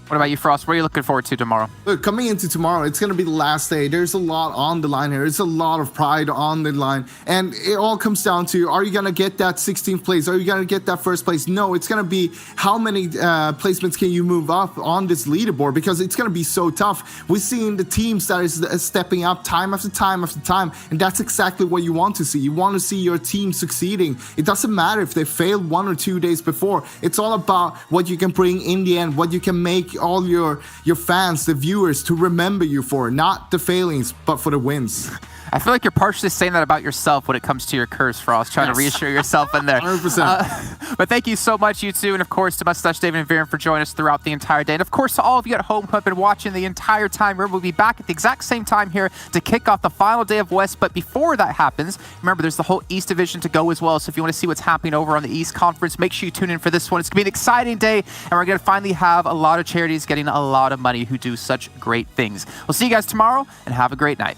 What about you, Frost? What are you looking forward to tomorrow? Look, coming into tomorrow, it's going to be the last day. There's a lot on the line here. It's a lot of pride on the line. And it all comes down to, are you going to get that 16th place? Are you going to get that first place? No, it's going to be how many placements can you move up on this leaderboard, because it's going to be so tough. We're seeing the teams that is stepping up time after time after time. And that's exactly what you want to see. You want to see your team succeeding. It doesn't matter if they failed 1 or 2 days before. It's all about what you can bring in the end, what you can make all your fans, the viewers, to remember you for, not the failings, but for the wins. I feel like you're partially saying that about yourself when it comes to your curse, Frost, trying to reassure yourself in there. 100%. But thank you so much, you two, and of course to Mustache, David, and Viren for joining us throughout the entire day. And of course to all of you at home who have been watching the entire time. Remember, we'll be back at the exact same time here to kick off the final day of West. But before that happens, remember there's the whole East Division to go as well. So if you want to see what's happening over on the East Conference, make sure you tune in for this one. It's going to be an exciting day, and we're going to finally have a lot of charities getting a lot of money who do such great things. We'll see you guys tomorrow, and have a great night.